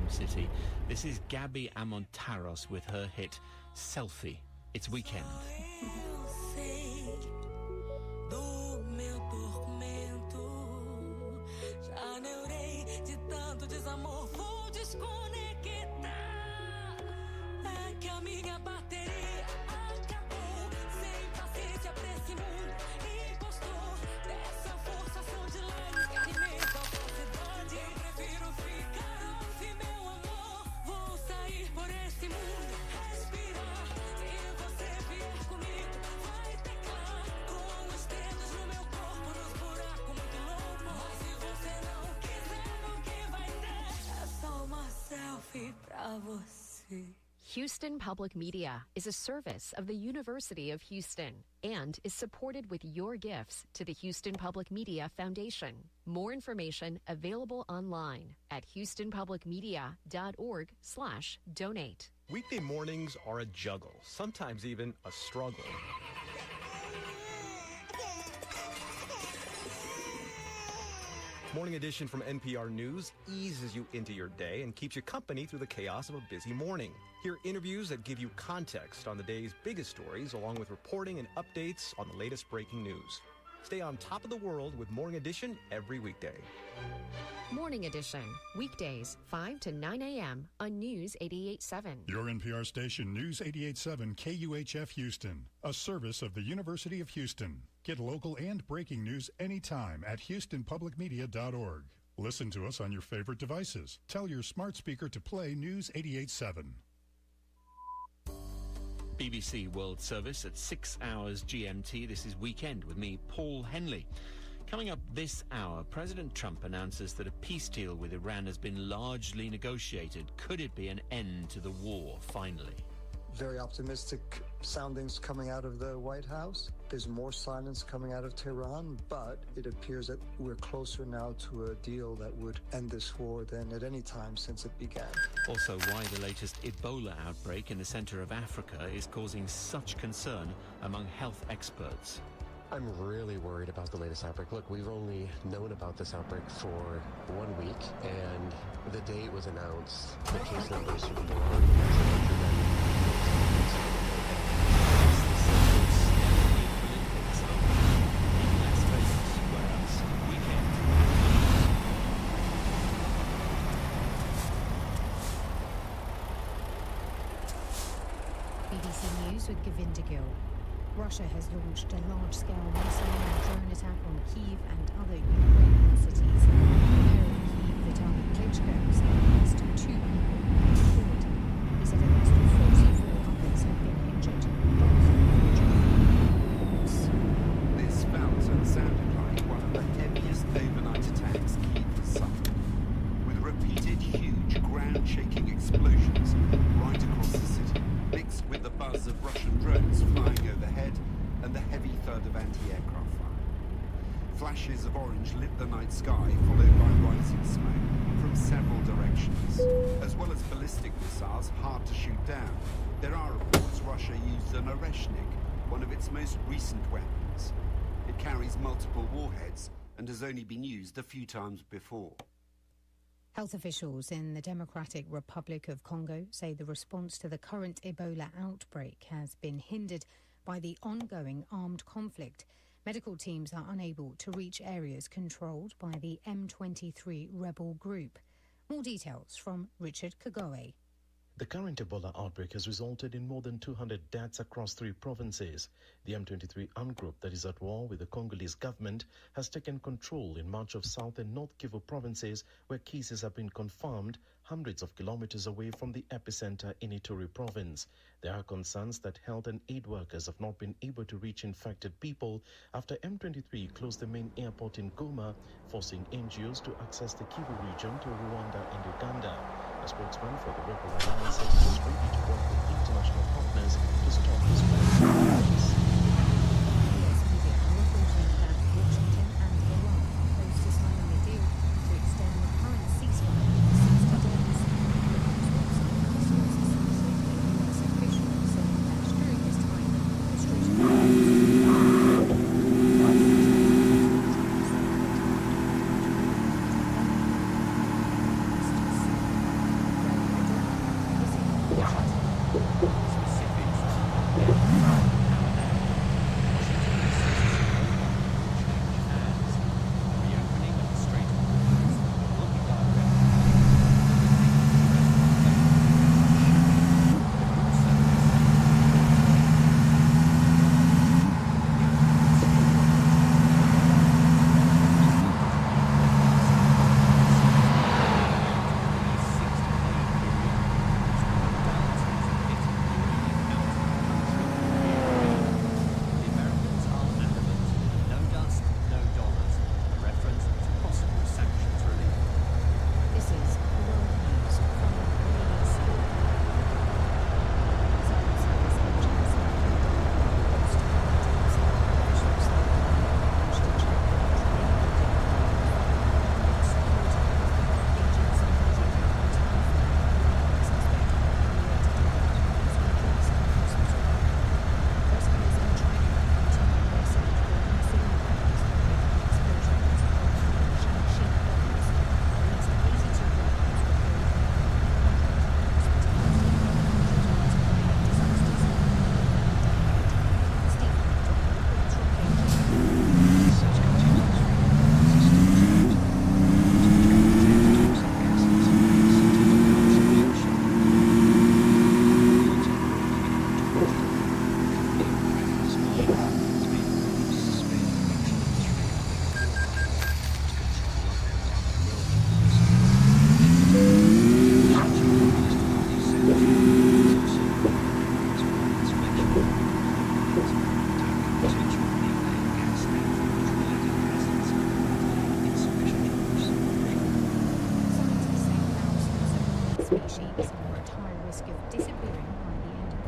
city. This is Gabby Amontaros with her hit Selfie. It's Weekend. Houston Public Media is a service of the University of Houston and is supported with your gifts to the Houston Public Media Foundation. More information available online at houstonpublicmedia.org/donate. Weekday mornings are a juggle, sometimes even a struggle. Morning Edition from NPR News eases you into your day and keeps you company through the chaos of a busy morning. Hear interviews that give you context on the day's biggest stories, along with reporting and updates on the latest breaking news. Stay on top of the world with Morning Edition every weekday. Morning Edition, weekdays 5 to 9 a.m. on News 88.7. Your NPR station, News 88.7 KUHF Houston, a service of the University of Houston. Get local and breaking news anytime at houstonpublicmedia.org. Listen to us on your favorite devices. Tell your smart speaker to play News 88.7. BBC World Service at 6 hours GMT. This is Weekend with me, Paul Henley. Coming up this hour, President Trump announces that a peace deal with Iran has been largely negotiated. Could it be an end to the war, finally? Very optimistic soundings coming out of the White House. There's more silence coming out of Tehran, but it appears that we're closer now to a deal that would end this war than at any time since it began. Also, why the latest Ebola outbreak in the center of Africa is causing such concern among health experts. I'm really worried about the latest outbreak. Look, we've only known about this outbreak for 1 week, and the day it was announced, the case numbers were BBC News with Govinda Gill. Russia has launched a large-scale missile and drone attack on Kyiv and other Ukrainian cities. Mayor of Kyiv, Vitaly Klitschko, said at least 2 people have been killed. He said at least 44 others have been injured. This felt and sounded like one of the heaviest overnight attacks Kyiv has suffered, with repeated huge ground-shaking explosions right across the city, mixed with the buzz of Russian drones flying overhead and the heavy thud of anti-aircraft fire. Flashes of orange lit the night sky, followed by rising smoke from several directions, as well as ballistic missiles hard to shoot down. There are reports Russia used an Oreshnik, one of its most recent weapons. It carries multiple warheads and has only been used a few times before. Health officials in the Democratic Republic of Congo say the response to the current Ebola outbreak has been hindered by the ongoing armed conflict. Medical teams are unable to reach areas controlled by the M23 rebel group. More details from Richard Kagoe. The current Ebola outbreak has resulted in more than 200 deaths across 3 provinces. The M23 armed group that is at war with the Congolese government has taken control in much of South and North Kivu provinces, where cases have been confirmed hundreds of kilometers away from the epicenter in Ituri province. There are concerns that health and aid workers have not been able to reach infected people after M23 closed the main airport in Goma, forcing NGOs to access the Kivu region to Rwanda and Uganda. A spokesman for the Rebel Alliance said it is ready to work with international partners to stop this crisis. Washington and Iran are close to signing a deal to extend the current ceasefire for 60 days. US officials saying that during this time,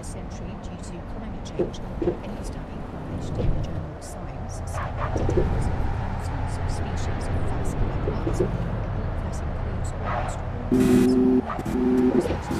century due to climate change. A new study published in the journal Science celebrated tens of thousands of species of vascular plants, that includes almost all kinds of life. Researchers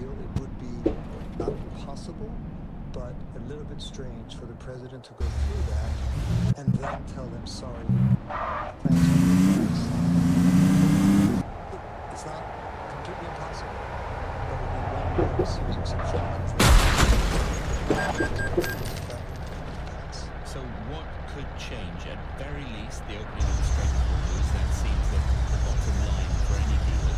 deal. It would be not impossible, but a little bit strange for the president to go through that and then tell them, sorry, thanks for the advice. It's not completely impossible, but it would be one of a series of exceptions. So what could change? At very least, the opening of the Strait of Hormuz, that seems the bottom line for any deal.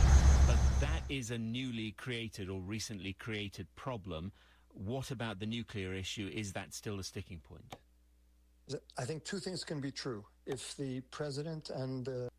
But that is a newly created or recently created problem. What about the nuclear issue? Is that still a sticking point? I think two things can be true. If the president and the